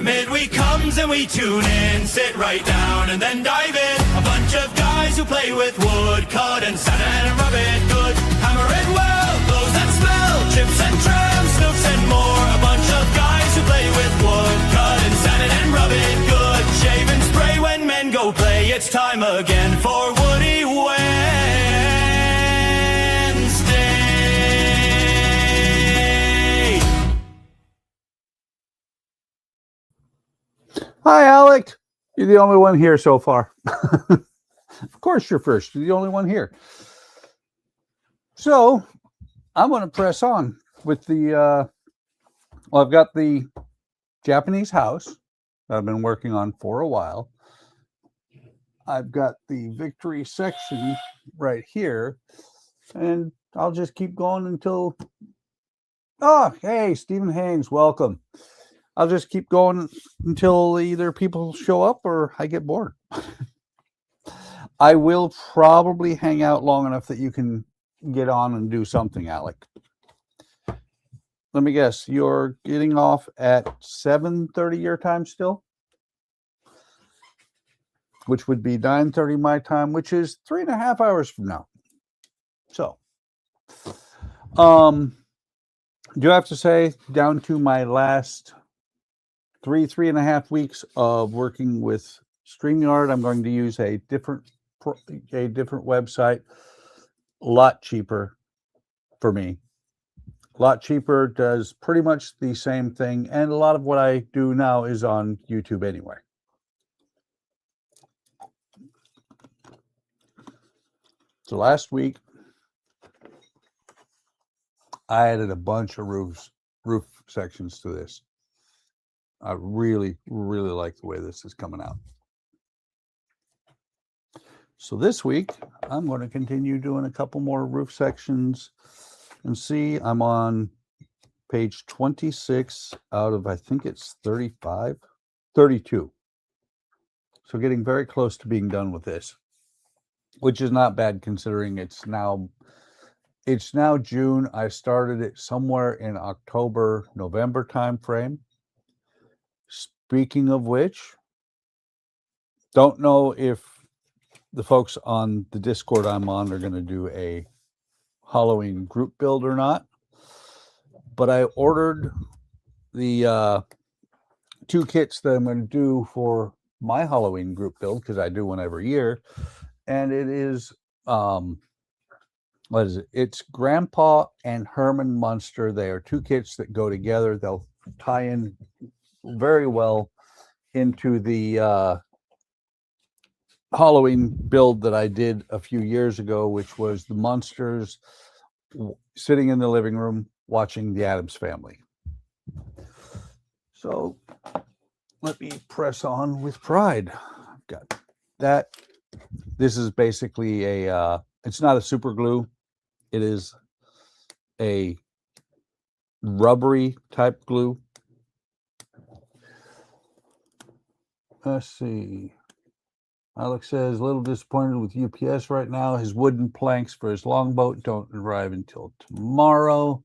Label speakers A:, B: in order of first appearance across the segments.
A: We comes and we tune in, sit right down and then dive in. A bunch of guys who play with wood, cut and sand and rub it good. Hammer it well, blows that smell, chips and trams, snooks and more. A bunch of guys who play with wood, cut and sand it and rub it good. Shave and spray when men go play, it's time again for Woody Wednesday.
B: Hi, Alec. You're the only one here so far. Of course you're first. You're the only one here. So I'm going to press on with the, well, I've got the Japanese house that I've been working on for a while. I've got the victory section right here, and I'll just keep going until, oh, hey, Stephen Haynes, welcome. I'll just keep going until either people show up or I get bored. I will probably hang out long enough that you can get on and do something, Alec. Let me guess, you're getting off at 7:30 your time still? Which would be 9:30 my time, which is 3.5 hours from now. So, do I have to say, down to my last 3.5 weeks of working with StreamYard, I'm going to use a different website, a lot cheaper for me. A lot cheaper, does pretty much the same thing, and a lot of what I do now is on YouTube anyway. So last week, I added a bunch of roof sections to this. I really, really like the way this is coming out. So this week, I'm going to continue doing a couple more roof sections and see. I'm on page 26 out of, I think it's 32. So getting very close to being done with this, which is not bad considering it's now June. I started it somewhere in October, November time frame. Speaking of which, don't know if the folks on the Discord I'm on are going to do a Halloween group build or not, but I ordered the 2 kits that I'm going to do for my Halloween group build, because I do one every year, and it is what is it? It's Grandpa and Herman Munster. They are 2 kits that go together. They'll tie in very well into the Halloween build that I did a few years ago, which was the Munsters sitting in the living room watching the Addams Family. So let me press on with pride. I've got that. This is basically a it's not a super glue. It is a rubbery type glue. Let's see. Alex says, a little disappointed with UPS right now. His wooden planks for his longboat don't arrive until tomorrow.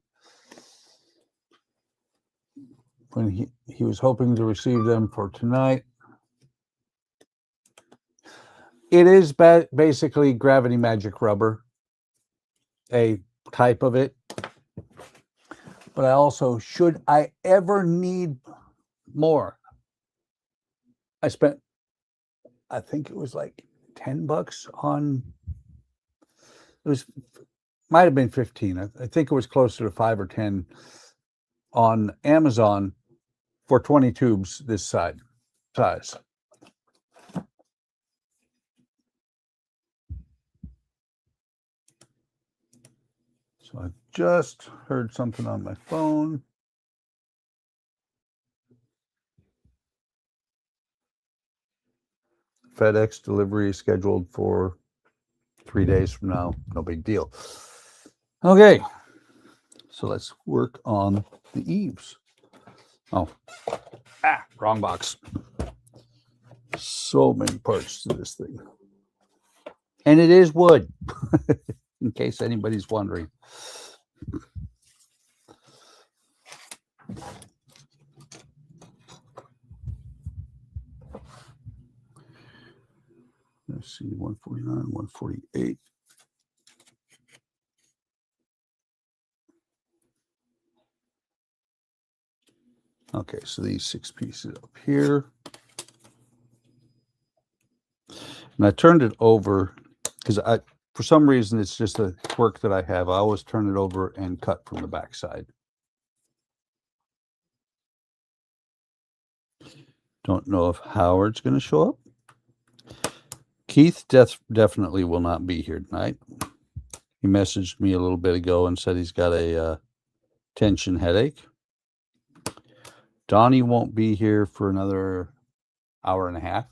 B: When he was hoping to receive them for tonight. It is basically gravity magic rubber, a type of it. But I also, should I ever need more, I spent, I think it was like $10 on, might have been 15. I think it was closer to 5 or 10 on Amazon for 20 tubes this size. So I just heard something on my phone. FedEx delivery is scheduled for 3 days from now. No big deal. Okay, so let's work on the eaves. Oh, wrong box. So many parts to this thing. And it is wood, in case anybody's wondering. let's see, 149, 148. Okay, so these 6 pieces up here. And I turned it over because for some reason, it's just a quirk that I have. I always turn it over and cut from the backside. Don't know if Howard's going to show up. Keith definitely will not be here tonight. He messaged me a little bit ago and said he's got a tension headache. Donnie won't be here for another hour and a half,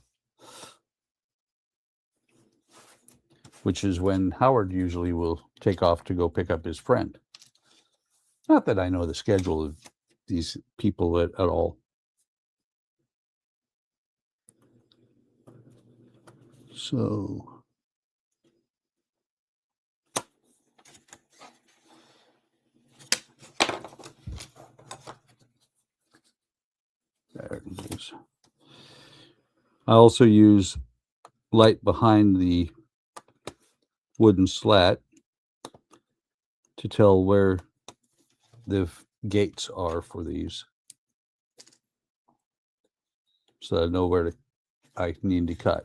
B: which is when Howard usually will take off to go pick up his friend. Not that I know the schedule of these people at all. So there it is. I also use light behind the wooden slat to tell where the gates are for these, so I know where I need to cut.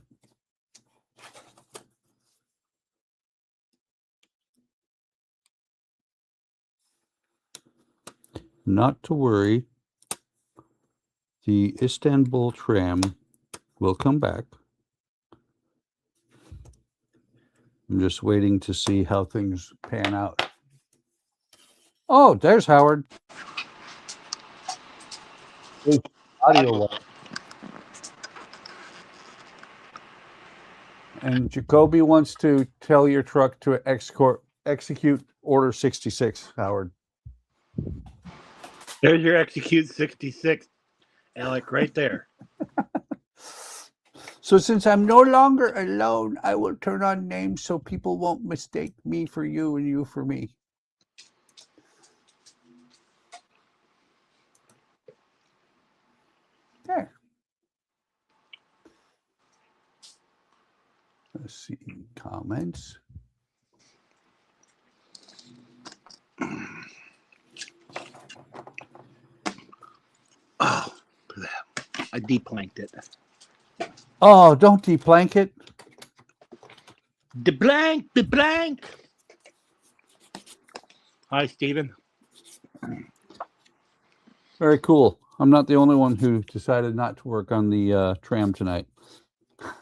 B: Not to worry, the Istanbul Tram will come back. I'm just waiting to see how things pan out. Oh, there's Howard. Audio. And Jacoby wants to tell your truck to execute order 66, Howard.
C: There's your execute 66, Alec, right there.
B: So since I'm no longer alone, I will turn on names so people won't mistake me for you and you for me. There. Let's see, comments.
C: Oh, I deplanked it.
B: Oh, don't deplank it.
C: The blank. Hi, Stephen.
B: Very cool. I'm not the only one who decided not to work on the tram tonight. At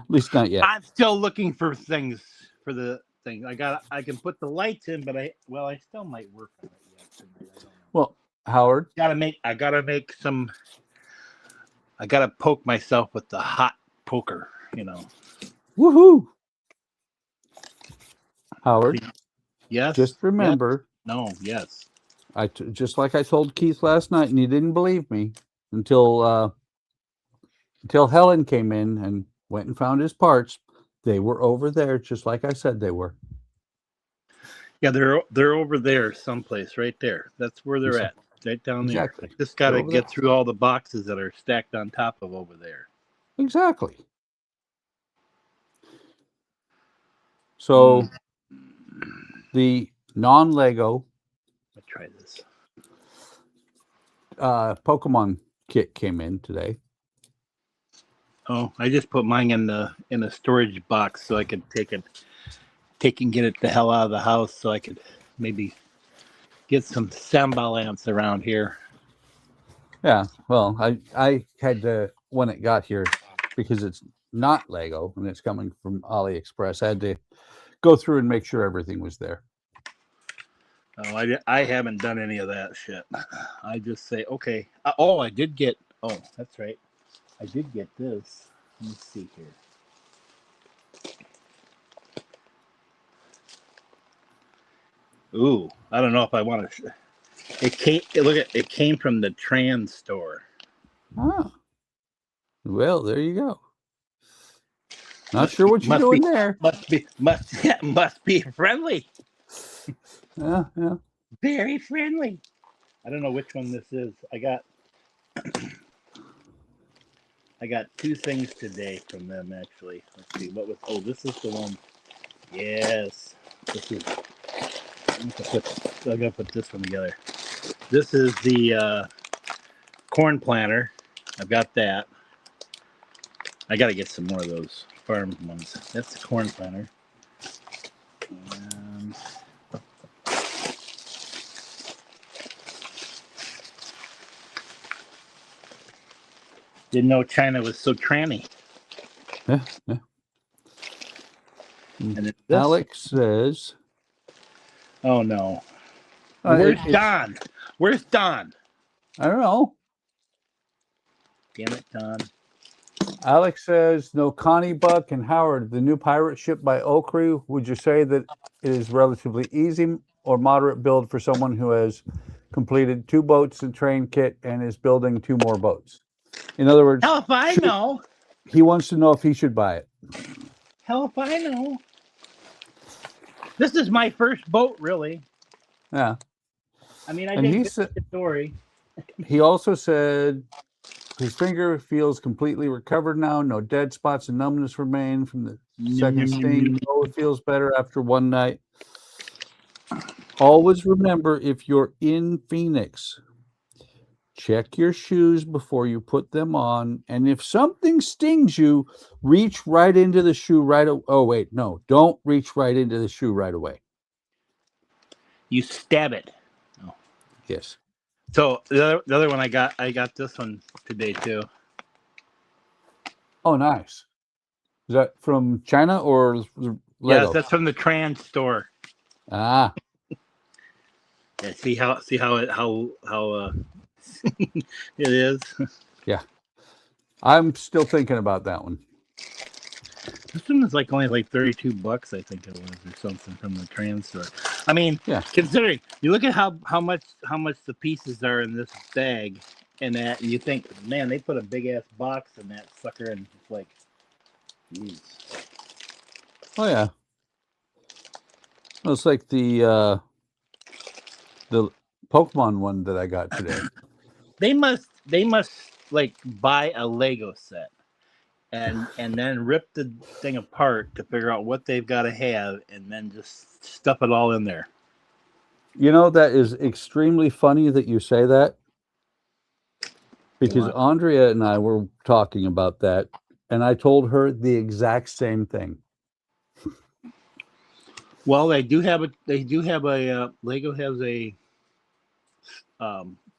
B: least not yet.
C: I'm still looking for things for the thing. I can put the lights in, but I still might work on it yet tonight. I don't know.
B: Well, Howard,
C: I gotta make some. I gotta poke myself with the hot poker, you know.
B: woohoo! Howard,
C: Yes.
B: just remember.
C: Yes. No. Yes.
B: Just like I told Keith last night, and he didn't believe me until Helen came in and went and found his parts. They were over there, just like I said they were.
C: Yeah, they're over there someplace, right there. That's where they're at, right down there.
B: Exactly.
C: I just got to get through all the boxes that are stacked on top of over there.
B: Exactly. So the non-Lego
C: Let's try this.
B: Pokemon kit came in today.
C: Oh, I just put mine in a storage box so I could take and get it the hell out of the house so I could maybe get some samba lamps around here.
B: Yeah, well, I had to, when it got here, because it's not Lego and it's coming from AliExpress, I had to go through and make sure everything was there.
C: Oh, I haven't done any of that shit. I just say, okay. I did get, that's right. I did get this. Let me see here. Ooh, I don't know if I want to. It came from the trans store.
B: Oh, well, there you go. Not sure what you're doing there.
C: Must be friendly.
B: Yeah.
C: Very friendly. I don't know which one this is. I I got 2 things today from them actually. Let's see what was. Oh, this is the one. Yes, this is. I'm gonna put this one together. This is the corn planter. I've got that. I got to get some more of those farm ones. That's the corn planter. And didn't know China was so tranny.
B: Yeah.
C: And then this.
B: Alex says,
C: Oh no. Where's Don? Where's Don?
B: I don't know.
C: Damn it, Don.
B: Alex says, no, Connie, Buck, and Howard, the new pirate ship by OcCre, would you say that it is relatively easy or moderate build for someone who has completed 2 boats and train kit and is building 2 more boats? In other words,
C: Hell if I know.
B: He wants to know if he should buy it.
C: Hell if I know. This is my first boat, really.
B: Yeah.
C: I mean, I
B: And
C: did
B: he
C: get
B: said,
C: the story.
B: he also said his finger feels completely recovered now. No dead spots and numbness remain from the second sting. Oh, it feels better after one night. Always remember, if you're in Phoenix, check your shoes before you put them on. And if something stings you, reach right into the shoe right away. Oh, wait, no, don't reach right into the shoe right away.
C: You stab it. Oh.
B: Yes.
C: So the other one I got this one today too.
B: Oh, nice. Is that from China or Lego?
C: Yes, that's from the trans store.
B: Ah.
C: Yeah, see how it is.
B: Yeah. I'm still thinking about that one.
C: This one is only like $32, I think it was, or something from the trans store. I mean,
B: yeah.
C: Considering you look at how much the pieces are in this bag and that, and you think, man, they put a big ass box in that sucker, and it's like, geez.
B: Oh yeah. Well, it's like the Pokemon one that I got today.
C: They must like buy a Lego set and then rip the thing apart to figure out what they've got to have, and then just stuff it all in there.
B: You know, that is extremely funny that you say that, because Andrea and I were talking about that, and I told her the exact same thing.
C: Well, they do have a Lego has a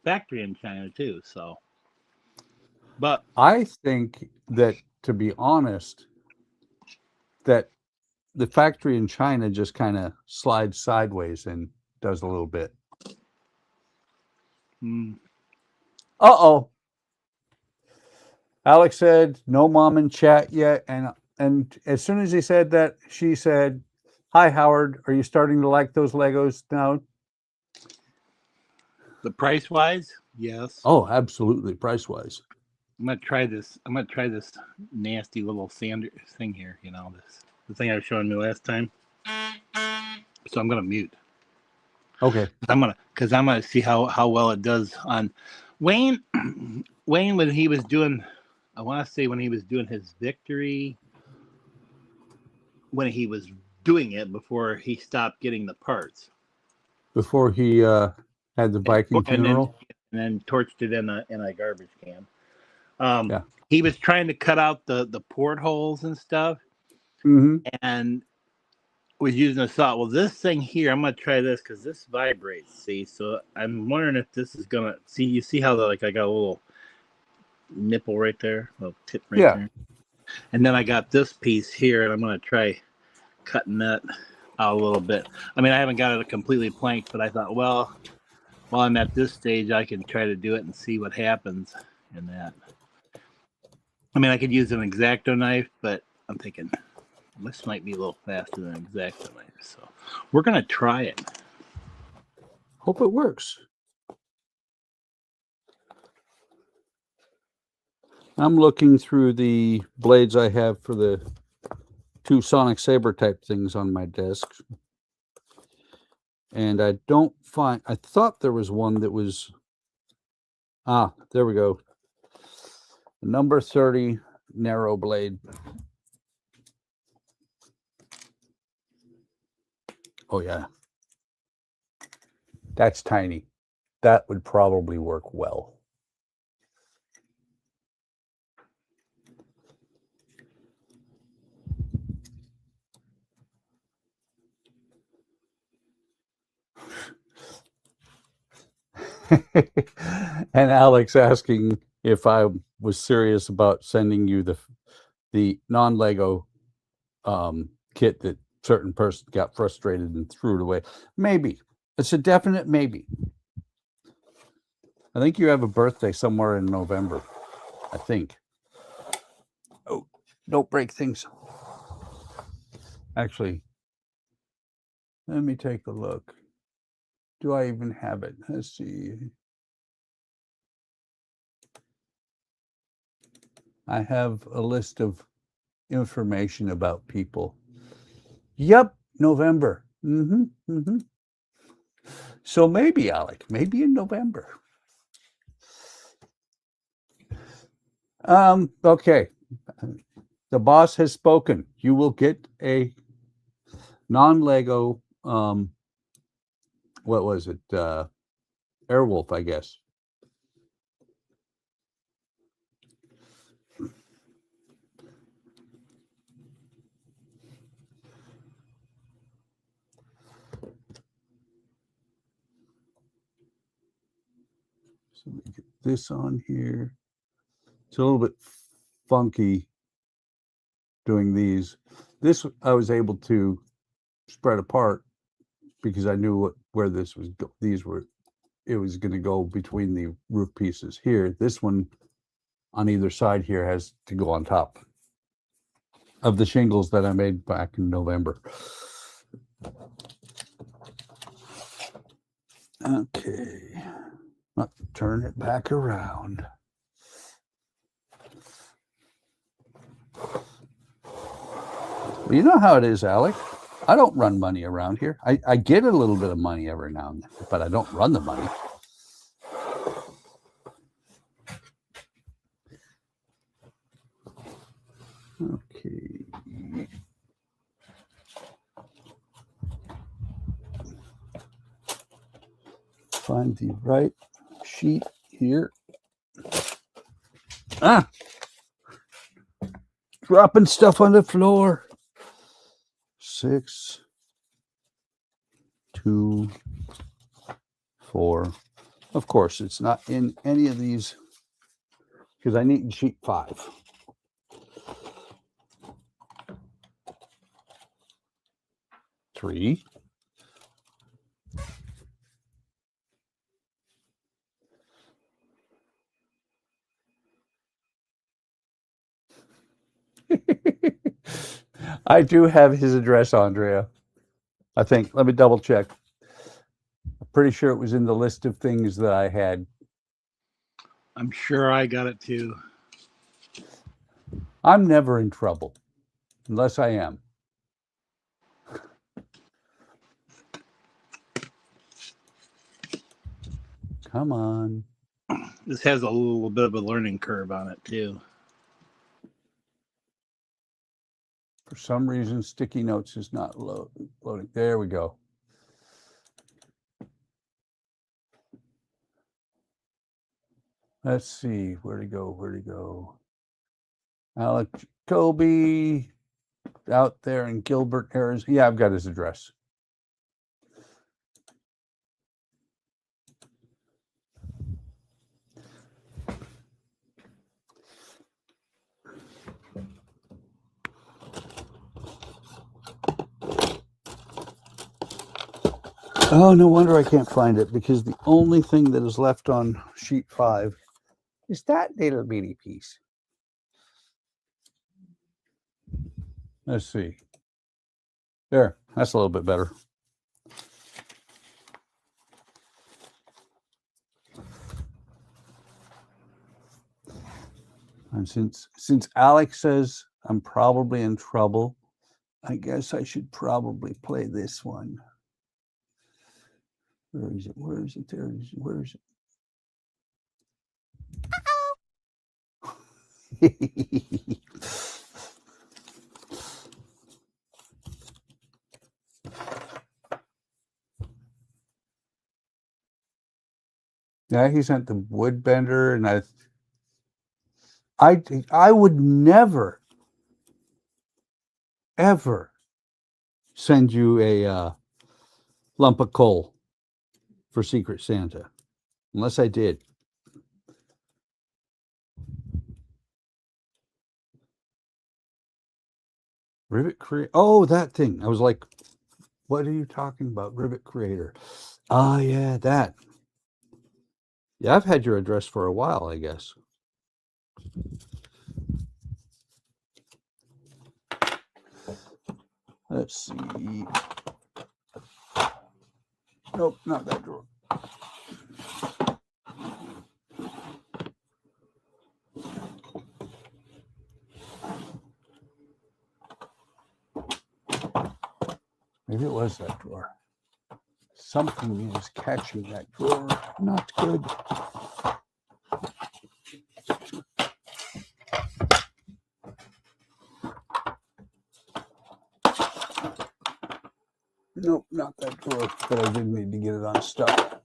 C: factory in China too, so. But
B: I think that, to be honest, that the factory in China just kind of slides sideways and does a little bit. Uh-oh. Alex said, no mom in chat yet. And as soon as he said that, she said, hi, Howard. Are you starting to like those Legos now?
C: The price-wise, yes.
B: Oh, absolutely. Price-wise.
C: I'm gonna try this. I'm gonna try this nasty little sander thing here. You know, the thing I was showing you last time. So I'm gonna mute.
B: Okay.
C: I'm gonna see how well it does on Wayne. Wayne, when he was doing, I want to say when he was doing his victory, when he was doing it before he stopped getting the parts.
B: Before he had the Viking funeral,
C: and then torched it in a garbage can.
B: Yeah.
C: He was trying to cut out the portholes and stuff, and was using a saw. Well, this thing here, I'm gonna try this because this vibrates. See, so I'm wondering if this is gonna see. You see how I got a little nipple right there, a little tip right there, and then I got this piece here, and I'm gonna try cutting that out a little bit. I mean, I haven't got it completely planked, but I thought, well, while I'm at this stage, I can try to do it and see what happens in that. I mean, I could use an X-Acto knife, but I'm thinking this might be a little faster than an X-Acto knife. So we're going to try it.
B: Hope it works. I'm looking through the blades I have for the 2 Sonic Saber type things on my desk. And I don't find, I thought there was one that was, there we go. Number 30 narrow blade. Oh yeah. That's tiny. That would probably work well. And Alex asking if I was serious about sending you the non-Lego kit that certain person got frustrated and threw it away. Maybe. It's a definite maybe. I think you have a birthday somewhere in November. I think. Oh, don't break things. Actually, let me take a look. Do I even have it? Let's see. I have a list of information about people. Yep, November. So maybe, Alec, maybe in November. Okay. The boss has spoken. You will get a non-Lego, what was it? Airwolf, I guess. So let me get this on here. It's a little bit funky doing these. This I was able to spread apart because I knew where this was. It was going to go between the roof pieces here. This one on either side here has to go on top of the shingles that I made back in November. Okay, let's turn it back around. You know how it is, Alec. I don't run money around here. I get a little bit of money every now and then, but I don't run the money. Okay. Find the right sheet here. Ah! Dropping stuff on the floor. 6, 2, 4. Of course, it's not in any of these because I need sheet 5. Three. I do have his address, Andrea. I think. Let me double check. I'm pretty sure it was in the list of things that I had.
C: I'm sure I got it too.
B: I'm never in trouble, unless I am. Come on.
C: This has a little bit of a learning curve on it too.
B: For some reason, sticky notes is not loading. There we go. Let's see. Where to go? Where to go? Alec JACOBI out there in Gilbert, Arizona. Yeah, I've got his address. Oh, no wonder I can't find it, because the only thing that is left on sheet 5 is that little bitty piece. Let's see. There, that's a little bit better. And since Alex says I'm probably in trouble, I guess I should probably play this one. Where is it? Where is it? There it is. Where is it? Yeah, he sent the wood bender, and I would never ever send you a lump of coal for Secret Santa, unless I did. Rivet Creator. Oh, that thing. I was like, what are you talking about? Rivet Creator. Oh, yeah, that. Yeah, I've had your address for a while, I guess. Let's see. Nope, not that drawer. Maybe it was that drawer. Something is catching that drawer. Not good. Nope, not that drawer, but I did need to get it unstuck.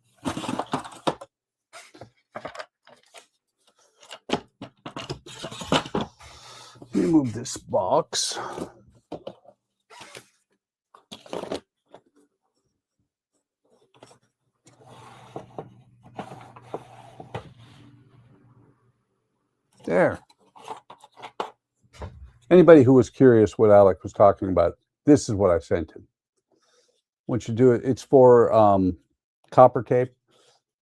B: Let me move this box. There. Anybody who was curious what Alec was talking about, this is what I sent him. Once you do it, it's for copper tape.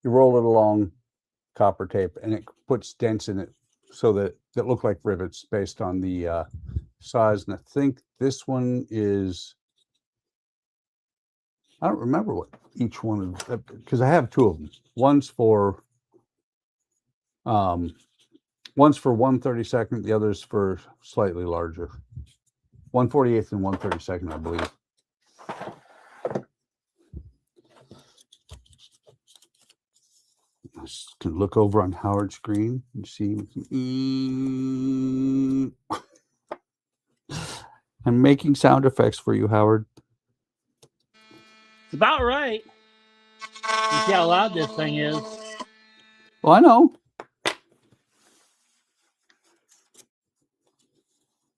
B: You roll it along copper tape, and it puts dents in it so that look like rivets based on the size. And I think this one is, I don't remember what each one of, because I have two of them. One's for 1/32, the other's for slightly larger. 1/48 and 1/32, I believe. I can look over on Howard's screen and see. I'm making sound effects for you, Howard.
C: It's about right. You see how loud this thing is.
B: Well, I know.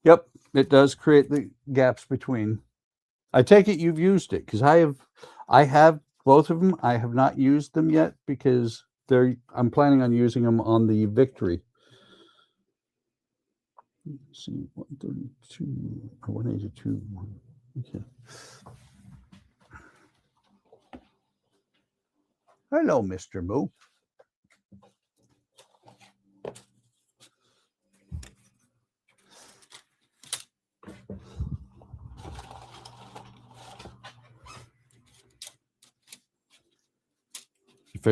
B: Yep, it does create the gaps between. I take it you've used it, because I have both of them. I have not used them yet because I'm planning on using them on the Victory. Let's see, 132 or 182. Okay. Hello, Mr. Moo. If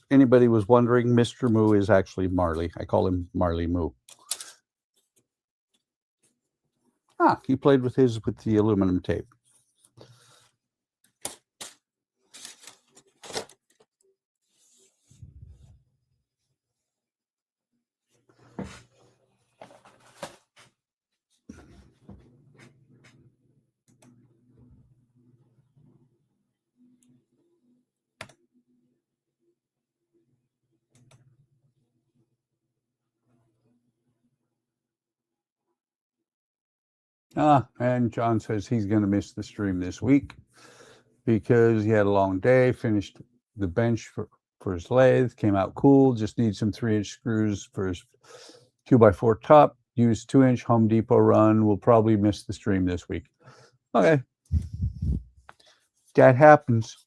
B: anybody was wondering, Mr. Moo is actually Marley. I call him Marley Moo. Ah, he played with the aluminum tape. And John says he's going to miss the stream this week because he had a long day, finished the bench for his lathe, came out cool, just needs some 3-inch screws for his 2x4 top, used 2-inch Home Depot run, will probably miss the stream this week. Okay. That happens.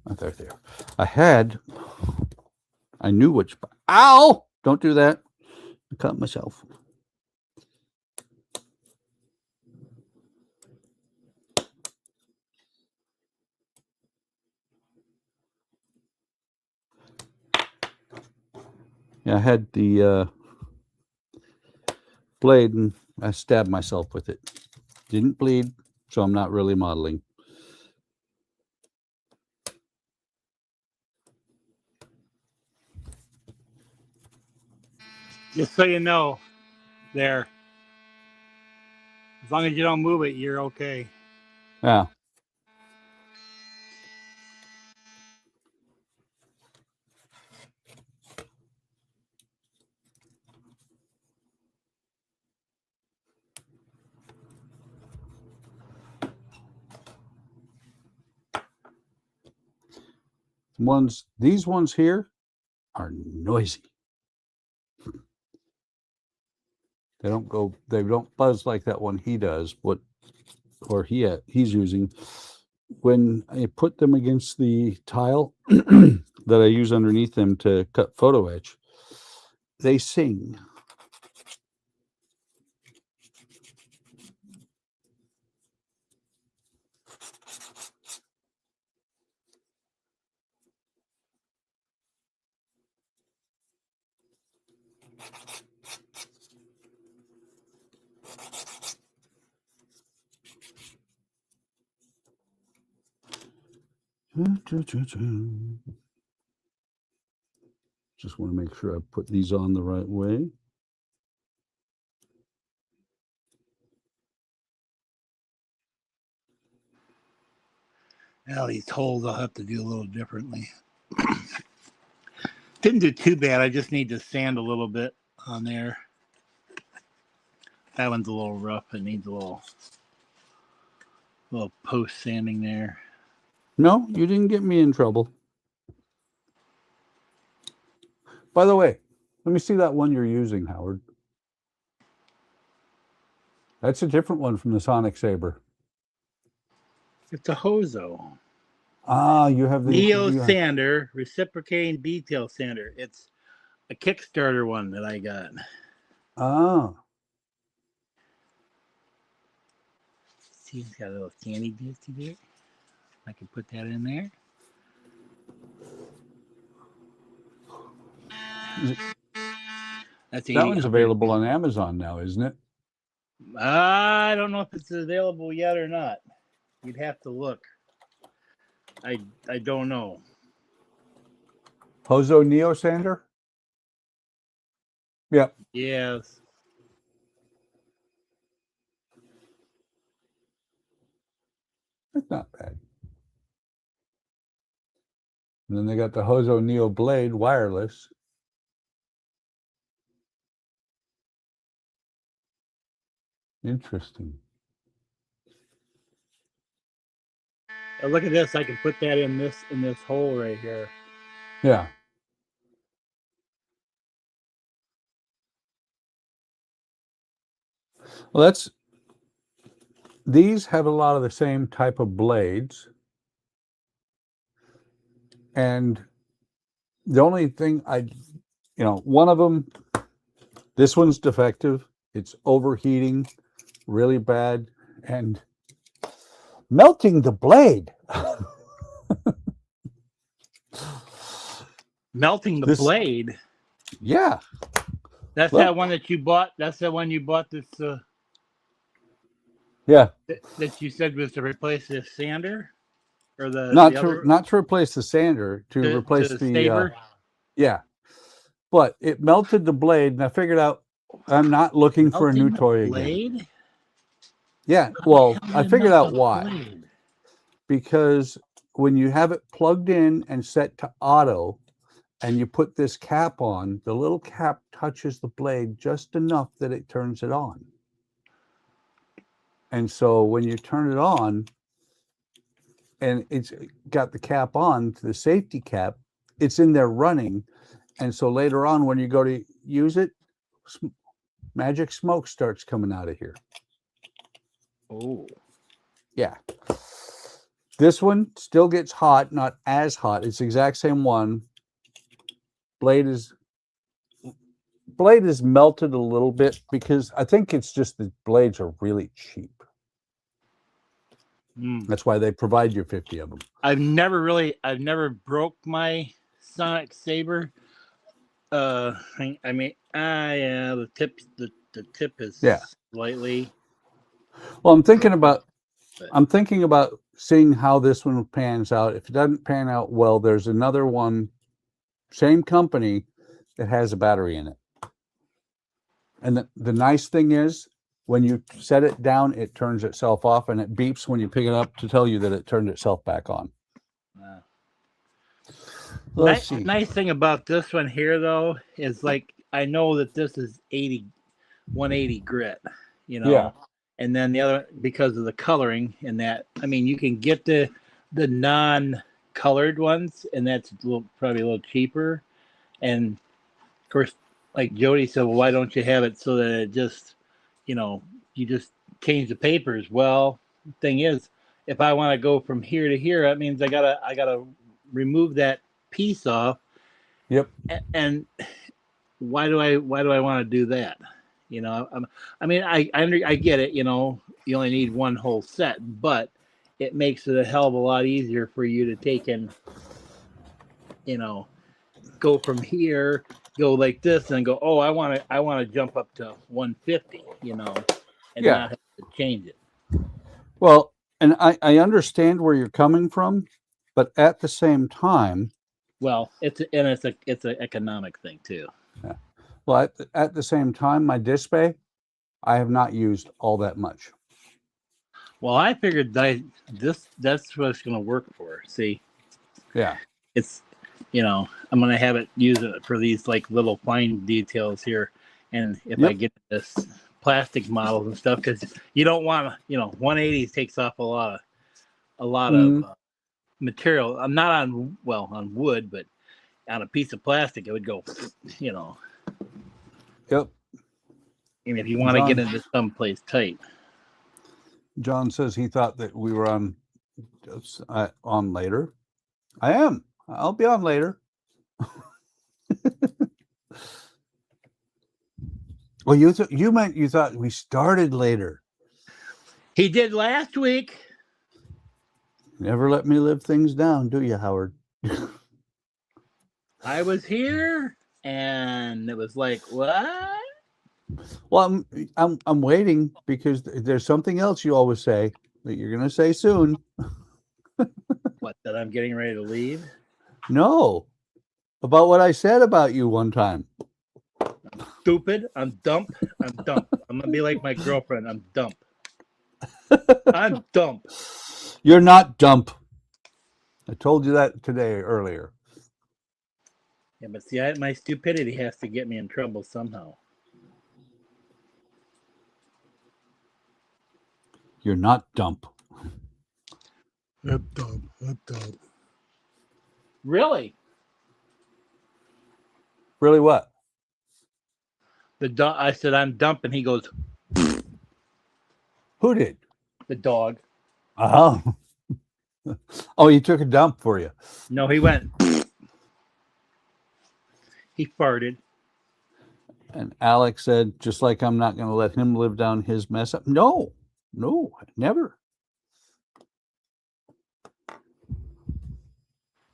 B: Oh, there. I knew which. Ow! Don't do that. I cut myself. Yeah, I had the blade and I stabbed myself with it. Didn't bleed, so I'm not really modeling.
C: Just so you know, there. As long as you don't move it, you're okay.
B: Yeah. These ones here are noisy. They don't buzz like that one he does, he's using. When I put them against the tile that I use underneath them to cut photo etch, they sing. Just want to make sure I put these on the right way.
C: Now these holes I'll have to do a little differently. Didn't do too bad. I just need to sand a little bit on there. That one's a little rough. It needs a little post sanding there.
B: No, you didn't get me in trouble. By the way, let me see that one you're using, Howard. That's a different one from the Sonic Saber.
C: It's a Hozo.
B: Ah, you have the
C: Neo sander, reciprocating detail sander. It's a Kickstarter one that I got.
B: Ah.
C: See, it's got a little candy disty there. I can put that in there.
B: That one's available on Amazon now, isn't it?
C: I don't know if it's available yet or not. You'd have to look. I don't know.
B: Hozo Neo Sander? Yep.
C: Yes.
B: It's not bad. And then they got the Hozo Neo Blade wireless. Interesting.
C: Oh, look at this. I can put that in this hole right here.
B: Yeah. Well, these have a lot of the same type of blades. And the only thing one of them, this one's defective. It's overheating really bad and melting the blade.
C: Melting the blade?
B: Yeah.
C: That's that one that you bought. That's the one you bought this.
B: Yeah.
C: That you said was to replace the sander, or
B: not to replace the sander, to replace the
C: saber.
B: Yeah, but it melted the blade, and I figured out I'm not looking for a new toy again. Yeah, well, I figured out why. Because when you have it plugged in and set to auto, and you put this cap on, the little cap touches the blade just enough that it turns it on. And so when you turn it on, and it's got the cap on to the safety cap, it's in there running. And so later on, when you go to use it, magic smoke starts coming out of here.
C: Oh.
B: Yeah. This one still gets hot, not as hot. It's the exact same one. Blade is melted a little bit because I think it's just the blades are really cheap. That's why they provide you 50 of them.
C: I've never broke my Sonic Saber. Yeah, the tip is slightly.
B: Well, I'm thinking about seeing how this one pans out. If it doesn't pan out well, there's another one, same company, that has a battery in it. And the nice thing is, when you set it down, it turns itself off, and it beeps when you pick it up to tell you that it turned itself back on. Let's see.
C: Nice thing about this one here, though, is like I know that this is 180 grit, you know.
B: Yeah.
C: And then the other, because of the coloring and that, I mean, you can get the non-colored ones, and that's probably a little cheaper. And of course, like Jody said, well, why don't you have it so that it just, you know, you just change the papers? Well, the thing is, if I want to go from here to here, that means I gotta remove that piece off.
B: Yep.
C: And why do I want to do that? You know, I mean, I get it. You know, you only need one whole set, but it makes it a hell of a lot easier for you to take and, you know, go from here, go like this, and go, oh, I want to jump up to 150, you know, and not have to change it.
B: Well, and I understand where you're coming from, but at the same time,
C: well, it's an economic thing too.
B: Yeah. Well, at the same time, my disc bay, I have not used all that much.
C: Well, I figured that's what it's going to work for. See,
B: yeah,
C: it's, you know, I'm going to have it use it for these like little fine details here, and if I get this plastic models and stuff, because you don't want to, you know, 180 takes off a lot of material. I'm not on wood, but on a piece of plastic, it would go, you know.
B: Yep.
C: And if you want to get into someplace tight.
B: John says he thought that we were on later. I am. I'll be on later. Well, you meant you thought we started later.
C: He did last week.
B: Never let me live things down, do you, Howard?
C: I was here, and it was like, what?
B: Well, I'm waiting, because there's something else you always say that you're going to say soon.
C: What, that I'm getting ready to leave?
B: No, about what I said about you one time.
C: I'm stupid. I'm dump. I'm dump. I'm going to be like my girlfriend. I'm dump. I'm dump.
B: You're not dump. I told you that today earlier.
C: Yeah, but see, my stupidity has to get me in trouble somehow.
B: You're not dump.
D: I'm dumb. I'm dumb.
C: Really?
B: Really what?
C: I said, I'm dump, and he goes,
B: Who did?
C: the dog.
B: Oh. Oh, he took a dump for you.
C: No, he went. He farted.
B: And Alec said, just like I'm not going to let him live down his mess up. No, never.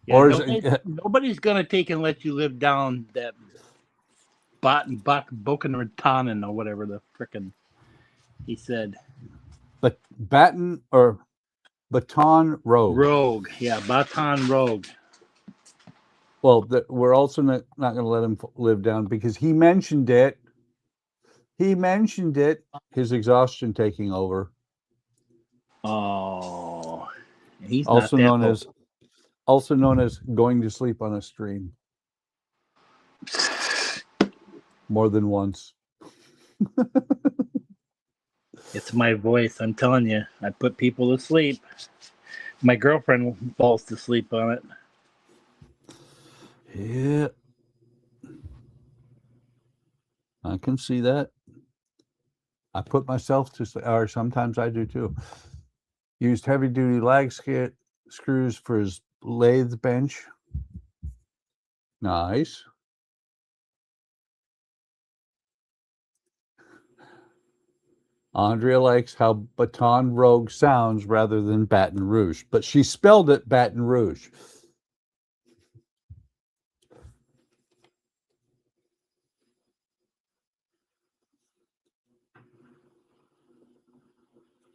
C: Yeah,
B: Or
C: nobody's going to take and let you live down that Boken or whatever the frickin' he said.
B: But Baton Rogue.
C: Rogue. Yeah, Baton Rogue.
B: Well, we're also not going to let him live down, because he mentioned it. His exhaustion taking over.
C: Oh, he's
B: also known as going to sleep on a stream. More than once.
C: It's my voice. I'm telling you, I put people to sleep. My girlfriend falls to sleep on it.
B: Yeah. I can see that. I put myself to sleep, or sometimes I do too. Used heavy duty lag screws for his lathe bench. Nice. Andrea likes how Baton Rouge sounds rather than Baton Rouge, but she spelled it Baton Rouge.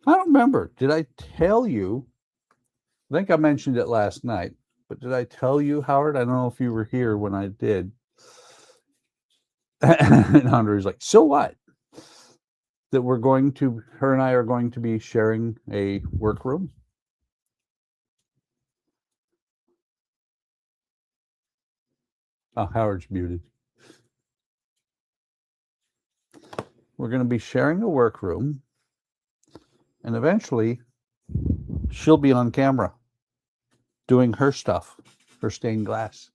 B: I don't remember. Did I tell you? I think I mentioned it last night, but did I tell you, Howard? I don't know if you were here when I did. And Andre's like, so what? That her and I are going to be sharing a workroom. Oh, Howard's muted. We're going to be sharing a workroom, and eventually she'll be on camera doing her stuff, her stained glass.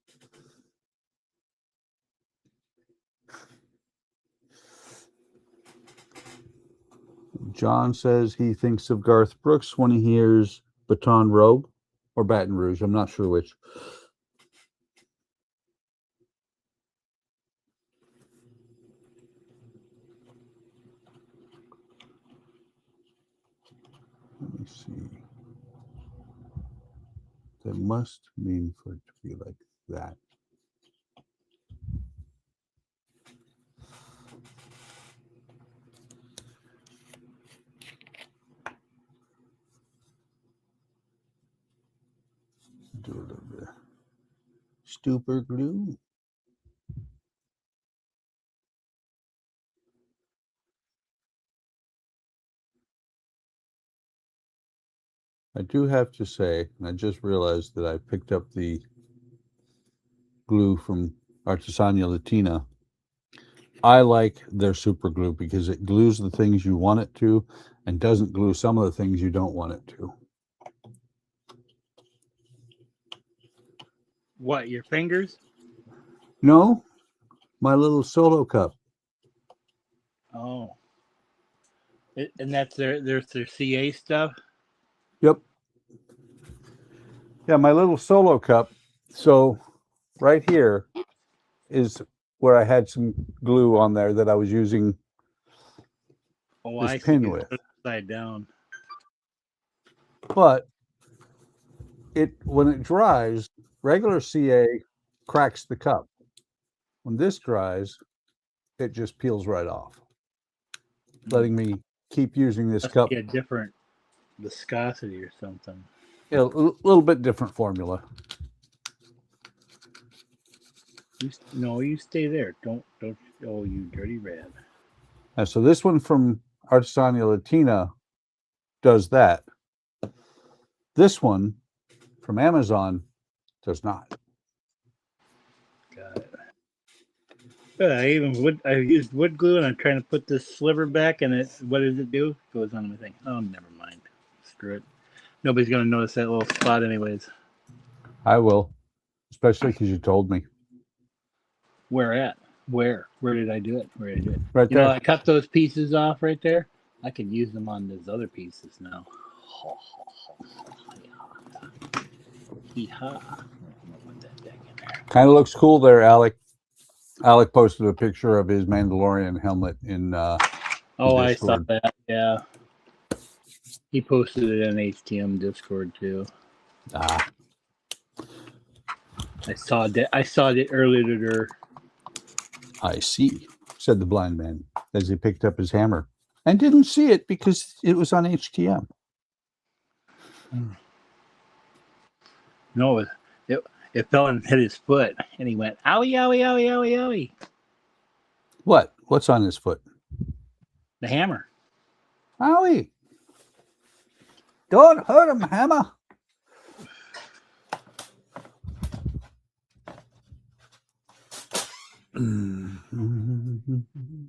B: John says he thinks of Garth Brooks when he hears Baton Rouge or Baton Rouge. I'm not sure which. Let me see. That must mean for it to be like that. Do a little bit of super glue. I do have to say, and I just realized that I picked up the glue from Artesania Latina. I like their super glue because it glues the things you want it to and doesn't glue some of the things you don't want it to.
C: What, your fingers?
B: No, my little solo cup.
C: Oh. And that's their CA stuff?
B: Yep. Yeah, my little solo cup. So right here is where I had some glue on there that I was using this pin with.
C: Upside down.
B: But when it dries, regular CA cracks the cup. When this dries, it just peels right off, letting me keep using this cup.
C: A different viscosity or something.
B: Yeah, a little bit different formula.
C: You stay there. Don't. Oh, you dirty rat.
B: And so this one from Artesania Latina does that. This one from Amazon does not.
C: Got it. I used wood glue and I'm trying to put this sliver back, and what does it do? It goes on my thing. Oh, never mind. Screw it. Nobody's gonna notice that little spot anyways.
B: I will, especially because you told me.
C: Where at? Where did I do it? Where did I do it?
B: Right there.
C: I cut those pieces off right there. I could use them on those other pieces now.
B: Kind of looks cool there, Alec. Alec posted a picture of his Mandalorian helmet in
C: I saw that. Yeah, he posted it in HTM Discord too.
B: Ah,
C: I saw it earlier.
B: I see, said the blind man as he picked up his hammer and didn't see it because it was on HTM.
C: No, it fell and hit his foot, and he went, owie, owie, owie, owie, owie.
B: What's on his foot?
C: The hammer.
B: Owie. Don't hurt him, hammer.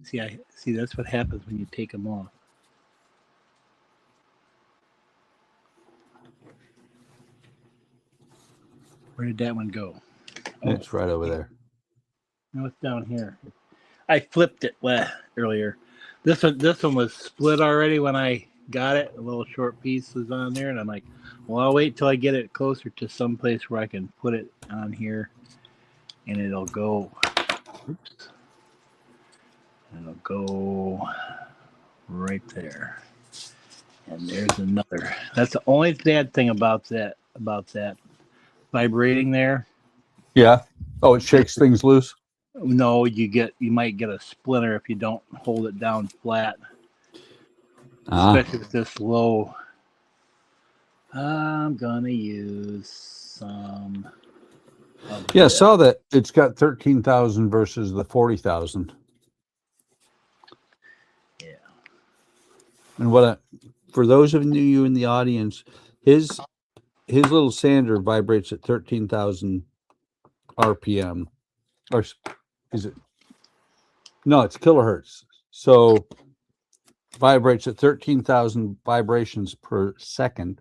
C: See, that's what happens when you take them off. Where did that one go?
B: It's right over there.
C: No, it's down here. I flipped it earlier. This one was split already when I got it. A little short piece was on there, and I'm like, well, I'll wait till I get it closer to some place where I can put it on here, and it'll go. Oops. It'll go right there. And there's another. That's the only bad thing about that vibrating there.
B: Yeah. Oh, it shakes things loose.
C: No, you might get a splinter if you don't hold it down flat. Especially with this low. I'm gonna use some.
B: Yeah, I saw that it's got 13,000 versus the 40,000. And for those of you in the audience, his little sander vibrates at 13,000 RPM, or is it? No, it's kilohertz. So vibrates at 13,000 vibrations per second,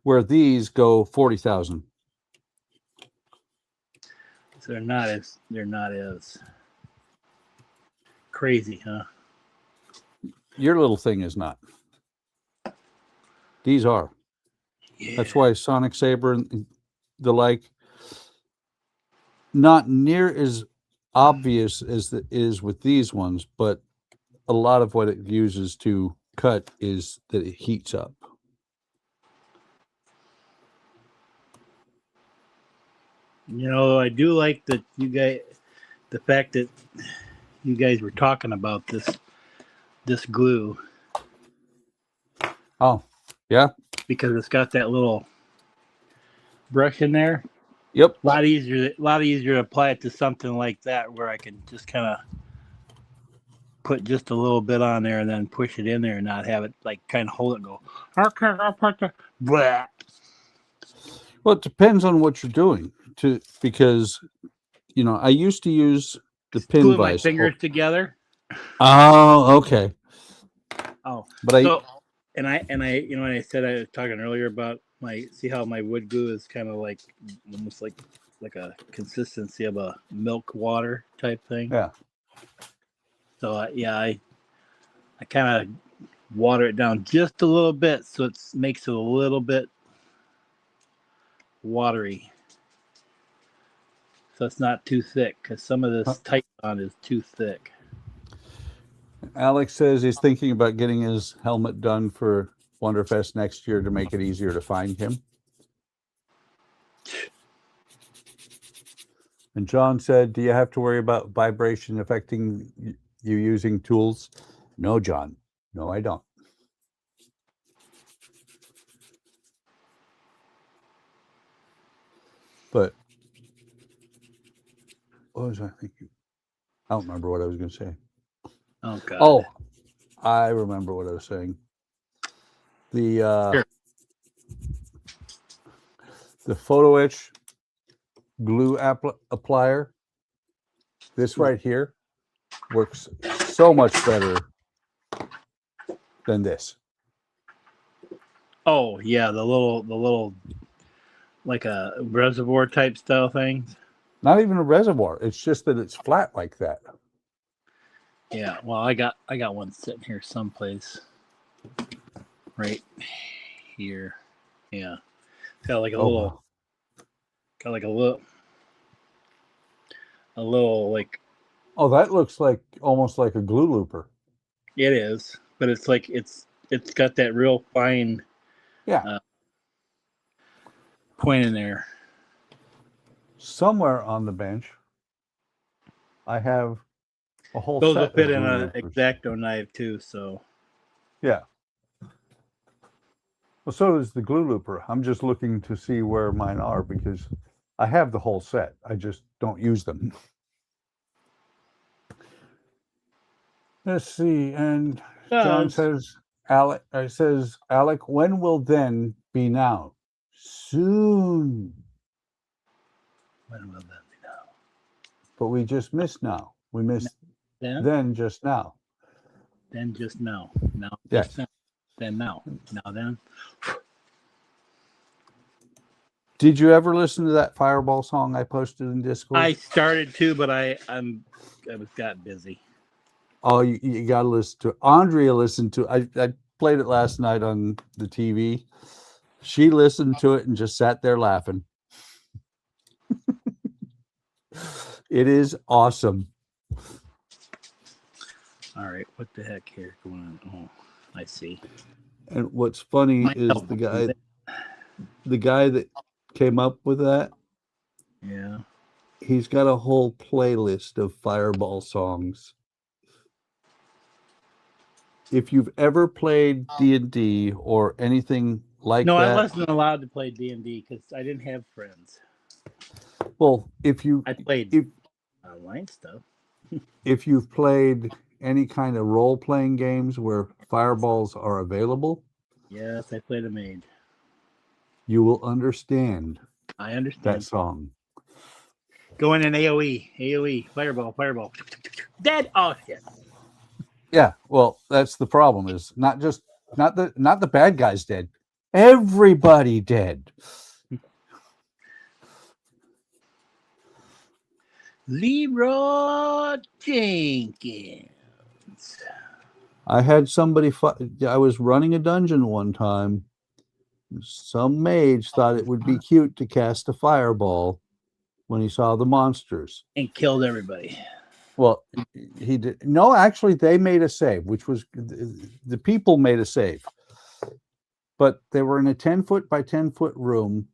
B: where these go 40,000.
C: So they're not as crazy, huh?
B: Your little thing is not. These are.
C: Yeah.
B: That's why Sonic Saber and the like, not near as obvious as it is with these ones, but a lot of what it uses to cut is that it heats up.
C: You know, I do like that the fact that you guys were talking about this glue.
B: Oh, yeah.
C: Because it's got that little brush in there.
B: Yep.
C: A lot easier to apply it to something like that, where I can just kind of put just a little bit on there and then push it in there and not have it like kind of hold it and go, okay, I'll put the blah.
B: Well, it depends on what you're doing because I used to use the pin
C: Glue my
B: vise.
C: fingers together.
B: Oh, okay.
C: Oh,
B: but
C: I said I was talking earlier about see how my wood glue is kind of like almost like a consistency of a milk water type thing.
B: Yeah.
C: So I kind of water it down just a little bit so it makes it a little bit watery. So it's not too thick, because some of this Titan is too thick.
B: Alex says he's thinking about getting his helmet done for Wonderfest next year to make it easier to find him. And John said, do you have to worry about vibration affecting you using tools? No, John. No, I don't. But what was I thinking? I don't remember what I was going to say.
C: Oh, God.
B: Oh, I remember what I was saying. The photo etch glue applier, this right here, works so much better than this.
C: Oh yeah, the little like a reservoir type style things.
B: Not even a reservoir. It's just that it's flat like that.
C: Yeah, well, I got one sitting here someplace, right here. Yeah, it's got like a little, got like a little like.
B: Oh, that looks like almost like a glue looper.
C: It is, but it's like it's got that real fine.
B: Yeah.
C: Point in there.
B: Somewhere on the bench, I have a whole
C: those
B: set
C: will fit
B: of
C: in
B: glue
C: an
B: loopers.
C: X-Acto knife too. So
B: yeah. Well, so does the glue looper. I'm just looking to see where mine are because I have the whole set. I just don't use them. Let's see. And John says, Alec, when will then be now? Soon.
C: When will that be now?
B: But we just missed now. We missed
C: then
B: just now.
C: Then just now. Now.
B: Yes.
C: Just now. Then now. Now then.
B: Did you ever listen to that Fireball song I posted in Discord?
C: I started to, but I got busy.
B: Oh, you got to listen to it. Andrea listened to it. I played it last night on the TV. She listened to it and just sat there laughing. It is awesome.
C: All right, what the heck here going on? Oh, I see.
B: And what's funny is the guy that came up with that.
C: Yeah.
B: He's got a whole playlist of Fireball songs. If you've ever played D&D or anything like that.
C: No, I wasn't allowed to play D&D because I didn't have friends.
B: Well,
C: I played online stuff.
B: If you've played any kind of role-playing games where fireballs are available,
C: Yes, I played a mage.
B: you will understand
C: I
B: that
C: understand.
B: song.
C: Going in AoE, fireball, fireball. Dead. Oh shit.
B: Yeah, well, that's the problem. Is not the bad guys dead, everybody dead.
C: Leroy Jenkins.
B: I had somebody. I was running a dungeon one time. Some mage thought it would be cute to cast a fireball when he saw the monsters.
C: And killed everybody.
B: Well, he did. No, actually, they made a save, which was the people made a save. But they were in a 10-foot by 10-foot room,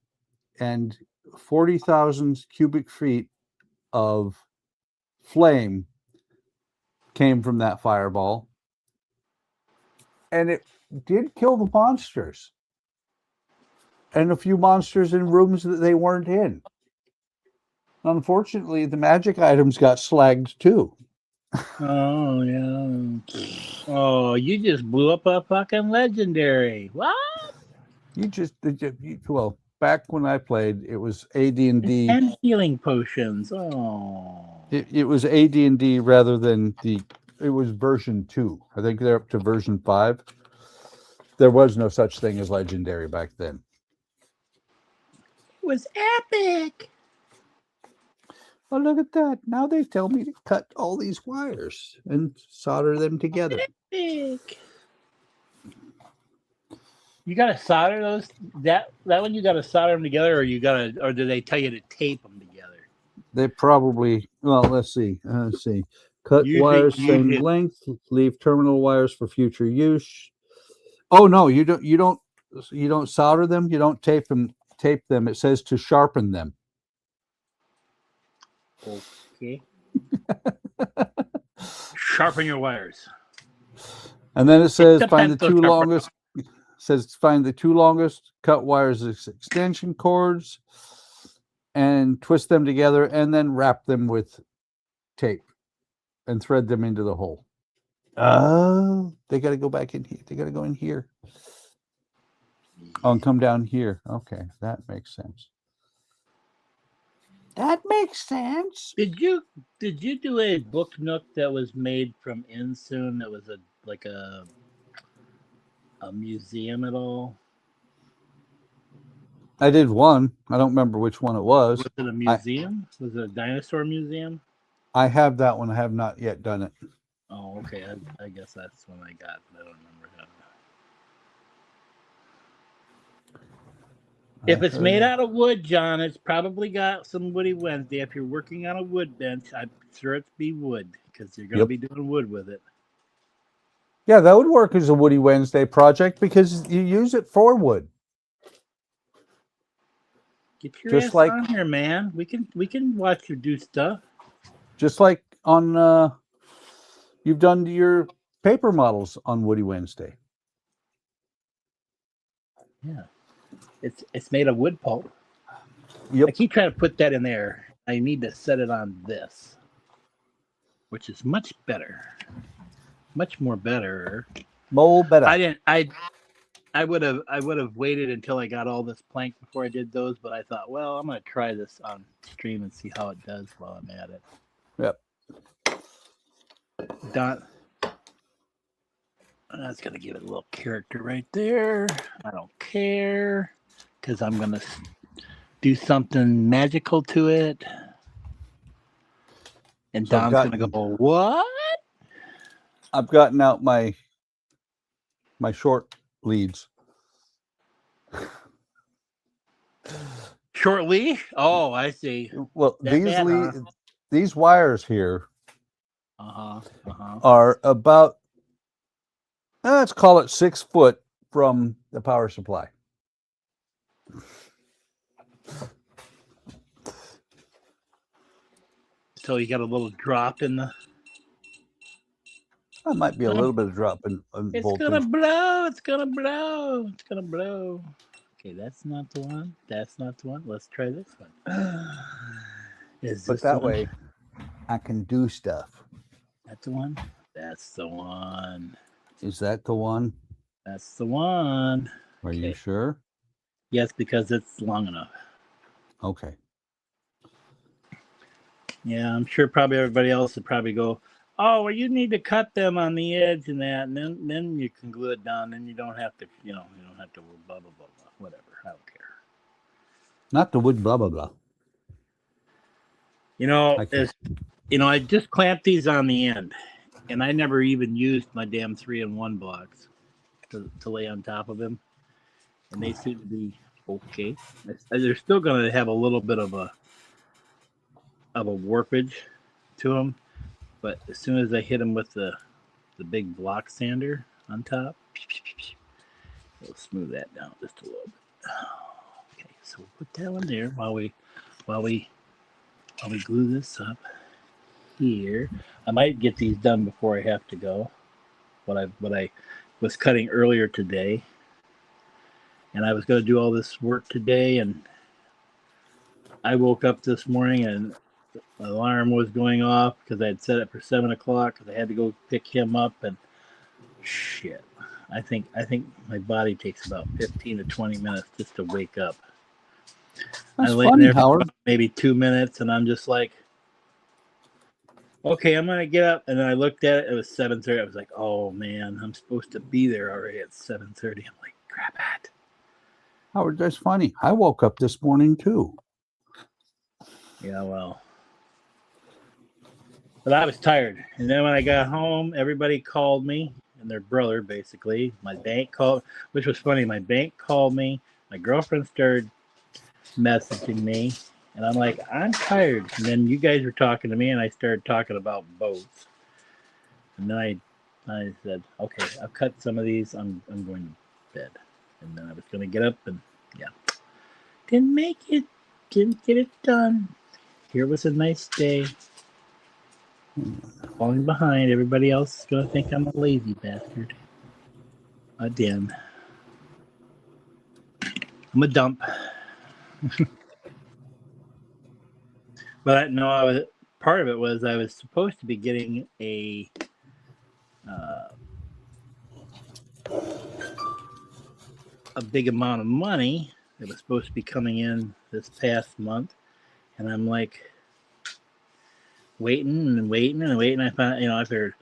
B: and 40,000 cubic feet of flame came from that fireball. And it did kill the monsters. And a few monsters in rooms that they weren't in. Unfortunately, the magic items got slagged too.
C: Oh yeah. Oh, you just blew up a fucking legendary. What?
B: Well, back when I played, it was AD&D.
C: And healing potions. Oh.
B: It was AD&D rather than it was version 2. I think they're up to version 5. There was no such thing as legendary back then.
C: It was epic.
B: Oh, look at that. Now they tell me to cut all these wires and solder them together.
C: Epic. You gotta solder those. That one you gotta solder them together, or do they tell you to tape them together?
B: They probably. Well, let's see. Cut wires same length. Leave terminal wires for future use. Oh no, you don't. You don't solder them. You don't tape them. It says to sharpen them.
C: Okay. Sharpen your wires.
B: And then it says find the two longest. Says find the two longest. Cut wires as extension cords, and twist them together, and then wrap them with tape, and thread them into the hole. Oh, they got to go back in here. They got to go in here. Oh, and come down here. Okay, that makes sense. That makes sense.
C: Did you do a book nook that was made from Insoon that was a museum at all?
B: I did one. I don't remember which one it was.
C: Was it a museum? Was it a dinosaur museum?
B: I have that one. I have not yet done it.
C: Oh, okay. I guess that's one I got, but I don't remember how. If it's made out of wood, John, it's probably got some Woody Wednesday. If you're working on a wood bench, I'm sure it's be wood because you're going to be doing wood with it.
B: Yeah, that would work as a Woody Wednesday project because you use it for wood.
C: Get your ass on here, man. We can watch you do stuff.
B: Just like on you've done your paper models on Woody Wednesday.
C: Yeah. It's made of wood pulp.
B: Yep.
C: I keep trying to put that in there. I need to set it on this, which is much better. Much more better.
B: More better.
C: I would have waited until I got all this plank before I did those, but I thought, well, I'm gonna try this on stream and see how it does while I'm at it.
B: Yep.
C: Done. That's gonna give it a little character right there. I don't care because I'm gonna do something magical to it. And
B: So
C: Don's gonna go, what?
B: I've gotten out my short leads.
C: Short leash? Oh, I see.
B: Well, these wires here are about, let's call it 6 foot from the power supply.
C: So you got a little drop in the.
B: That might be a little bit of drop in
C: It's
B: voltage.
C: gonna blow. It's gonna blow. It's gonna blow. Okay, that's not the one. That's not the one. Let's try this one.
B: But that way, I can do stuff.
C: That's the one. That's the one.
B: Is that the one?
C: That's the one.
B: Are you
C: Okay.
B: sure?
C: Yes, because it's long enough.
B: Okay.
C: Yeah, I'm sure probably everybody else would probably go, oh, well, you need to cut them on the edge and that, and then you can glue it down, and you don't have to, you don't have to blah, blah, blah, blah, whatever. I don't care.
B: Not the wood, blah, blah, blah. I can't.
C: I just clamped these on the end, and I never even used my damn 3-in-1 blocks to lay on top of them, and they seem to be okay. They're still going to have a little bit of a warpage to them, but as soon as I hit them with the big block sander on top, it'll smooth that down just a little bit. Okay, so we'll put that one there while we glue this up here. I might get these done before I have to go. What I was cutting earlier today, and I was going to do all this work today, and I woke up this morning and the alarm was going off because I had set it for 7 o'clock because I had to go pick him up, and shit. I think my body takes about 15 to 20 minutes just to wake up.
B: That's
C: I lay
B: funny,
C: there for
B: Howard.
C: maybe 2 minutes, and I'm just like, okay, I'm gonna get up. And then I looked at it; it was 7:30. I was like, oh man, I'm supposed to be there already at 7:30. I'm like, crap it.
B: Howard, that's funny. I woke up this morning too.
C: Yeah, well. But I was tired. And then when I got home, everybody called me, and their brother, basically. My bank called, which was funny. My bank called me. My girlfriend started messaging me. And I'm like, I'm tired. And then you guys were talking to me, and I started talking about boats. And then I said, okay, I've cut some of these. I'm going to bed. And then I was going to get up, and yeah. Didn't make it. Didn't get it done. Here was a nice day. Falling behind. Everybody else is going to think I'm a lazy bastard. Again. I'm a dump. But no, part of it was I was supposed to be getting a big amount of money that was supposed to be coming in this past month, and I'm like waiting and waiting and waiting. I found, I figured,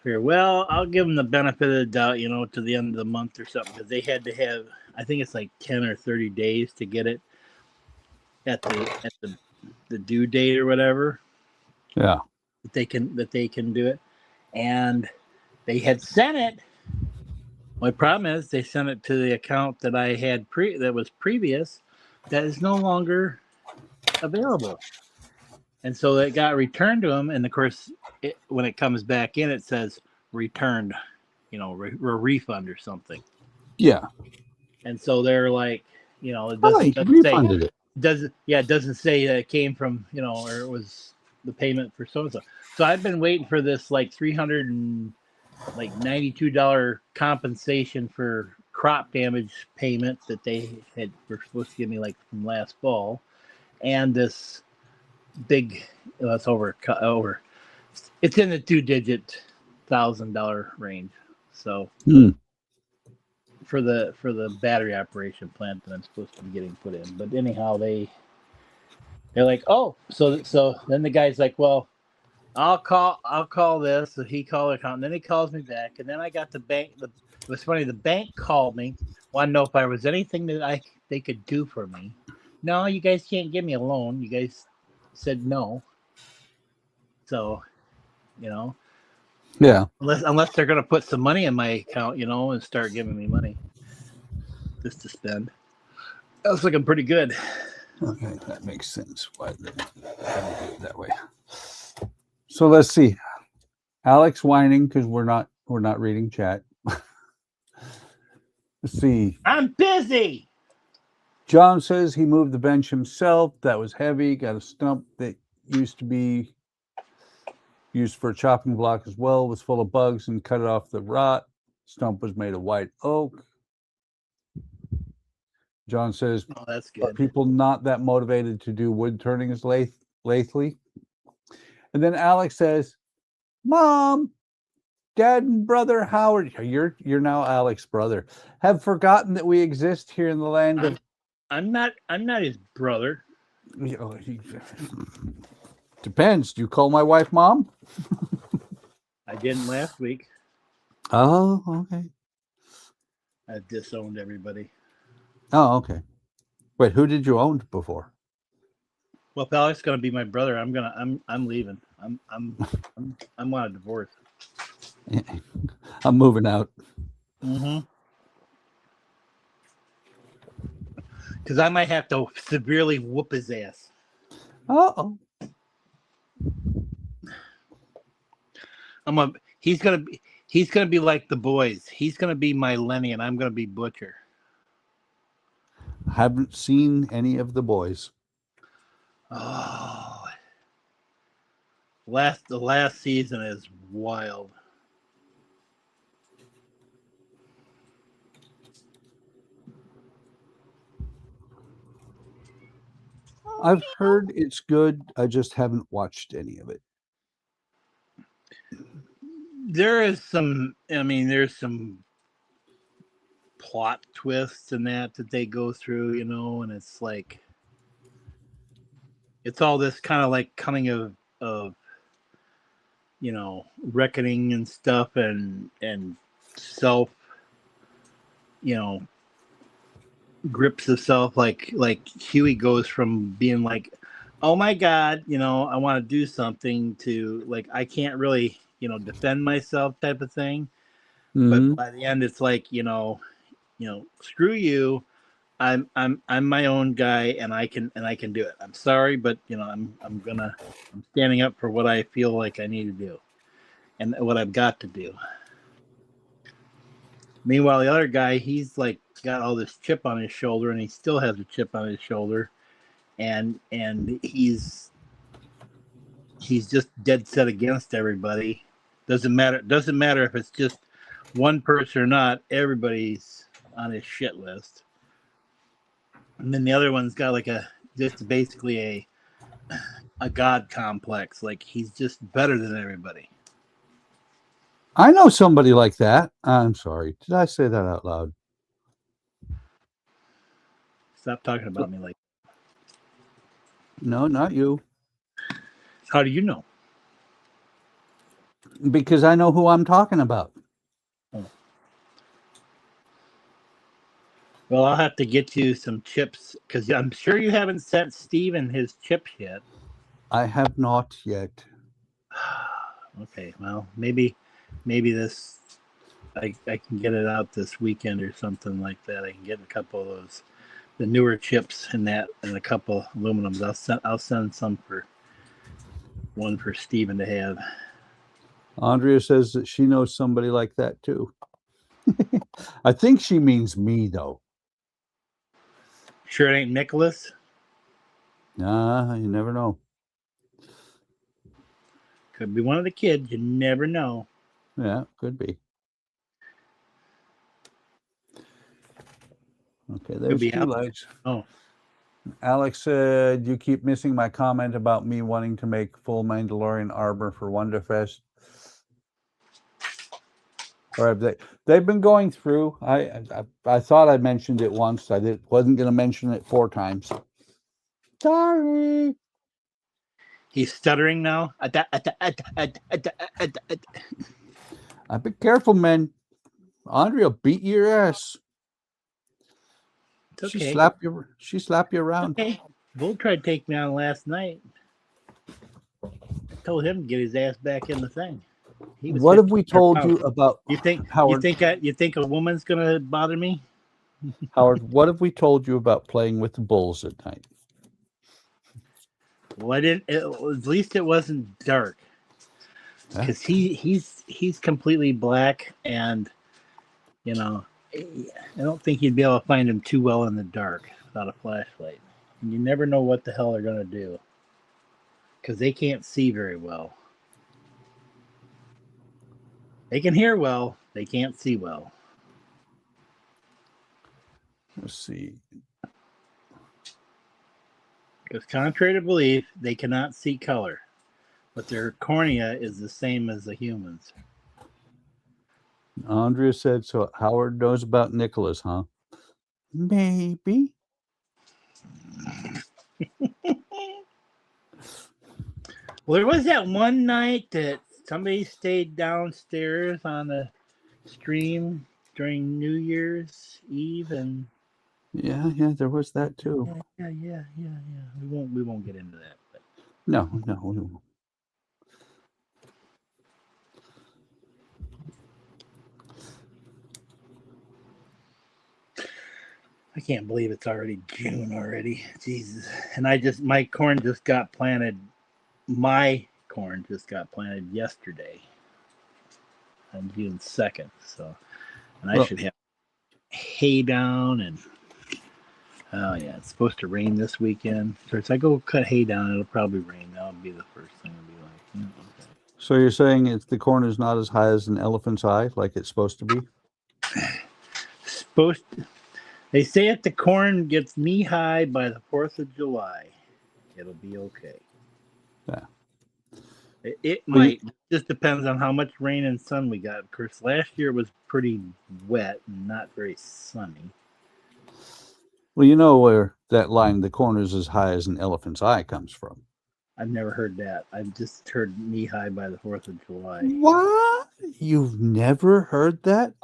C: well, I'll give them the benefit of the doubt, to the end of the month or something, because they had to have, I think it's like 10 or 30 days to get it at the due date or whatever.
B: Yeah.
C: That they can do it. And they had sent it. My problem is they sent it to the account that I had that was previous, that is no longer available. And so it got returned to them. And of course, when it comes back in, it says returned, a refund or something.
B: Yeah.
C: And so they're like, it
B: refunded it.
C: It doesn't say that it came from, or it was the payment for so-and-so. So I've been waiting for this like $392 compensation for crop damage payment that they were supposed to give me like from last fall. And this big, it's over, it's in the 2-digit $1,000 range. So for the battery operation plant that I'm supposed to be getting put in. But anyhow, they're like, oh, so then the guy's like, well, I'll call this. So he called the account, and then he calls me back, and then I got the bank. It was funny. The bank called me, wanted to know if there was anything that they could do for me. No, you guys can't give me a loan. You guys said no. So,
B: Yeah.
C: Unless they're going to put some money in my account, and start giving me money just to spend. That was looking pretty good.
B: Okay, that makes sense. Why they do it that way? So let's see. Alex whining because we're not reading chat. Let's see.
C: I'm busy.
B: John says he moved the bench himself. That was heavy. Got a stump that used to be used for a chopping block as well. Was full of bugs and cut it off the rot. Stump was made of white oak. John says,
C: oh, that's good.
B: Are people not that motivated to do wood turnings lately? And then Alex says, Mom, dad and brother Howard, you're now Alec's brother, have forgotten that we exist here in the land of.
C: I'm not his brother.
B: You know, depends. Do you call my wife mom?
C: I didn't last week.
B: Oh, okay.
C: I disowned everybody.
B: Oh, okay. Wait, who did you own before?
C: Well, if Alec's gonna be my brother, I'm leaving. I want a divorce.
B: I'm moving out.
C: Mm-hmm. Because I might have to severely whoop his ass.
B: Oh.
C: He's gonna be like the boys. He's gonna be my Lenny, and I'm gonna be Butcher.
B: Haven't seen any of the boys.
C: Oh, the last season is wild.
B: I've heard it's good. I just haven't watched any of it.
C: There's some plot twists and that they go through, you know, and it's like it's all this kind of like coming of you know, reckoning and stuff and self, you know, grips of self, like Huey goes from being like, oh my god, you know, I want to do something, to like, I can't really, you know, defend myself type of thing.
B: Mm-hmm.
C: But by the end it's like, you know, screw you, I'm my own guy, and I can do it. I'm sorry, but you know, I'm standing up for what I feel like I need to do and what I've got to do. Meanwhile, the other guy, he's like got all this chip on his shoulder, and he still has a chip on his shoulder, and he's just dead set against everybody. Doesn't matter if it's just one person or not. Everybody's on his shit list. And then the other one's got like just basically a god complex. Like he's just better than everybody.
B: I know somebody like that. I'm sorry. Did I say that out loud?
C: Stop talking about me like.
B: No, not you.
C: How do you know?
B: Because I know who I'm talking about.
C: Oh. Well, I'll have to get you some chips, because I'm sure you haven't sent Steven his chips yet.
B: I have not yet.
C: Okay, well, maybe this, I can get it out this weekend or something like that. I can get a couple of those, the newer chips and that, and a couple aluminums. I'll send one for Steven to have.
B: Andrea says that she knows somebody like that too. I think she means me though.
C: Sure it ain't Nicholas?
B: Nah, you never know.
C: Could be one of the kids. You never know.
B: Yeah, could be. Okay, there's two lights.
C: Oh.
B: Alex said, you keep missing my comment about me wanting to make full Mandalorian armor for Wonderfest. Or have they've been going through. I thought I mentioned it once. I wasn't going to mention it 4 times. Sorry.
C: He's stuttering now.
B: Be careful, man. Andrea will beat your ass.
C: It's okay.
B: She slap you around.
C: Okay. Bull tried to take me on last night. I told him to get his ass back in the thing.
B: What have we told you about
C: Howard? You think a woman's gonna bother me?
B: Howard, what have we told you about playing with the bulls at night?
C: Well, I didn't. At least it wasn't dark, because he's completely black, and you know, I don't think you'd be able to find him too well in the dark without a flashlight. And you never know what the hell they're gonna do, because they can't see very well. They can hear well, they can't see well.
B: Let's see.
C: Because contrary to belief, they cannot see color, but their cornea is the same as the humans.
B: Andrea said, so Howard knows about Nicholas, huh? Maybe.
C: Well, there was that one night that somebody stayed downstairs on the stream during New Year's Eve, and
B: Yeah, there was that too.
C: yeah. We won't get into that. But.
B: No, we won't.
C: I can't believe it's already June already. Jesus. And my corn just got planted. My corn just got planted yesterday on June 2nd. So, and I should have hay down and, oh yeah, it's supposed to rain this weekend. So if I go cut hay down, it'll probably rain. That'll be the first thing I'll be like, okay.
B: So you're saying the corn is not as high as an elephant's eye, like it's supposed to be?
C: They say if the corn gets knee high by the 4th of July, it'll be okay.
B: Yeah.
C: It might. Just depends on how much rain and sun we got. Of course, last year was pretty wet and not very sunny.
B: Well, you know where that line, the corn is as high as an elephant's eye, comes from.
C: I've never heard that. I've just heard knee high by the 4th of July.
B: What? You've never heard that?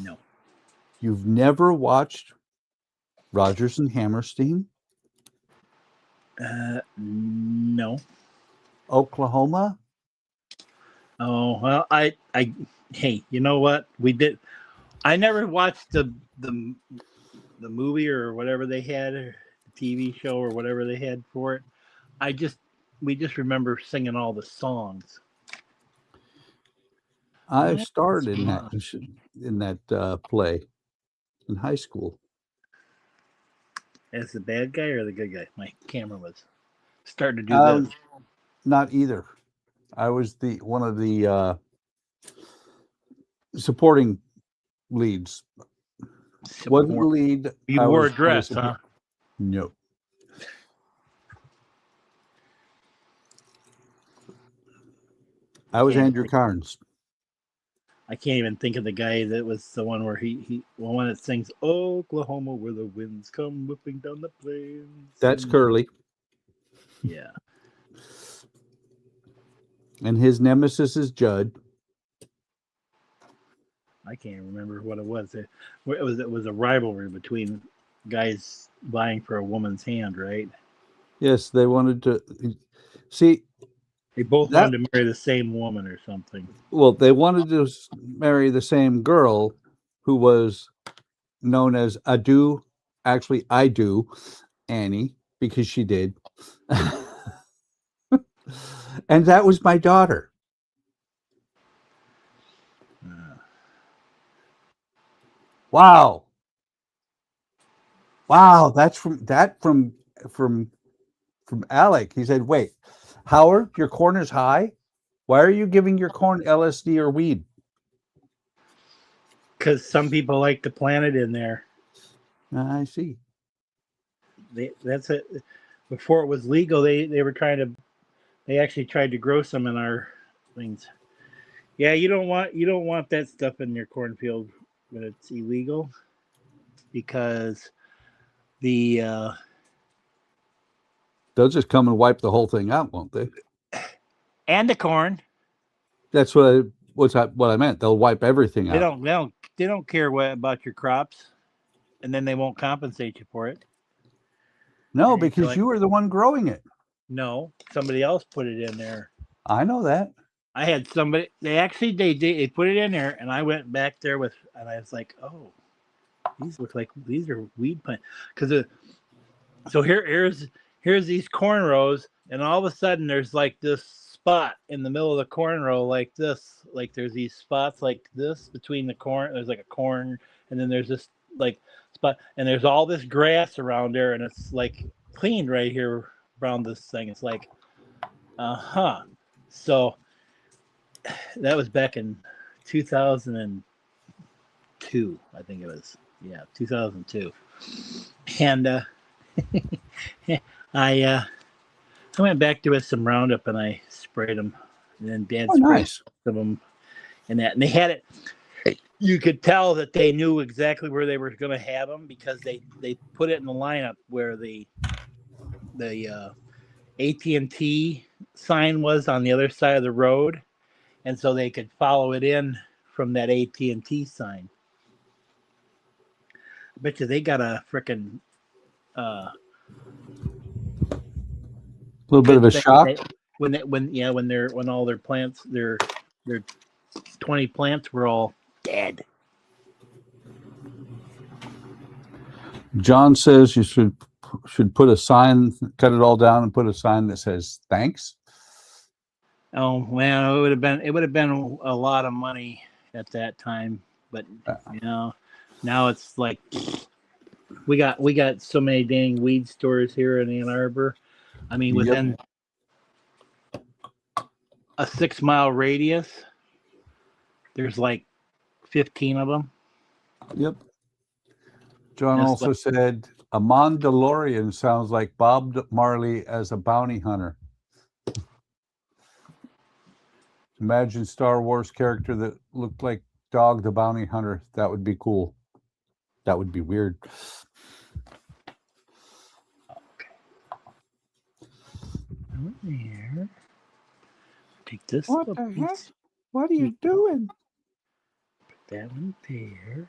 C: No.
B: You've never watched Rodgers and Hammerstein?
C: No.
B: Oklahoma?
C: Oh, well, hey, you know what? We did. I never watched the movie or whatever they had, or the TV show or whatever they had for it. We just remember singing all the songs.
B: I starred in that play in high school.
C: As the bad guy or the good guy? My camera was starting to do this.
B: Not either. I was one of the supporting leads. Wasn't the lead.
C: You wore a dress, huh?
B: No. I was Andrew Carnes.
C: I can't even think of the guy that was the one where he one that sings Oklahoma where the winds come whipping down the plains.
B: That's Curly.
C: Yeah.
B: And his nemesis is Judd.
C: I can't remember what it was. It was a rivalry between guys vying for a woman's hand, right?
B: Yes, they wanted to see.
C: They both wanted to marry the same woman or something.
B: Well, they wanted to marry the same girl who was known as Adu. Actually, I do, Annie, because she did. And that was my daughter. Wow. That's from Alec. He said, wait, Howard, your corn is high. Why are you giving your corn LSD or weed?
C: Because some people like to plant it in there.
B: I see.
C: That's it. Before it was legal, they actually tried to grow some in our things. Yeah, you don't want that stuff in your cornfield when it's illegal, because they'll
B: just come and wipe the whole thing out, won't they?
C: And the corn.
B: That's what I meant. They'll wipe everything out.
C: They don't care about your crops, and then they won't compensate you for it.
B: No, because you were the one growing it.
C: No, somebody else put it in there.
B: I know that.
C: I had somebody. They put it in there, and I went back there and I was like, oh, these look like these are weed plants. Because so here's these corn rows, and all of a sudden there's like this spot in the middle of the corn row like this. Like there's these spots like this between the corn. There's like a corn, and then there's this like spot, and there's all this grass around there, and it's like cleaned right here around this thing. It's like, So that was back in 2002, I think it was. Yeah, 2002. And I went back there with some Roundup and I sprayed them. And then Dad sprayed some of them and that. And they had it. you could tell that they knew exactly where they were going to have them because they put it in the lineup where the AT&T sign was on the other side of the road, and so they could follow it in from that AT&T sign. I bet you they got a frickin'
B: little bit of a shock.
C: When all their plants, their 20 plants were all dead.
B: John says you should put a sign, cut it all down, and put a sign that says thanks.
C: Oh man, it would have been a lot of money at that time, but you know, now it's like we got so many dang weed stores here in Ann Arbor. I mean, within a 6-mile radius, there's like 15 of them.
B: Yep. John also said a Mandalorian sounds like Bob Marley as a bounty hunter. Imagine Star Wars character that looked like Dog the Bounty Hunter. That would be cool. That would be weird.
C: Here. Take this.
B: What the heck? What are you doing?
C: Put that one there.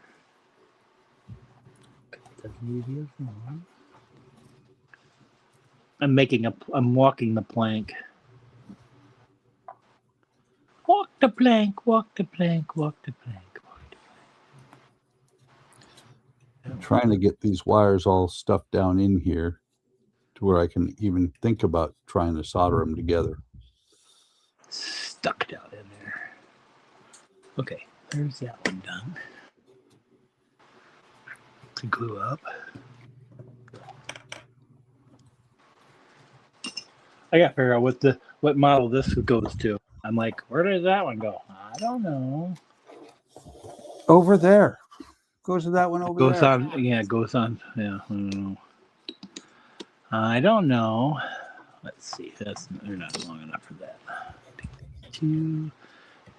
C: I'm walking the plank. Walk the plank, walk the plank, walk the plank, walk the plank.
B: I'm trying to get these wires all stuffed down in here to where I can even think about trying to solder them together.
C: Stuck down in there. Okay, there's that one done. To glue up. I gotta figure out what model this goes to. I'm like, where does that one go? I don't know.
B: Over there. Goes to that one over there.
C: Goes on. Yeah, it goes on. Yeah, I don't know. I don't know. Let's see. They're not long enough for that. Take two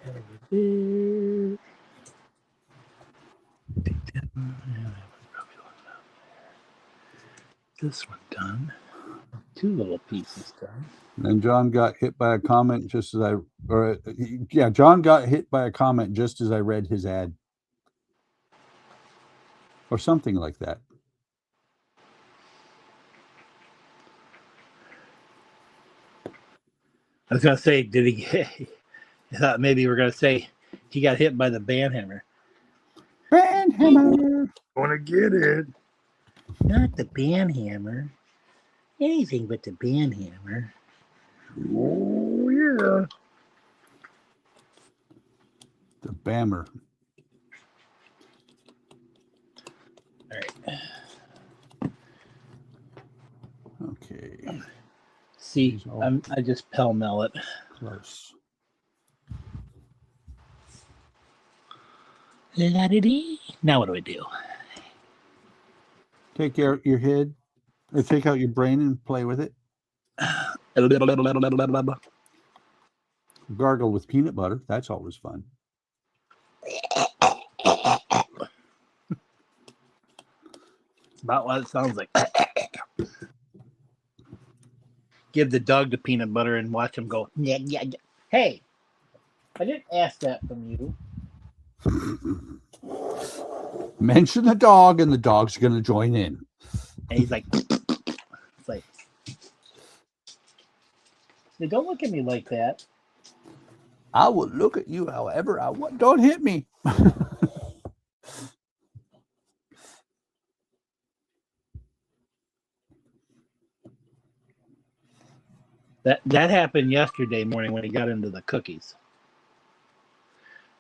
C: over there. Take that one. Yeah, that one's probably long enough there. This one done. 2 little pieces done.
B: And John got hit by a comment just as John got hit by a comment just as I read his ad. Or something like that.
C: I was going to say, did he? I thought maybe we were going to say he got hit by the band hammer.
B: Band hammer.
C: Want to get it. Not the band hammer. Anything but the band hammer. Oh, yeah.
B: The bammer.
C: All right.
B: Okay.
C: See, I just pell-mell it.
B: Close.
C: La-di-dee. Now what do I do?
B: Take out your head, or take out your brain and play with it. Gargle with peanut butter. That's always fun.
C: About what it sounds like. Give the dog the peanut butter and watch him go. Yeah, yeah, yeah. Hey, I didn't ask that from you.
B: Mention the dog, and the dog's going to join in.
C: And he's like, it's like, hey, don't look at me like that.
B: I will look at you however I want. Don't hit me.
C: That happened yesterday morning when he got into the cookies.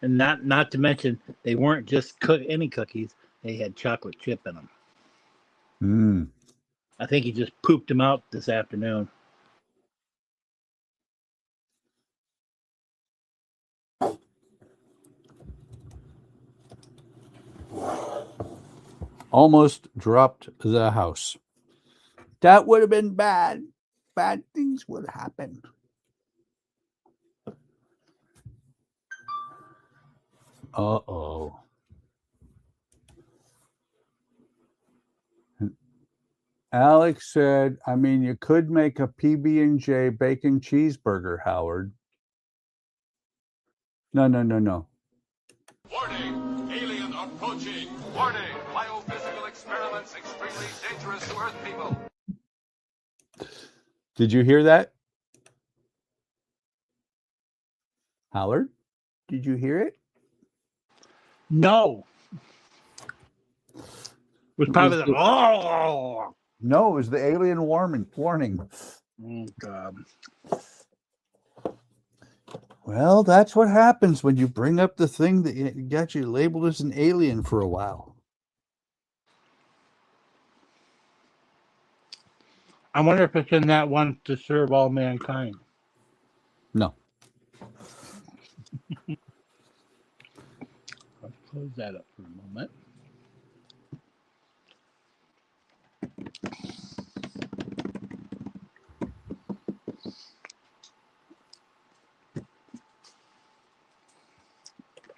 C: And not to mention, they weren't just any cookies. They had chocolate chip in them.
B: Mm.
C: I think he just pooped them out this afternoon.
B: Almost dropped the house. That would have been bad. Bad things would happen. Uh-oh. Alex said, I mean, you could make a PB&J bacon cheeseburger, Howard. No.
E: Warning! Alien approaching! Warning! Biophysical experiments extremely dangerous to Earth people.
B: Did you hear that? Howard? Did you hear it?
C: No. It was probably the, oh.
B: No, it was the alien warning.
C: Oh, God.
B: Well, that's what happens when you bring up the thing that got you labeled as an alien for a while.
C: I wonder if it's in that one to serve all mankind.
B: No.
C: Let's close that up for a moment.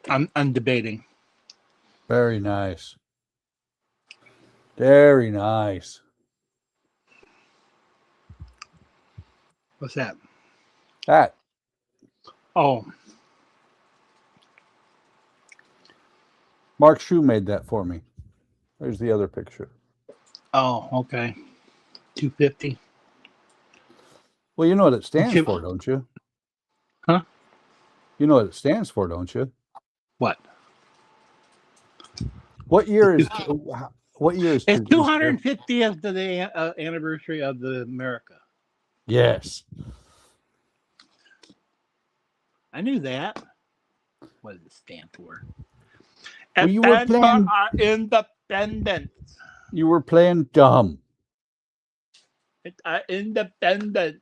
C: I'm debating.
B: Very nice. Very nice.
C: What's that?
B: That.
C: Oh,
B: Mark Shue made that for me. There's the other picture.
C: oh, okay. 250.
B: Well, you know what it stands
C: Okay.
B: for, don't you?
C: Huh?
B: You know what it stands for, don't you?
C: What?
B: What year is? What year is?
C: It's 250th of the anniversary of the America.
B: Yes.
C: I knew that. What does it stand for?
B: Well, you were
C: Stand for
B: playing-
C: our independence.
B: You were playing dumb.
C: It's our independence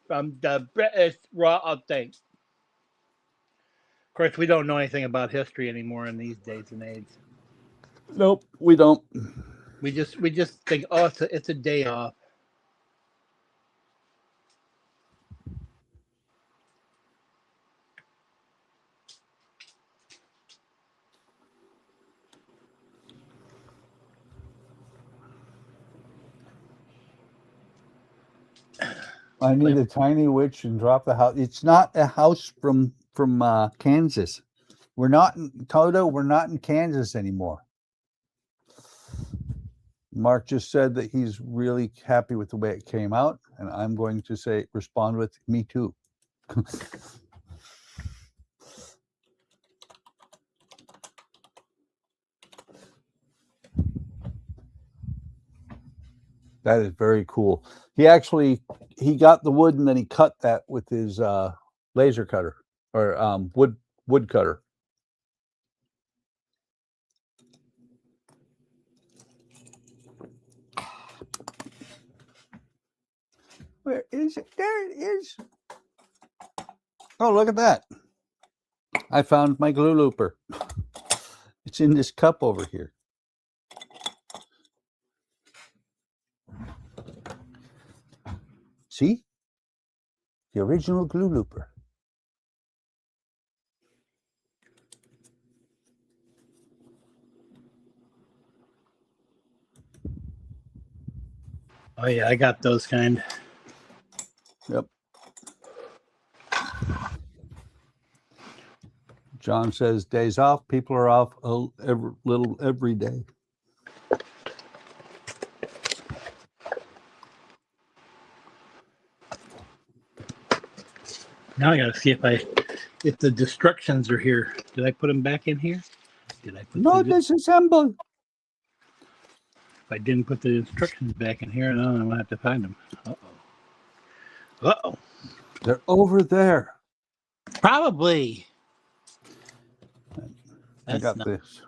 C: from the British royal thing. Of course, we don't know anything about history anymore in these days and age.
B: Nope, we don't.
C: We just think, oh, it's a day off.
B: I need a tiny witch and drop the house. It's not a house from Kansas. We're not in Toto. We're not in Kansas anymore. Mark just said that he's really happy with the way it came out, and I'm going to respond with me too. That is very cool. He got the wood and then he cut that with his laser cutter or wood cutter. Where is it? There it is. Oh, look at that. I found my glue looper. It's in this cup over here. See? The original glue looper.
C: Oh yeah, I got those kind.
B: Yep. John says days off. People are off a little every day.
C: Now I gotta see if the destructions are here. Did I put them back in here? Did I put
B: No,
C: the,
B: disassemble.
C: if I didn't put the instructions back in here, no, I'm gonna have to find them. Uh-oh.
B: They're over there.
C: Probably.
B: I got
C: not-
B: this.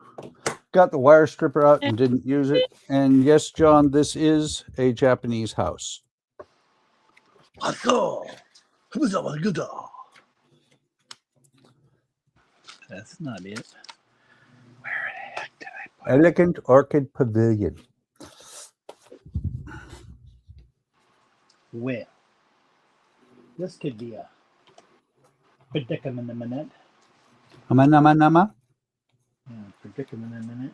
B: Got the wire stripper out and didn't use it. And yes, John, this is a Japanese house.
C: That's not it. Where the heck did I put
B: Elegant Orchid Pavilion.
C: Well, this could be a predicament in a minute.
B: Nama.
C: Yeah, predicament in a minute.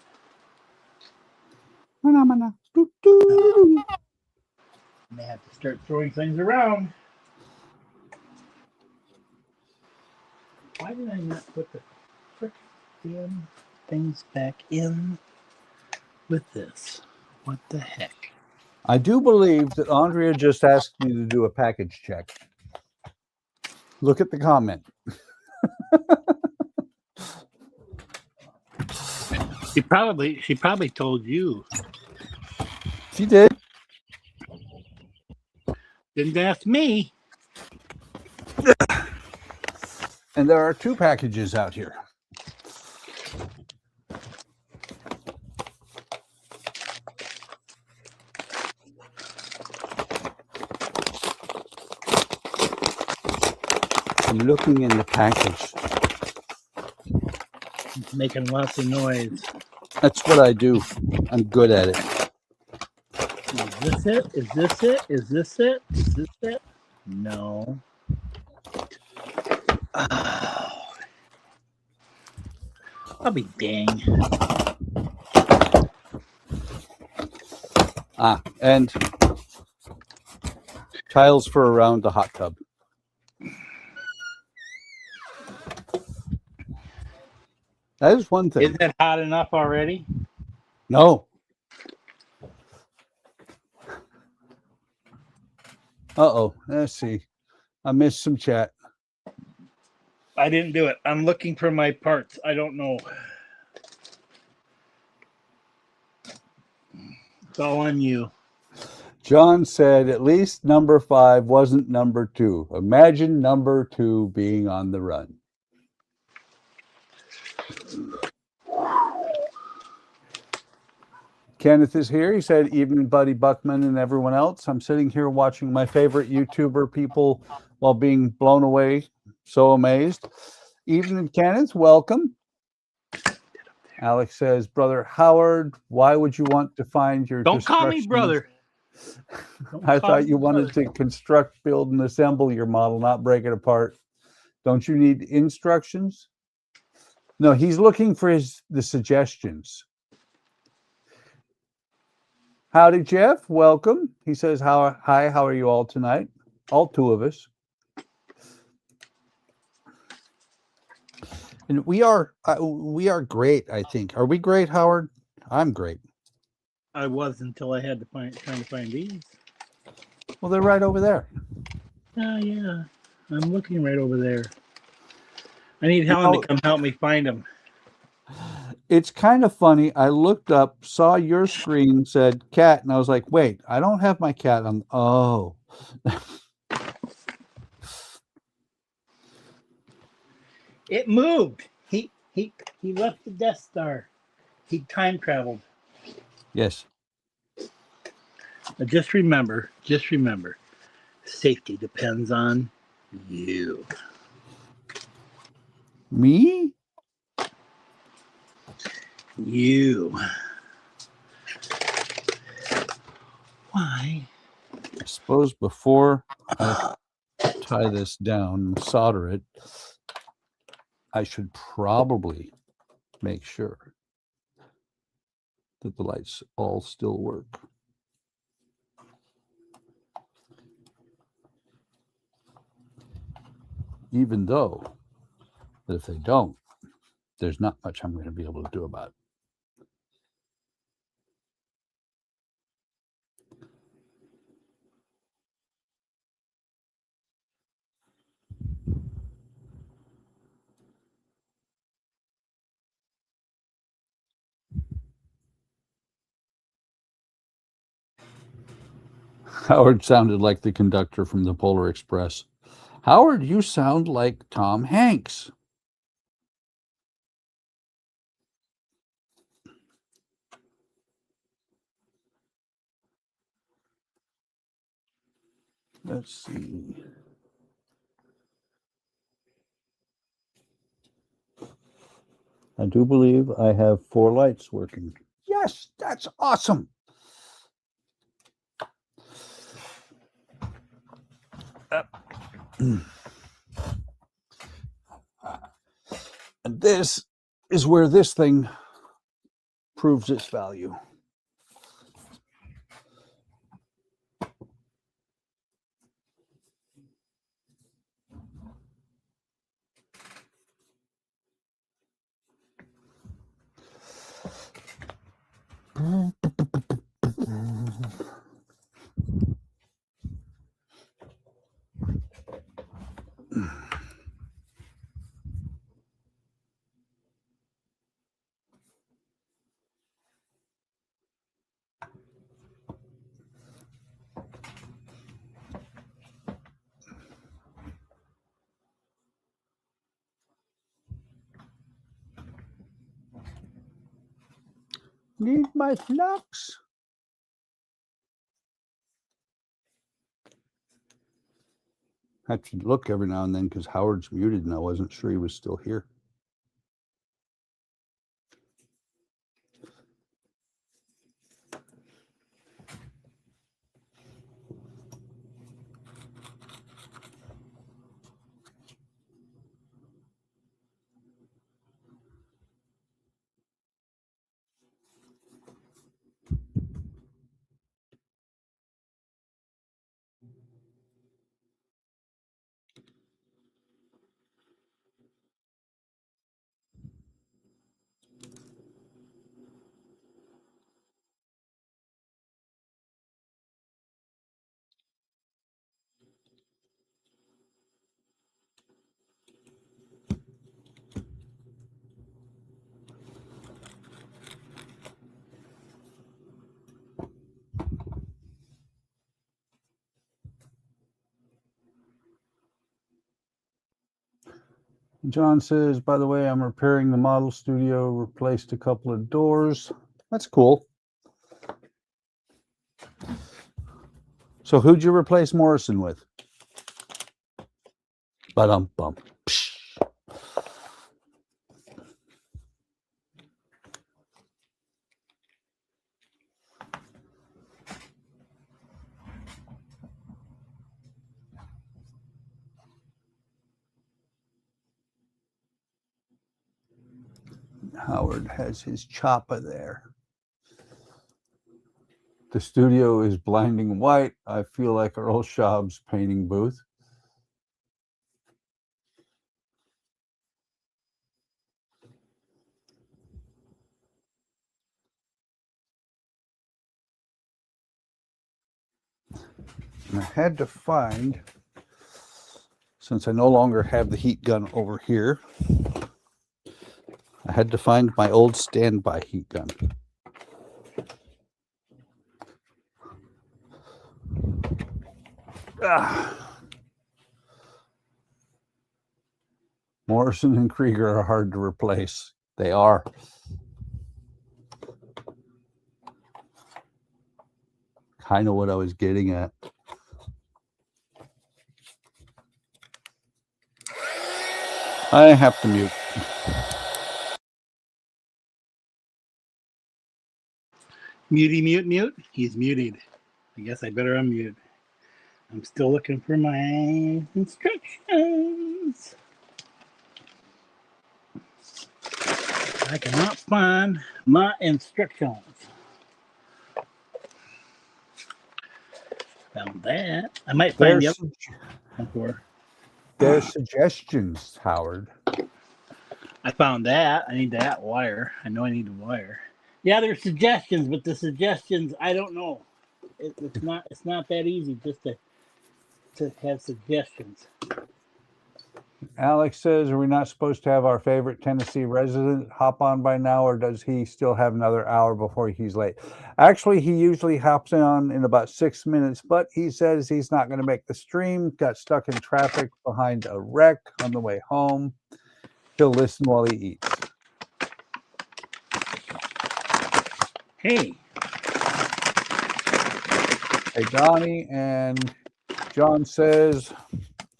B: Mana, mana. Doo, doo.
C: I may have to start throwing things around. Why did I not put the frickin' things back in with this? What the heck?
B: I do believe that Andrea just asked me to do a package check. Look at the comment.
C: She probably told you.
B: She did.
C: Didn't ask me.
B: And there are 2 packages out here. I'm looking in the package.
C: It's making lots of noise.
B: That's what I do. I'm good at it.
C: Is this it? Is this it? Is this it? Is this it? No. Oh. I'll be dang.
B: And tiles for around the hot tub. That is one thing.
C: Isn't it hot enough already?
B: No. Uh-oh. Let's see. I missed some chat.
C: I didn't do it. I'm looking for my parts. I don't know. It's all on you.
B: John said at least number 5 wasn't number 2. Imagine number 2 being on the run. Kenneth is here. He said, evening, buddy Buckman and everyone else. I'm sitting here watching my favorite YouTuber people while being blown away. So amazed. Evening, Kenneth. Welcome. Alec says, Brother Howard, why would you want to find your
C: Don't call me
B: destructions?
C: brother.
B: I thought you wanted to construct, build, and assemble your model, not break it apart. Don't you need instructions? No, he's looking for the suggestions. Howdy, Jeff. Welcome. He says, hi, how are you all tonight? All 2 of us. And we are great, I think. Are we great, Howard? I'm great.
C: I was until I had to trying to find these.
B: Well, they're right over there.
C: Oh, yeah. I'm looking right over there. I need Helen to come help me find them.
B: It's kind of funny. I looked up, saw your screen, said cat, and I was like, wait, I don't have my cat on. Oh.
C: It moved. He left the Death Star. He time traveled.
B: Yes.
C: But just remember, safety depends on you.
B: Me?
C: You. Why?
B: I suppose before I tie this down and solder it, I should probably make sure that the lights all still work. Even though that if they don't, there's not much I'm going to be able to do about it. Howard sounded like the conductor from the Polar Express. Howard, you sound like Tom Hanks. Let's see. I do believe I have 4 lights working. Yes, that's awesome. And this is where this thing proves its value. Need my flux. I have to look every now and then because Howard's muted and I wasn't sure he was still here. John says, by the way, I'm repairing the model studio, replaced a couple of doors. That's cool. So who'd you replace Morrison with? Ba-dum-bum. Howard has his chopper there. The studio is blinding white. I feel like Earl Schaub's painting booth. And I had to find, since I no longer have the heat gun over here, I had to find my old standby heat gun. Morrison and Krieger are hard to replace. They are. Kind of what I was getting at. I have to mute.
C: Mute. He's muted. I guess I better unmute. I'm still looking for my instructions. I cannot find my instructions. Found that. I might find the other one.
B: There's suggestions, Howard.
C: I found that. I need that wire. I know I need the wire. Yeah, there's suggestions, but the suggestions, I don't know. It's not that easy just to have suggestions.
B: Alex says, are we not supposed to have our favorite Tennessee resident hop on by now, or does he still have another hour before he's late? Actually, he usually hops on in about 6 minutes, but he says he's not going to make the stream. Got stuck in traffic behind a wreck on the way home. He'll listen while he eats.
C: Hey.
B: Hey, Donnie, and John says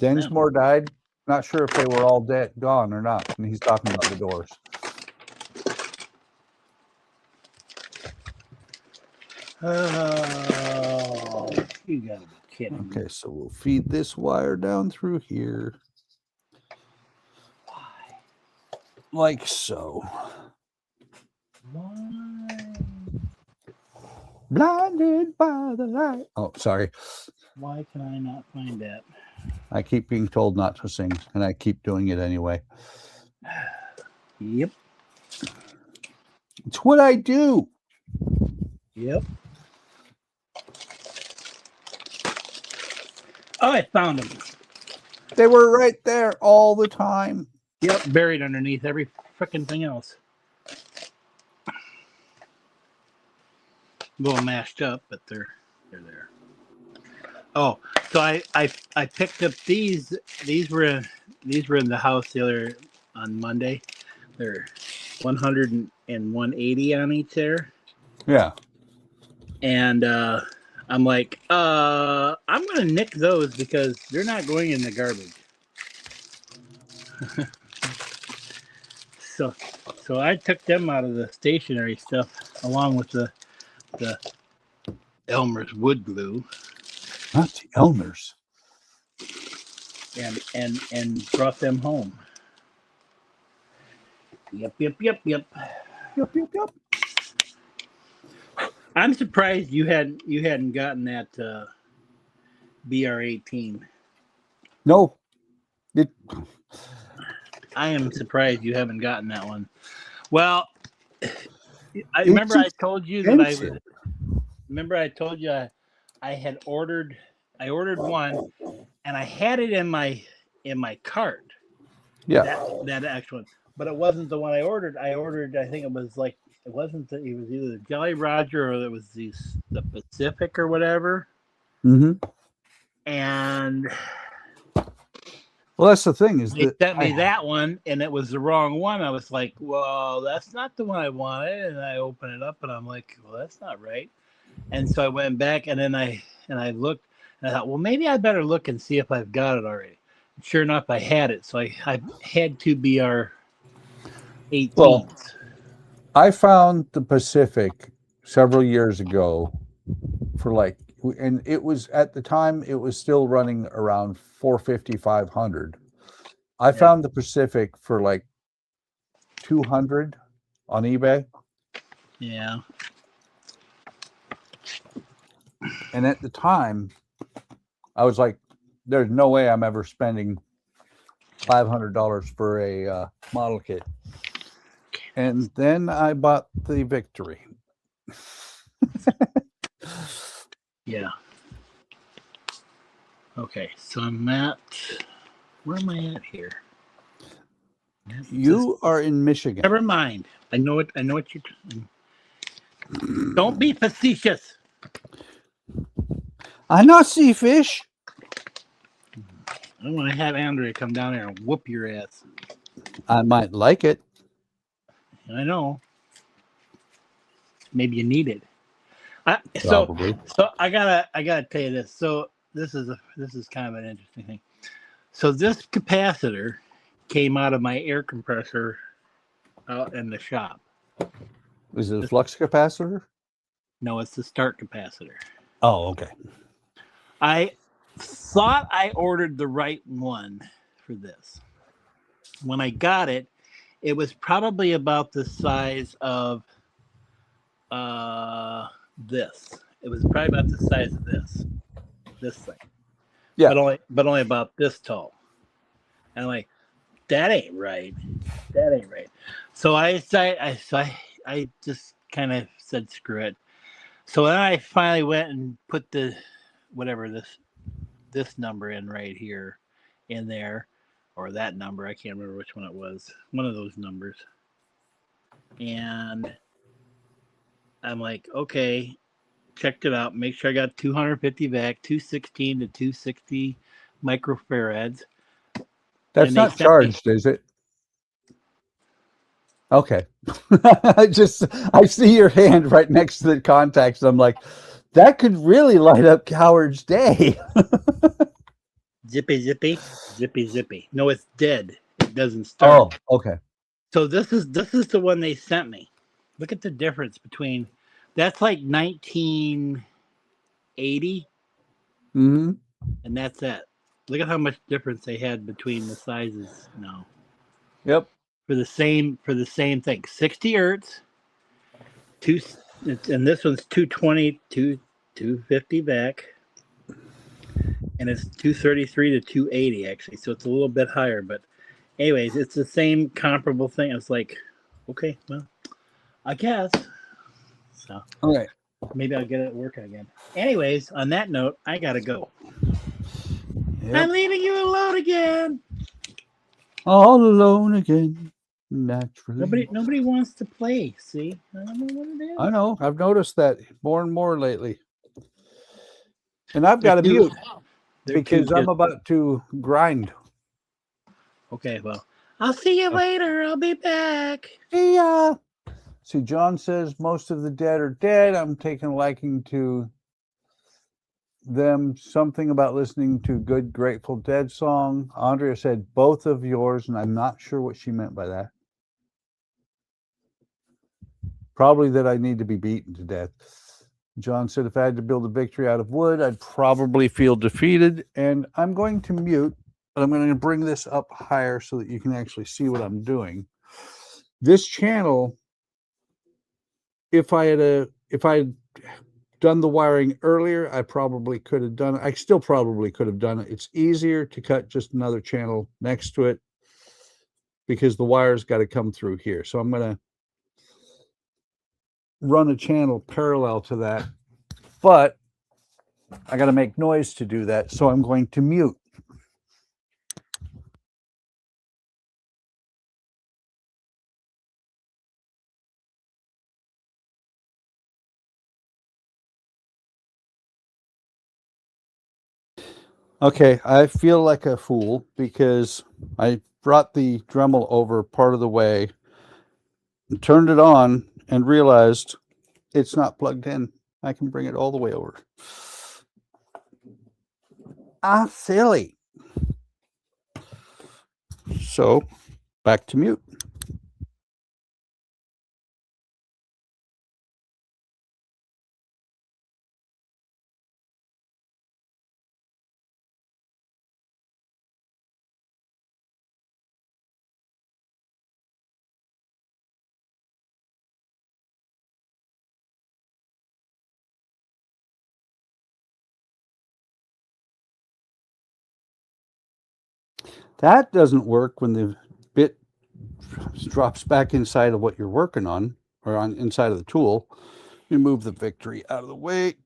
B: Densmore died. Not sure if they were all dead, gone or not. And he's talking about the doors.
C: Oh, you gotta be kidding me.
B: Okay, so we'll feed this wire down through here.
C: Why?
B: Like so.
C: Why?
B: Blinded by the light. Oh, sorry.
C: Why can I not find that?
B: I keep being told not to sing, and I keep doing it anyway.
C: Yep.
B: It's what I do.
C: Yep. Oh, I found them.
B: They were right there all the time.
C: Yep, buried underneath every freaking thing else. A little mashed up, but they're there. Oh, so I picked up these. These were in the house the other on Monday. They're 100 and 180 on each there.
B: Yeah.
C: And I'm like, I'm gonna nick those because they're not going in the garbage. So I took them out of the stationery stuff along with the Elmer's wood glue
B: Not the Elmers.
C: and brought them home. Yep.
B: Yep, yep, yep.
C: I'm surprised you hadn't gotten that BR18.
B: No.
C: I am surprised you haven't gotten that one. Well, I remember I told you that I told you I had ordered one and I had it in my cart.
B: Yeah.
C: That actual one. But it wasn't the one I ordered. I think it was like it was either the Jolly Roger or it was the Pacific or whatever.
B: Mm-hmm.
C: And
B: well, that's the thing is
C: they
B: that
C: sent me that one, and it was the wrong one. I was like, "Well, that's not the one I wanted." And I opened it up, and I'm like, "Well, that's not right." And so I went back, and then I looked, and I thought, "Well, maybe I better look and see if I've got it already." And sure enough, I had it. So I had to BR18s.
B: Well, I found the Pacific several years ago for like, and it was at the time it was still running around 450, 500. I found the Pacific for like 200 on eBay.
C: Yeah.
B: And at the time, I was like, "There's no way I'm ever spending $500 for a model kit." And then I bought the Victory.
C: Yeah. Okay, so I'm at. Where am I at here?
B: You are in Michigan.
C: Never mind. I know it. I know what you're. Don't be facetious.
B: I not see fish.
C: I want to have Andrea come down there and whoop your ass.
B: I might like it.
C: I know. Maybe you need it.
B: Probably.
C: So I gotta tell you this. So this is kind of an interesting thing. So this capacitor came out of my air compressor out in the shop.
B: Is it a flux capacitor?
C: No, it's the start capacitor.
B: Oh, okay.
C: I thought I ordered the right one for this. When I got it, it was probably about the size of this. It was probably about the size of this thing.
B: Yeah.
C: But only about this tall. And I'm like, that ain't right. That ain't right. So I just kind of said screw it. So then I finally went and put the whatever this number in right here in there, or that number. I can't remember which one it was. One of those numbers. And I'm like, okay, checked it out. Make sure I got 250 back, 216 to 260 microfarads.
B: That's not charged, is it? Okay. I see your hand right next to the contacts. I'm like, that could really light up Howard's day.
C: Zippy. No, it's dead. It doesn't start.
B: Oh, okay.
C: So this is the one they sent me. Look at the difference between. That's like 1980,
B: Mm-hmm.
C: and that's it. Look at how much difference they had between the sizes now.
B: Yep.
C: For the same thing, 60 hertz. And this one's 220 to 250 back, and it's 233 to 280 actually. So it's a little bit higher, but anyways, it's the same comparable thing. I was like, okay, well, I guess. So
B: Okay.
C: Maybe I'll get it working again. Anyways, on that note, I gotta go.
B: Yep.
C: I'm leaving you alone again.
B: All alone again, naturally.
C: Nobody wants to play. See, I don't know what it is.
B: I know. I've noticed that more and more lately. And I've got to mute because I'm about to grind.
C: Okay, well, I'll see you later. I'll be back.
B: See ya. See, John says most of the dead are dead. I'm taking a liking to them. Something about listening to good Grateful Dead song. Andrea said both of yours, and I'm not sure what she meant by that. Probably that I need to be beaten to death. John said if I had to build a victory out of wood, I'd probably feel defeated. And I'm going to mute, but I'm going to bring this up higher so that you can actually see what I'm doing. This channel, if I had done the wiring earlier, I probably could have done it. I still probably could have done it. It's easier to cut just another channel next to it because the wire's got to come through here. So I'm going to run a channel parallel to that, but I got to make noise to do that. So I'm going to mute. Okay, I feel like a fool because I brought the Dremel over part of the way and turned it on and realized it's not plugged in. I can bring it all the way over. Ah, silly. So back to mute. That doesn't work when the bit drops back inside of what you're working on or on inside of the tool. Let me move the victory out of the way.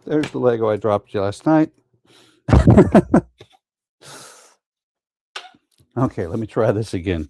B: There's the Lego I dropped you last night. Okay, let me try this again.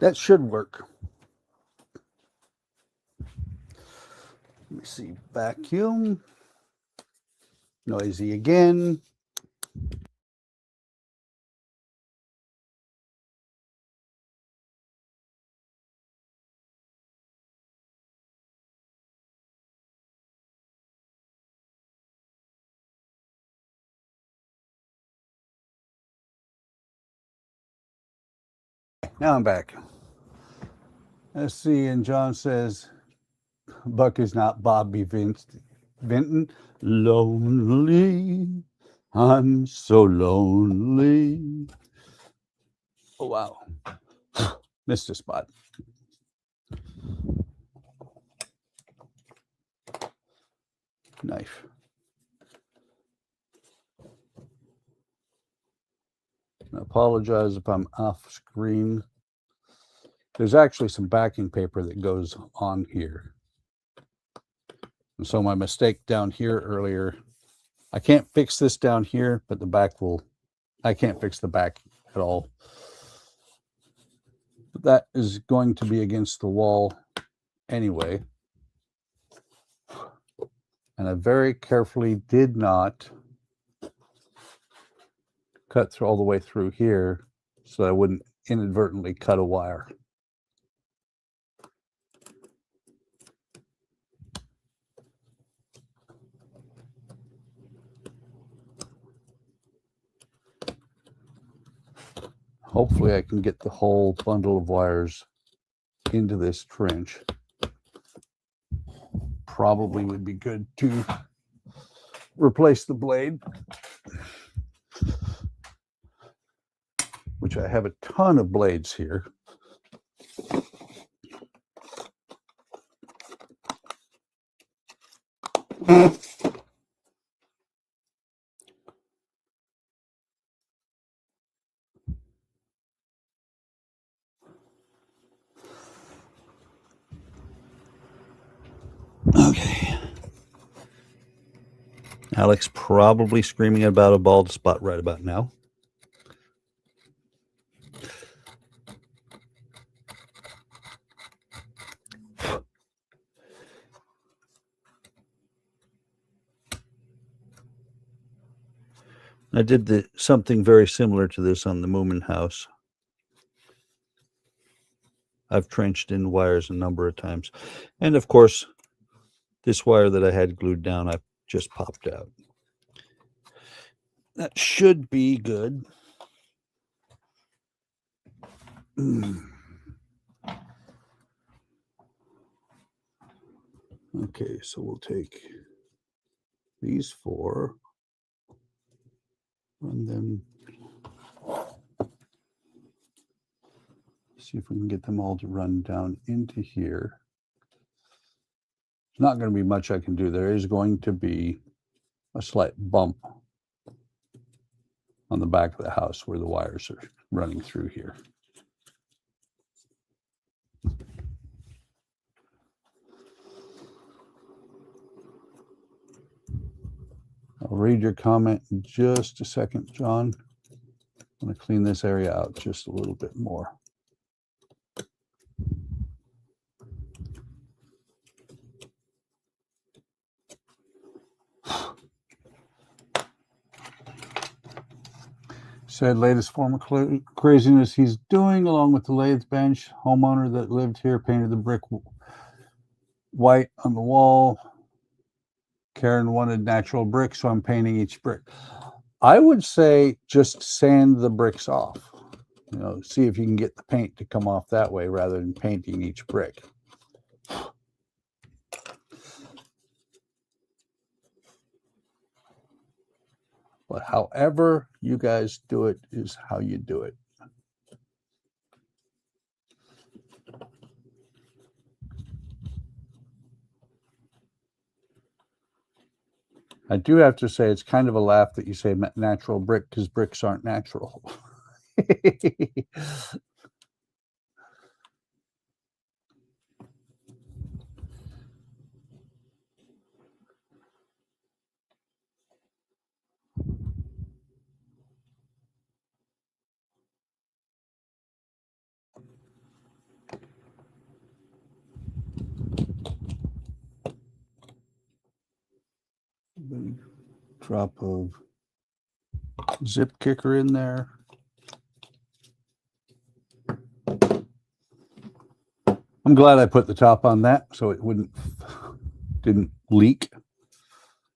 B: That should work. Let me see. Vacuum. Noisy again. Now I'm back. Let's see. And John says, Buck is not Bobby Vinton. Lonely. I'm so lonely. Oh, wow. Missed a spot. Knife. I apologize if I'm off screen. There's actually some backing paper that goes on here. And so my mistake down here earlier, I can't fix this down here, but the back will, I can't fix the back at all. But that is going to be against the wall anyway. And I very carefully did not cut through all the way through here so that I wouldn't inadvertently cut a wire. Hopefully I can get the whole bundle of wires into this trench. Probably would be good to replace the blade, which I have a ton of blades here. Okay. Alec's probably screaming about a bald spot right about now. I did something very similar to this on the Moomin house. I've trenched in wires a number of times. And of course, this wire that I had glued down, I just popped out. That should be good. Okay, so we'll take these four, run them, see if we can get them all to run down into here. There's not going to be much I can do. There is going to be a slight bump on the back of the house where the wires are running through here. I'll read your comment in just a second, John. I'm going to clean this area out just a little bit more. Said latest form of craziness he's doing, along with the lathe bench. Homeowner that lived here painted the brick white on the wall. Karen wanted natural brick, so I'm painting each brick. I would say just sand the bricks off. You know, see if you can get the paint to come off that way rather than painting each brick. But however you guys do it is how you do it. I do have to say it's kind of a laugh that you say natural brick because bricks aren't natural. Drop of zip kicker in there. I'm glad I put the top on that so it didn't leak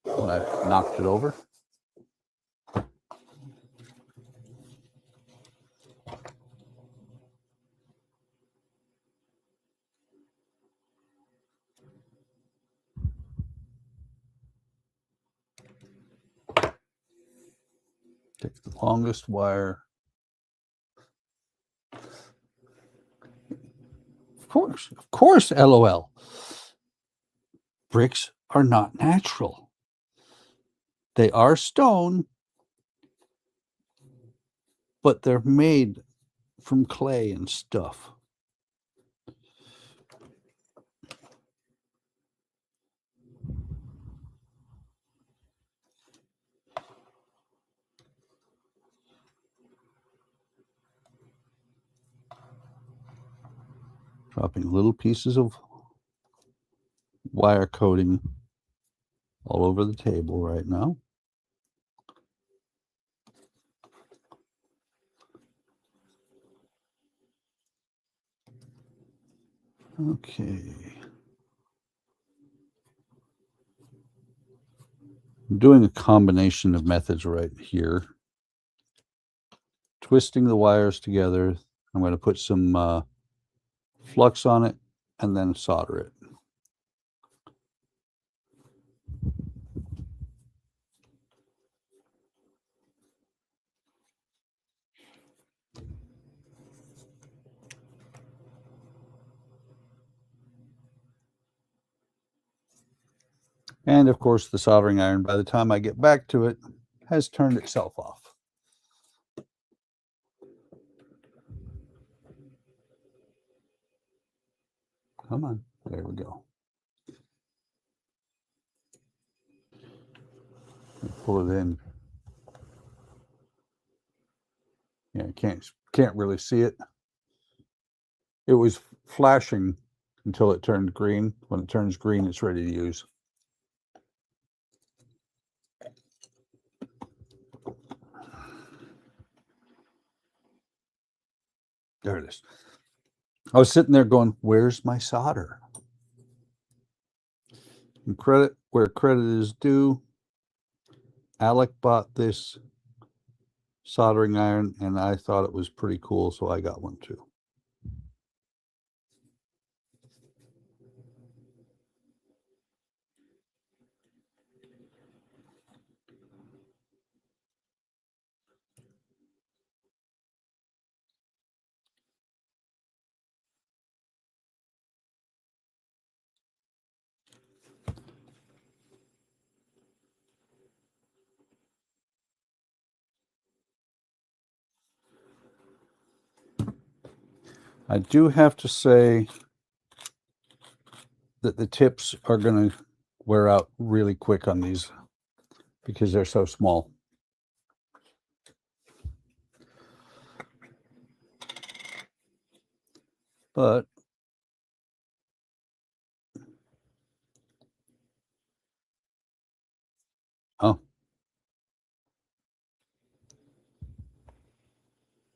B: when I knocked it over. Take the longest wire. Of course, LOL. Bricks are not natural. They are stone, but they're made from clay and stuff. Dropping little pieces of wire coating all over the table right now. Okay. I'm doing a combination of methods right here. Twisting the wires together. I'm going to put some flux on it and then solder it. And of course, the soldering iron, by the time I get back to it, has turned itself off. Come on, there we go. Pull it in. Yeah, can't really see it. It was flashing until it turned green. When it turns green, it's ready to use. There it is. I was sitting there going, where's my solder? And credit where credit is due. Alec bought this soldering iron and I thought it was pretty cool, so I got one too. I do have to say that the tips are going to wear out really quick on these because they're so small. But oh,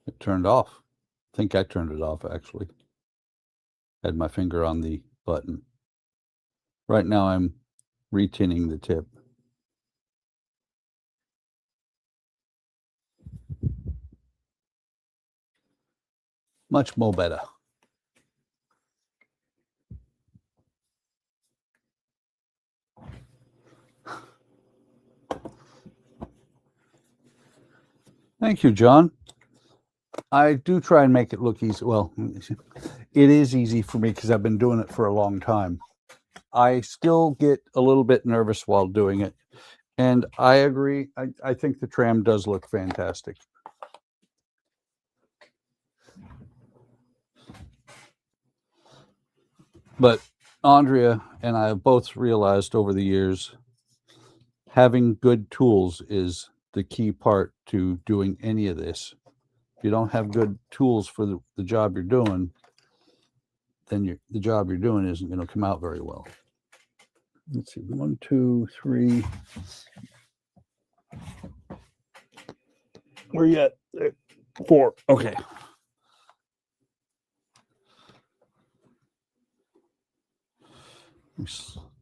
B: it turned off. I think I turned it off actually. Had my finger on the button. Right now I'm retinning the tip. Much more better. Thank you, John. I do try and make it look easy. Well, it is easy for me because I've been doing it for a long time. I still get a little bit nervous while doing it. And I agree. I think the tram does look fantastic. But Andrea and I have both realized over the years, having good tools is the key part to doing any of this. If you don't have good tools for the job you're doing, then the job you're doing isn't going to come out very well. Let's see, 1, 2, 3. Where you at? 4. Okay.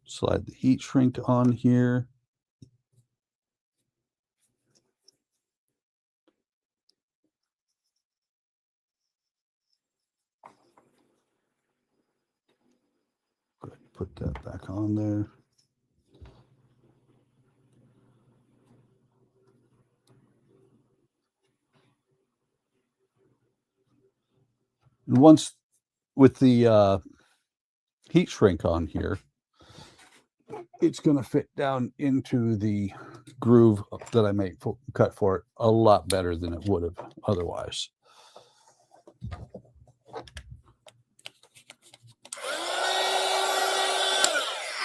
B: Slide the heat shrink on here. Go ahead and put that back on there. And once with the heat shrink on here, it's going to fit down into the groove that I cut for it a lot better than it would have otherwise.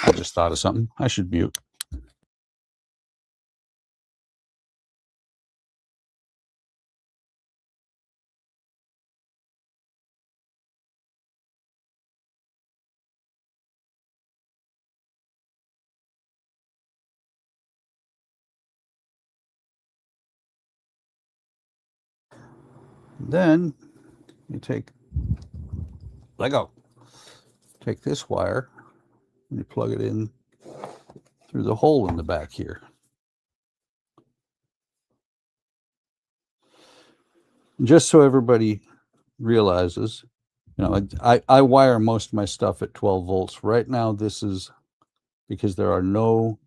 B: I just thought of something. I should mute. Then you let go. Take this wire and you plug it in through the hole in the back here. Just so everybody realizes, I wire most of my stuff at 12 volts. Right now, this is because there are no,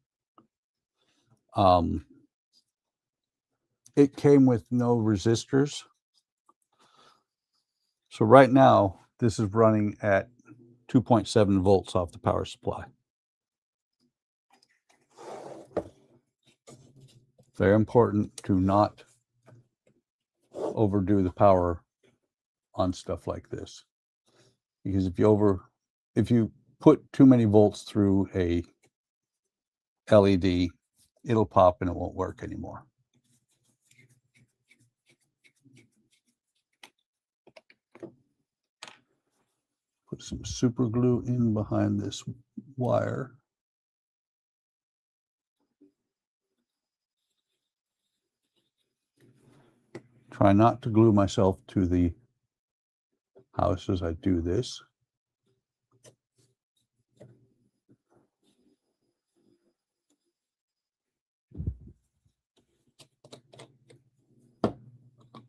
B: it came with no resistors. So right now, this is running at 2.7 volts off the power supply. Very important to not overdo the power on stuff like this, because if you put too many volts through a LED, it'll pop and it won't work anymore. Put some super glue in behind this wire. Try not to glue myself to the house as I do this.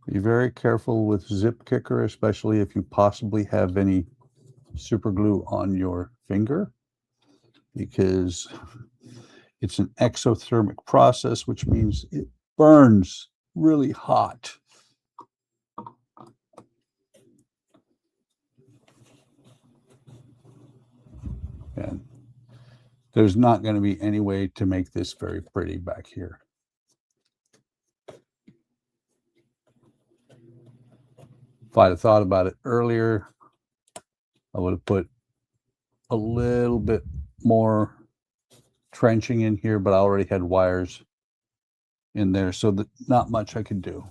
B: Be very careful with zip kicker, especially if you possibly have any super glue on your finger, because it's an exothermic process, which means it burns really hot. And there's not going to be any way to make this very pretty back here. If I'd have thought about it earlier, I would have put a little bit more trenching in here, but I already had wires in there, so that not much I could do.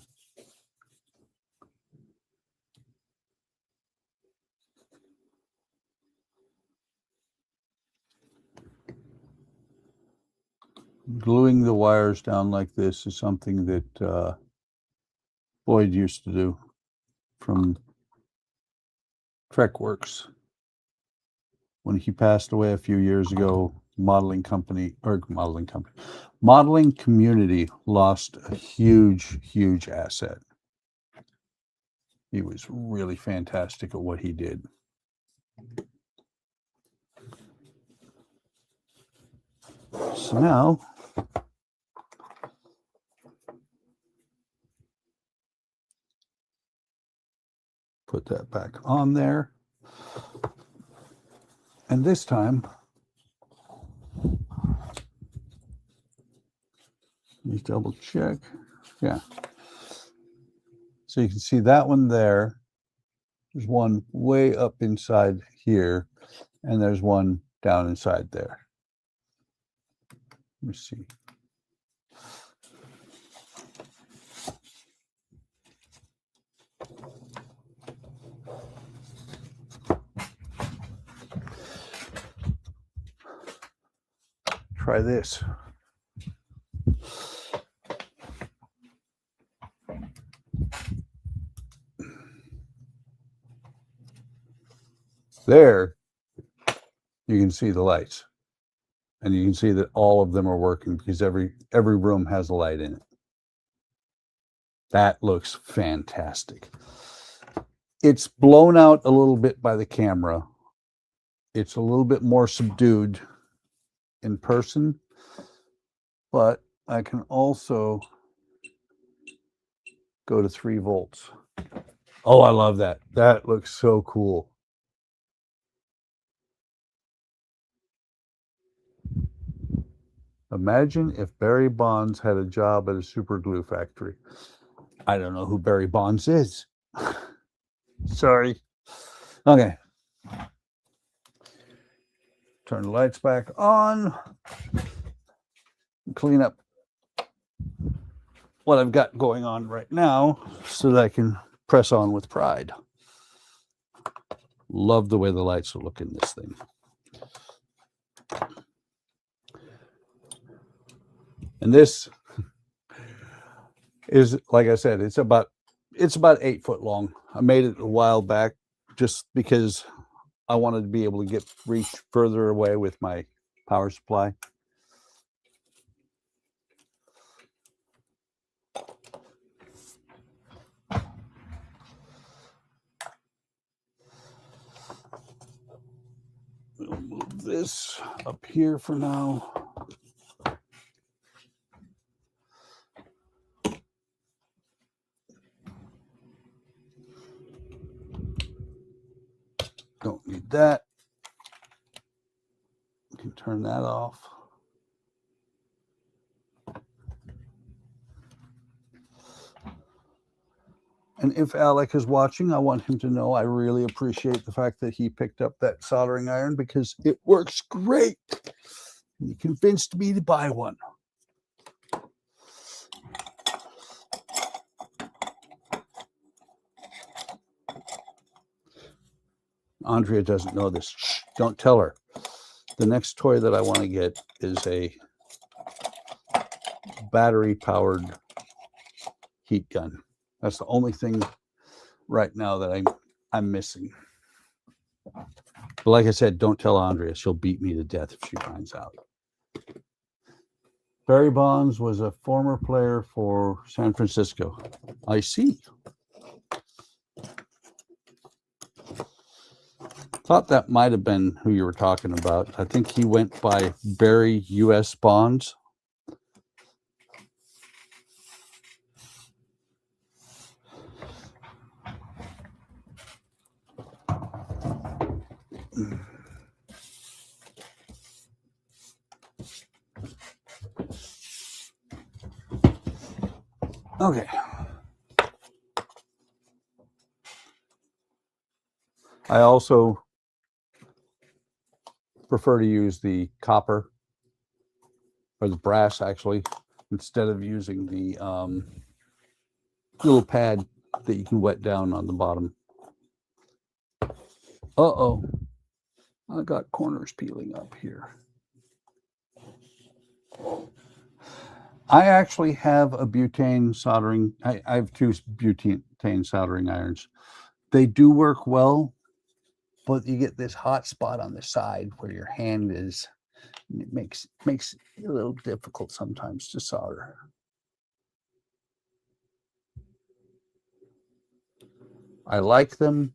B: Gluing the wires down like this is something that Boyd used to do from Trekworks. When he passed away a few years ago, modeling community lost a huge asset. He was really fantastic at what he did. So now, put that back on there. And this time, let me double check. Yeah. So you can see that one there. There's one way up inside here, and there's one down inside there. Let me see. Try this. There, you can see the lights. And you can see that all of them are working because every room has a light in it. That looks fantastic. It's blown out a little bit by the camera. It's a little bit more subdued in person, but I can also go to 3 volts Oh, I love that. That looks so cool. Imagine if Barry Bonds had a job at a super glue factory. I don't know who Barry Bonds is. Sorry. Okay. Turn the lights back on. Clean up what I've got going on right now so that I can press on with pride. Love the way the lights are looking this thing. And this is, like I said, it's about 8 foot long. I made it a while back just because I wanted to be able to reach further away with my power supply. We'll move this up here for now. Don't need that. You can turn that off. And if Alec is watching, I want him to know I really appreciate the fact that he picked up that soldering iron because it works great. He convinced me to buy one. Andrea doesn't know this. Shh, don't tell her. The next toy that I want to get is a battery-powered heat gun. That's the only thing right now that I'm missing. But like I said, don't tell Andrea. She'll beat me to death if she finds out. Barry Bonds was a former player for San Francisco. I see. Thought that might have been who you were talking about. I think he went by Barry U.S. Bonds. Okay. I also prefer to use the copper or the brass actually, instead of using the little pad that you can wet down on the bottom. Uh-oh, I got corners peeling up here. I actually have a butane soldering. I have 2 butane soldering irons. They do work well, but you get this hot spot on the side where your hand is. And it makes it a little difficult sometimes to solder. I like them,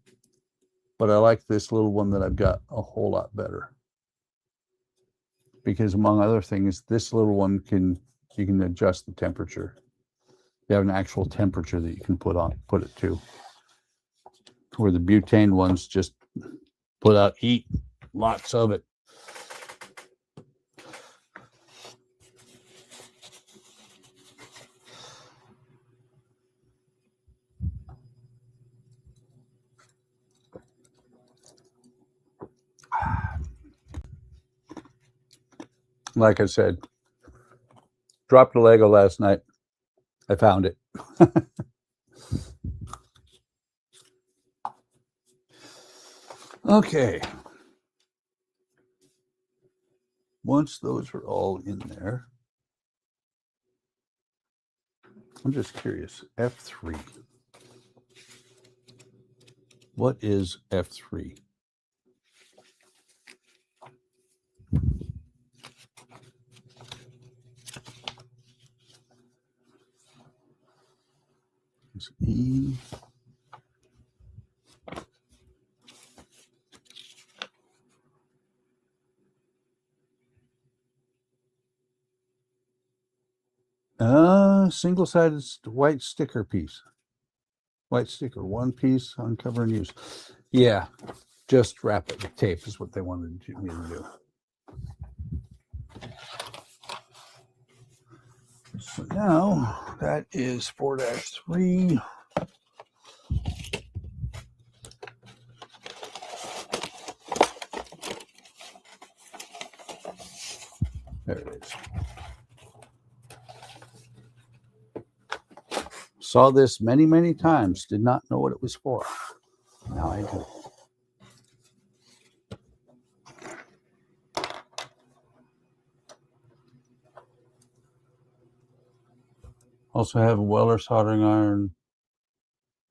B: but I like this little one that I've got a whole lot better. Because among other things, this little one you can adjust the temperature. You have an actual temperature that you can put it to. Where the butane ones just put out heat, lots of it. Like I said, dropped a Lego last night. I found it. Okay. Once those are all in there, I'm just curious. F3. What is F3? It's E. Single-sided white sticker piece. White sticker, one piece, uncover and use. Yeah, just wrap it with tape is what they wanted me to do. So now that is 4-3. There it is. Saw this many, many times. Did not know what it was for. Now I do. Also have a Weller soldering iron.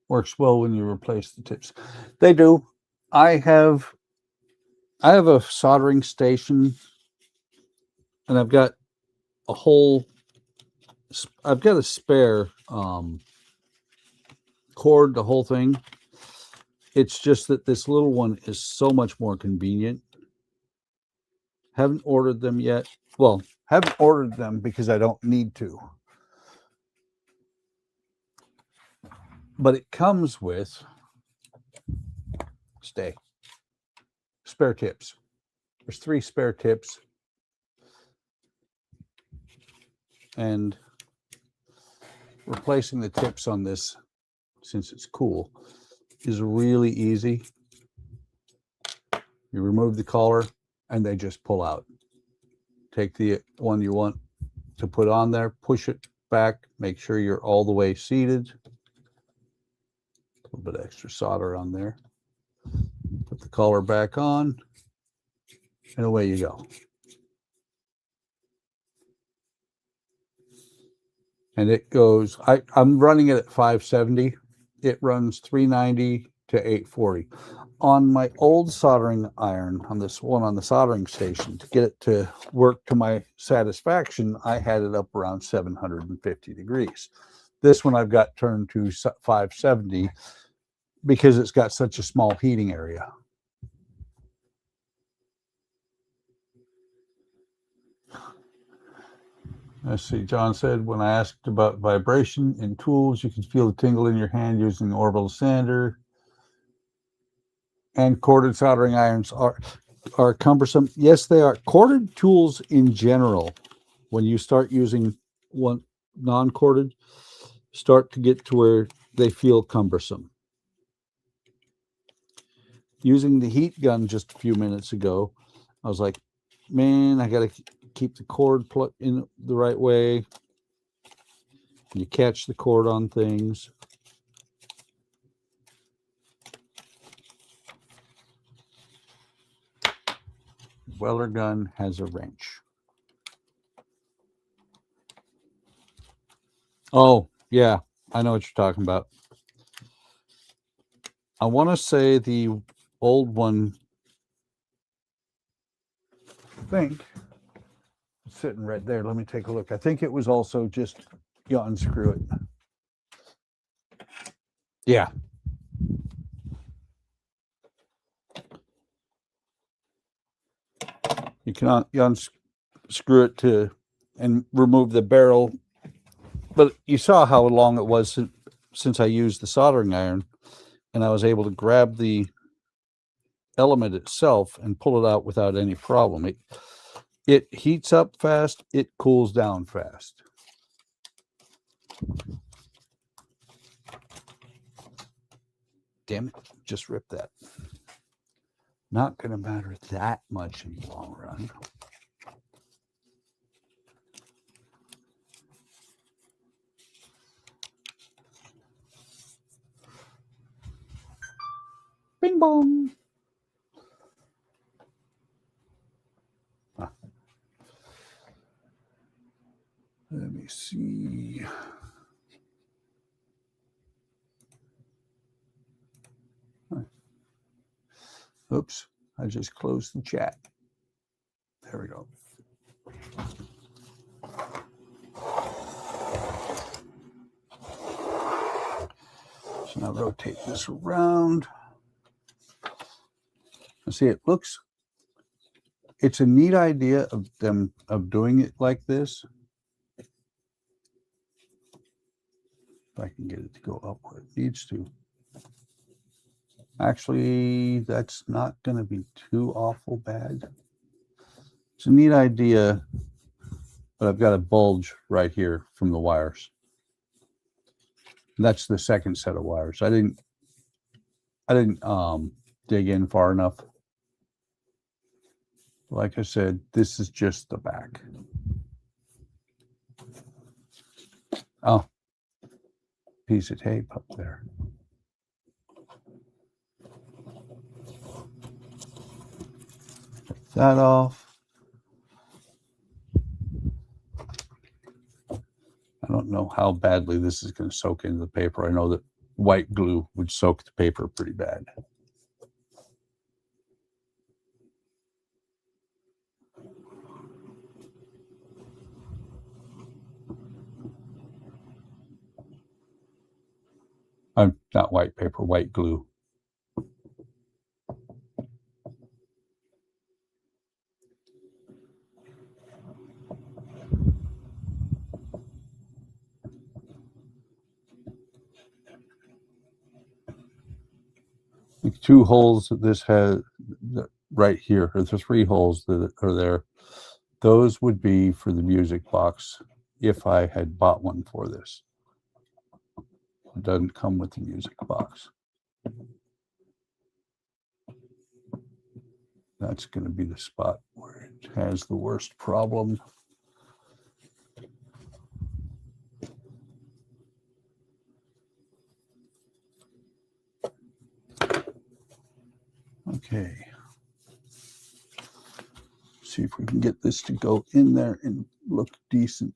B: Works well when you replace the tips. They do. I have a soldering station, and I've got a spare cord, the whole thing. It's just that this little one is so much more convenient. Haven't ordered them yet. Well, haven't ordered them because I don't need to. But it comes with spare tips. There's 3 spare tips. And replacing the tips on this, since it's cool, is really easy. You remove the collar and they just pull out. Take the one you want to put on there, push it back, make sure you're all the way seated. A little bit extra solder on there. Put the collar back on, and away you go. And it goes, I'm running it at 570. It runs 390 to 840. On my old soldering iron, on this one on the soldering station, to get it to work to my satisfaction, I had it up around 750 degrees. This one I've got turned to 570 because it's got such a small heating area. Let's see, John said, when I asked about vibration in tools, you can feel the tingle in your hand using the orbital sander. And corded soldering irons are cumbersome. Yes, they are. Corded tools in general, when you start using one non-corded, start to get to where they feel cumbersome. Using the heat gun just a few minutes ago, I was like, man, I got to keep the cord plugged in the right way. You catch the cord on things. Weller gun has a wrench. Oh, yeah, I know what you're talking about. I want to say the old one, I think, it's sitting right there. Let me take a look. I think it was also just, you unscrew it. Yeah. You can unscrew it and remove the barrel. But you saw how long it was since I used the soldering iron, and I was able to grab the element itself and pull it out without any problem. It heats up fast, it cools down fast. Damn it, just ripped that. Not going to matter that much in the long run. Bing bong. Let me see. Oops, I just closed the chat. There we go. So now rotate this around. See, it's a neat idea of doing it like this. If I can get it to go up where it needs to. Actually, that's not going to be too awful bad. It's a neat idea, but I've got a bulge right here from the wires. That's the second set of wires. I didn't dig in far enough. Like I said, this is just the back. Oh, piece of tape up there. Take that off. I don't know how badly this is going to soak into the paper. I know that white glue would soak the paper pretty bad. Not white paper, white glue. The two holes that this has right here, or the three holes that are there, those would be for the music box if I had bought one for this. It doesn't come with the music box. That's going to be the spot where it has the worst problem. Okay. See if we can get this to go in there and look decent.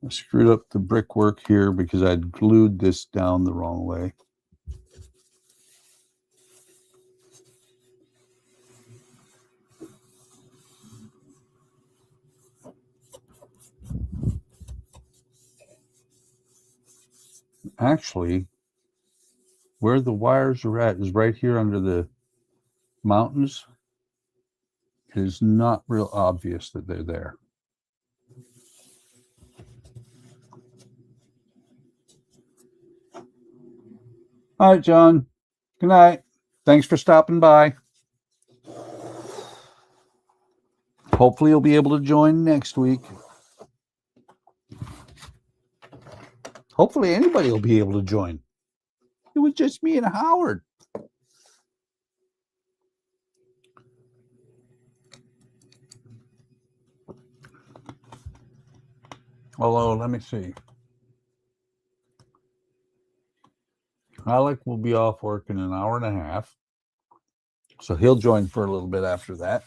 B: I screwed up the brickwork here because I'd glued this down the wrong way. Actually, where the wires are at is right here under the mountains. It is not real obvious that they're there. All right, John. Good night. Thanks for stopping by. Hopefully you'll be able to join next week. Hopefully anybody will be able to join. It was just me and Howard. Although, let me see. Alec will be off work in an hour and a half. So he'll join for a little bit after that.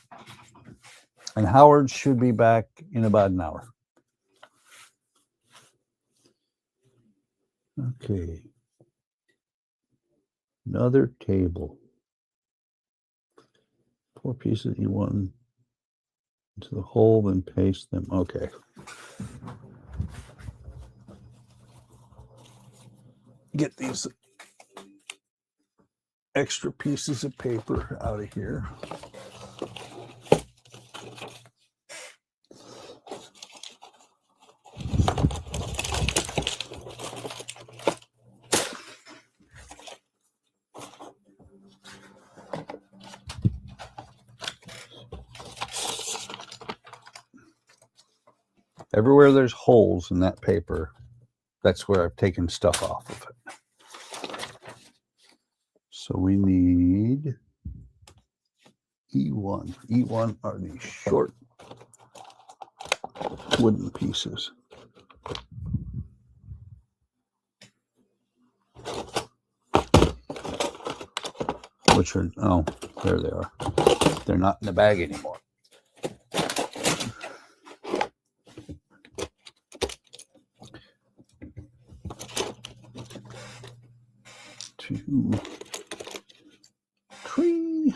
B: And Howard should be back in about an hour. Okay. Another table. 4 pieces you want into the hole, then paste them. Okay. Get these extra pieces of paper out of here. Everywhere there's holes in that paper, that's where I've taken stuff off of it. So we need E1. E1 are these short wooden pieces. Which are, oh, there they are. They're not in the bag anymore. Two, three,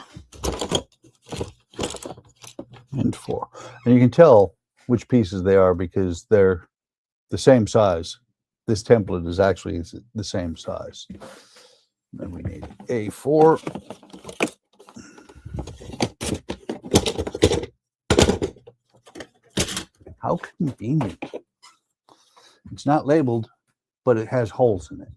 B: and 4. And you can tell which pieces they are because they're the same size. This template is actually the same size. Then we need A4. How convenient. It's not labeled, but it has holes in it.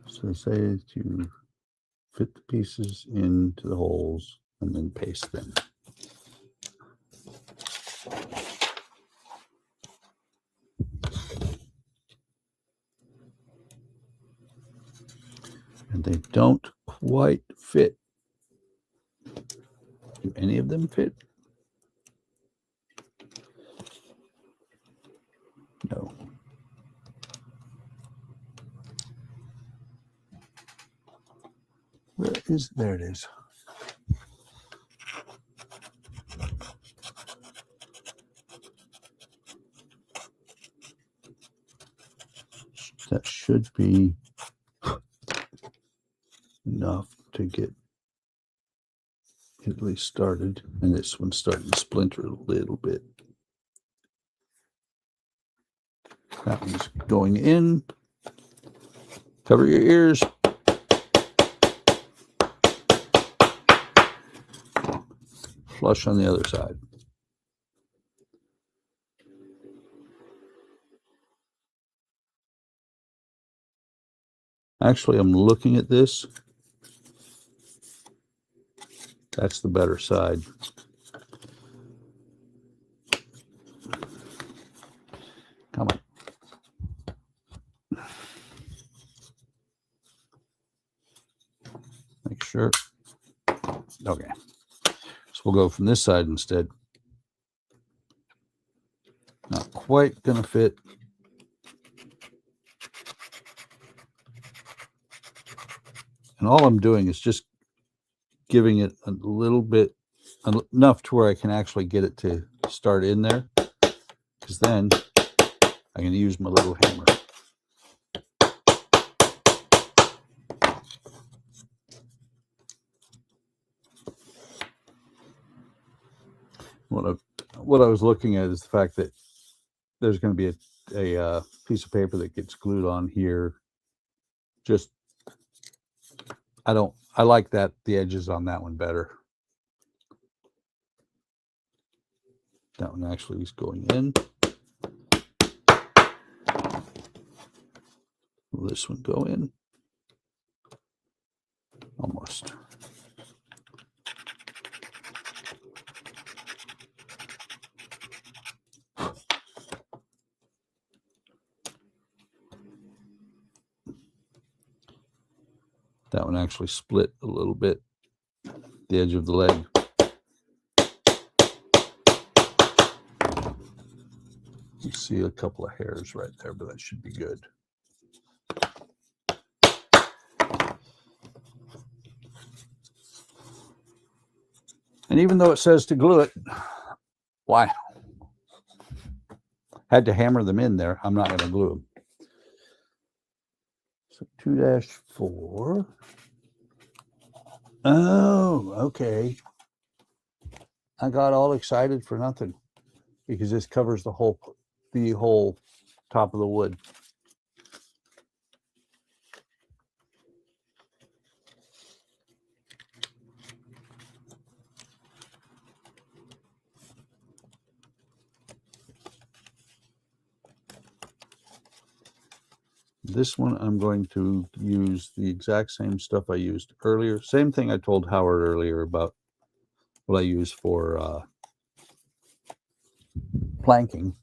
B: So they say to fit the pieces into the holes and then paste them. And they don't quite fit. Do any of them fit? No. Where is, there it is. That should be enough to get at least started. And this one's starting to splinter a little bit. That one's going in. Cover your ears. Flush on the other side. Actually, I'm looking at this. That's the better side. Come on. Make sure. Okay. So we'll go from this side instead. Not quite going to fit. And all I'm doing is just giving it a little bit, enough to where I can actually get it to start in there. Because then I'm going to use my little hammer. What I was looking at is the fact that there's going to be a piece of paper that gets glued on here. Just, I like that, the edges on that one better. That one actually is going in. Will this one go in? Almost. That one actually split a little bit, the edge of the leg. You see a couple of hairs right there, but that should be good. And even though it says to glue it, why? Had to hammer them in there. I'm not going to glue them. So 2-4. Oh, okay. I got all excited for nothing because this covers the whole top of the wood. This one, I'm going to use the exact same stuff I used earlier. Same thing I told Howard earlier about what I use for planking.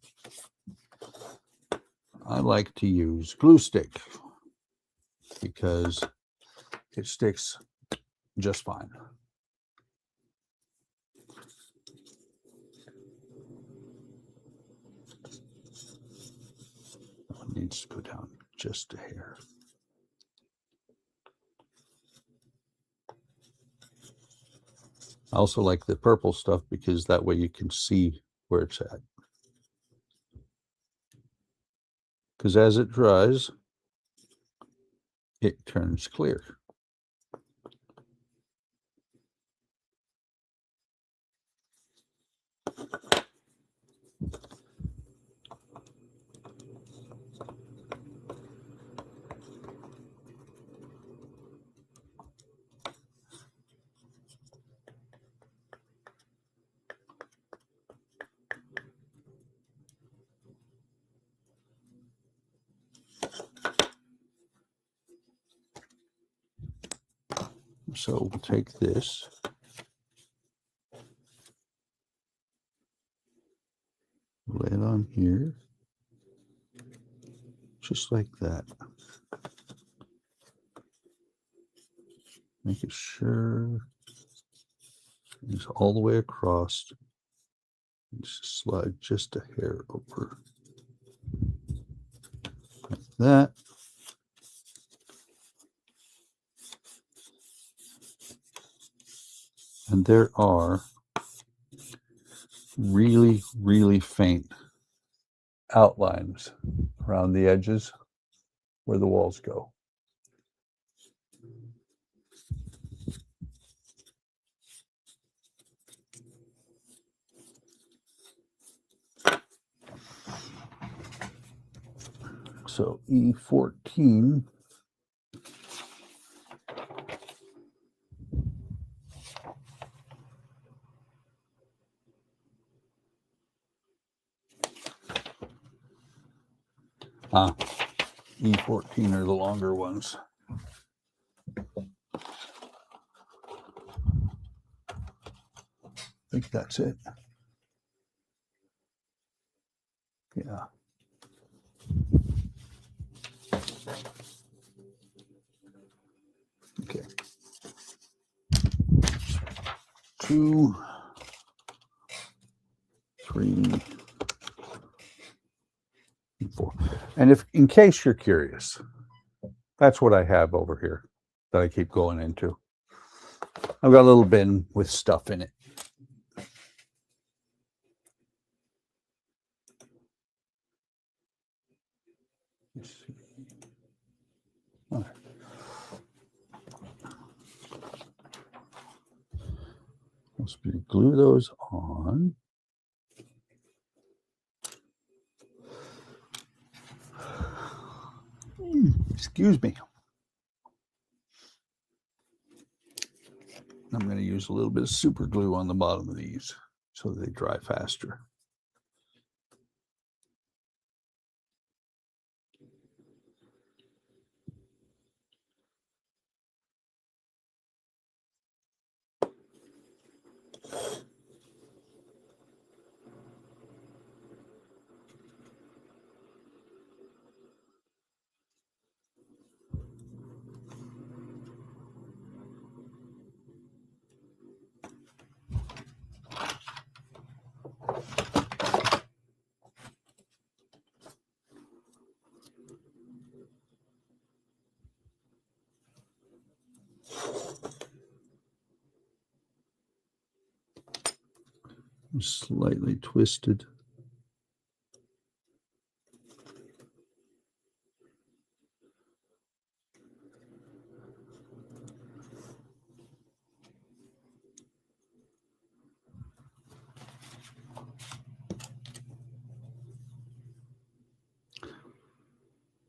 B: I like to use glue stick because it sticks just fine. It needs to go down just a hair. I also like the purple stuff because that way you can see where it's at. Because as it dries, it turns clear. So we'll take this. Lay it on here. Just like that. Making sure it's all the way across. Just slide just a hair over. Like that. And there are really, really faint outlines around the edges where the walls go. So E14 E14 are the longer ones. I think that's it. Yeah. Okay. 2, 3, and 4. And if, in case you're curious, that's what I have over here that I keep going into. I've got a little bin with stuff in it. Let's see. All right. Let's glue those on. Excuse me. I'm going to use a little bit of super glue on the bottom of these so they dry faster. Slightly twisted.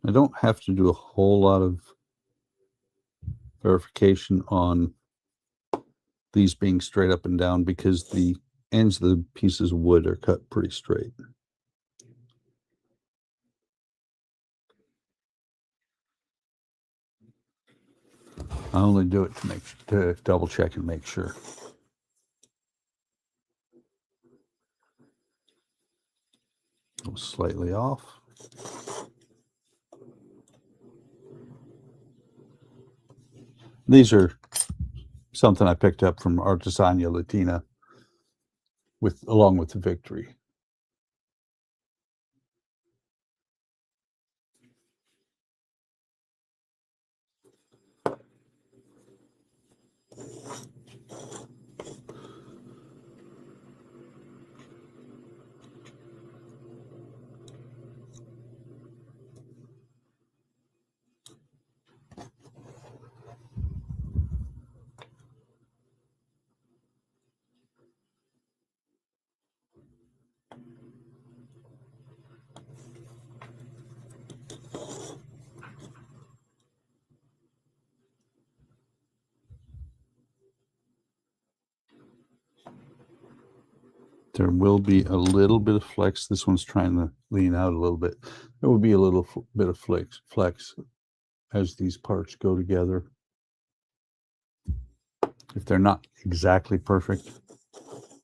B: I don't have to do a whole lot of verification on these being straight up and down because the ends of the pieces of wood are cut pretty straight. I only do it to double check and make sure. Slightly off. These are something I picked up from Artesania Latina along with the Victory. There will be a little bit of flex. This one's trying to lean out a little bit. There will be a little bit of flex as these parts go together. If they're not exactly perfect,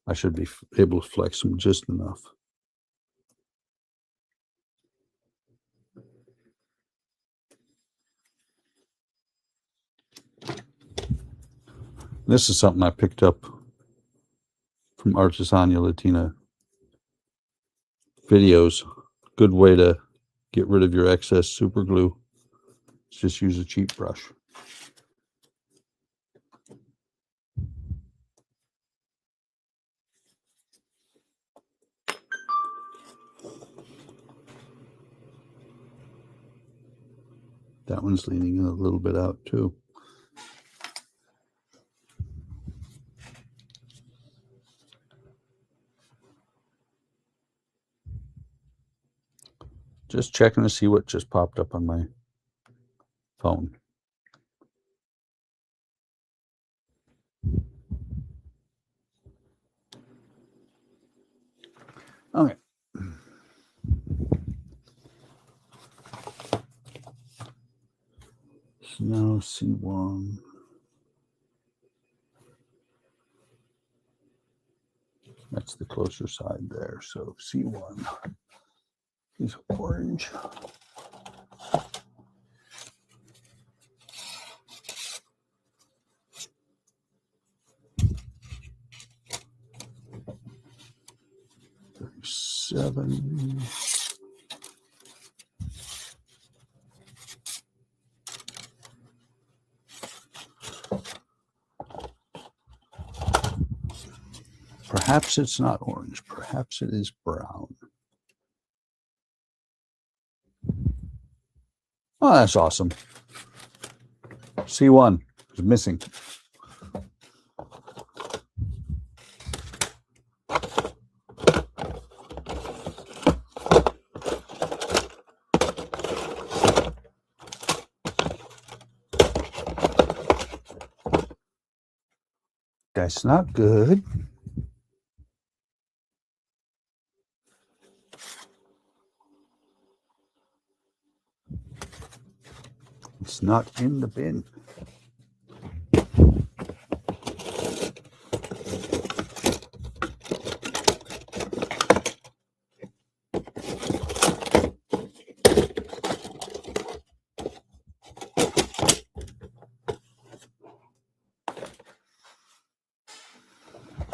B: I should be able to flex them just enough. This is something I picked up from Artesania Latina videos. Good way to get rid of your excess super glue. Just use a cheap brush. That one's leaning a little bit out too. Just checking to see what just popped up on my phone. Okay. So now C1. That's the closer side there. So C1 is orange. Seven. Perhaps it's not orange. Perhaps it is brown. Oh, that's awesome. C1 is missing. That's not good. It's not in the bin.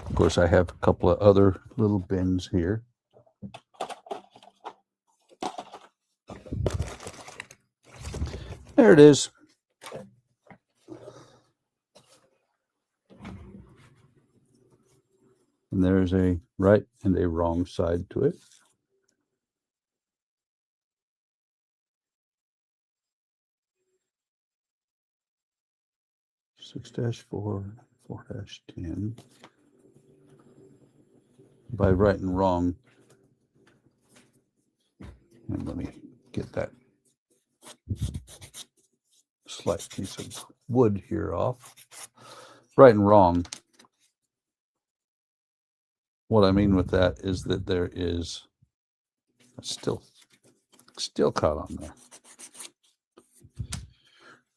B: Of course, I have a couple of other little bins here. There it is. And there's a right and a wrong side to it. Six -4, 4-10. By right and wrong, and let me get that slight piece of wood here off. Right and wrong. What I mean with that is that there is still caught on there.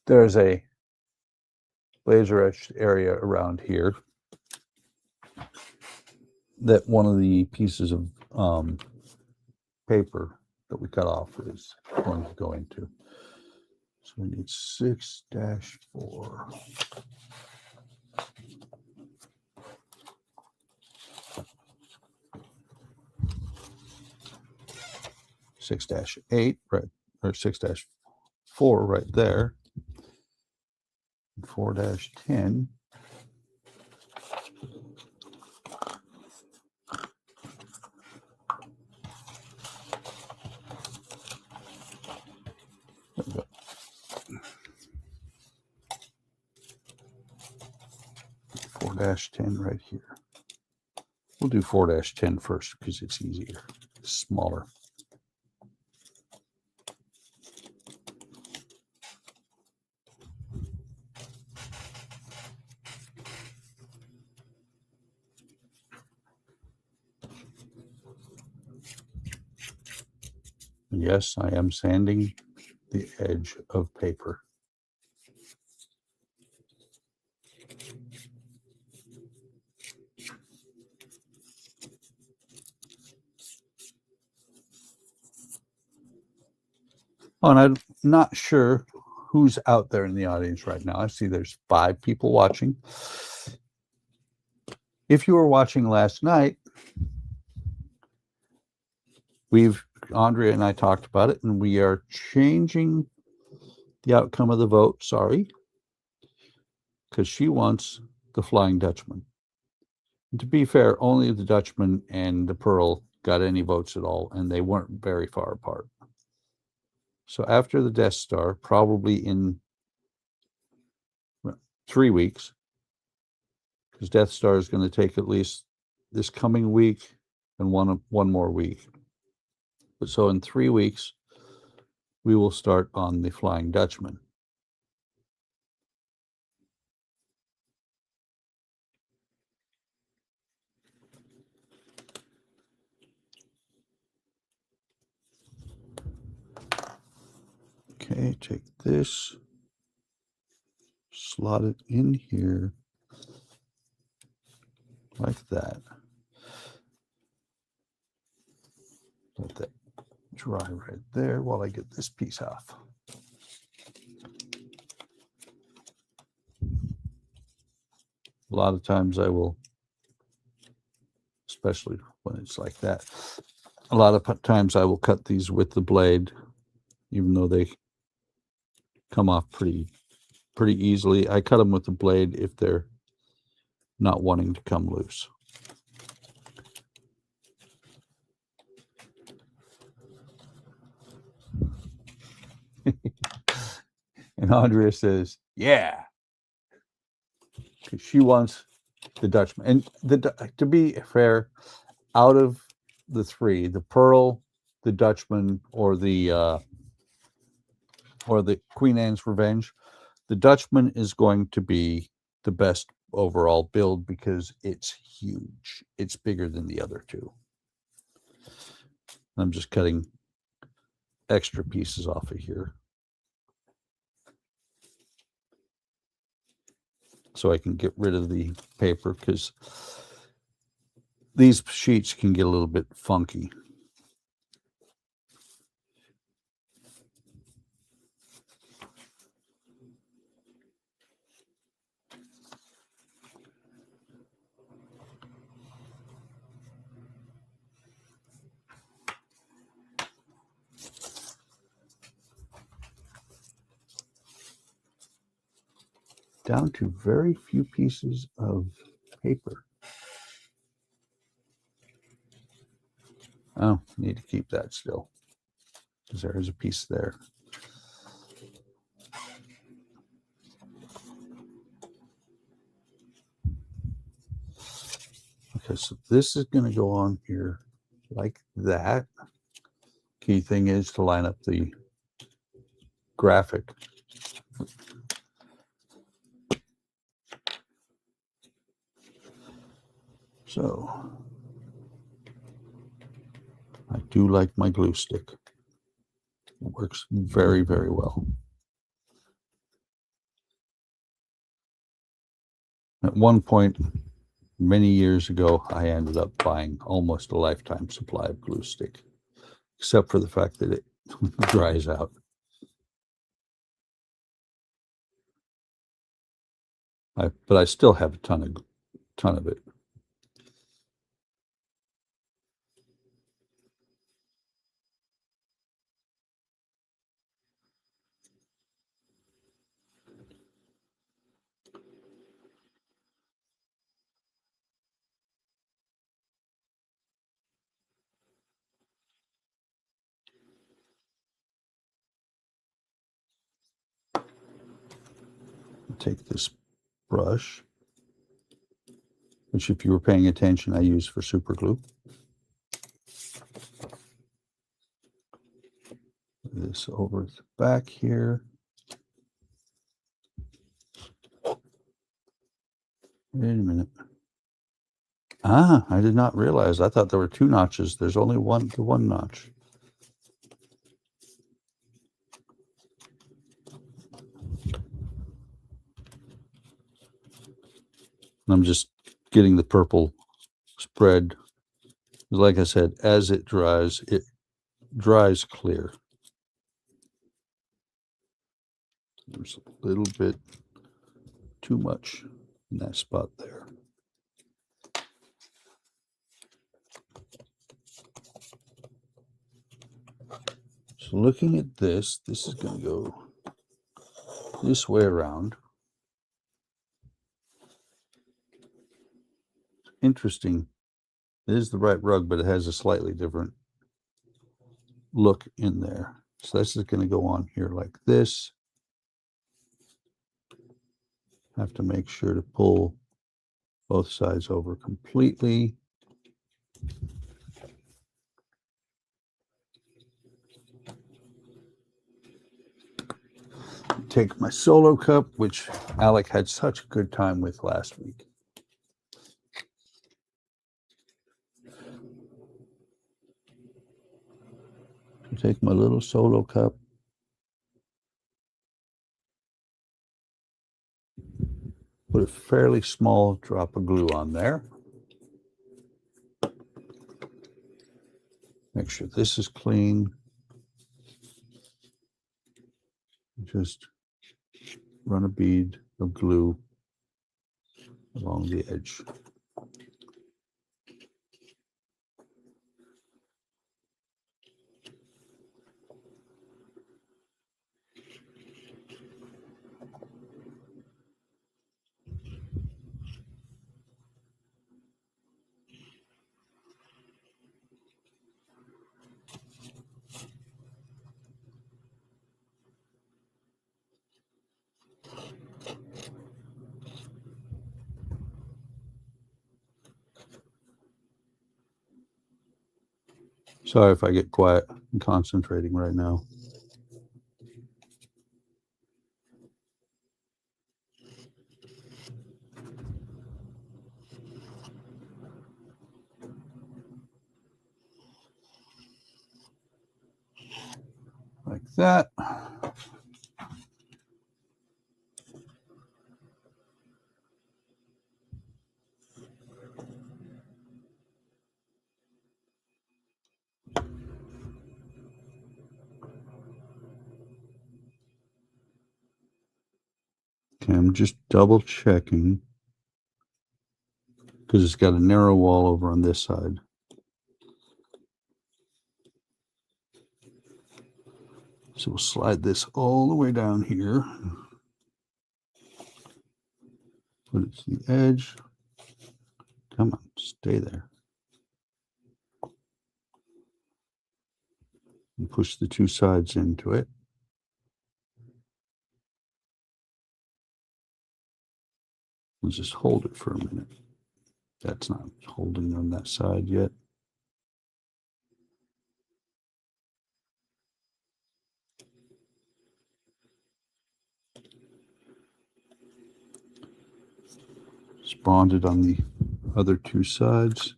B: There's a laser etched area around here that one of the pieces of paper that we cut off is going to go into. So we need 6-4. (6-8) right, or 6-4 right there. 4-10. There we go. (4-10) right here. We'll do 4-10 first because it's easier. It's smaller. Yes, I am sanding the edge of paper. Oh, and I'm not sure who's out there in the audience right now. I see there's 5 people watching. If you were watching last night, Andrea and I talked about it, and we are changing the outcome of the vote. Sorry, because she wants the Flying Dutchman. And to be fair, only the Dutchman and the Pearl got any votes at all, and they weren't very far apart. So after the Death Star, probably in 3 weeks, because Death Star is going to take at least this coming week and one more week. But so in 3 weeks, we will start on the Flying Dutchman. Okay, take this, slot it in here like that. Let that dry right there while I get this piece off. A lot of times I will, especially when it's like that, a lot of times I will cut these with the blade, even though they come off pretty easily. I cut them with the blade if they're not wanting to come loose. And Andrea says, yeah, because she wants the Dutchman. And to be fair, out of the 3, the Pearl, the Dutchman, or the Queen Anne's Revenge, the Dutchman is going to be the best overall build because it's huge. It's bigger than the other 2. I'm just cutting extra pieces off of here so I can get rid of the paper, because these sheets can get a little bit funky. Down to very few pieces of paper. Oh, need to keep that still, because there is a piece there. Okay, so this is going to go on here like that. Key thing is to line up the graphic. So I do like my glue stick. It works very, very well. At one point, many years ago, I ended up buying almost a lifetime supply of glue stick, except for the fact that it dries out. But I still have a ton of it. Take this brush, which if you were paying attention, I use for super glue. This over the back here. Wait a minute. Ah, I did not realize. I thought there were 2 notches. There's only one notch. I'm just getting the purple spread. Like I said, as it dries clear. There's a little bit too much in that spot there. So looking at this, this is going to go this way around. Interesting. It is the right rug, but it has a slightly different look in there. So this is going to go on here like this. Have to make sure to pull both sides over completely. Take my solo cup, which Alec had such a good time with last week. Take my little solo cup. Put a fairly small drop of glue on there. Make sure this is clean. Just run a bead of glue along the edge. Sorry if I get quiet. I'm concentrating right now. Like that. Okay, I'm just double checking because it's got a narrow wall over on this side. So we'll slide this all the way down here. Put it to the edge. Come on, stay there. And push the two sides into it. We'll just hold it for a minute. That's not holding on that side yet. It's bonded on the other two sides.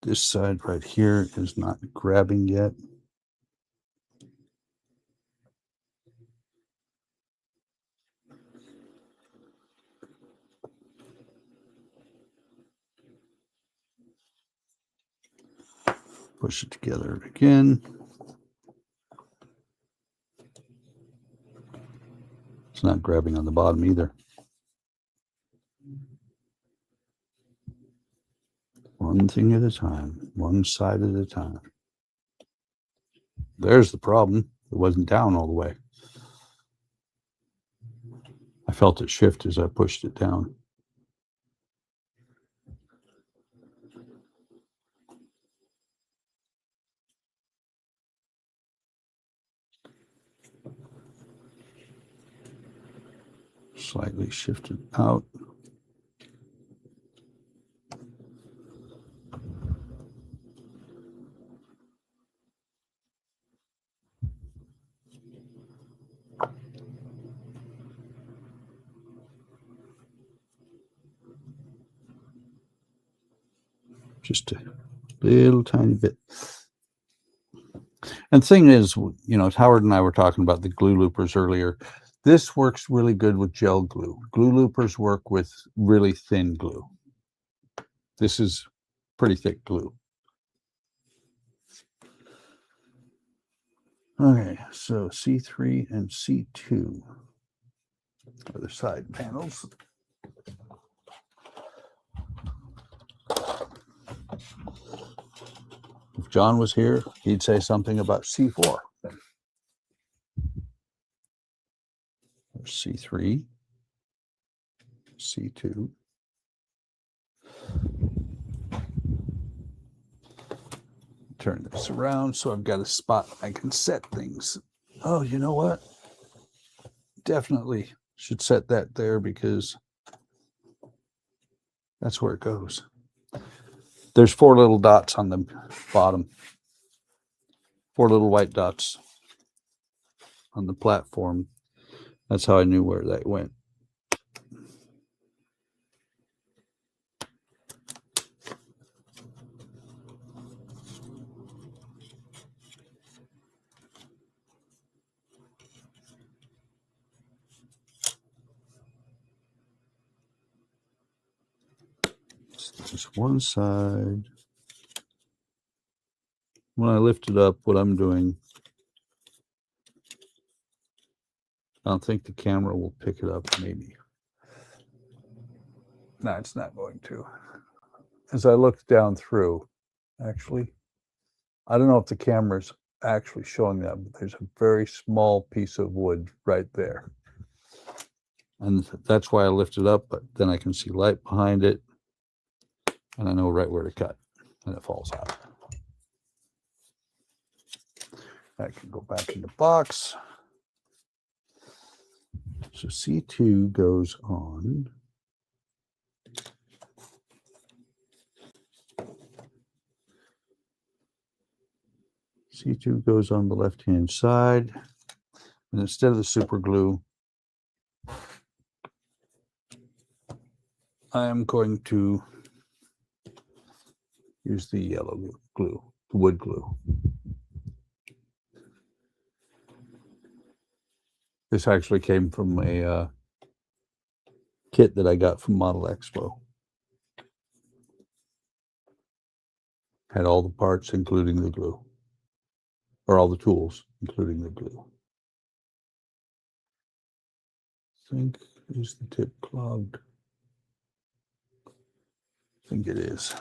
B: This side right here is not grabbing yet. Push it together again. It's not grabbing on the bottom either. One thing at a time, one side at a time. There's the problem. It wasn't down all the way. I felt it shift as I pushed it down. Slightly shifted out. Just a little tiny bit. And the thing is, you know, Howard and I were talking about the glue loopers earlier. This works really good with gel glue. Glue loopers work with really thin glue. This is pretty thick glue. Okay, so C3 and C2 are the side panels. If John was here, he'd say something about C4. There's C3, C2. Turn this around so I've got a spot I can set things. Oh, you know what? Definitely should set that there because that's where it goes. There's 4 little dots on the bottom. 4 little white dots on the platform. That's how I knew where that went. Just one side. When I lift it up, what I'm doing, I don't think the camera will pick it up, maybe. No, it's not going to. As I look down through, actually, I don't know if the camera's actually showing that, but there's a very small piece of wood right there. And that's why I lift it up, but then I can see light behind it. And I know right where to cut, and it falls out. That can go back in the box. So C2 goes on. C2 goes on the left-hand side. And instead of the super glue, I am going to use the yellow glue, the wood glue. This actually came from a kit that I got from Model Expo. Had all the parts, including the glue, or all the tools, including the glue. I think, is the tip clogged? I think it is.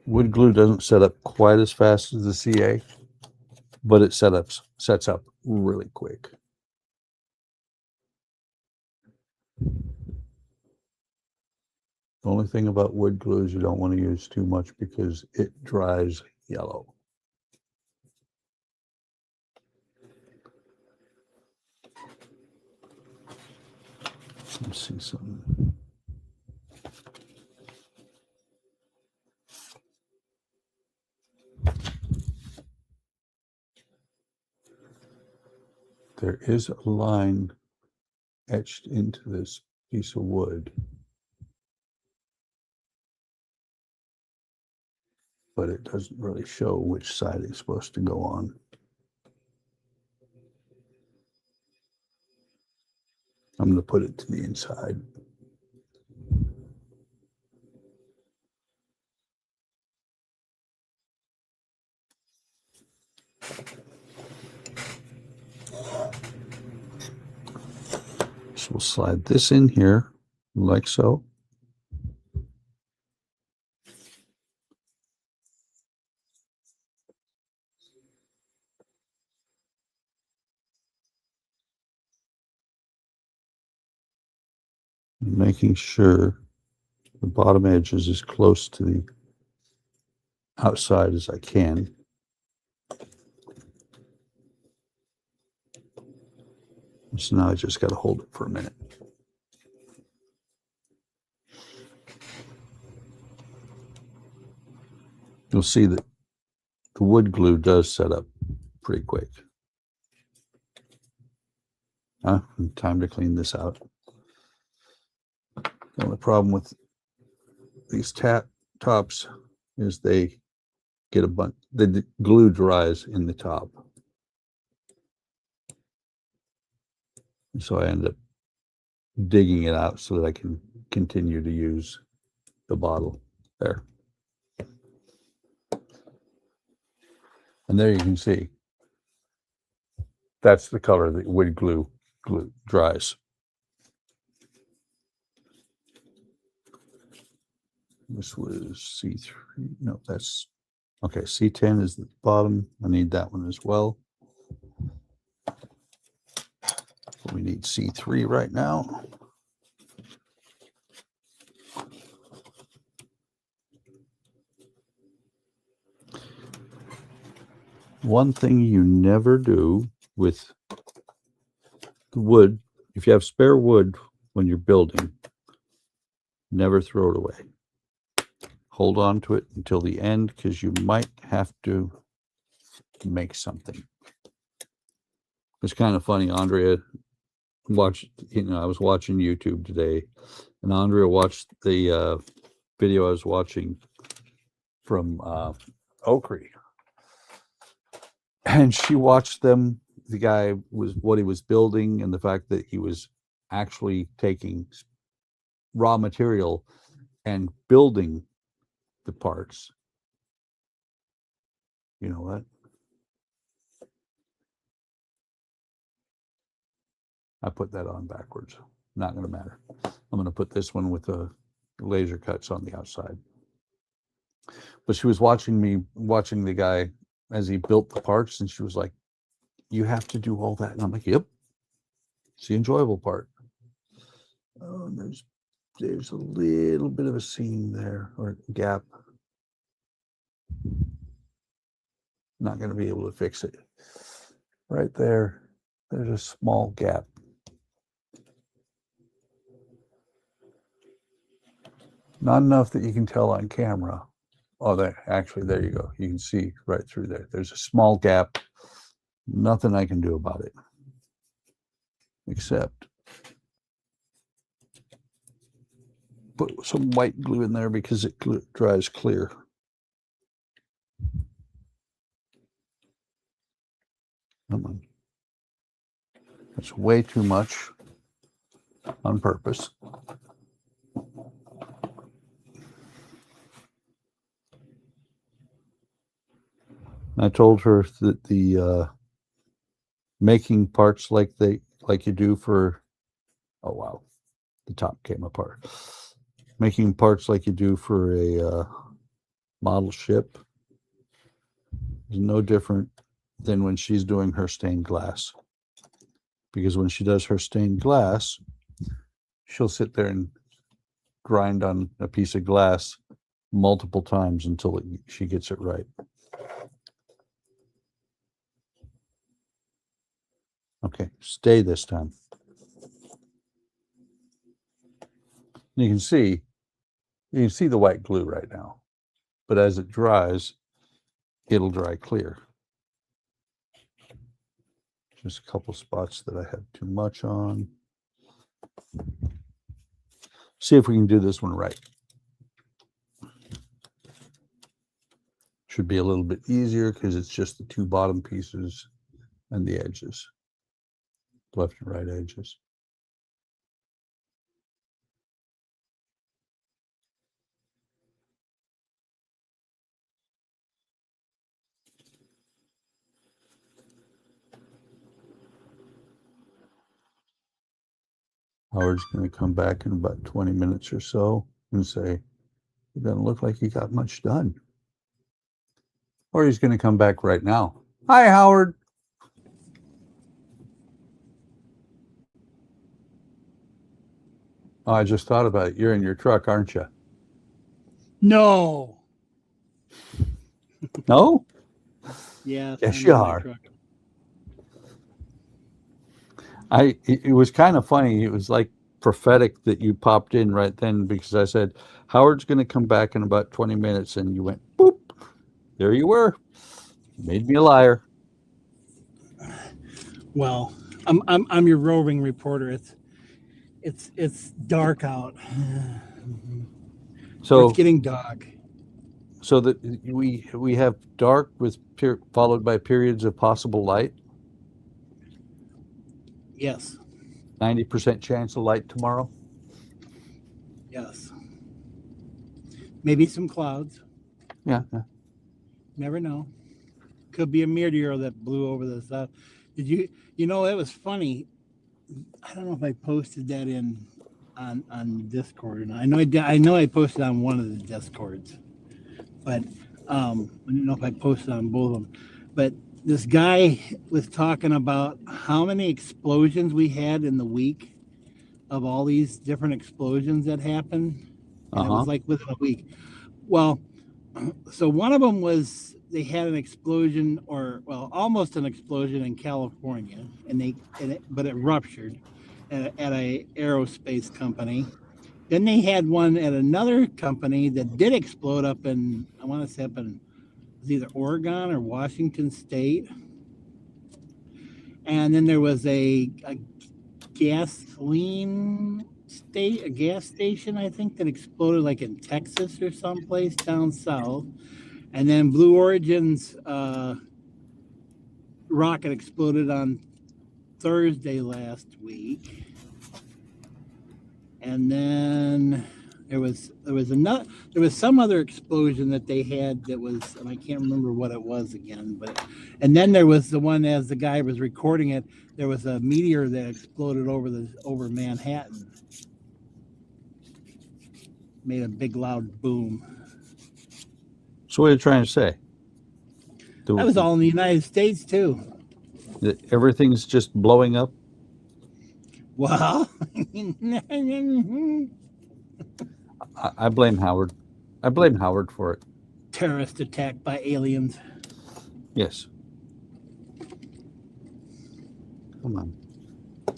B: Wood glue doesn't set up quite as fast as the CA, but it sets up really quick. The only thing about wood glue is you don't want to use too much because it dries yellow. Let's see something. There is a line etched into this piece of wood, but it doesn't really show which side it's supposed to go on. I'm going to put it to the inside. So we'll slide this in here like so. Making sure the bottom edge is as close to the outside as I can. So now I just got to hold it for a minute. You'll see that the wood glue does set up pretty quick. Time to clean this out. The only problem with these tops is they get a bunch, the glue dries in the top. So I end up digging it out so that I can continue to use the bottle there. And there you can see that's the color that wood glue dries. This was C3. No, that's okay. C10 is the bottom. I need that one as well. We need C3 right now. One thing you never do with the wood, if you have spare wood when you're building, never throw it away. Hold on to it until the end, because you might have to make something. It's kind of funny. Andrea watched, I was watching YouTube today, and Andrea watched the video I was watching from OcCre. And she watched them, the guy was what he was building, and the fact that he was actually taking raw material and building the parts. You know what? I put that on backwards. Not going to matter. I'm going to put this one with the laser cuts on the outside. But she was watching the guy as he built the parts, and she was like, you have to do all that. And I'm like, yep, it's the enjoyable part. Oh, there's a little bit of a seam there, or gap. Not going to be able to fix it. Right there, there's a small gap. Not enough that you can tell on camera. Oh, there you go. You can see right through there. There's a small gap. Nothing I can do about it, except put some white glue in there because it dries clear. Come on. That's way too much on purpose. I told her that the making parts like you do for, oh wow, the top came apart. Making parts like you do for a model ship is no different than when she's doing her stained glass. Because when she does her stained glass, she'll sit there and grind on a piece of glass multiple times until she gets it right. Okay, stay this time. You can see the white glue right now, but as it dries, it'll dry clear. Just a couple spots that I had too much on. See if we can do this one right. Should be a little bit easier because it's just the two bottom pieces and the edges. Left and right edges. Howard's going to come back in about 20 minutes or so and say, it doesn't look like you got much done. Or he's going to come back right now. Hi, Howard. Oh, I just thought about it. You're in your truck, aren't you?
C: No.
B: No?
C: Yeah.
B: Yes, you are. It was kind of funny. It was like prophetic that you popped in right then, because I said, Howard's going to come back in about 20 minutes. And you went, boop. There you were. Made me a liar.
C: Well, I'm your roving reporter. It's dark out.
B: So
C: it's getting dark.
B: So that we have dark with followed by periods of possible light.
C: Yes.
B: 90% chance of light tomorrow.
C: Yes. Maybe some clouds.
B: Yeah.
C: Never know. Could be a meteor that blew over the south. Did you? You know, it was funny. I don't know if I posted that in on Discord or not. I know I did. I know I posted on one of the Discords, but I don't know if I posted on both of them. But this guy was talking about how many explosions we had in the week of all these different explosions that happened. And it was like within a week. Well, so one of them was they had an explosion, or almost an explosion in California, but it ruptured at a aerospace company. Then they had one at another company that did explode up in, I want to say up in, it was either Oregon or Washington State. And then there was a gas station, I think, that exploded like in Texas or someplace down south. And then Blue Origin's rocket exploded on Thursday last week. And then there was some other explosion that they had that was, and I can't remember what it was again, and then there was the one, as the guy was recording it, there was a meteor that exploded over Manhattan. Made a big loud boom.
B: So what are you trying to say?
C: That was all in the United States too.
B: Everything's just blowing up?
C: Well,
B: I blame Howard. I blame Howard for it.
C: Terrorist attack by aliens.
B: Yes. Come on.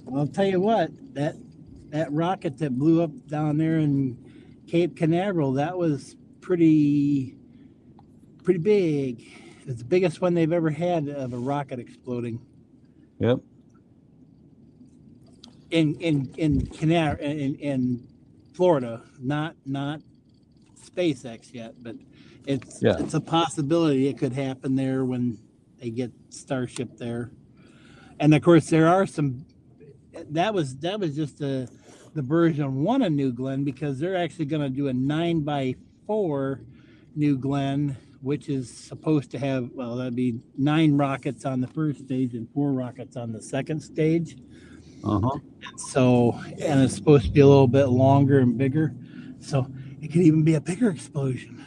C: Well, I'll tell you what, that rocket that blew up down there in Cape Canaveral, that was pretty big. It's the biggest one they've ever had of a rocket exploding.
B: Yep.
C: In Florida, not SpaceX yet, but it's a possibility it could happen there when they get Starship there. And of course, there are some. That was just the version 1 of New Glenn, because they're actually going to do a 9x4 New Glenn, which is supposed to have, well, that'd be 9 rockets on the first stage and 4 rockets on the second stage. So, and it's supposed to be a little bit longer and bigger, so it could even be a bigger explosion.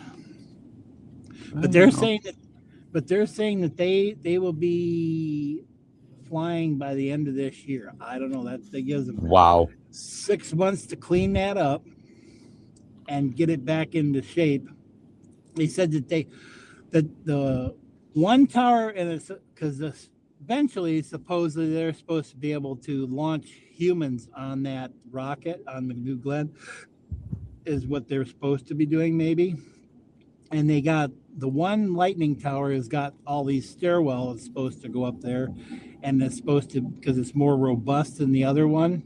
C: But they're saying that they will be flying by the end of this year. I don't know, that gives them 6 months to clean that up and get it back into shape. They said that the one tower, and it's because eventually supposedly they're supposed to be able to launch humans on that rocket on the New Glenn, is what they're supposed to be doing maybe. And they got the one lightning tower has got all these stairwells supposed to go up there, and it's supposed to, because it's more robust than the other one.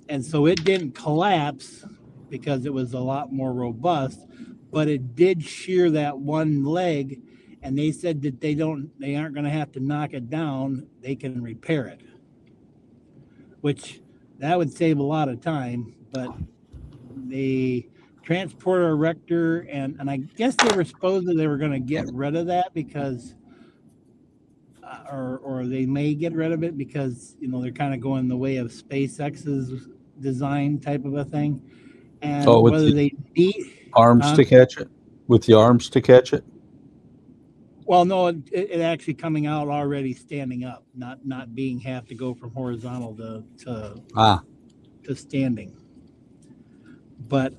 C: And so it didn't collapse because it was a lot more robust, but it did shear that one leg. And they said that they aren't going to have to knock it down. They can repair it, which that would save a lot of time. But the transporter erector, and I guess they were going to get rid of that because, or they may get rid of it because, they're kind of going the way of SpaceX's design type of a thing. And whether they need
B: arms to catch it, with the arms to catch it.
C: Well, no, it actually coming out already standing up, not have to go from horizontal to standing. But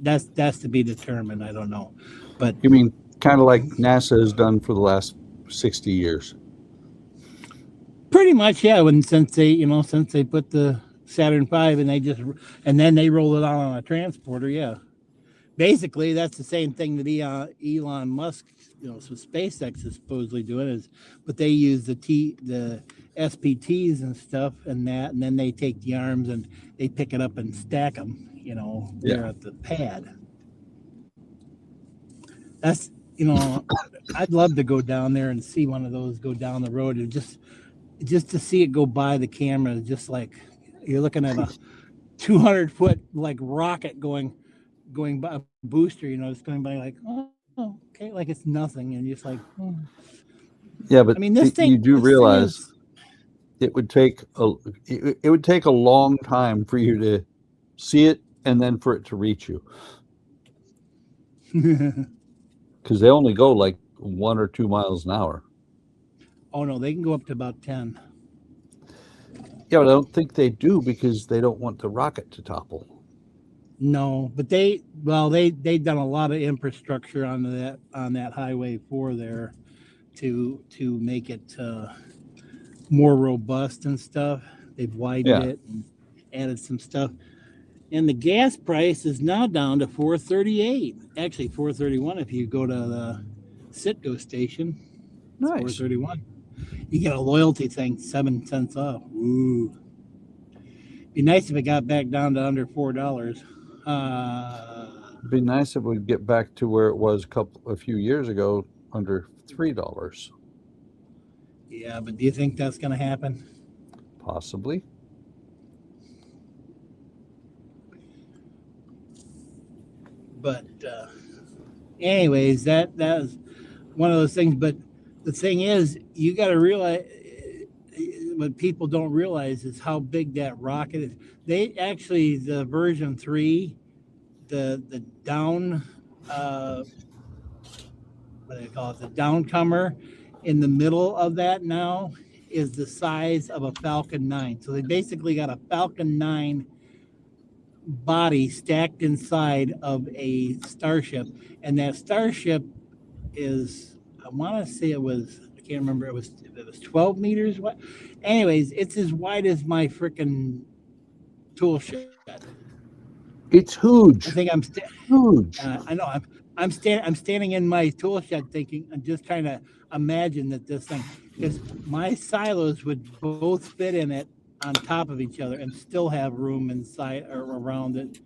C: that's to be determined. I don't know. But
B: you mean kind of like NASA has done for the last 60 years?
C: Pretty much, yeah. Since they put the Saturn V and then they roll it out on a transporter, yeah. Basically, that's the same thing that Elon Musk, so SpaceX is supposedly doing but they use the SPTs and stuff and then they take the arms and they pick it up and stack them, there at the pad. That's, I'd love to go down there and see one of those go down the road, and just to see it go by the camera, just like you're looking at a 200-foot like rocket going by, a booster, it's going by like, oh, okay, like it's nothing, and just like, oh.
B: Yeah, but
C: I mean, this
B: you do
C: thing
B: realize
C: is,
B: it would take a long time for you to see it and then for it to reach you, because they only go like 1 or 2 miles an hour.
C: oh no, they can go up to about 10.
B: Yeah, but I don't think they do because they don't want the rocket to topple.
C: No, but they've done a lot of infrastructure on that Highway 4 there to make it more robust and stuff. They've widened it and added some stuff. And the gas price is now down to $4.38. Actually, $4.31 if you go to the Citgo station.
B: Nice.
C: $4.31. You get a loyalty thing, 7 cents off. Ooh. Be nice if it got back down to under $4.
B: It'd be nice if we get back to where it was a few years ago, under $3.
C: Yeah, but do you think that's going to happen?
B: Possibly.
C: But anyways, that's one of those things. But the thing is, you got to realize, what people don't realize is how big that rocket is. They actually, the version 3, the down, what do they call it? The downcomer in the middle of that now is the size of a Falcon 9. So they basically got a Falcon 9 body stacked inside of a Starship, and that Starship is, I want to say it was, I can't remember, it was 12 meters wide. Anyways, it's as wide as my freaking tool shed.
B: It's huge.
C: I think I'm
B: huge.
C: I know I'm standing in my tool shed thinking, I'm just trying to imagine that this thing, because my silos would both fit in it on top of each other and still have room inside or around it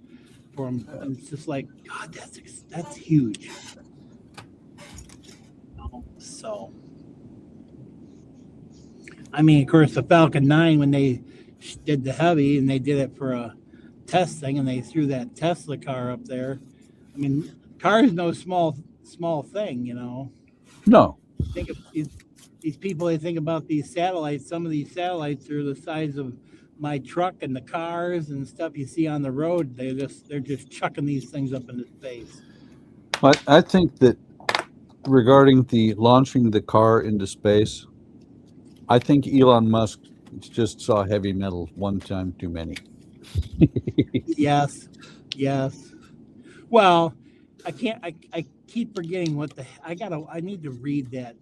C: for them. And it's just like, God, that's huge. So, I mean, of course, the Falcon 9, when they did the Heavy and they did it for a test thing and they threw that Tesla car up there. I mean, car is no small thing,
B: No.
C: Think of these people, they think about these satellites. Some of these satellites are the size of my truck, and the cars and stuff you see on the road, they're just chucking these things up into space.
B: I think that regarding the launching the car into space, I think Elon Musk just saw heavy metal one time too many.
C: Yes. Well, I keep forgetting I need to read that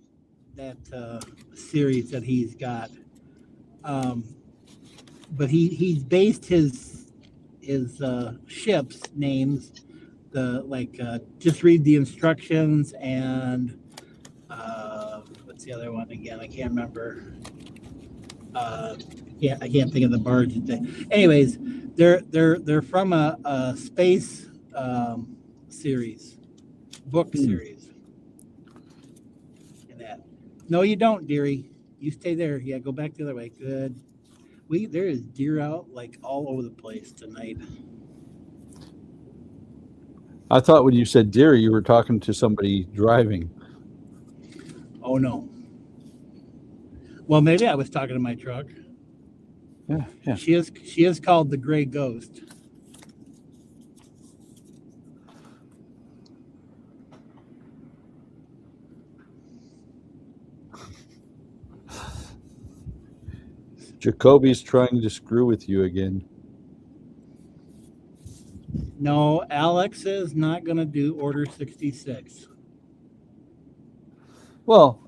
C: series that he's got. But he's based his ships names, just read the instructions, and what's the other one again? I can't remember. I can't think of the barge. Anyways, they're from a space series, book series. And that. No, you don't, dearie. You stay there. Yeah, go back the other way. Good. There is deer out like all over the place tonight.
B: I thought when you said deer, you were talking to somebody driving.
C: Oh no. Well, maybe I was talking to my truck.
B: Yeah.
C: She is called the Gray Ghost.
B: Jacobi's trying to screw with you again.
C: No, Alex is not going to do Order 66.
B: Well,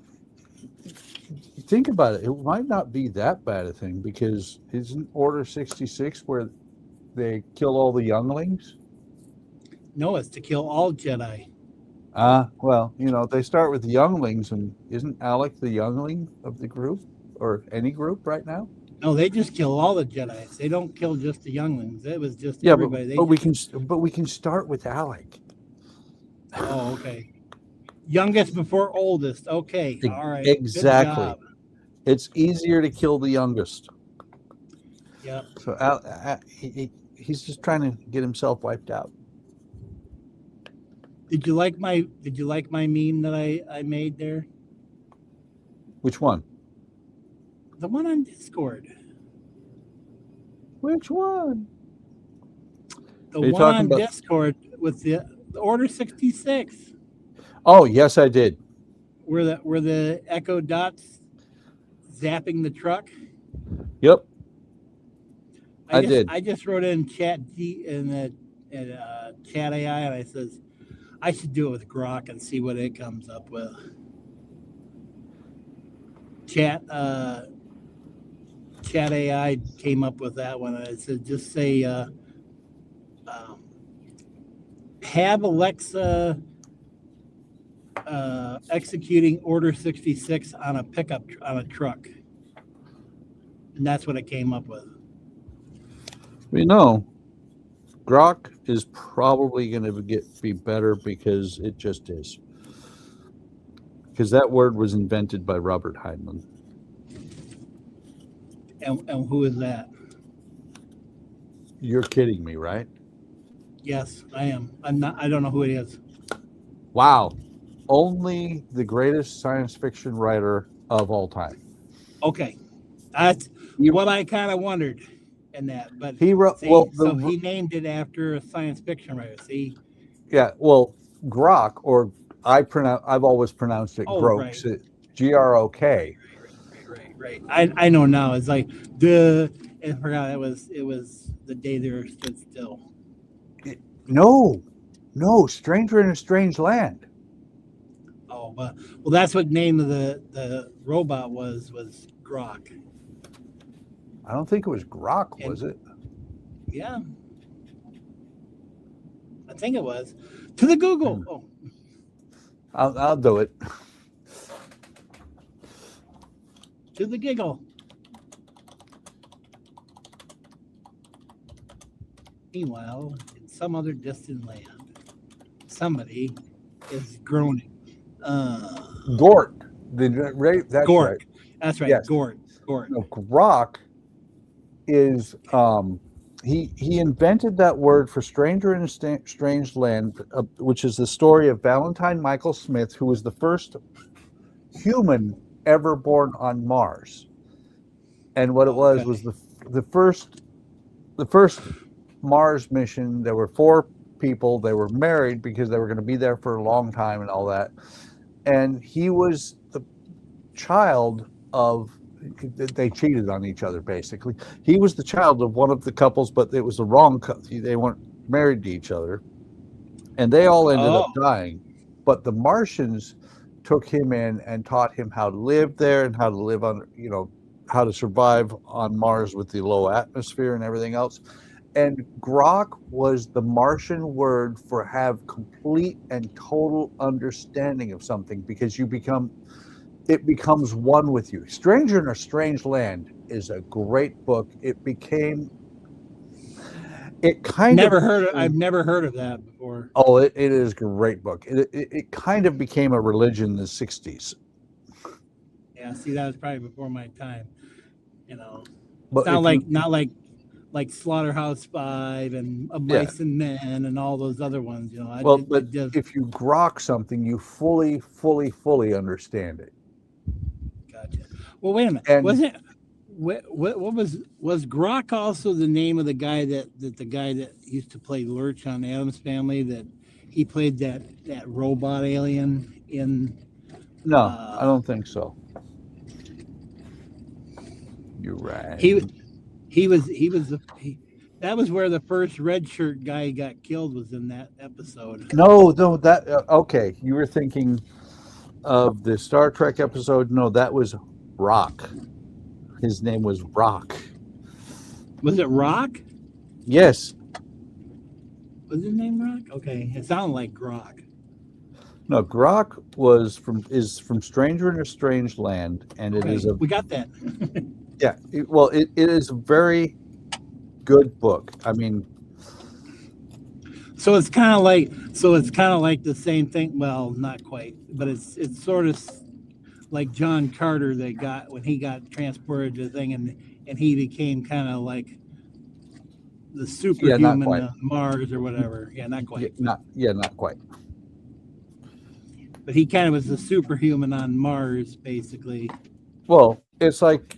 B: think about it. It might not be that bad a thing, because isn't Order 66 where they kill all the younglings?
C: No, it's to kill all Jedi.
B: Well, they start with the younglings, and isn't Alec the youngling of the group, or any group right now?
C: No, they just kill all the Jedis. They don't kill just the younglings. It was just
B: Yeah,
C: everybody.
B: but we can start with Alec.
C: Oh, okay. Youngest before oldest. Okay, all right.
B: Exactly.
C: Good job.
B: It's easier to kill the youngest.
C: Yeah.
B: So he's just trying to get himself wiped out.
C: Did you like my meme that I made there?
B: Which one?
C: The one on Discord.
B: Which one?
C: The
B: Are you
C: one
B: talking
C: on
B: about-
C: Discord with the Order 66.
B: Oh, yes, I did.
C: Where the Echo Dots zapping the truck.
B: Yep. I did.
C: I just wrote in Chat Chat AI, and I says I should do it with Grok and see what it comes up with. Chat AI came up with that one. I said just say have Alexa executing Order 66 on a pickup on a truck, and that's what it came up with.
B: We know Grok is probably going to be better because it just is. Because that word was invented by Robert Heinlein.
C: And who is that?
B: You're kidding me, right?
C: Yes, I am. I'm not. I don't know who it is.
B: Wow. Only the greatest science fiction writer of all time.
C: Okay, that's what I kind of wondered in that. But
B: He wrote,
C: see,
B: well,
C: so he named it after a science fiction writer. See,
B: yeah, well, Grok, or I've always pronounced it Grok,
C: right.
B: Grok.
C: Right. I know now. It's like I forgot it was the day the earth stood still.
B: No, Stranger in a Strange Land.
C: Oh, well, that's what name of the robot was Grok.
B: I don't think it was Grok, was it?
C: Yeah, I think it was. To the Google. Oh,
B: I'll do it.
C: to the giggle. Meanwhile, in some other distant land, somebody is groaning.
B: Gort. That's
C: Gort.
B: right.
C: That's right.
B: Yes.
C: Gort.
B: No, Grok is he invented that word for Stranger in a Strange Land, which is the story of Valentine Michael Smith, who was the first human ever born on Mars. And what it was the first Mars mission. There were 4 people. They were married because they were going to be there for a long time and all that. And he was the child of, they cheated on each other, basically. He was the child of one of the couples, but it was the wrong couple. They weren't married to each other. And they all ended up dying. But the Martians took him in and taught him how to live there and how to live on, how to survive on Mars with the low atmosphere and everything else. And Grok was the Martian word for have complete and total understanding of something, because it becomes one with you. Stranger in a Strange Land is a great book. I've never
C: heard of that before.
B: Oh, it is a great book. It kind of became a religion in the 60s.
C: Yeah, see, that was probably before my time.
B: But
C: not like Slaughterhouse-Five and Mice and Men and all those other ones.
B: If you grok something, you fully understand it.
C: Gotcha. Well, wait a minute.
B: And
C: What was Grok also the name of the guy that used to play Lurch on Addams Family, that he played that robot alien in?
B: No, I don't think so. You're right.
C: That was where the first red shirt guy got killed, was in that episode.
B: No, okay. You were thinking of the Star Trek episode. No, that was Rock. His name was Rock.
C: Was it Rock?
B: Yes.
C: Was his name Rock? Okay, it sounded like Grok.
B: No, Grok is from Stranger in a Strange Land, and
C: we got that.
B: Yeah, it is a very good book. I mean,
C: so it's kind of like the same thing. Well, not quite, but it's sort of like John Carter when he got transported to the thing, and he became kind of like
B: not
C: superhuman
B: quite.
C: on Mars or whatever. Yeah, not quite.
B: Not quite.
C: But he kind of was the superhuman on Mars, basically.
B: Well, it's like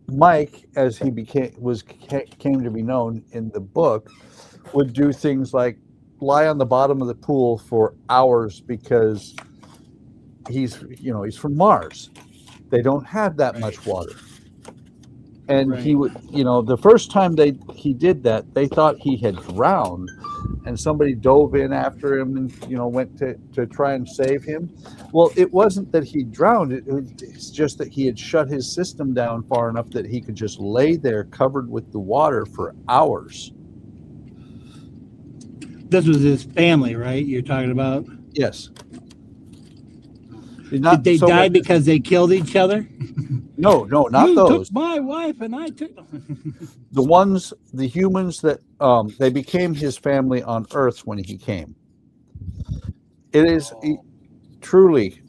B: Mike, as he came to be known in the book, would do things like lie on the bottom of the pool for hours because he's from Mars. They don't have that much water. And he would, the first time he did that, they thought he had drowned, and somebody dove in after him and went to try and save him. Well, it wasn't that he drowned; it's just that he had shut his system down far enough that he could just lay there covered with the water for hours.
C: This was his family, right? You're talking about?
B: Yes.
C: Did they die because they killed each other?
B: No, not
C: you
B: those.
C: Took my wife and I took
B: the humans that they became his family on Earth when he came. It is truly,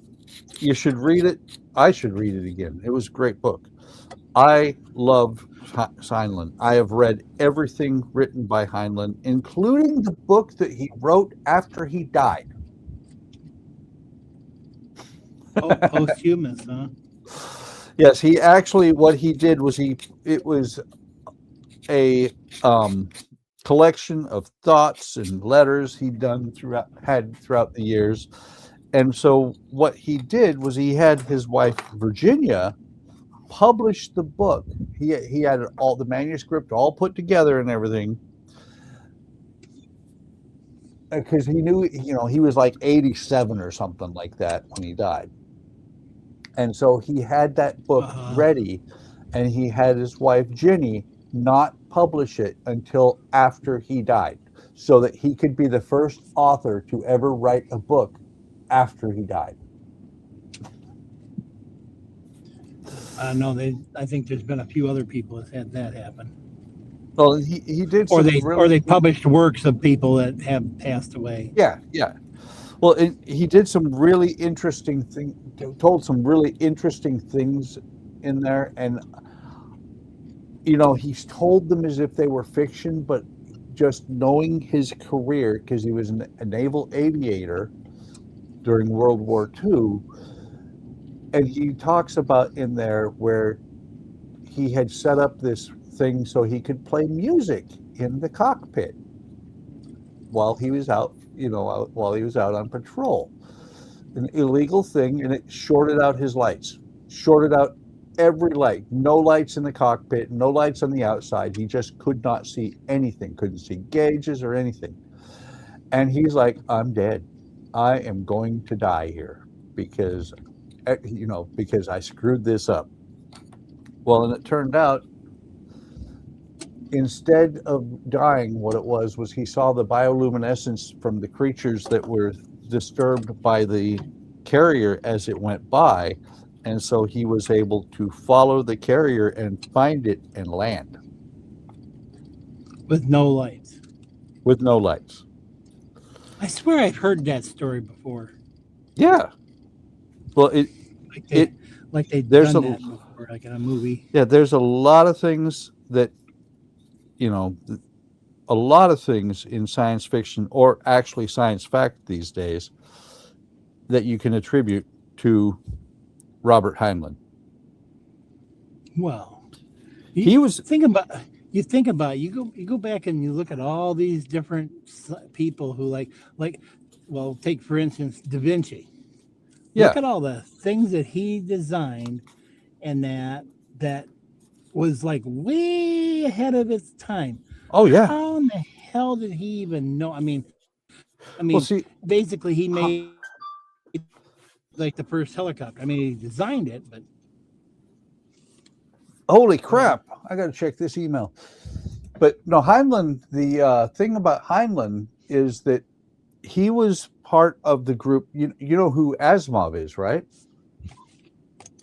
B: you should read it. I should read it again. It was a great book. I love Heinlein. I have read everything written by Heinlein, including the book that he wrote after he died.
C: Posthumous, huh?
B: Yes, he actually, what he did was it was a collection of thoughts and letters he'd done throughout the years. And so what he did was he had his wife Virginia publish the book. He had all the manuscript all put together and everything, because he knew he was like 87 or something like that when he died. And so he had that book ready, and he had his wife Ginny not publish it until after he died, so that he could be the first author to ever write a book after he died.
C: No, I think there's been a few other people that had that happen.
B: Well, he did,
C: or they published works of people that have passed away.
B: Yeah. Well, he did some really interesting told some really interesting things in there, and he's told them as if they were fiction, but just knowing his career, because he was a naval aviator during World War II, and he talks about in there where he had set up this thing so he could play music in the cockpit while he was out, while he was out on patrol. An illegal thing, and it shorted out his lights, shorted out every light. No lights in the cockpit, no lights on the outside. He just could not see anything, couldn't see gauges or anything. And he's like, I'm dead. I am going to die here because I screwed this up. Well, and it turned out, instead of dying, what it was he saw the bioluminescence from the creatures that were disturbed by the carrier as it went by, and so he was able to follow the carrier and find it and land.
C: With no lights.
B: With no lights.
C: I swear I've heard that story before.
B: Yeah. Well,
C: they've
B: there's
C: done that before, like in a movie.
B: Yeah, there's a lot of things that, a lot of things in science fiction, or actually science fact these days, that you can attribute to Robert Heinlein.
C: Well,
B: you
C: go back and you look at all these different people who well, take for instance Da Vinci.
B: Yeah.
C: Look at all the things that he designed, and that was like way ahead of its time.
B: Oh yeah.
C: How in the hell did he even know? I mean,
B: well, see,
C: basically he made like the first helicopter. I mean, he designed it, but
B: holy crap! I got to check this email. But no, Heinlein. The thing about Heinlein is that he was part of the group. You know who Asimov is, right?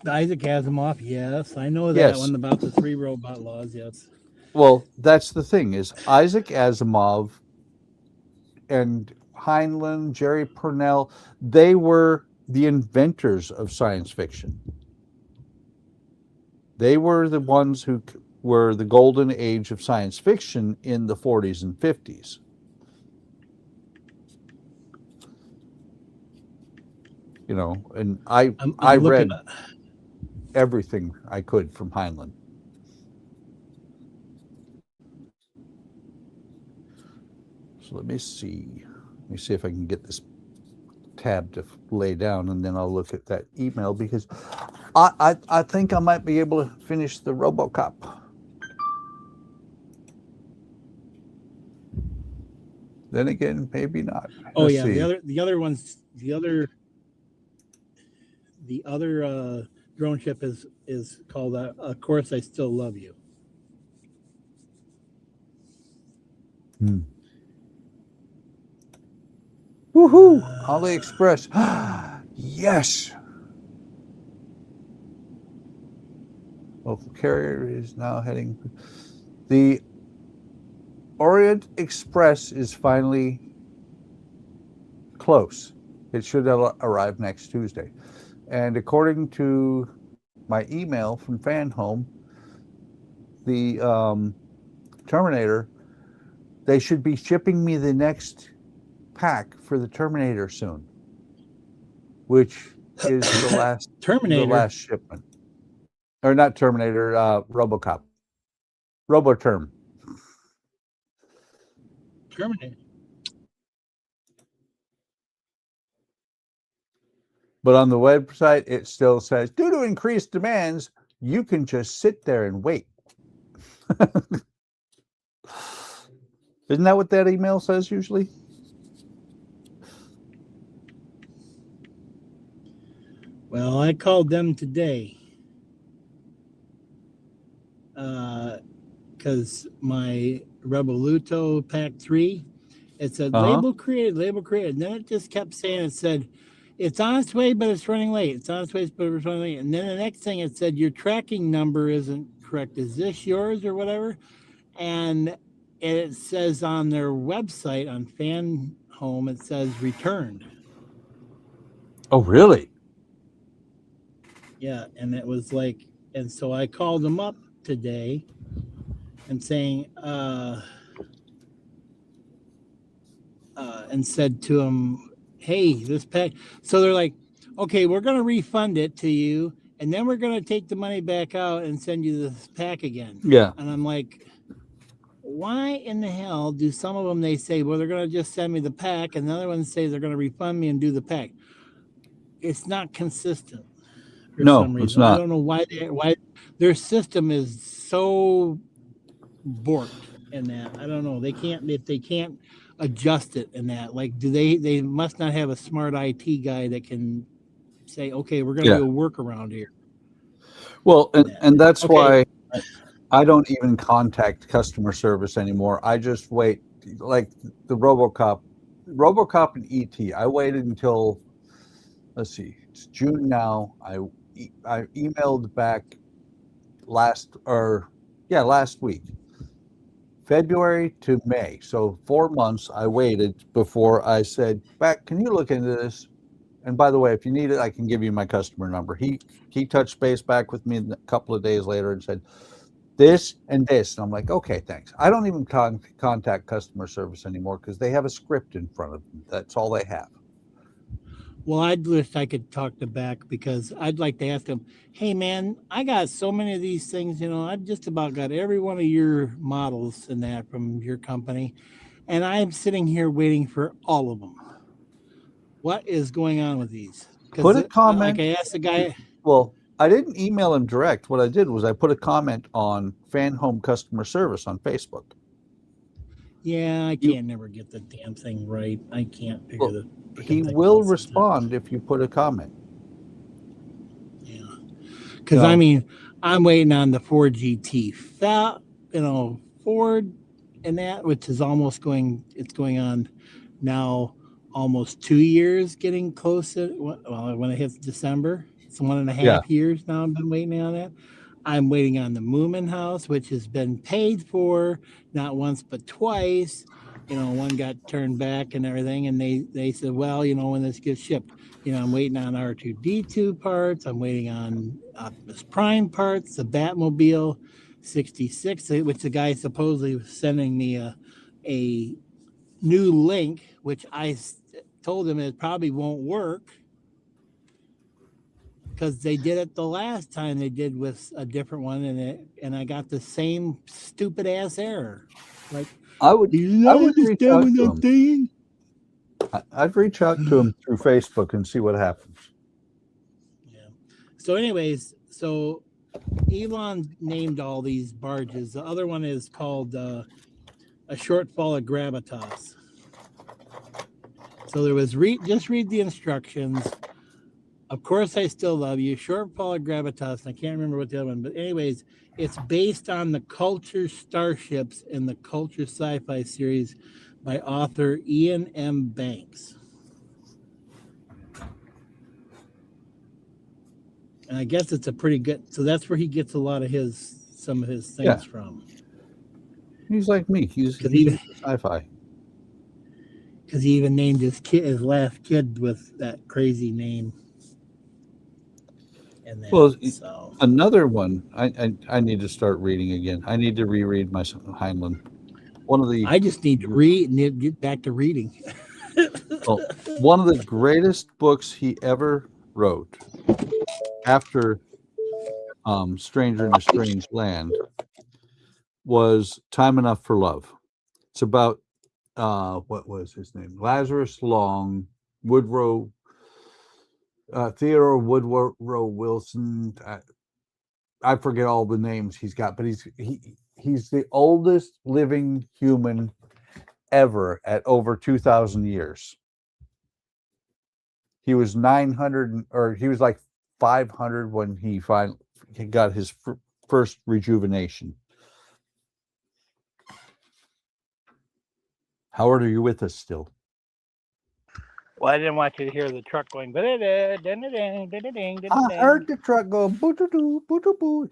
C: Isaac Asimov, yes, I know that one about the 3 robot laws. Yes.
B: Well, that's the thing, is Isaac Asimov and Heinlein, Jerry Pournelle, they were the inventors of science fiction. They were the ones who were the golden age of science fiction in the 40s and 50s. You know, and I read everything I could from Heinlein. So let me see if I can get this tab to lay down, and then I'll look at that email, because I think I might be able to finish the RoboCop. Then again, maybe not.
C: Oh,
B: Let's
C: yeah,
B: see.
C: the other drone ship is called Of Course I Still Love You.
B: Woohoo! AliExpress. Yes. Local carrier is now heading. The Orient Express is finally close. It should arrive next Tuesday. And according to my email from Fan Home, the Terminator, they should be shipping me the next pack for the Terminator soon, which is the last
C: Terminator.
B: the last shipment. Or not Terminator, RoboCop. Roboterm.
C: Terminator.
B: But on the website, it still says, due to increased demands, you can just sit there and wait. Isn't that what that email says usually?
C: Well, I called them today because my Revoluto Pack 3, it said label created. And then it just kept saying, it said, it's on its way, but it's running late. It's on its way, but it's running late. And then the next thing it said, your tracking number isn't correct. Is this yours or whatever? And it says on their website, on Fan Home, it says returned.
B: Oh, really?
C: Yeah, and it was like, and so I called them up today and saying, and said to them, hey, this pack. So they're like, okay, we're going to refund it to you, and then we're going to take the money back out and send you this pack again.
B: Yeah.
C: And I'm like, why in the hell do some of them, they say, well, they're going to just send me the pack, and the other ones say they're going to refund me and do the pack. It's not consistent. For some reason.
B: It's not.
C: I don't know why their system is so borked in that. I don't know. They can't adjust it in that. Like, they must not have a smart IT guy that can say, okay, we're going to do a workaround here.
B: Well, and that's why I don't even contact customer service anymore. I just wait, like the RoboCop and ET. I waited until, let's see, it's June now. I emailed back last week, February to May. So 4 months I waited before I said, back, can you look into this? And by the way, if you need it, I can give you my customer number. He touched base back with me a couple of days later and said, this and this. And I'm like, okay, thanks. I don't even contact customer service anymore because they have a script in front of them. That's all they have.
C: Well, I'd wish I could talk to back, because I'd like to ask them, hey, man, I got so many of these things, I've just about got every one of your models and that from your company, and I'm sitting here waiting for all of them. What is going on with these?
B: Put a comment.
C: Like I asked the guy.
B: Well, I didn't email him direct. What I did was I put a comment on Fan Home Customer Service on Facebook.
C: Yeah, I can't never get the damn thing right. I can't figure
B: he will respond if you put a comment.
C: Yeah. Because, I mean, I'm waiting on the Ford GT. Ford and that, which is almost going on now almost 2 years, getting close to, when it hits December. It's 1.5 years now I've been waiting on that. I'm waiting on the Moomin house, which has been paid for, not once but twice. One got turned back and everything, and they said, well, when this gets shipped, I'm waiting on R2-D2 parts. I'm waiting on Optimus Prime parts, the Batmobile. 66, which the guy supposedly was sending me a new link, which I told him it probably won't work because they did it the last time they did with a different one, and I got the same stupid ass error. Like,
B: I would reach out to him.
C: thing?
B: I'd reach out to him through Facebook and see what happens.
C: Yeah. So, anyways, so Elon named all these barges. The other one is called a shortfall of gravitas. So there was just read the instructions. Of course, I still love you. Shortfall of gravitas. And I can't remember what the other one, but anyways, it's based on the Culture Starships in the Culture Sci-Fi series by author Ian M. Banks. And I guess it's a pretty good. So that's where he gets a lot of some of his things from.
B: He's like me. He's sci-fi.
C: Because he even named his last kid with that crazy name. And then,
B: Well, another one I need to start reading again. I need to reread my Heinlein.
C: I just need to read and get back to reading.
B: Well, one of the greatest books he ever wrote after Stranger in a Strange Land was Time Enough for Love. It's about what was his name? Lazarus Long, Theodore Woodrow Wilson. I forget all the names he's got, but he's the oldest living human ever at over 2,000 years. He was 900, or he was like 500 when he finally got his first rejuvenation. Howard, are you with us still?
C: Well, I didn't want you to hear the truck going. I
B: heard the truck go boo-doo-doo, boo-doo-boo.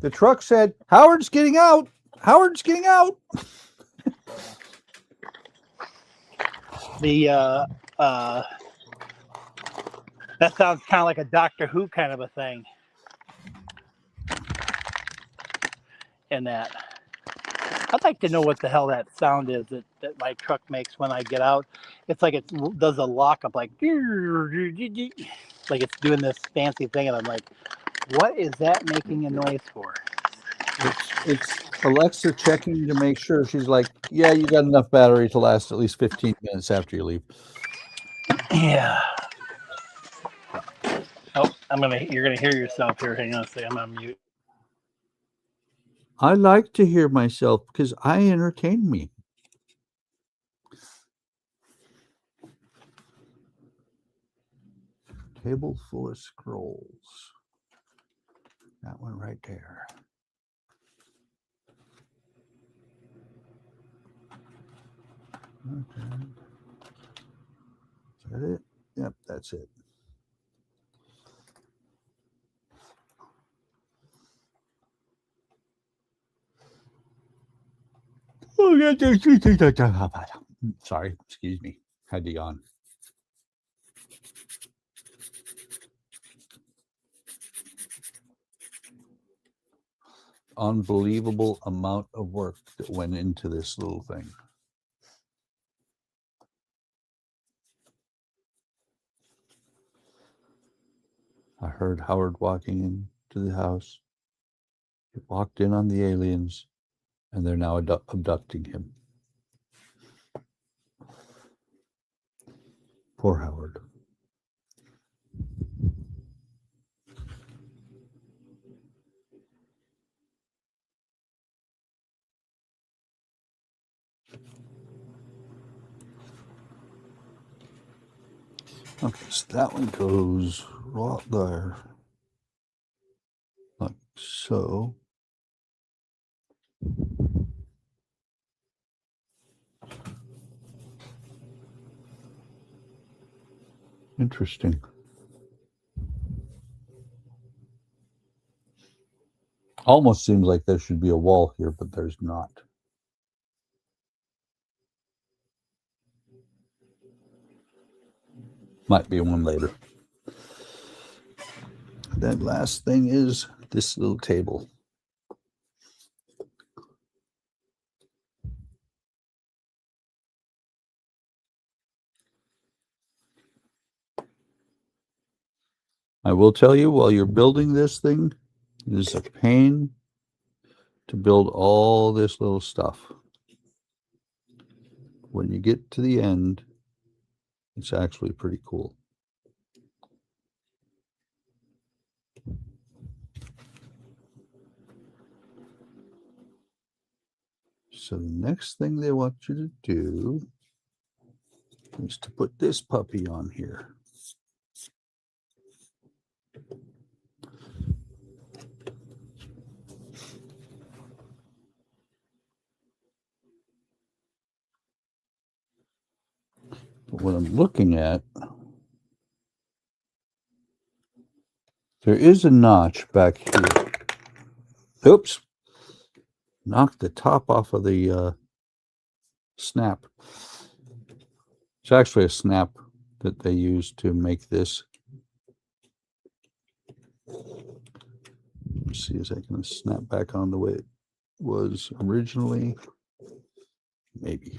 B: The truck said, Howard's getting out. Howard's getting out.
C: That sounds kind of like a Doctor Who kind of a thing. And that. I'd like to know what the hell that sound is that my truck makes when I get out. It's like it does a lockup, like it's doing this fancy thing, and I'm like, what is that making a noise for?
B: It's Alexa checking to make sure. She's like, yeah, you got enough battery to last at least 15 minutes after you leave.
C: Yeah. Oh, you're gonna hear yourself here. Hang on a second, I'm on mute.
B: I like to hear myself because I entertain me. Table full of scrolls. That one right there. Okay. Is that it? Yep, that's it. Sorry, excuse me. Had to yawn. Unbelievable amount of work that went into this little thing. I heard Howard walking into the house. He walked in on the aliens, and they're now abducting him. Poor Howard. Okay, so that one goes right there, like so. Interesting. Almost seems like there should be a wall here, but there's not. Might be one later. That last thing is this little table. I will tell you, while you're building this thing, it is a pain to build all this little stuff. When you get to the end, it's actually pretty cool. So the next thing they want you to do is to put this puppy on here. But what I'm looking at, there is a notch back here. Oops. Knocked the top off of the snap. It's actually a snap that they use to make this. Let's see, is that going to snap back on the way it was originally? Maybe.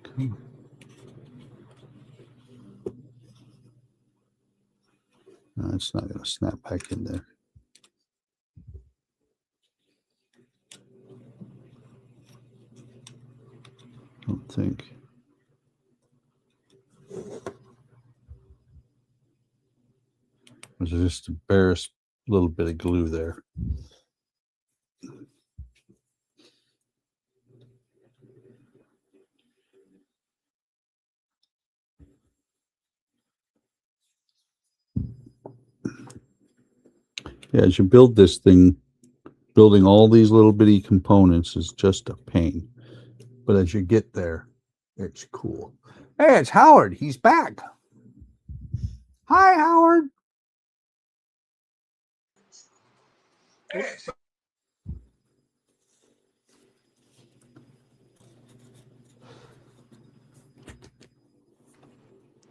B: Come on. No, it's not going to snap back in there. I don't think. There's just a barest little bit of glue there. Yeah, as you build this thing, building all these little bitty components is just a pain. But as you get there, it's cool. Hey, it's Howard. He's back. Hi, Howard.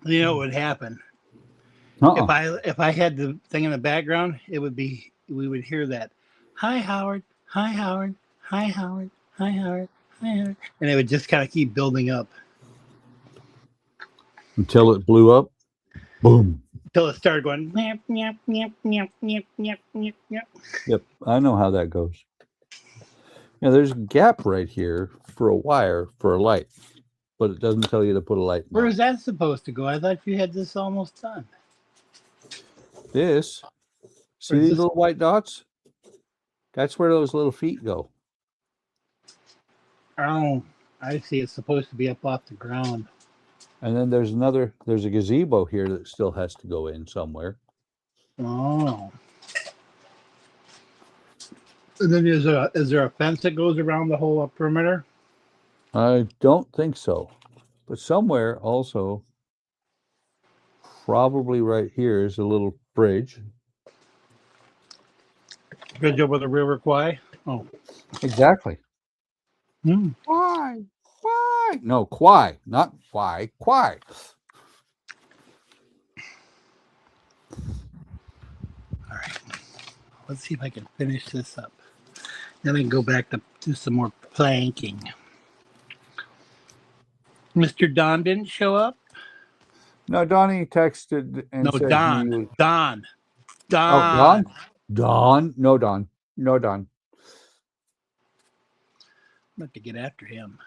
C: You know what would happen? If I had the thing in the background, it would be, we would hear that. Hi, Howard. Hi, Howard. Hi, Howard. Hi, Howard. Hi, Howard. And it would just kind of keep building up.
B: Until it blew up. Boom.
C: Until it started going. Yep, yep, yep, yep, yep, yep, yep, yep.
B: Yep, I know how that goes. Yeah, there's a gap right here for a wire for a light, but it doesn't tell you to put a light.
C: Where is that supposed to go? I thought you had this almost done.
B: This, see these little white dots? That's where those little feet go.
C: Oh, I see. It's supposed to be up off the ground.
B: And then there's a gazebo here that still has to go in somewhere.
C: Oh. And then is there a fence that goes around the whole perimeter?
B: I don't think so. But somewhere also, probably right here, is a little bridge.
C: Bridge over the River Kwai? Oh.
B: Exactly.
C: Hmm.
B: Why? Why? No, Kwai, not why. Kwai.
C: All right. Let's see if I can finish this up. Then I can go back to do some more planking. Mr. Don didn't show up?
B: No, Donnie texted and
C: No,
B: said
C: Don.
B: he was...
C: Don.
B: Oh, Don? Don? No, Don. No, Don.
C: I'm about to get after him.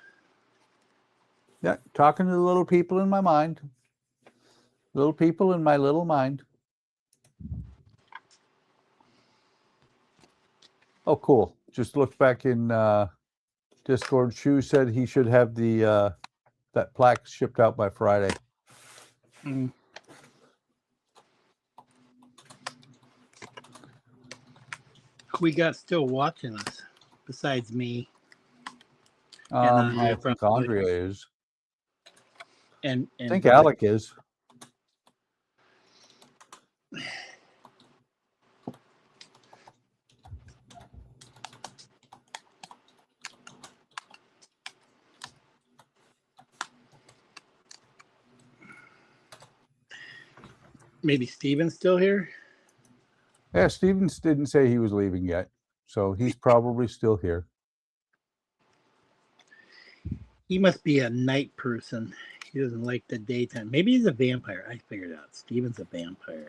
B: Yeah, talking to the little people in my mind. Little people in my little mind. Oh, cool. Just looked back in Discord. Shu said he should have the that plaque shipped out by Friday.
C: Mm. Who we got still watching us besides me?
B: I think Andrea is.
C: And
B: I think Alec is.
C: maybe Steven's still here.
B: Yeah, Stevens didn't say he was leaving yet, so he's probably still here.
C: He must be a night person. He doesn't like the daytime. Maybe he's a vampire. I figured out. Steven's a vampire.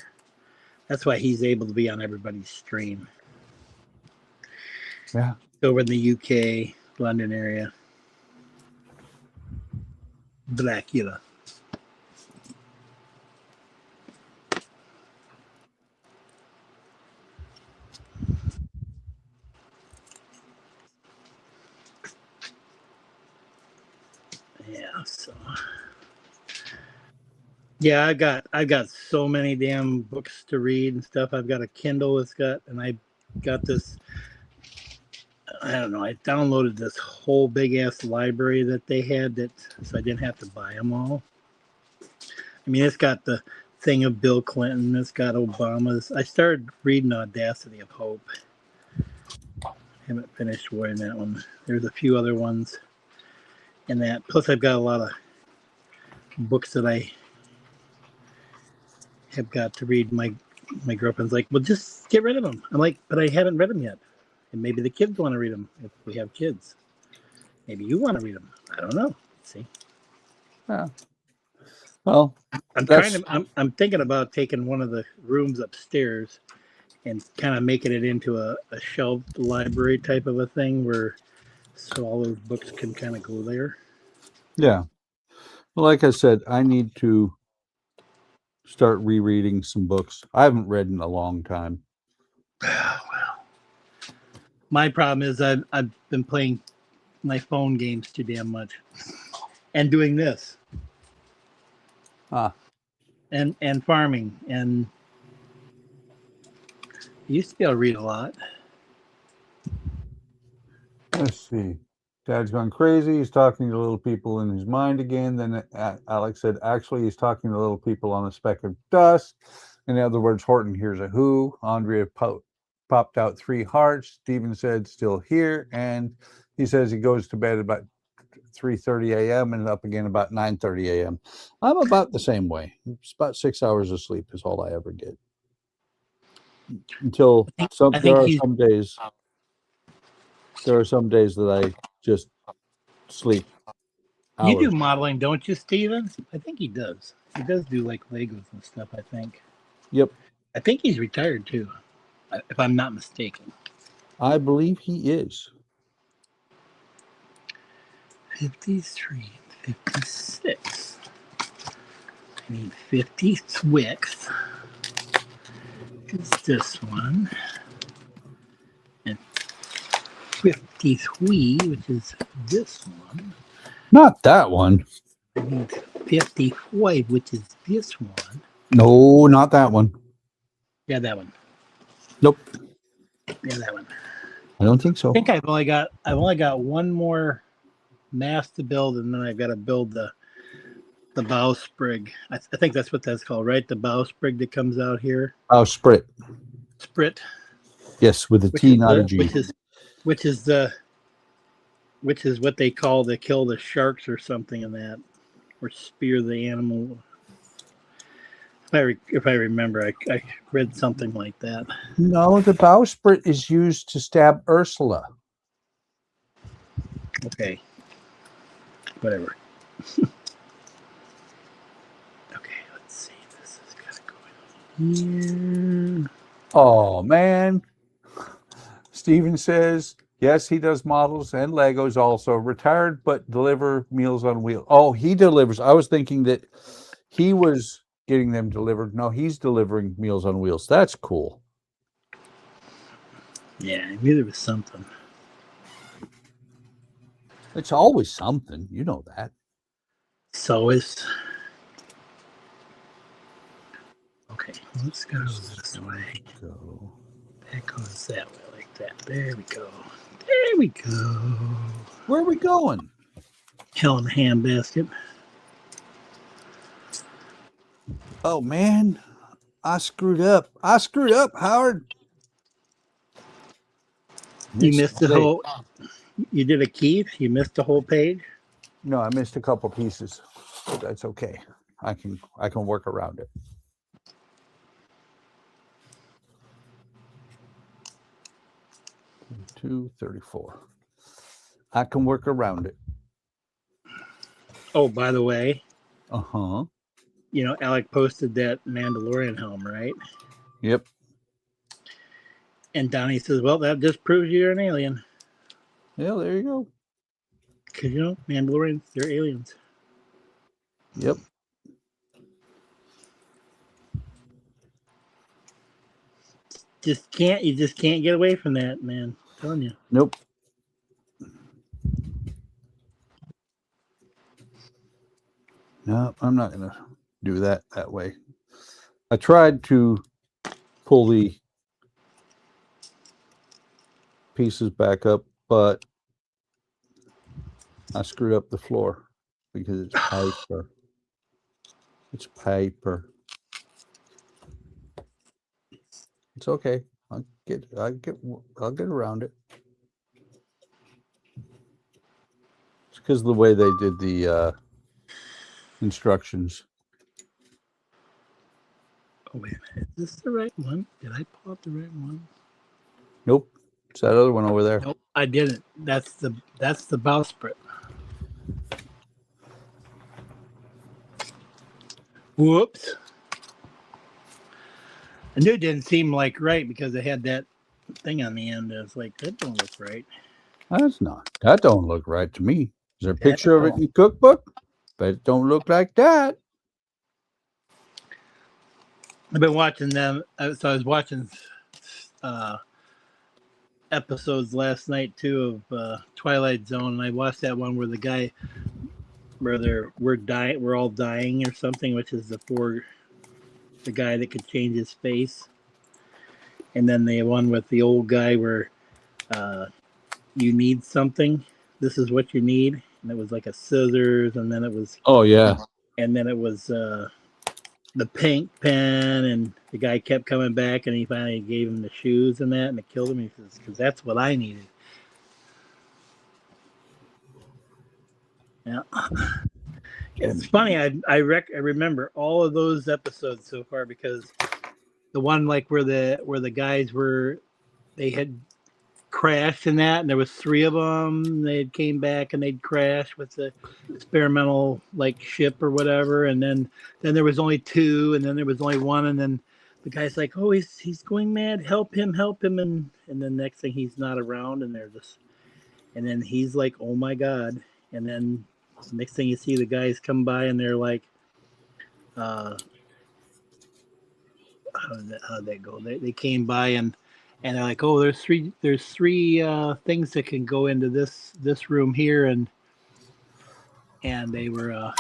C: That's why he's able to be on everybody's stream.
B: Yeah.
C: Over in the UK, London area. Blackula. Yeah, so yeah, I got so many damn books to read and stuff. I've got a Kindle that's got, and I got this. I don't know. I downloaded this whole big ass library that they had, that so I didn't have to buy them all. I mean, it's got the thing of Bill Clinton. It's got Obama's. I started reading Audacity of Hope. Haven't finished reading that one. There's a few other ones in that. Plus, I've got a lot of books that I have got to read. My girlfriend's like, well, just get rid of them. I'm like, but I haven't read them yet. And maybe the kids want to read them if we have kids. Maybe you want to read them. I don't know. See?
B: Yeah. Well,
C: I'm thinking about taking one of the rooms upstairs and kind of making it into a shelved library type of a thing, where so all those books can kind of go there.
B: yeah. Well, like I said, I need to start rereading some books. I haven't read in a long time.
C: Well, my problem is I've been playing my phone games too damn much and doing this. And farming, and I used to be able to read a lot.
B: Let's see. Dad's gone crazy. He's talking to little people in his mind again. Then Alex said, actually, he's talking to little people on a speck of dust. In other words, Horton hears a who. Andrea popped out 3 hearts. Stephen said, still here. And he says he goes to bed about 3:30 a.m. and up again about 9:30 a.m. I'm about the same way. It's about 6 hours of sleep is all I ever get. Until there are some days that I just sleep hours.
C: You do modeling, don't you, Steven? I think he does. He does do like Legos and stuff, I think.
B: Yep.
C: I think he's retired too, if I'm not mistaken.
B: I believe he is.
C: 53, 56. I need 56. It's this one. And 53, which is this one.
B: Not that one.
C: I need 55, which is this one.
B: No, not that one.
C: Yeah, that one.
B: Nope.
C: Yeah, that one.
B: I don't think so.
C: I think I've only got one more mast to build, and then I've got to build the bowsprit. I think that's what that's called, right? The bowsprit that comes out here.
B: Bowsprit.
C: Sprit.
B: Yes, with a T, not a G.
C: Which is what they call to kill the sharks or something in that, or spear the animal. If I remember, I read something like that.
B: No, the bowsprit is used to stab Ursula.
C: Okay. Whatever. Okay, let's see. This has got to go in here.
B: Oh, man. Steven says, yes, he does models and Legos also. Retired, but deliver Meals on Wheels. Oh, he delivers. I was thinking that he was getting them delivered. No, he's delivering Meals on Wheels. That's cool.
C: Yeah, I knew there was something.
B: It's always something. You know that.
C: So is. Okay, let's go this way.
B: Go.
C: That goes that way like that. There we go. There we go.
B: Where are we going?
C: Hell in a handbasket.
B: Oh, man. I screwed up. Howard.
C: You missed the whole. You did a keep. You missed the whole page.
B: No, I missed a couple pieces. But that's okay. I can work around it. $2.34. I can work around it.
C: Oh, by the way,
B: Uh-huh.
C: you know, Alec posted that Mandalorian helm, right?
B: Yep.
C: And Donnie says, well, that just proves you're an alien.
B: Yeah, there you go.
C: Because, you know, Mandalorians, they're aliens.
B: Yep.
C: You just can't get away from that, man. I'm telling you.
B: Nope. No, I'm not going to do that way. I tried to pull the pieces back up, but I screwed up the floor because it's paper. It's paper. It's okay. I'll get around it. It's because of the way they did the instructions.
C: Oh, wait a minute. Is this the right one? Did I pull up the right one?
B: Nope. It's that other one over there.
C: Nope, I didn't. That's the bowsprit. Whoops. I knew it didn't seem like right because it had that thing on the end. I was like, that don't look right.
B: That's not. That don't look right to me. Is there a picture of it in the cookbook? But it don't look like that.
C: I've been watching them. So I was watching episodes last night too of Twilight Zone, and I watched that one where the guy, we're all dying or something, which is the guy that could change his face, and then the one with the old guy where you need something. This is what you need, and it was like a scissors, and then it was the pink pen, and the guy kept coming back, and he finally gave him the shoes and that, and it killed him. He says, because that's what I needed. Yeah. It's funny. I remember all of those episodes so far because the one like where the guys they had crashed in that, and there was 3 of them. They came back and they'd crashed with the experimental like ship or whatever, and then there was only 2, and then there was only 1, and then the guy's like, oh, he's going mad, help him, and then next thing he's not around, and and then he's like, oh my god, and then next thing you see the guys come by and they're like, how did that go? They came by and they're like, oh, there's three things that can go into this room here, and they were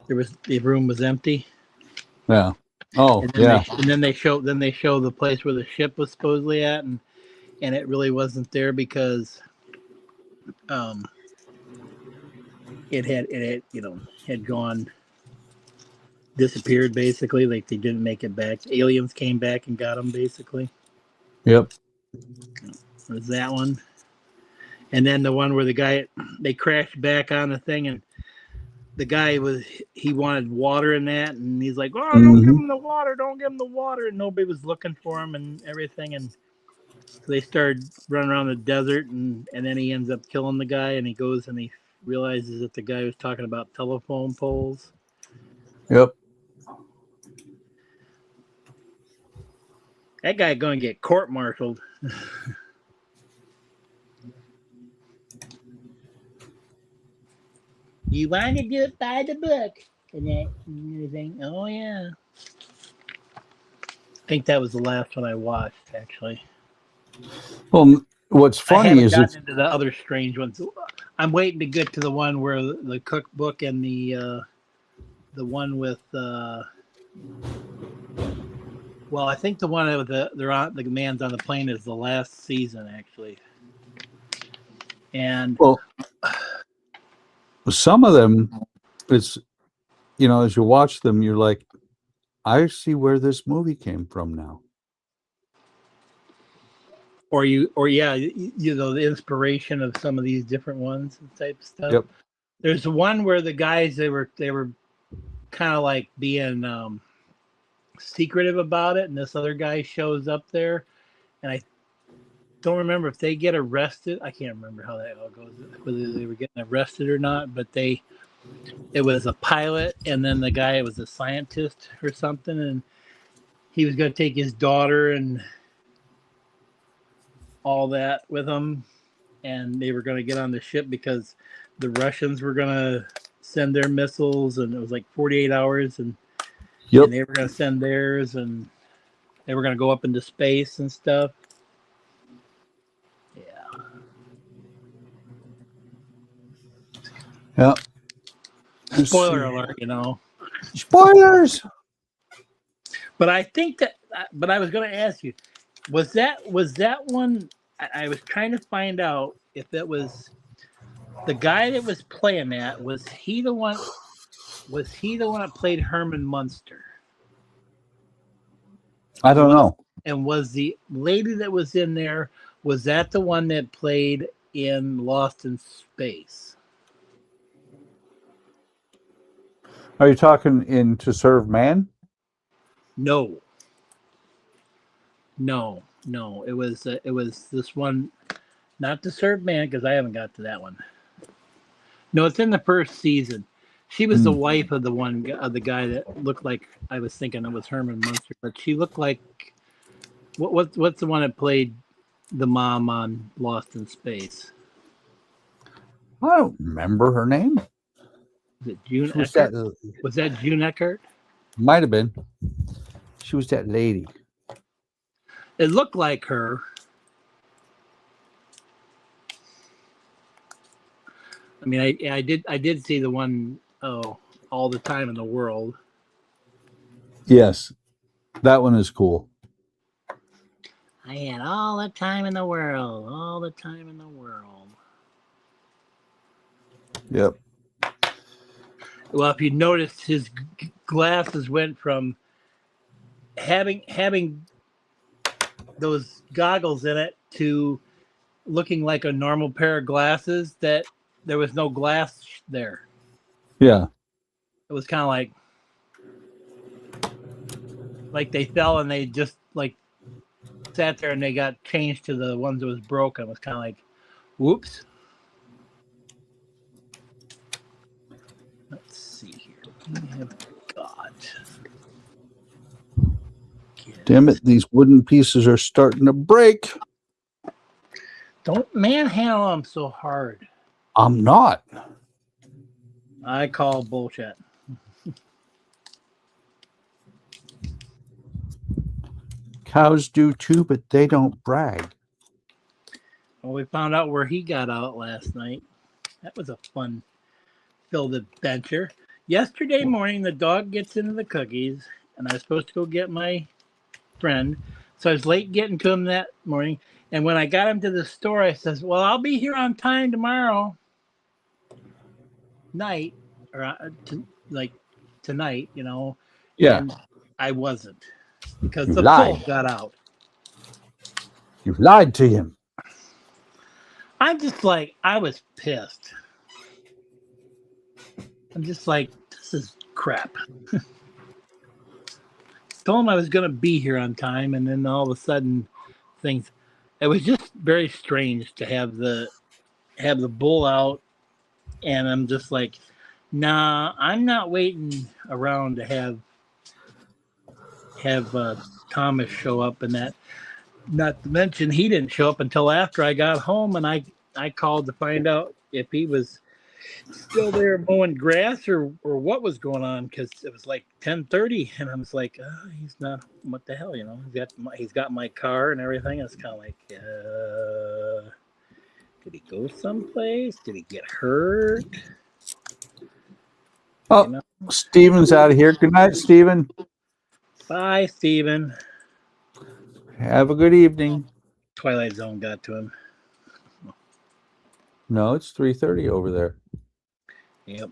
C: the room was empty.
B: Yeah. Oh, yeah.
C: Then they show the place where the ship was supposedly at, and it really wasn't there because it had gone disappeared basically. Like they didn't make it back. Aliens came back and got them basically.
B: Yep.
C: There's that one. And then the one where they crashed back on the thing, and the guy he wanted water in that, and he's like, oh, don't give him the water, and nobody was looking for him and everything, and so they started running around the desert, and then he ends up killing the guy, and he goes and he realizes that the guy was talking about telephone poles.
B: Yep.
C: That guy going to get court-martialed. You want to do it by the book. And everything. Oh, yeah. I think that was the last one I watched, actually.
B: Well, what's funny is
C: it's into the other strange ones. I'm waiting to get to the one where the cookbook and the one with well, I think the one with the man's on the plane is the last season, actually. And
B: well, some of them, it's, as you watch them, you're like, I see where this movie came from now.
C: Or the inspiration of some of these different ones and type of stuff.
B: Yep.
C: There's one where the guys they were kind of like being secretive about it, and this other guy shows up there, and don't remember if they get arrested. I can't remember how that all goes, whether they were getting arrested or not. But it was a pilot, and then the guy was a scientist or something, and he was going to take his daughter and all that with him, and they were going to get on the ship because the Russians were going to send their missiles, and it was like 48 hours, and they were going to send theirs, and they were going to go up into space and stuff.
B: Yeah.
C: Spoiler alert, you know.
B: Spoilers.
C: But I think that. But I was going to ask you, was that one? I was trying to find out if it was the guy that was playing that. Was he the one? Was he the one that played Herman Munster?
B: I don't know.
C: And was the lady that was in there? Was that the one that played in Lost in Space?
B: Are you talking in To Serve Man?
C: No. It was this one, not To Serve Man, because I haven't got to that one. No, it's in the first season. She was the wife of the guy that looked like, I was thinking it was Herman Munster, but she looked like what's the one that played the mom on Lost in Space?
B: I don't remember her name.
C: Was it June
B: Was
C: Eckert?
B: that,
C: Was that June Eckert?
B: might have been. She was that lady.
C: It looked like her. I mean, I did see the one, All the Time in the World.
B: Yes, that one is cool.
C: I had all the time in the world, all the time in the world.
B: Yep.
C: Well, if you noticed, his glasses went from having those goggles in it to looking like a normal pair of glasses that there was no glass there.
B: Yeah.
C: It was kind of like they fell and they just like sat there and they got changed to the ones that was broken. It was kind of like, whoops. Let's see here. What have we got?
B: Damn it, these wooden pieces are starting to break.
C: Don't manhandle them so hard.
B: I'm not.
C: I call bullshit.
B: Cows do too, but they don't brag.
C: Well, we found out where he got out last night. That was a fun-filled adventure. Yesterday morning, the dog gets into the cookies, and I was supposed to go get my friend. So I was late getting to him that morning. And when I got him to the store, I says, well, I'll be here on time tomorrow night, or tonight, you know.
B: Yeah.
C: And I wasn't, because
B: You
C: the
B: lied.
C: bull got out.
B: You lied to him.
C: I'm just like, I was pissed. I'm just like, this is crap. Told him I was going to be here on time, and then all of a sudden things, it was just very strange to have the bull out, and I'm just like, nah, I'm not waiting around to have Thomas show up, and that, not to mention he didn't show up until after I got home, and I called to find out if he was still there mowing grass or what was going on, because it was like 10:30, and I was like, he's not, what the hell, you know, he's got my car and everything. It's kind of like, did he go someplace? Did he get hurt?
B: Oh,
C: You know?
B: Steven's out of here. Good night, Steven.
C: Bye, Steven.
B: Have a good evening.
C: Twilight Zone got to him.
B: No, it's 3:30 over there.
C: Yep.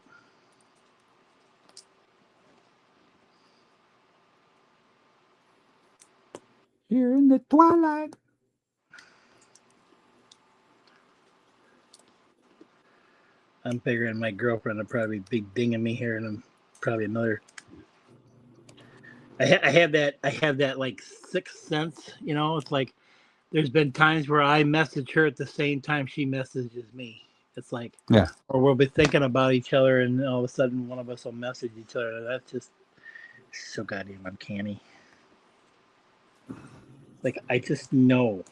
B: Here in the twilight.
C: I'm figuring my girlfriend will probably be dinging me here in probably another. I have that like sixth sense, you know. It's like there's been times where I message her at the same time she messages me. It's like,
B: Yeah.
C: or we'll be thinking about each other, and all of a sudden one of us will message each other. That's just so goddamn uncanny. Like, I just know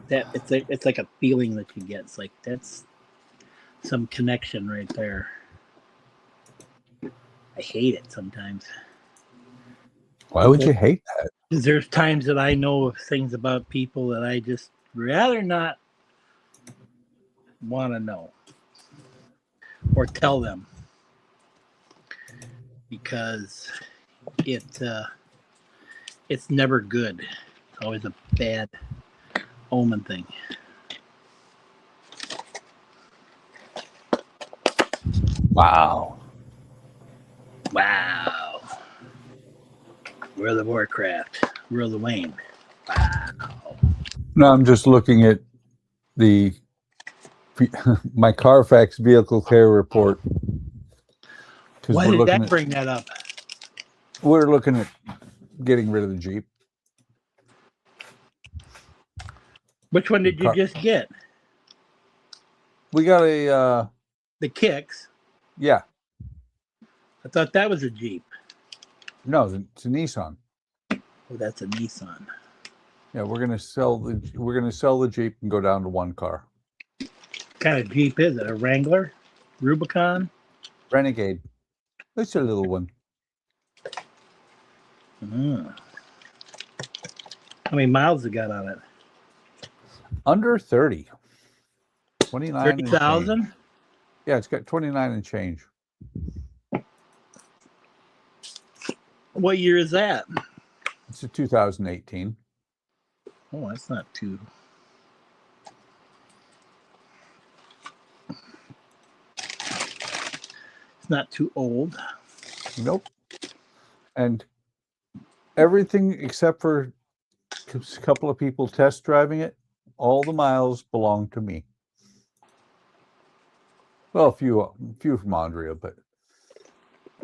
C: that it's like a feeling that you get. It's like, that's some connection right there. I hate it sometimes.
B: Why would you hate that?
C: Because there's times that I know of things about people that I just rather not want to know or tell them, because it's never good. It's always a bad omen thing.
B: Wow.
C: Wow. We're the Warcraft. We're the Wayne. Wow.
B: No, I'm just looking at the my Carfax vehicle care report.
C: Why did that bring that up?
B: We're looking at getting rid of the Jeep.
C: Which one did you just get?
B: We got a
C: The Kicks.
B: yeah.
C: I thought that was a Jeep.
B: No, it's a Nissan.
C: Oh, that's a Nissan.
B: Yeah, we're gonna sell the Jeep and go down to one car.
C: What kind of Jeep is it? A Wrangler? Rubicon?
B: Renegade. It's a little one.
C: How many miles it got on it?
B: Under 30. 29.
C: 30,000?
B: Yeah, it's got 29 and change.
C: What year is that?
B: It's a 2018.
C: Oh, that's not too. It's not too old.
B: Nope. And everything except for a couple of people test driving it, all the miles belong to me. Well, a few from Andrea, but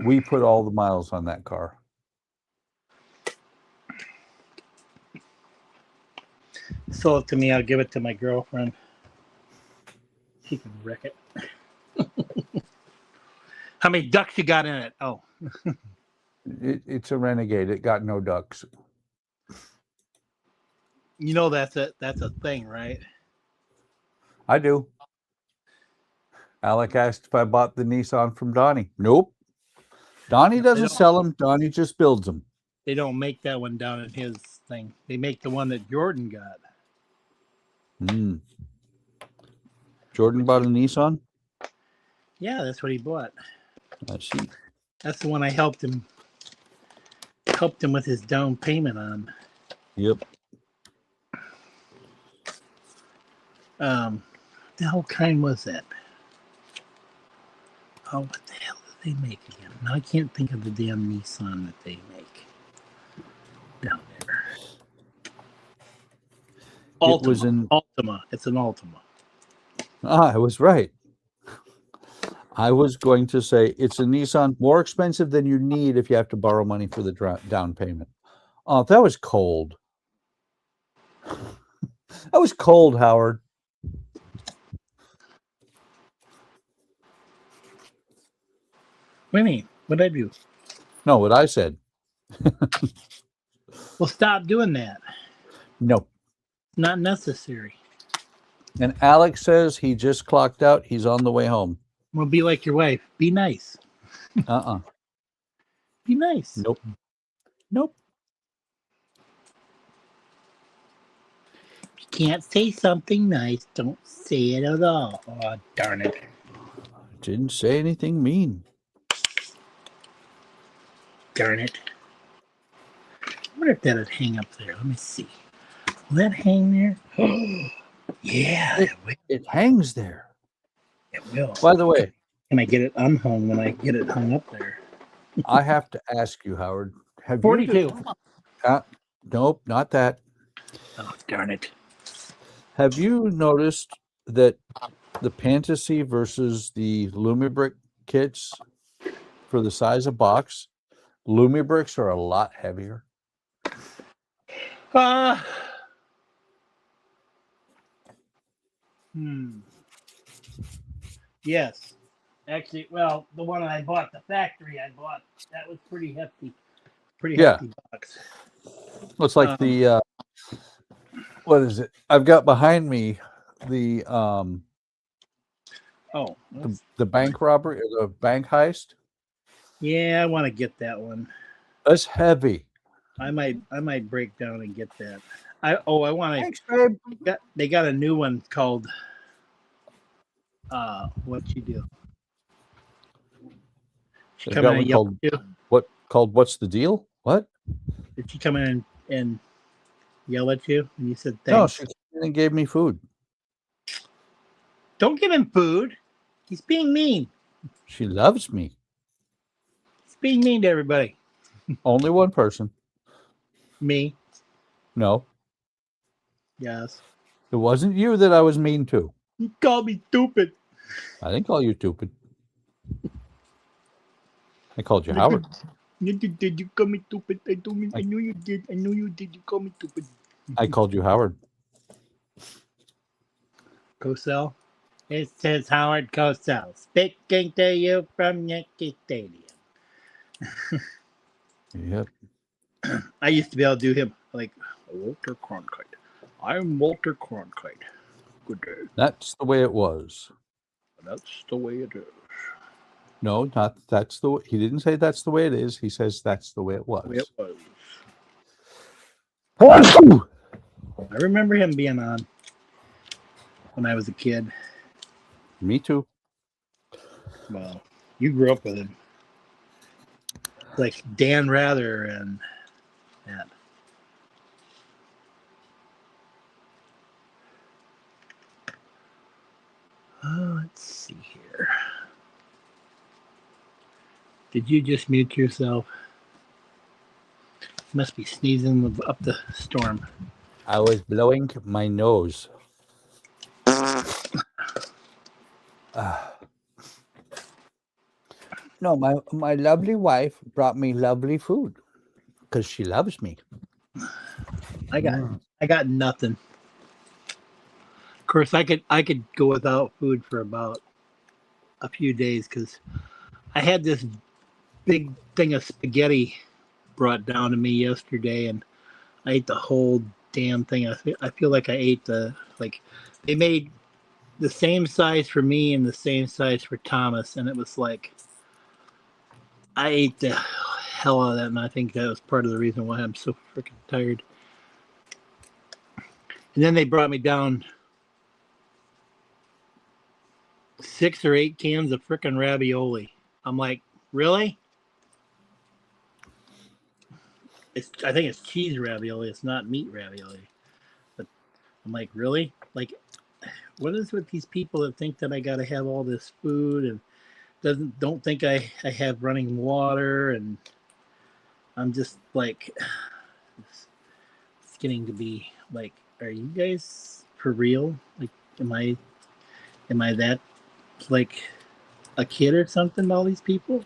B: we put all the miles on that car.
C: Sold it to me. I'll give it to my girlfriend. She can wreck it. How many ducks you got in it? Oh.
B: It's a Renegade. It got no ducks.
C: You know that's a thing, right?
B: I do. Alec asked if I bought the Nissan from Donnie. Nope. Donnie doesn't sell them. Donnie just builds them.
C: They don't make that one down in his thing. They make the one that Jordan got.
B: Jordan bought a Nissan?
C: Yeah, that's what he bought.
B: I see.
C: That's the one I helped him with his down payment on.
B: Yep.
C: The hell kind was that? Oh, what the hell did they make again? Now I can't think of the damn Nissan that they make down there. Altima.
B: It was an
C: Altima. It's an Altima.
B: I was right. I was going to say it's a Nissan, more expensive than you need if you have to borrow money for the down payment. Oh, that was cold. That was cold, Howard.
C: What do you mean? What did I do?
B: No, what I said.
C: Well, stop doing that.
B: No.
C: Not necessary.
B: And Alex says he just clocked out. He's on the way home.
C: Well, be like your wife. Be nice. Be nice.
B: Nope. Nope.
C: If you can't say something nice, don't say it at all. Oh, darn it.
B: Didn't say anything mean.
C: Darn it. I wonder if that'd hang up there. Let me see. Will that hang there? Yeah,
B: it hangs there.
C: It will.
B: By the way,
C: can I get it unhung when I get it hung up there?
B: I have to ask you, Howard. Have
C: 42.
B: Nope, not that.
C: Oh, darn it.
B: Have you noticed that the Fantasy versus the Lumibrick kits for the size of box, Lumibricks are a lot heavier?
C: Yes. Actually, well, the one I bought, the factory I bought, that was pretty hefty. Pretty
B: Yeah.
C: hefty box.
B: Looks like the what is it? I've got behind me the
C: Oh,
B: the bank robbery, the bank heist.
C: yeah, I want to get that one.
B: That's heavy.
C: I might break down and get that. I want to.
B: Thanks, babe.
C: They got a new one called What You Do. She
B: They've
C: come
B: got
C: in
B: one
C: and yell
B: called
C: at you.
B: What's the deal? What?
C: Did she come in and yell at you? And you said
B: No,
C: thanks.
B: she came in and gave me food.
C: Don't give him food. He's being mean.
B: She loves me.
C: He's being mean to everybody.
B: Only one person.
C: Me.
B: No,
C: Yes.
B: it wasn't you that I was mean to.
C: You call me stupid.
B: I didn't call you stupid. I called you Howard.
C: Did you call me stupid? I knew you did. I knew you did. You call me stupid.
B: I called you Howard.
C: Cosell. It says Howard Cosell speaking to you from Yankee Stadium.
B: Yep.
C: I used to be able to do him like Walter Cronkite. I'm Walter Cronkite. Good day.
B: That's the way it was.
C: That's the way it is.
B: No, not that's the way. He didn't say that's the way it is. He says that's the way it was.
C: It was.
B: I
C: I remember him being on when I was a kid.
B: Me too.
C: Well, you grew up with him. Like Dan Rather and that. Oh, let's see here. Did you just mute yourself? Must be sneezing up the storm.
B: I was blowing my nose. No, my lovely wife brought me lovely food because she loves me.
C: I got nothing. Of course, I could go without food for about a few days because I had this big thing of spaghetti brought down to me yesterday, and I ate the whole damn thing. I feel like I ate they made the same size for me and the same size for Thomas, and it was like I ate the hell out of that, and I think that was part of the reason why I'm so freaking tired. And then they brought me down 6 or 8 cans of freaking ravioli. I'm like, really? I think it's cheese ravioli. It's not meat ravioli. But I'm like, really? Like, what is with these people that think that I got to have all this food and don't think I have running water, and I'm just like, it's getting to be like, are you guys for real? Like, am I that like a kid or something to all these people?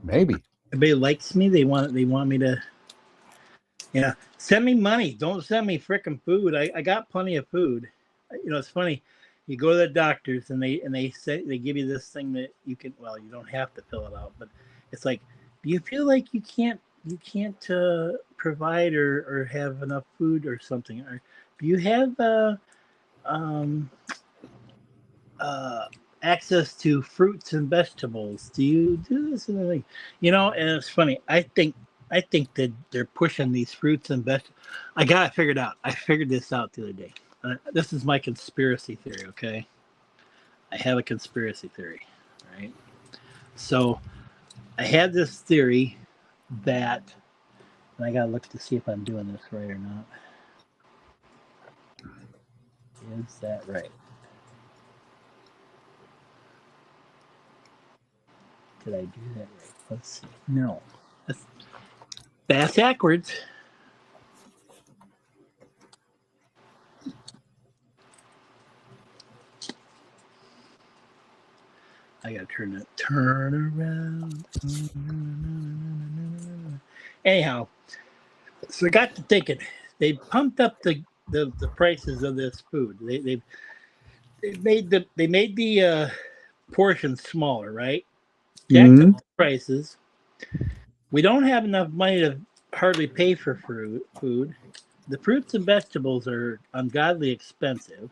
B: Maybe.
C: Everybody likes me. They want me to, yeah. Send me money. Don't send me freaking food. I got plenty of food. You know, it's funny. You go to the doctors and they say they give you this thing that you can. Well, you don't have to fill it out, but it's like, do you feel like you can't provide or have enough food or something? Or do you have access to fruits and vegetables? Do you do this and everything? You know, and it's funny. I think that they're pushing these fruits and vegetables. I got it figured out. I figured this out the other day. This is my conspiracy theory, okay? I have a conspiracy theory, right? So I had this theory that, and I got to look to see if I'm doing this right or not. Is that right? Did I do that right? Let's see. No. That's backwards. I gotta turn around. Anyhow, so I got to thinking. They pumped up the the prices of this food. They made the portions smaller, right? Jacked
B: Mhm.
C: up the prices. We don't have enough money to hardly pay for food. The fruits and vegetables are ungodly expensive.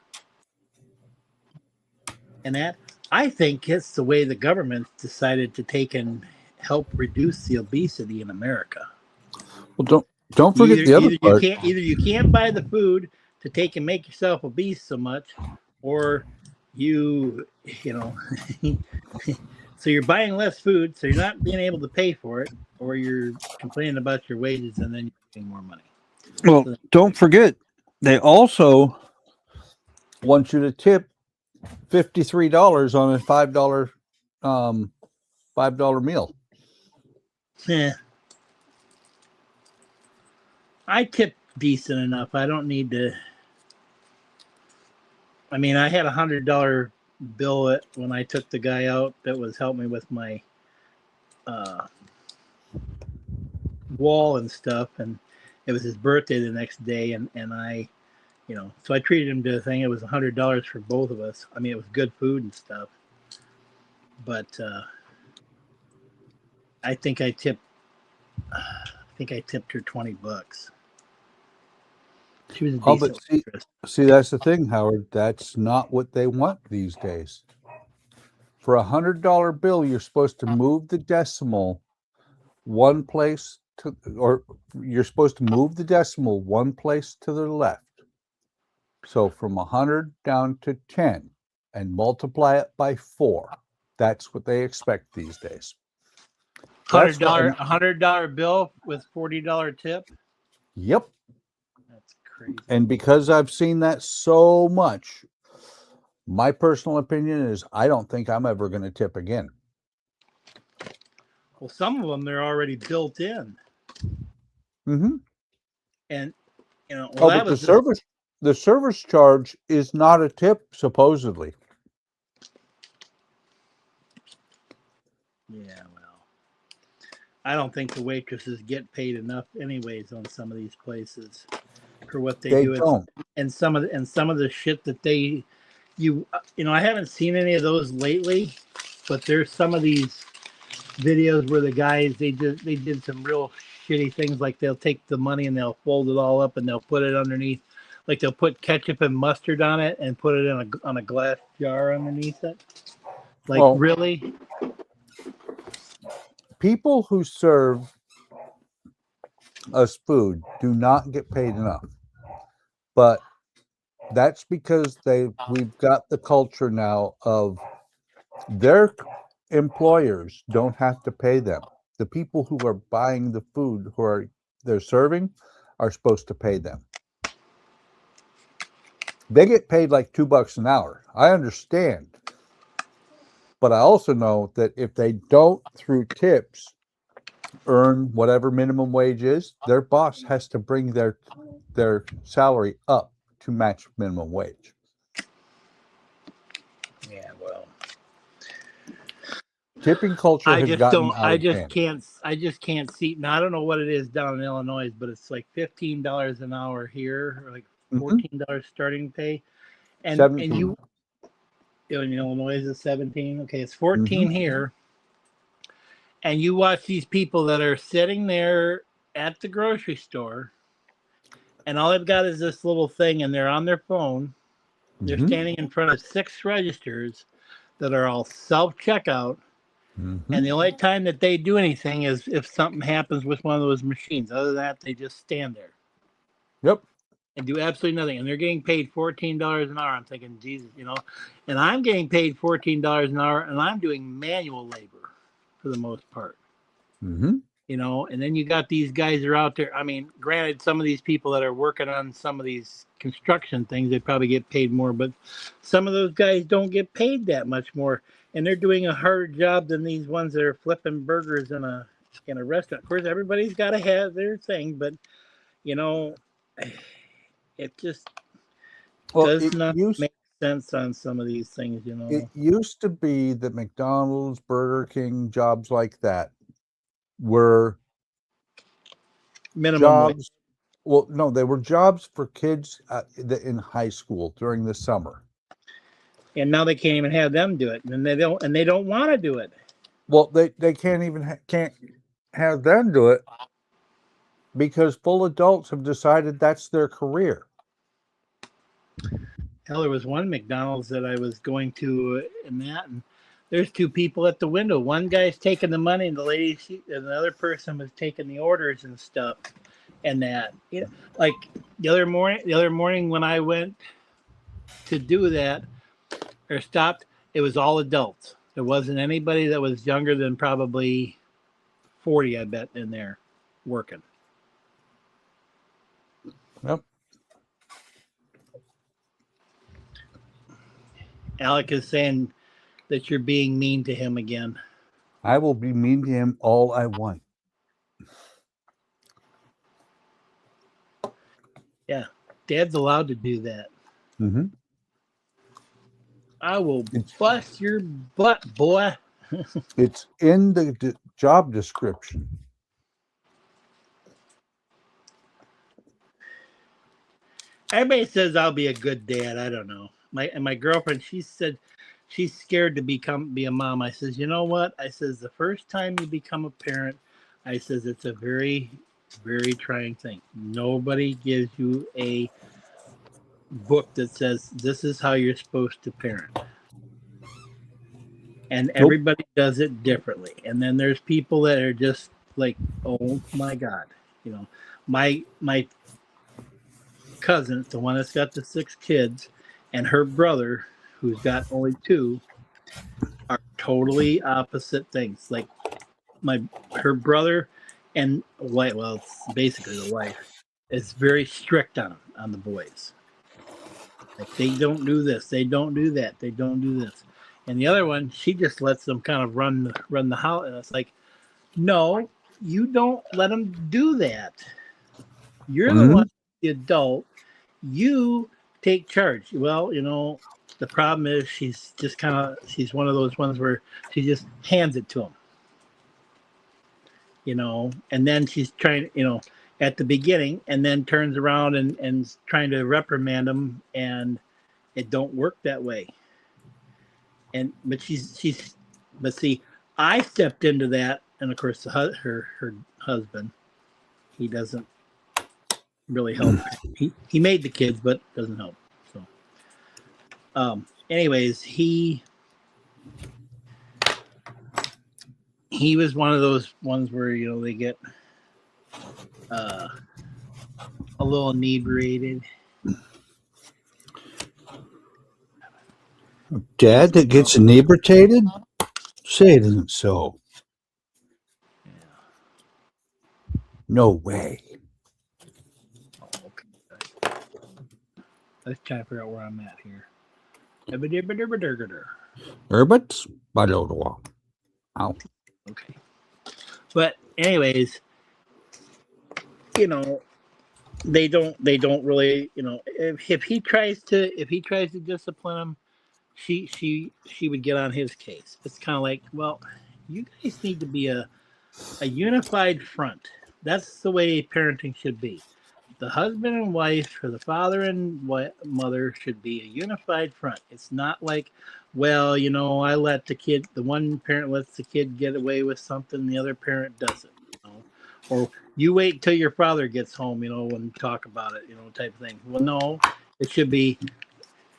C: And that, I think, it's the way the government decided to take and help reduce the obesity in America.
B: Well, don't forget the other part.
C: Either you can't buy the food to take and make yourself obese so much, or you know so you're buying less food, so you're not being able to pay for it, or you're complaining about your wages and then you're getting more money.
B: Well, don't forget, they also want you to tip $53 on a $5 $5 meal.
C: Yeah. I tip decent enough. I don't need to. I mean, I had $100 bill when I took the guy out that was helping me with my wall and stuff, and it was his birthday the next day, and I, so I treated him to a thing. It was $100 for both of us. I mean, it was good food and stuff, but I think I tipped her $20. She was a decent waitress.
B: See, that's the thing, Howard. That's not what they want these days. For $100 bill, you're supposed to move the decimal one place or you're supposed to move the decimal one place to the left. So from 100 down to 10 and multiply it by 4. That's what they expect these days.
C: $100 bill with $40 tip.
B: Yep.
C: That's crazy.
B: And because I've seen that so much, my personal opinion is I don't think I'm ever going to tip again.
C: Well, some of them, they're already built in.
B: Mm-hmm.
C: And,
B: but the service charge is not a tip, supposedly.
C: Yeah, well, I don't think the waitresses get paid enough anyways on some of these places for what they do.
B: Don't.
C: And some of the shit that I haven't seen any of those lately, but there's some of these videos where the guys they did some real shitty things, like they'll take the money and they'll fold it all up and they'll put it underneath, like they'll put ketchup and mustard on it and put it on a glass jar underneath it. Like, well, really?
B: People who serve us food do not get paid enough, but that's because we've got the culture now of their employers don't have to pay them. The people who are buying the food they're serving are supposed to pay them. They get paid like $2 an hour. I understand. But I also know that if they don't, through tips, earn whatever minimum wage is, their boss has to bring their salary up to match minimum wage.
C: Yeah, well,
B: tipping culture has gotten out of hand.
C: I just can't see. Now, I don't know what it is down in Illinois, but it's like $15 an hour here, or like $14 starting pay, and
B: 17.
C: and you in Illinois is it 17? Okay, it's 14 here. And you watch these people that are sitting there at the grocery store, and all they've got is this little thing, and they're on their phone. They're standing in front of 6 registers that are all self-checkout. And the only time that they do anything is if something happens with one of those machines. Other than that, they just stand there.
B: Yep.
C: And do absolutely nothing. And they're getting paid $14 an hour. I'm thinking, Jesus, and I'm getting paid $14 an hour, and I'm doing manual labor for the most part. And then you got these guys that are out there. I mean, granted, some of these people that are working on some of these construction things, they probably get paid more, but some of those guys don't get paid that much more, and they're doing a harder job than these ones that are flipping burgers in a restaurant. Of course, everybody's got to have their thing, but it just does not make sense on some of these things.
B: It used to be that McDonald's, Burger King, jobs like that were
C: minimum
B: jobs
C: wage.
B: Well, no, they were jobs for kids in high school during the summer.
C: And now they can't even have them do it, and they don't want to do it.
B: Well, they can't even can't have them do it because full adults have decided that's their career.
C: Hell, there was one McDonald's that I was going to and there's two people at the window. One guy's taking the money, and and the other person was taking the orders and stuff. And that, you know, like the other morning when I went to do that or stopped, it was all adults. There wasn't anybody that was younger than probably 40, I bet, in there working.
B: Yep.
C: Alec is saying that you're being mean to him again.
B: I will be mean to him all I want.
C: Yeah, Dad's allowed to do that.
B: Mm-hmm.
C: I will bust your butt, boy.
B: It's in the job description.
C: Everybody says I'll be a good dad. I don't know. My girlfriend, she said she's scared to be a mom. I says, you know what? I says the first time you become a parent, I says it's a very, very trying thing. Nobody gives you a book that says this is how you're supposed to parent. And everybody does it differently. And then there's people that are just like, oh my God. You know, my cousin, the one that's got the 6 kids, and her brother, who's got only 2, are totally opposite things. Like her brother and wife, well, it's basically the wife, is very strict on the boys. Like they don't do this, they don't do that, they don't do this. And the other one, she just lets them kind of run the house, and it's like, no, you don't let them do that. You're the one, the adult. You take charge. Well, you know, the problem is she's one of those ones where she just hands it to him. You know, and then she's trying, you know, at the beginning, and then turns around and trying to reprimand him, and it don't work that way. But see, I stepped into that, and of course her husband, he doesn't really help. He made the kids, but doesn't help. So, anyways, he was one of those ones where, you know, they get a little inebriated.
B: Dad that gets inebriated? Say it isn't so.
C: Yeah.
B: No way.
C: Oh, okay. Let's try to figure out where I'm at here.
B: Herbert? Ow.
C: Okay. But anyways, you know, they don't really, you know, if he tries to discipline him, she would get on his case. It's kind of like, well, you guys need to be a unified front. That's the way parenting should be. The husband and wife, or the father and mother, should be a unified front. It's not like, well, you know, the one parent lets the kid get away with something, the other parent doesn't. You know? Or you wait till your father gets home, you know, and talk about it, you know, type of thing. Well, no, it should be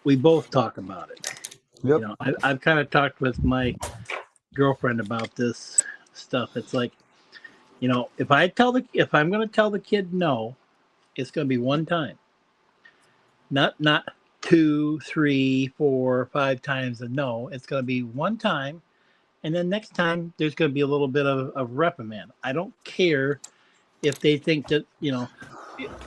C: we both talk about it.
B: Yep.
C: You know, I've kind of talked with my girlfriend about this stuff. It's like, you know, if I'm going to tell the kid no, it's going to be one time, not 2, 3, 4, 5 times a no. It's going to be one time, and then next time there's going to be a little bit of reprimand. I don't care if they think that, you know,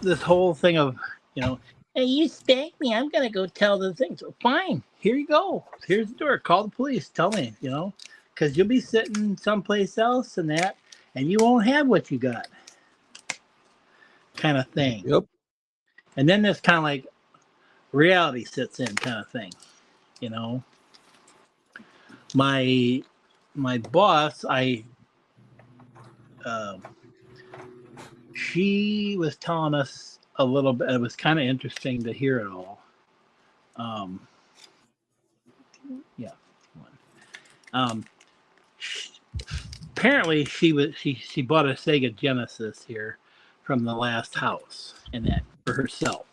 C: this whole thing of, you know, hey, you spanked me, I'm going to go tell the thing. So fine, here you go. Here's the door. Call the police. Tell me, you know, because you'll be sitting someplace else and you won't have what you got, kind of thing.
B: Yep.
C: And then this kind of like reality sits in, kind of thing, you know. My boss, she was telling us a little bit. It was kind of interesting to hear it all. Yeah. Sh- Apparently she bought a Sega Genesis here from the last house and that for herself.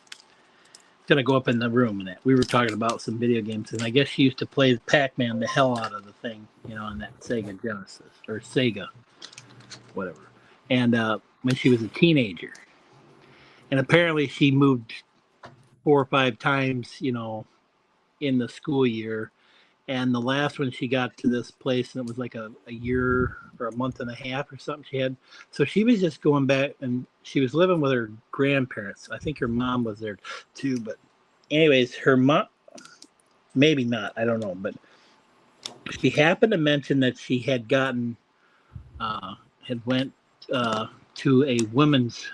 C: It's gonna go up in the room and that we were talking about some video games and I guess she used to play Pac-Man the hell out of the thing, you know, on that Sega Genesis or Sega, whatever. And when she was a teenager, and apparently she moved 4 or 5 times, you know, in the school year. And the last one she got to this place, and it was like a year or a month and a half or something she had. So she was just going back, and she was living with her grandparents. I think her mom was there too. But anyways, her mom, maybe not, I don't know. But she happened to mention that she had gotten, had went to a women's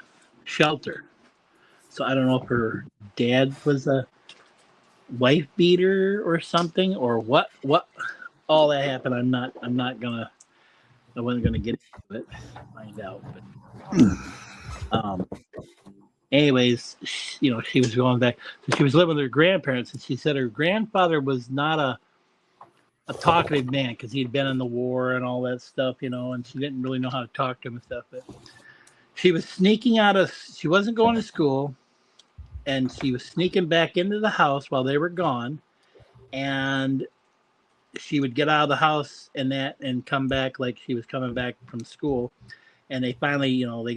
C: shelter. So I don't know if her dad was a wife beater or something or what all that happened. I wasn't gonna get into it, find out. But anyways, you know, she was going back. So she was living with her grandparents, and she said her grandfather was not a talkative man because he'd been in the war and all that stuff, you know, and she didn't really know how to talk to him and stuff. But she was sneaking out of. She wasn't going to school. And she was sneaking back into the house while they were gone. And she would get out of the house and come back like she was coming back from school. And they finally, you know,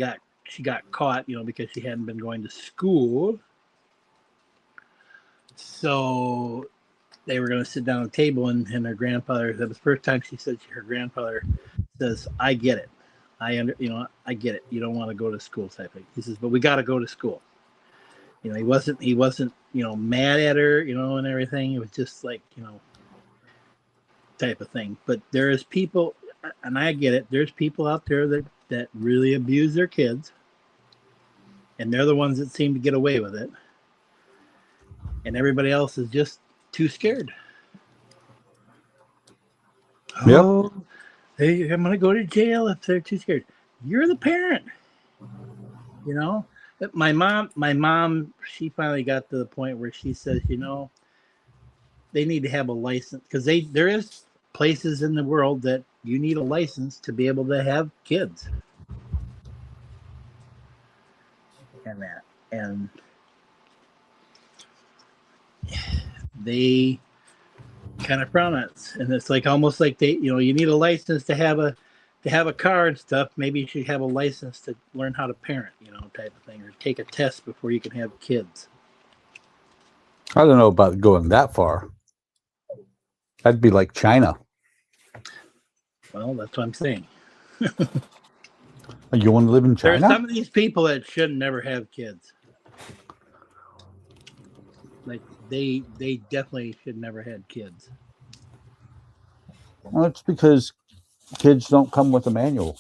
C: she got caught, you know, because she hadn't been going to school. So they were going to sit down at the table and her grandfather, that was the first time she said her grandfather says, I get it. I get it. You don't want to go to school type thing. He says, but we got to go to school. You know, he wasn't, you know, mad at her, you know, and everything. It was just like, you know, type of thing. But there is people, and I get it, there's people out there that really abuse their kids. And they're the ones that seem to get away with it. And everybody else is just too scared.
B: Yep.
C: Oh, I'm going to go to jail if they're too scared. You're the parent, you know. My mom, she finally got to the point where she says, you know, they need to have a license because there is places in the world that you need a license to be able to have kids. And that, and they kind of frown at it. And it's like almost like they, you know, you need a license to have a car and stuff. Maybe you should have a license to learn how to parent, you know, type of thing, or take a test before you can have kids.
B: I don't know about going that far. That'd be like China.
C: Well, that's what I'm saying.
B: You want to live in China?
C: There are some of these people that should never have kids. Like they definitely should never had kids.
B: Well, it's because kids don't come with a manual.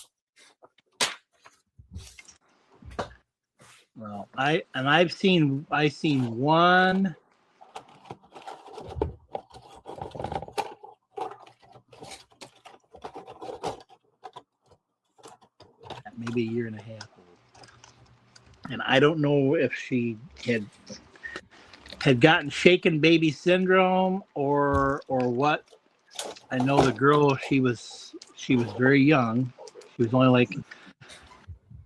C: Well, I've seen one. Maybe a year and a half old. And I don't know if she had gotten shaken baby syndrome or what. I know the girl, she was very young. She was only like,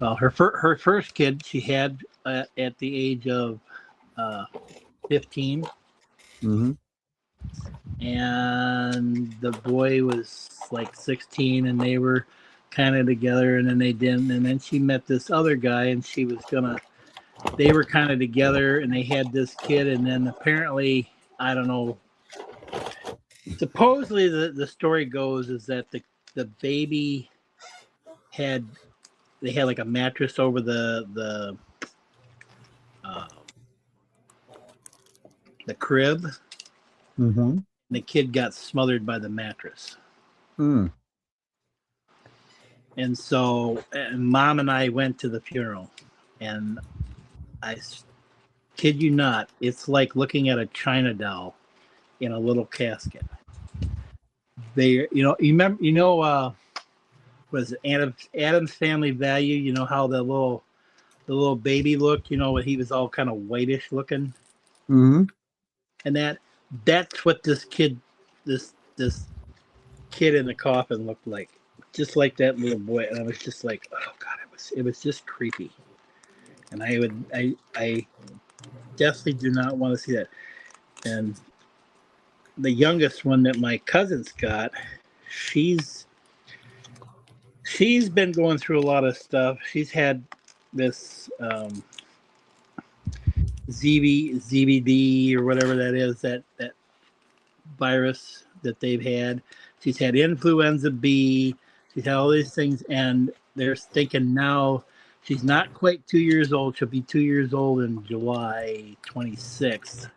C: well, her first kid she had at the age of 15.
B: Mm-hmm.
C: And the boy was like 16 and they were kind of together, and then they didn't, and then she met this other guy and they were kind of together and they had this kid, and then apparently, I don't know, supposedly the story goes is that the baby had like a mattress over the crib.
B: Mm-hmm.
C: The kid got smothered by the mattress. And so Mom and I went to the funeral, and I kid you not, it's like looking at a China doll in a little casket. They, you know, was it Adam's Family Value. You know how the little baby looked. You know, he was all kind of whitish looking,
B: Mm-hmm.
C: and that's what this kid in the coffin looked like, just like that little boy. And I was just like, oh god, it was just creepy. And I definitely do not want to see that. And the youngest one that my cousins got, she's been going through a lot of stuff. She's had this ZVD or whatever that is, that virus that they've had. She's had influenza B. She's had all these things, and they're thinking now she's not quite 2 years old. She'll be 2 years old in July 26th.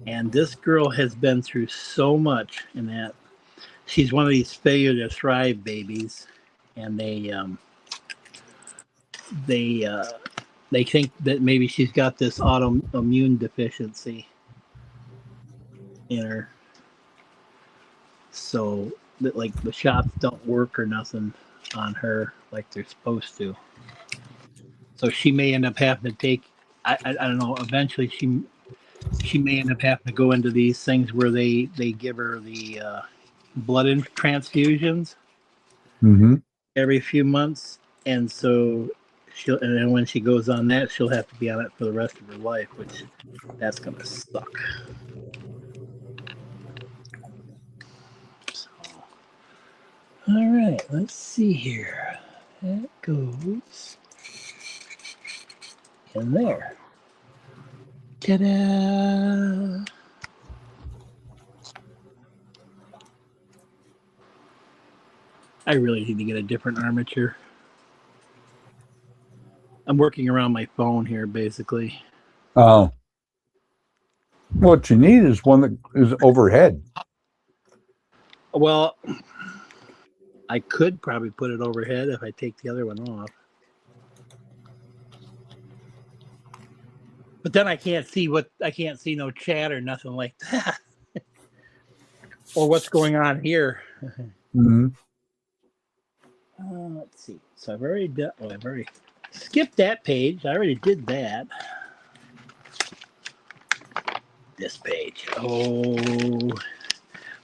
C: And this girl has been through so much in that she's one of these failure to thrive babies, and they think that maybe she's got this autoimmune deficiency in her, so that like the shots don't work or nothing on her like they're supposed to. So she may end up having to take, I don't know, eventually she may end up having to go into these things where they give her the blood transfusions every few months, and so and then when she goes on that, she'll have to be on it for the rest of her life, which that's gonna suck. So, all right, let's see here. That goes in there. Ta-da! I really need to get a different armature. I'm working around my phone here, basically.
B: Oh. What you need is one that is overhead.
C: Well, I could probably put it overhead if I take the other one off. But then I can't see no chat or nothing like that. Or what's going on here.
B: Mm-hmm.
C: Let's see. So I've already skipped that page. I already did that. This page. Oh,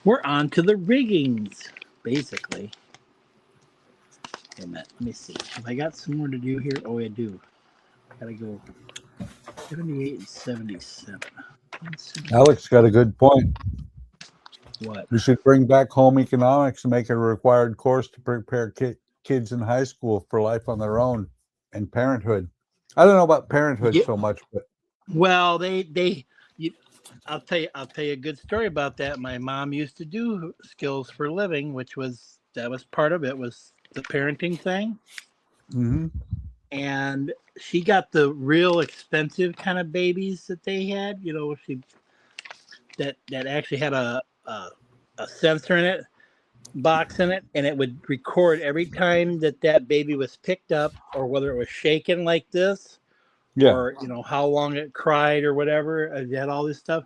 C: we're on to the riggings, basically. Wait a minute. Let me see. Have I got some more to do here? Oh, I do. Gotta go 78 and 77.
B: Alex got a good point.
C: What?
B: We should bring back home economics and make it a required course to prepare kids in high school for life on their own and parenthood. I don't know about parenthood so much, but
C: well, I'll tell you a good story about that. My mom used to do skills for a living, that was part of it, was the parenting thing.
B: mm-hmm.
C: And she got the real expensive kind of babies that they had. You know, that actually had a sensor in it, box in it, and it would record every time that baby was picked up, or whether it was shaken like this, or how long it cried or whatever. It had all this stuff,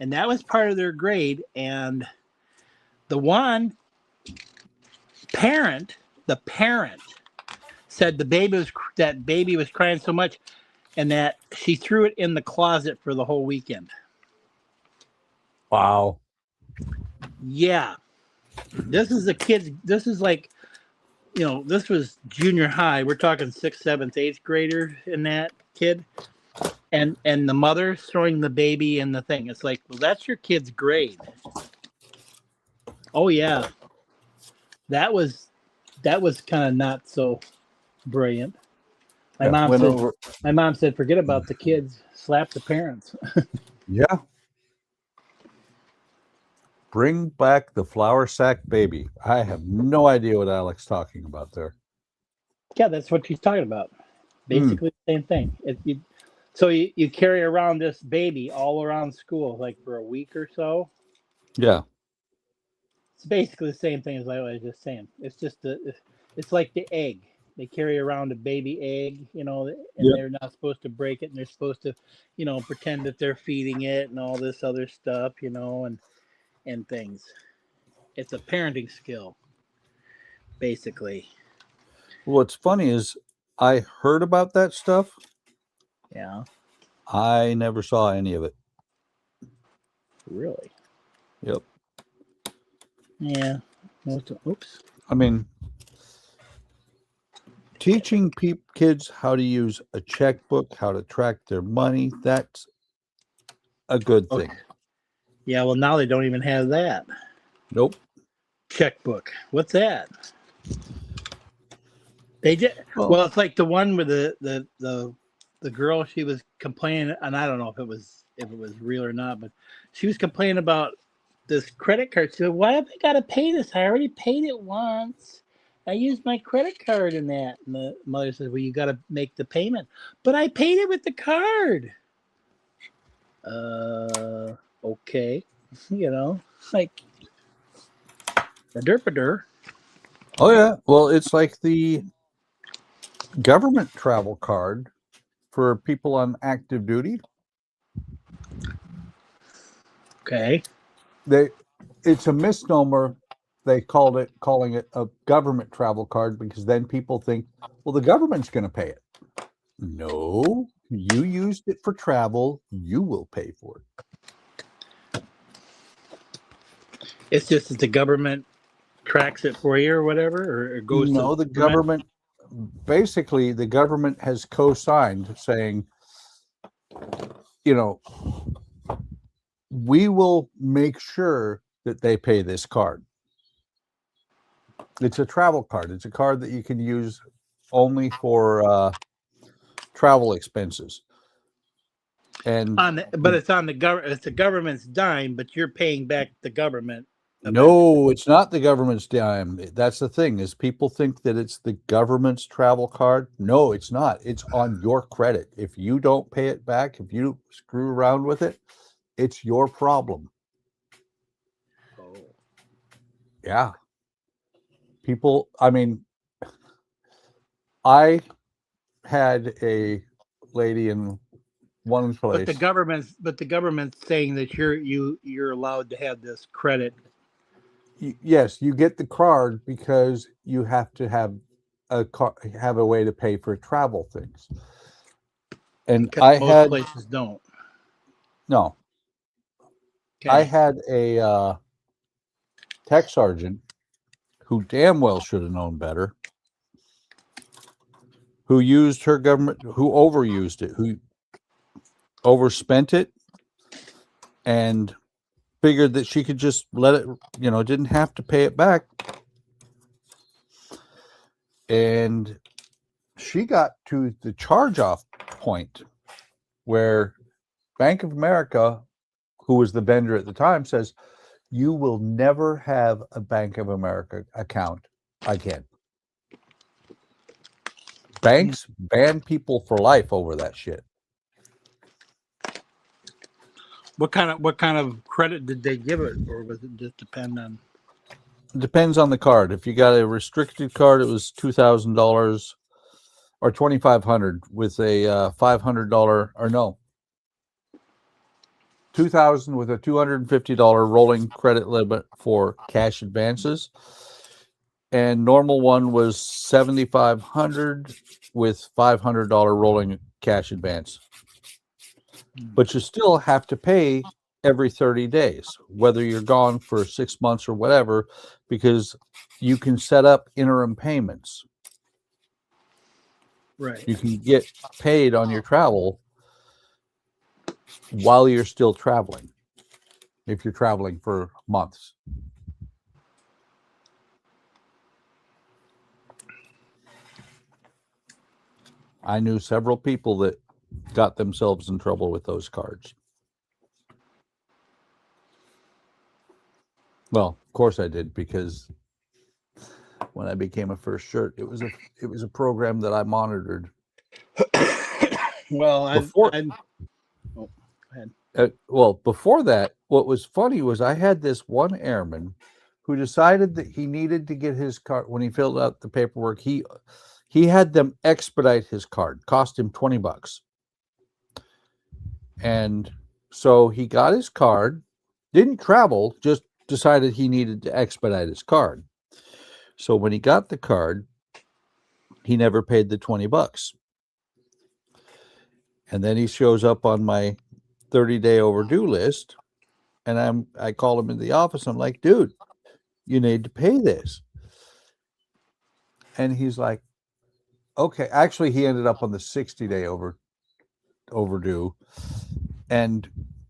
C: and that was part of their grade. And the parent said that baby was crying so much, and that she threw it in the closet for the whole weekend.
B: Wow.
C: Yeah. This is this is like, this was junior high. We're talking 6th, 7th, 8th grader in that kid. And the mother throwing the baby in the thing. It's like, well, that's your kid's grade. Oh yeah. That was kind of not so brilliant. My mom said, forget about the kids, slap the parents.
B: Yeah. Bring back the flour sack baby. I have no idea what Alec's talking about there.
C: Yeah, that's what she's talking about. Basically the same thing. So you carry around this baby all around school, like for a week or so.
B: Yeah.
C: It's basically the same thing as I was just saying. It's just it's like the egg. They carry around a baby egg, and they're not supposed to break it, and they're supposed to, pretend that they're feeding it and all this other stuff, and things. It's a parenting skill, basically.
B: What's funny is I heard about that stuff.
C: Yeah.
B: I never saw any of it.
C: Really?
B: Yep.
C: Yeah. Oops.
B: I mean, teaching kids how to use a checkbook, how to track their money, that's a good thing.
C: Okay. Yeah, well, now they don't even have that.
B: Nope.
C: Checkbook. What's that? They did. Well, it's like the one with the girl. She was complaining, and I don't know if it was real or not, but she was complaining about this credit card. She said, "Why have I got to pay this? I already paid it once. I used my credit card in that." And the mother said, "Well, you got to make the payment." "But I paid it with the card." Okay. You know, like a derpader.
B: Oh yeah. Well, it's like the government travel card for people on active duty.
C: Okay.
B: It's a misnomer. They calling it a government travel card because then people think, well, the government's going to pay it. No, you used it for travel. You will pay for it.
C: It's just that the government tracks it for you or whatever, or it goes
B: No,
C: to
B: the government. Basically, the government has co-signed saying, you know, we will make sure that they pay this card. It's a travel card. It's a card that you can use only for travel expenses. And
C: but it's on the government. It's the government's dime, but you're paying back the government.
B: no, it's not the government's dime. That's the thing, is people think that it's the government's travel card. No, it's not. It's on your credit. If you don't pay it back, if you screw around with it, it's your problem.
C: Oh.
B: Yeah. People, I mean, I had a lady in one place.
C: But the government's saying that you're allowed to have this credit.
B: Yes, you get the card because you have to have a way to pay for travel things. And
C: Because most places don't.
B: No.
C: Okay.
B: I had a tech sergeant who damn well should have known better, who used her government, who overused it, who overspent it, and figured that she could just let it, didn't have to pay it back. And she got to the charge-off point where Bank of America, who was the vendor at the time, says, you will never have a Bank of America account again. Banks ban people for life over that shit.
C: What kind of credit did they give it, or was it just depend on?
B: It depends on the card. If you got a restricted card, it was $2,000 or $2,500 with a $500 or no. $2,000 with a $250 rolling credit limit for cash advances, and normal one was $7,500 with $500 rolling cash advance. But you still have to pay every 30 days, whether you're gone for 6 months or whatever, because you can set up interim payments.
C: Right.
B: You can get paid on your travel while you're still traveling, if you're traveling for months. I knew several people that got themselves in trouble with those cards. Well, of course I did, because when I became a first shirt, it was a program that I monitored.
C: Well,
B: before that, what was funny was I had this one airman who decided that he needed to get his card. When he filled out the paperwork, he had them expedite his card. Cost him $20. And so he got his card, didn't travel, just decided he needed to expedite his card. So when he got the card, he never paid the $20. And then he shows up on my 30-day overdue list, and I call him in the office. I'm like, dude, you need to pay this. And he's like, okay. Actually, he ended up on the 60-day overdue. And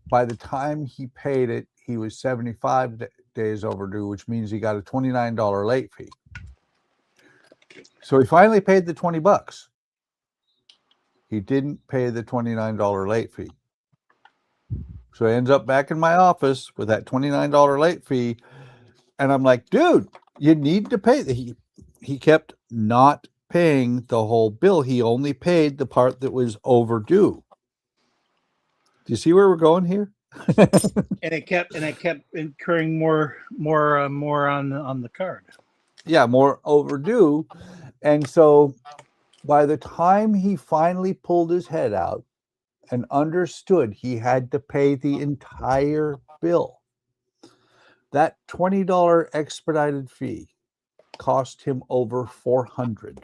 B: by the time he paid it, he was 75 days overdue, which means he got a $29 late fee. So he finally paid the $20. He didn't pay the $29 late fee. So he ends up back in my office with that $29 late fee. And I'm like, dude, you need to pay. He kept not paying the whole bill. He only paid the part that was overdue. Do you see where we're going here?
C: And it kept incurring more on the card.
B: Yeah, more overdue. And so by the time he finally pulled his head out and understood he had to pay the entire bill, that $20 expedited fee cost him over $400.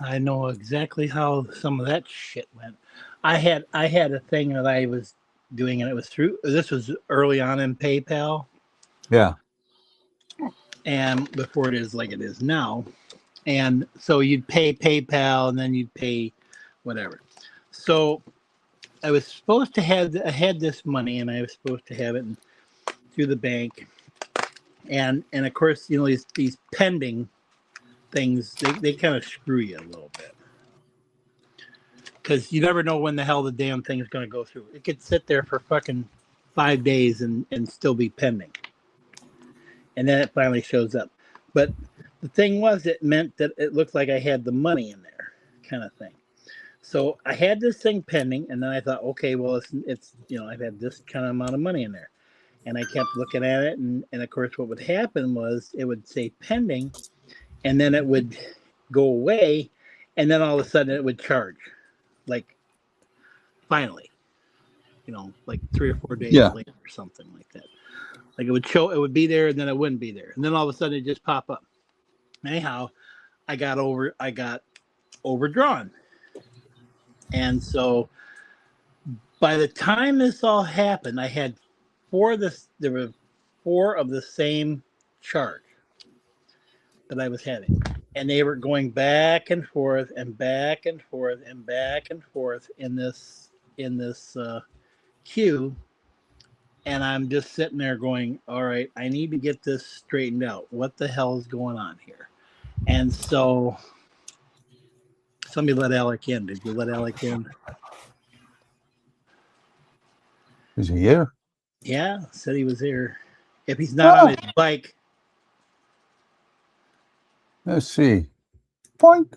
C: I know exactly how some of that shit went. I had a thing that I was doing, and it was this was early on in PayPal.
B: Yeah.
C: And before it is like it is now. And so you'd pay PayPal and then you'd pay whatever. So I was supposed to I had this money, and I was supposed to have it through the bank. And of course, you know, these pending things, they kind of screw you a little bit. Because you never know when the hell the damn thing is going to go through. It could sit there for fucking 5 days and still be pending. And then it finally shows up. But the thing was, it meant that it looked like I had the money in there, kind of thing. So I had this thing pending, and then I thought, okay, well, it's you know, I've had this kind of amount of money in there. And I kept looking at it, and of course what would happen was it would say pending, and then it would go away, and then all of a sudden it would charge. Like, finally, you know, like 3 or 4 days later or something like that. Like it would be there, and then it wouldn't be there, and then all of a sudden it just pop up. Anyhow, I got overdrawn, and so by the time this all happened, I had there were 4 of the same charge that I was having. And they were going back and forth and back and forth and back and forth in this queue. And I'm just sitting there going, all right, I need to get this straightened out. What the hell is going on here? And so somebody let Alec in. Did you let Alec in?
B: Is he here?
C: Yeah, said he was here. If he's not on his bike.
B: Let's see. Point.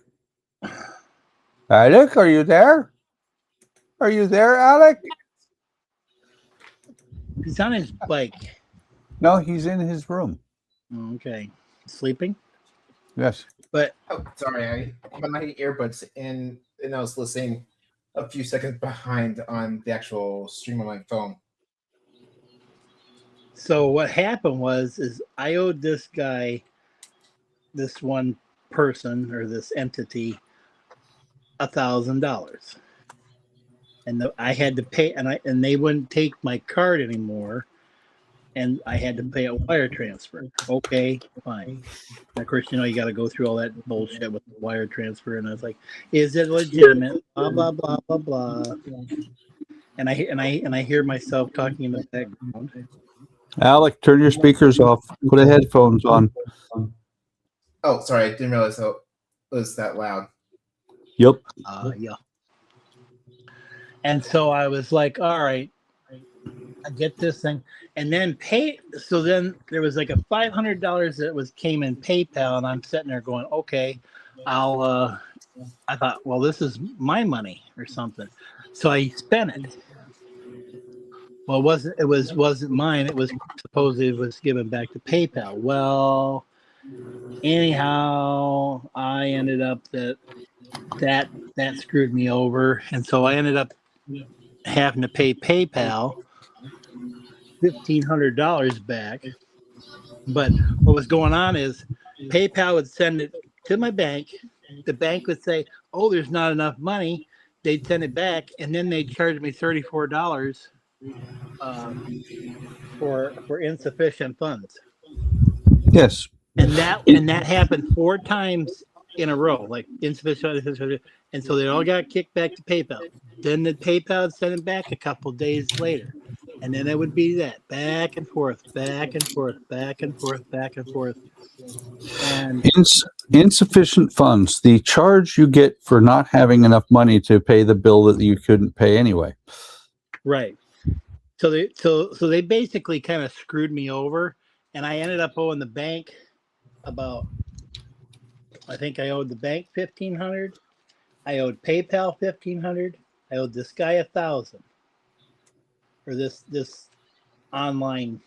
B: Alec, are you there? Are you there, Alec?
C: He's on his bike.
B: No, he's in his room.
C: Okay. Sleeping?
B: Yes.
C: But
F: Sorry, I had my earbuds in, and I was listening a few seconds behind on the actual stream on my phone.
C: so what happened is I owed this guy, this one person or this entity, $1,000. And I had to pay, and they wouldn't take my card anymore, and I had to pay a wire transfer. Okay, fine. And of course, you know, you got to go through all that bullshit with the wire transfer, and I was like, "Is it legitimate?" Blah blah blah blah blah. And I hear myself talking in the background.
B: Alec, turn your speakers off. Put a headphones on.
F: Oh, sorry, I didn't realize it was that loud.
B: Yep.
C: Yeah. And so I was like, all right, I get this thing, and then pay. So then there was like a $500 that came in PayPal, and I'm sitting there going, okay, I thought, well, this is my money or something. So I spent it. Well, it wasn't mine. It was supposedly it was given back to PayPal. Well, anyhow, I ended up that screwed me over, and so I ended up having to pay PayPal $1,500 back. But what was going on is PayPal would send it to my bank. The bank would say, "Oh, there's not enough money." They'd send it back, and then they'd charge me $34 for insufficient funds.
B: Yes.
C: And that happened 4 times in a row, like insufficient, and so they all got kicked back to PayPal. Then the PayPal would send it back a couple days later, and then it would be that back and forth, back and forth, back and forth, back and forth. And
B: Insufficient funds, the charge you get for not having enough money to pay the bill that you couldn't pay anyway.
C: right, so they basically kind of screwed me over, and I ended up owing the bank about, I think I owed the bank $1,500. I owed PayPal $1,500. I owed this guy $1,000, or this online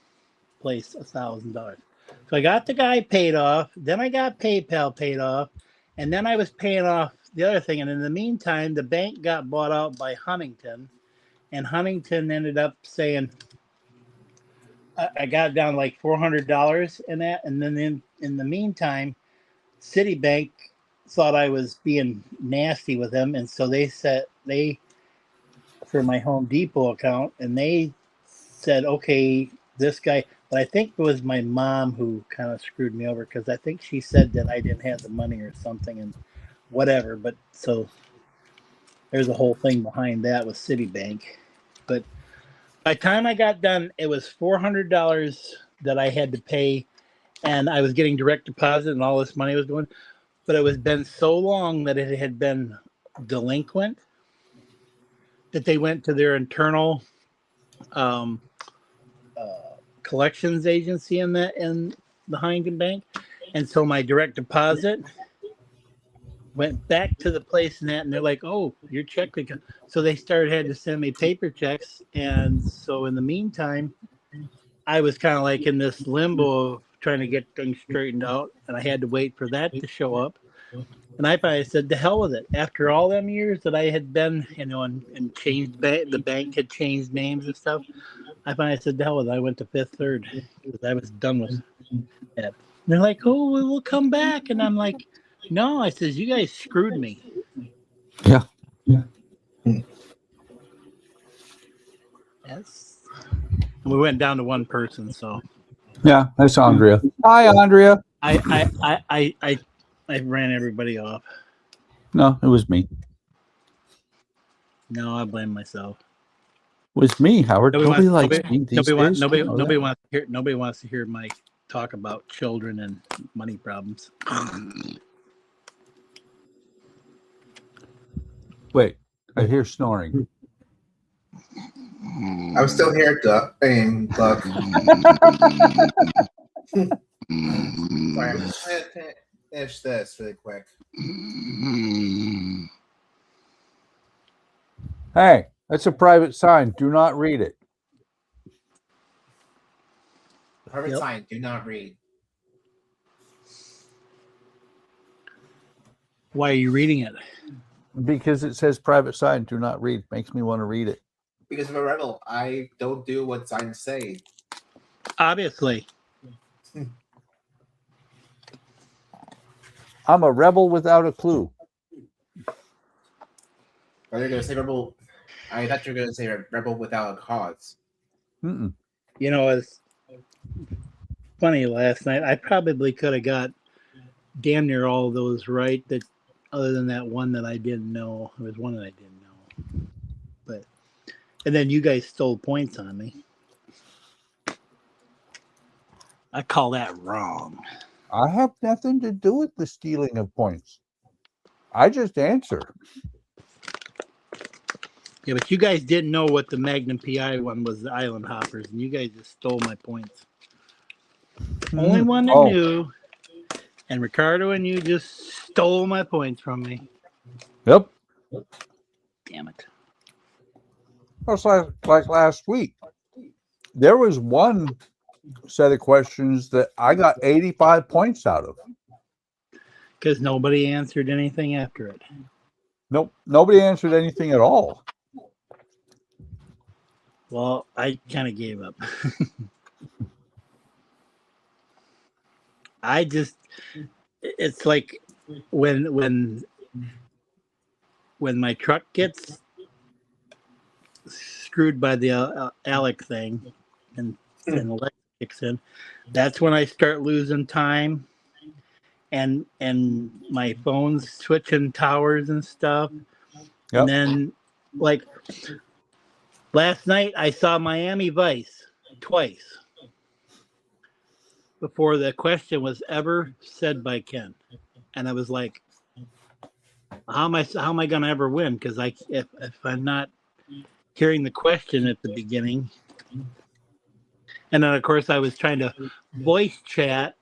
C: place $1,000. So I got the guy paid off. Then I got PayPal paid off, and then I was paying off the other thing. And in the meantime, the bank got bought out by Huntington, and Huntington ended up saying, I got down like $400 in that. And then in the meantime, Citibank thought I was being nasty with them, and so they said for my Home Depot account, and they said, okay, this guy. But I think it was my mom who kind of screwed me over, because I think she said that I didn't have the money or something, and whatever. But so there's a whole thing behind that with Citibank. But by the time I got done, it was $400 that I had to pay, and I was getting direct deposit, and all this money was going. But it was been so long that it had been delinquent that they went to their internal collections agency in the Huntington Bank, and so my direct deposit went back to the place and they're like, "Oh, your check." So they had to send me paper checks, and so in the meantime, I was kind of like in this limbo of trying to get things straightened out, and I had to wait for that to show up. And I finally said, "To hell with it." After all them years that I had been, and changed the bank had changed names and stuff, I finally said, "To hell with it." I went to Fifth Third because I was done with it. And they're like, "Oh, we'll come back," and I'm like, "No," I says, "You guys screwed me."
B: Yeah.
C: Yes. And we went down to one person, so
B: Yeah, that's Andrea. Hi, Andrea.
C: I ran everybody off.
B: No, it was me.
C: No, I blame myself.
B: It was me, Howard. Nobody likes me these days.
C: Nobody wants to hear Mike talk about children and money problems.
B: Wait, I hear snoring.
F: I'm still here, Duck. Buck. Sorry, I'm just trying to finish this really quick.
B: Hey, that's a private sign. Do not read it.
F: Private sign, do not read.
C: Why are you reading it?
B: Because it says private sign. Do not read. Makes me want to read it.
F: Because I'm a rebel. I don't do what signs say.
C: Obviously.
B: I'm a rebel without a clue.
F: Are they going to say rebel? I thought you were going to say rebel without a cause.
B: Mm-mm.
C: You know, it's funny, last night I probably could have got damn near all of those right, that other than that one that I didn't know. There was one that I didn't know. But and then you guys stole points on me. I call that wrong.
B: I have nothing to do with the stealing of points. I just answer.
C: Yeah, but you guys didn't know what the Magnum PI one was, the Island Hoppers, and you guys just stole my points. Only one that knew, and Ricardo and you just stole my points from me.
B: Yep.
C: Damn it.
B: It's like last week. There was one set of questions that I got 85 points out of.
C: Because nobody answered anything after it.
B: Nope. Nobody answered anything at all.
C: Well, I kind of gave up. I just, it's like when my truck gets screwed by the Alec thing and Alec kicks in, that's when I start losing time and my phone's switching towers and stuff.
B: Yep.
C: And then like last night I saw Miami Vice twice before the question was ever said by Ken. And I was like, how am I going to ever win? Because if I'm not hearing the question at the beginning, and then of course I was trying to voice chat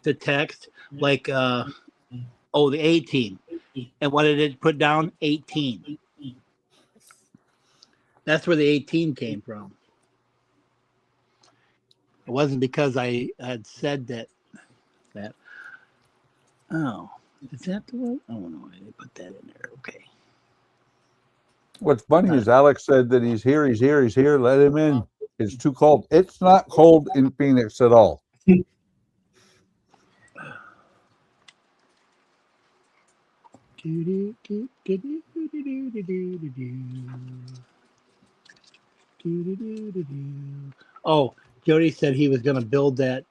C: the text like the A team, and what did it put down? 18. That's where the 18 came from. It wasn't because I had said that. Oh, is that the one? Oh no, I didn't put that in there. Okay.
B: What's funny is Alex said that he's here. Let him in. It's too cold. It's not cold in Phoenix at all.
C: Oh, Jody said he was going to build that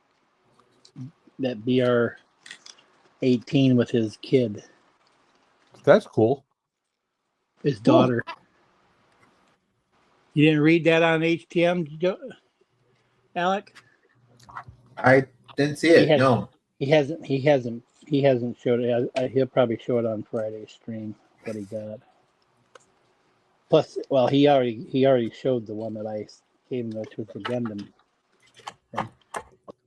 C: BR 18 with his kid,
B: That's cool.
C: his daughter. You didn't read that on HTM, Alec?
F: I didn't see it. No.
C: He hasn't showed it. He'll probably show it on Friday's stream what he got. Plus, well, he already showed the one that I gave him, which was the Gundam. Come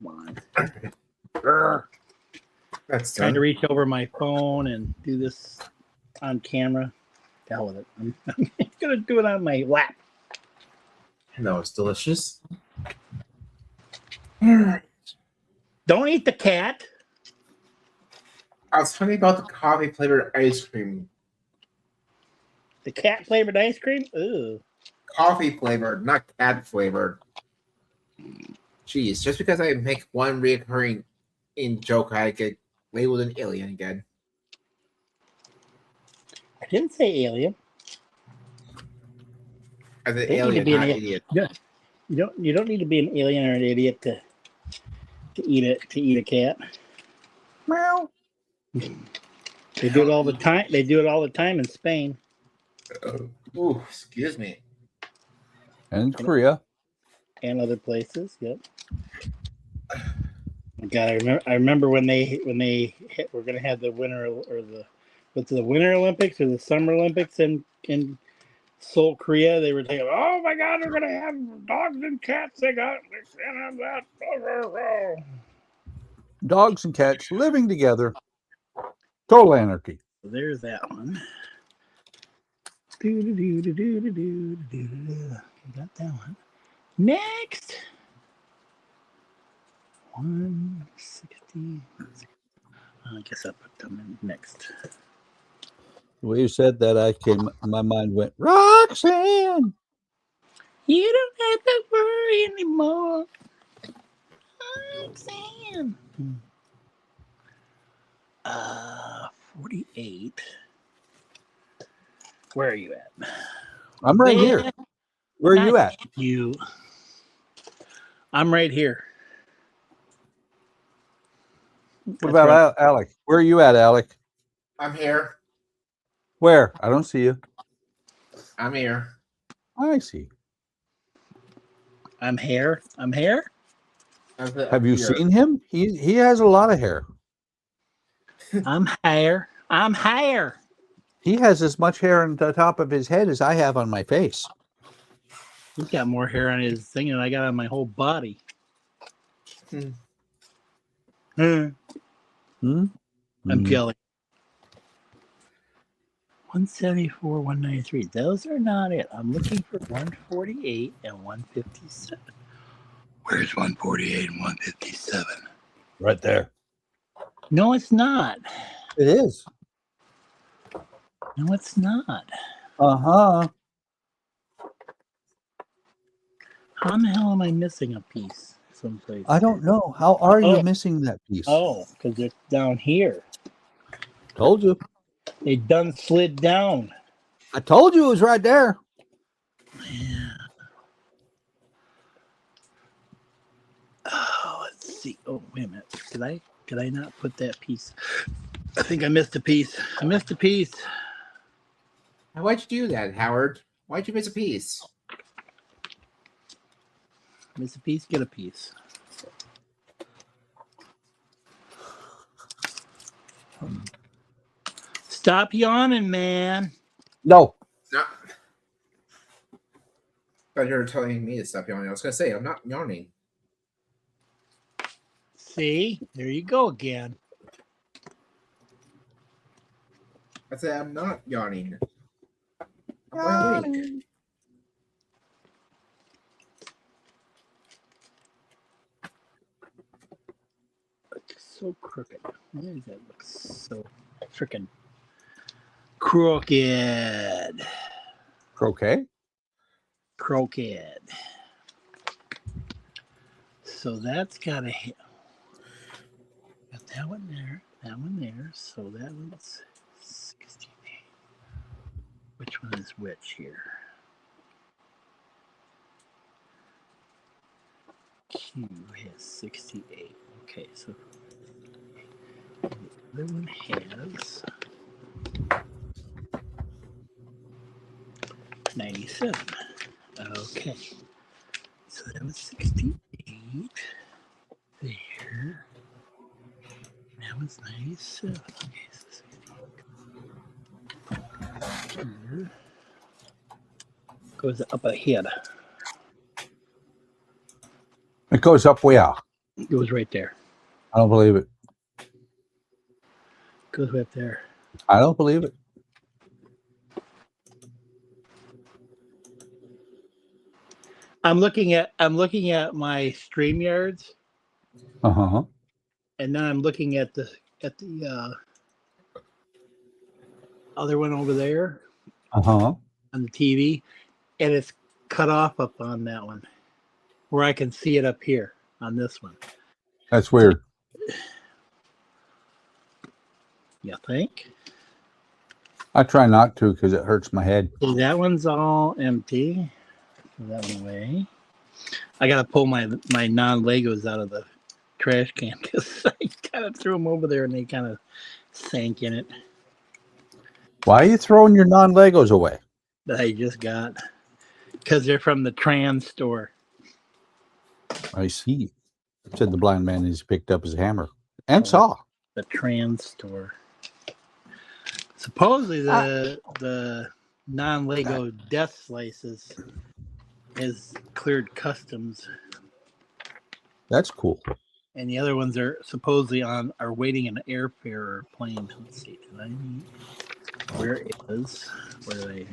C: on.
F: That's
C: Trying to
F: done.
C: reach over my phone and do this on camera. The hell with it. I'm gonna do it on my lap.
F: No, it's delicious. All right.
C: Don't eat the cat.
F: I was talking about the coffee flavored ice cream.
C: The cat flavored ice cream? Ooh.
F: Coffee flavored, not cat flavored. Jeez, just because I make one reoccurring in joke, I get labeled an alien again.
C: I didn't say alien.
F: As an
C: They need to
F: alien,
C: be an
F: not
C: al-
F: idiot.
C: Yeah. You don't need to be an alien or an idiot to eat a cat.
B: Meow.
C: They do it all the time. They do it all the time in Spain.
F: Ooh, excuse me.
B: And Korea.
C: And other places. Yep. God, I remember when they were going to have the winter or the Winter Olympics or the Summer Olympics in Seoul, Korea. They were thinking, oh my God, they're going to have dogs and cats. They can't have that.
B: Dogs and cats living together. Total anarchy.
C: So there's that one. Got that one. Next. 160. I guess I'll put them in next.
B: The way you said that, my mind went, Roxanne.
C: You don't have to worry anymore. Roxanne. 48. Where are you at?
B: I'm right here. Where are you at?
C: You. I'm right here.
B: What about Alec? Where are you at, Alec?
F: I'm here.
B: Where? I don't see you.
F: I'm here.
B: I see.
C: I'm here. I'm here.
B: Have you seen him? He has a lot of hair.
C: I'm here. I'm here.
B: He has as much hair on the top of his head as I have on my face.
C: He's got more hair on his thing than I got on my whole body. I'm jelly. 174, 193. Those are not it. I'm looking for 148 and 157. Where's 148 and 157?
B: Right there.
C: No, it's not.
B: It is.
C: No, it's not.
B: Uh-huh.
C: How the hell am I missing a piece? someplace.
B: I don't know. How are you
C: Oh.
B: missing that piece?
C: Oh, because it's down here.
B: Told you.
C: They done slid down.
B: I told you it was right there.
C: Yeah. Oh, let's see. Oh, wait a minute. Did I not put that piece? I think I missed a piece. I missed a piece.
F: Why'd you do that, Howard? Why'd you miss a piece?
C: Miss a piece, get a piece. Stop yawning, man.
B: No.
F: No. Thought you were telling me to stop yawning. I was gonna say I'm not yawning.
C: See? There you go again.
F: I said I'm not yawning. I'm wide awake.
C: It's so crooked. Why does that look so freaking crooked?
B: Croquet?
C: Crooked. So that's got to hit. Got that one there, that one there. So that one's 68. Which one is which here? Q has 68. Okay, so the other one has 97. Okay, so that was 68 there. That was 97. Okay, so 68 here goes up ahead.
B: It goes up where?
C: It goes right there.
B: I don't believe it.
C: Goes right there.
B: I don't believe it.
C: I'm looking at my StreamYards,
B: Uh-huh.
C: and then I'm looking at the other one over there
B: Uh-huh.
C: on the TV, and it's cut off up on that one, where I can see it up here on this one.
B: That's weird.
C: You think?
B: I try not to because it hurts my head.
C: So that one's all empty. Throw that one away. I gotta pull my non-Legos out of the trash can because I kind of threw them over there and they kind of sank in it.
B: Why are you throwing your non-Legos away?
C: That I just got because they're from the Trans store.
B: I see. Said the blind man as he picked up his hammer and saw.
C: The Trans store. Supposedly the non-Lego death slices is cleared customs,
B: That's cool.
C: and the other ones are supposedly are waiting in an airfare or plane. Let's see. Where is I?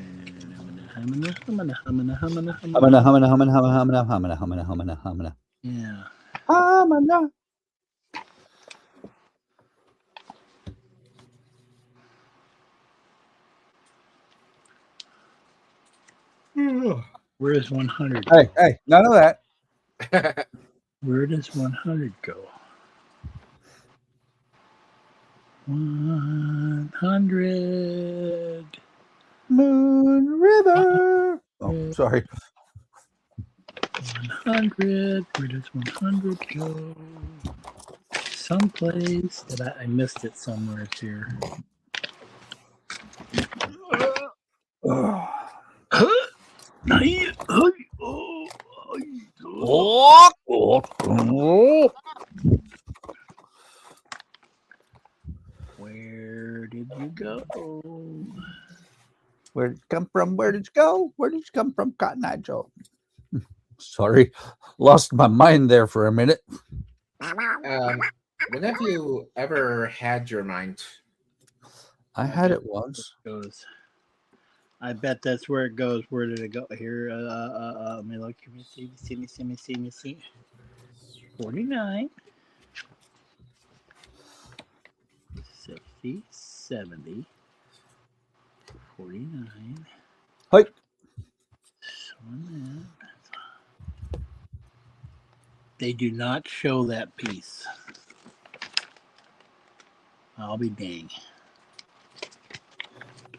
C: Yeah. Where is 100?
B: Hey, none of that.
C: Where does 100 go? 100.
B: Moon River. Oh, sorry.
C: 100. Where does 100 go? Someplace that I missed it somewhere here. Where did you go?
B: Where did it come from? Where did it go? Where did it come from, Cotton Eye Joe? Sorry, lost my mind there for a minute.
F: When have you ever had your mind?
B: I had it once.
C: Goes. I bet that's where it goes. Where did it go? Here, let me look. Let me see. 49. 60, 70. 49.
B: Hi.
C: So on that. They do not show that piece. I'll be dang.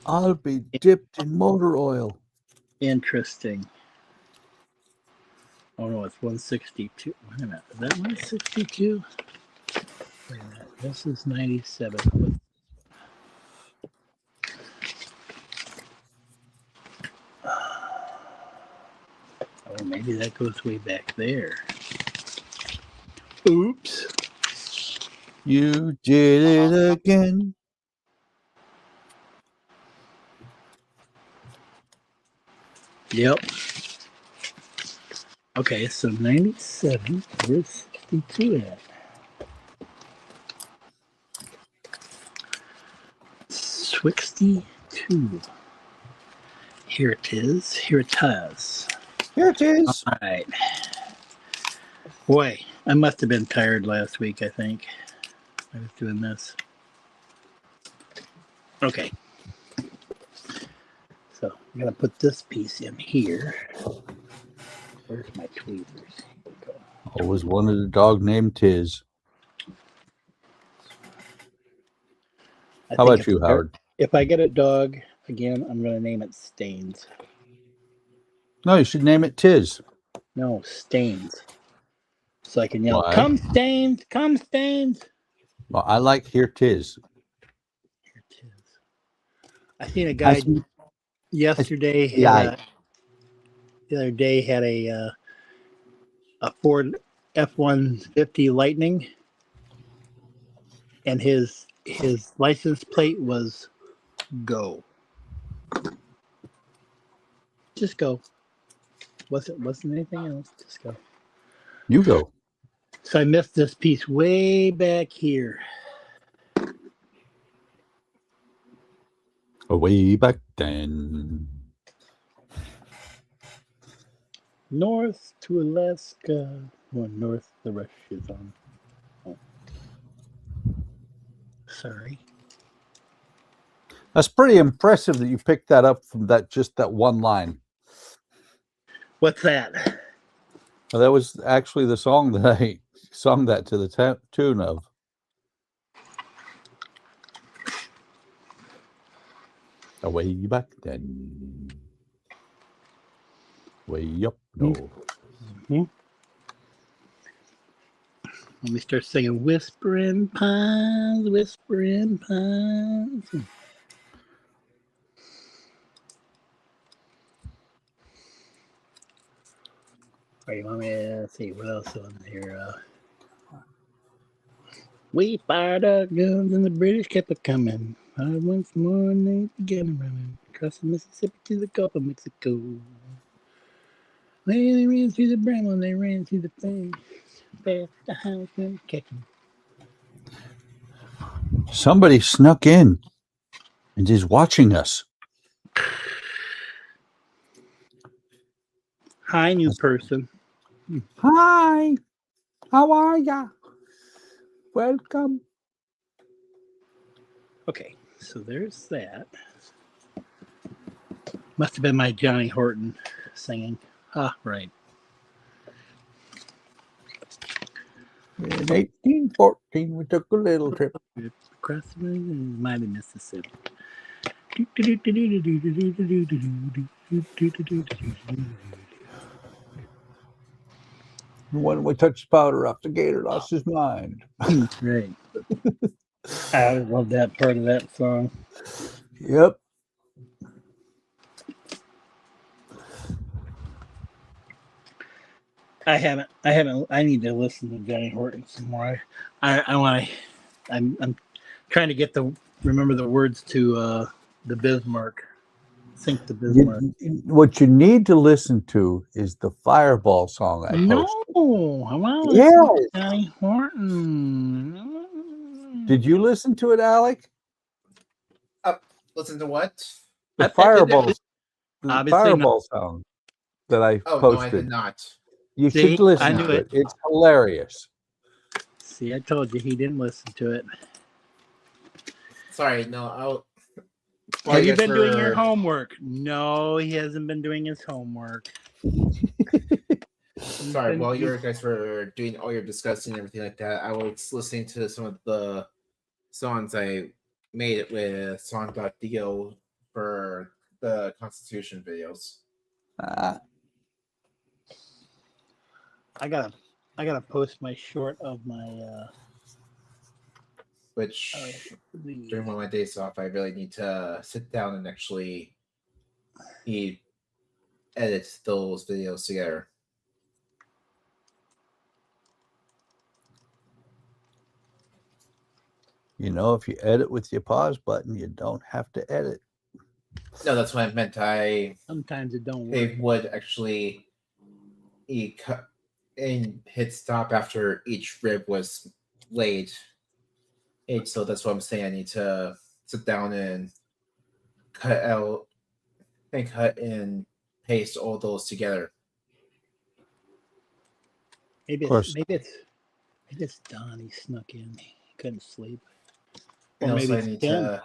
B: I'll be dipped in motor oil.
C: Interesting. Oh no, it's 162. Wait a minute. Is that 162? Wait a minute. This is 97. Oh, maybe that goes way back there. Oops.
B: You did it again.
C: Yep. Okay, so 97. Where's 62 at? 62. Here it is. Here it is.
B: Here it is.
C: All right. Boy, I must have been tired last week, I think. I was doing this. Okay. So I'm going to put this piece in here. Where's my tweezers? Here we go.
B: Always wanted a dog named Tiz. How about you, Howard?
C: If I get a dog again, I'm going to name it Stains.
B: No, you should name it Tiz.
C: No, Stains. So I can yell,
B: Why?
C: "Come Stains! Come Stains!"
B: Well, I like Here Tiz.
C: Here it is. I seen a guy yesterday. The other day had a Ford F-150 Lightning, and his license plate was "Go." Just go. Wasn't anything else. Just go.
B: You go.
C: So I missed this piece way back here.
B: Way back then.
C: North to Alaska. Well, north the rush is on. Oh. Sorry.
B: That's pretty impressive that you picked that up from just that one line.
C: What's that?
B: Well, that was actually the song that I sung that to the tune of. Way back then. Way up north.
C: Mm-hmm. Let me start singing Whispering Pines, Whispering Pines. All right, you want me to see what else on here? We fired our guns and the British kept it coming. Fired once more and they began running across the Mississippi to the Gulf of Mexico. They ran through the bramble and they ran through the thing. Fast the hounds couldn't catch them.
B: Somebody snuck in and is watching us.
C: Hi, new person.
B: Hi. How are ya? Welcome.
C: Okay, so there's that. Must have been my Johnny Horton singing. Ah, right.
B: In 1814, we took a little trip.
C: Across the mighty Mississippi.
B: When we touched powder off, the gator lost his mind.
C: Right. I love that part of that song.
B: Yep.
C: I haven't. I need to listen to Johnny Horton some more. I'm trying to remember the words to the Bismarck. Think the Bismarck.
B: What you need to listen to is the Fireball song I posted.
C: No, I want to
B: Yes.
C: listen to Johnny Horton.
B: Did you listen to it, Alec?
F: Listen to what?
B: The
C: I
B: Fireball,
C: Obviously
B: Fireball song that I
F: Oh,
B: posted.
F: no, I did not.
B: You
C: See,
B: should listen
C: I knew
B: to
C: it.
B: it. It's hilarious.
C: See, I told you he didn't listen to it.
F: Sorry, no, I'll.
C: Have you been doing your homework? No, he hasn't been doing his homework.
F: Sorry, while you guys were doing all your discussing and everything like that, I was listening to some of the songs I made with song.do for the Constitution videos.
C: I gotta post my short of my
F: Which during one of my days off, I really need to sit down and actually edit those videos together.
B: You know, if you edit with your pause button, you don't have to edit.
F: No, that's what I meant.
C: sometimes it don't work.
F: They would actually cut and hit stop after each rib was laid. So that's what I'm saying. I need to sit down and cut and paste all those together.
C: Maybe it's Don. He snuck in. He couldn't sleep. Or
F: And
C: maybe
F: also, I
C: it's
F: need
C: Tim.
F: to.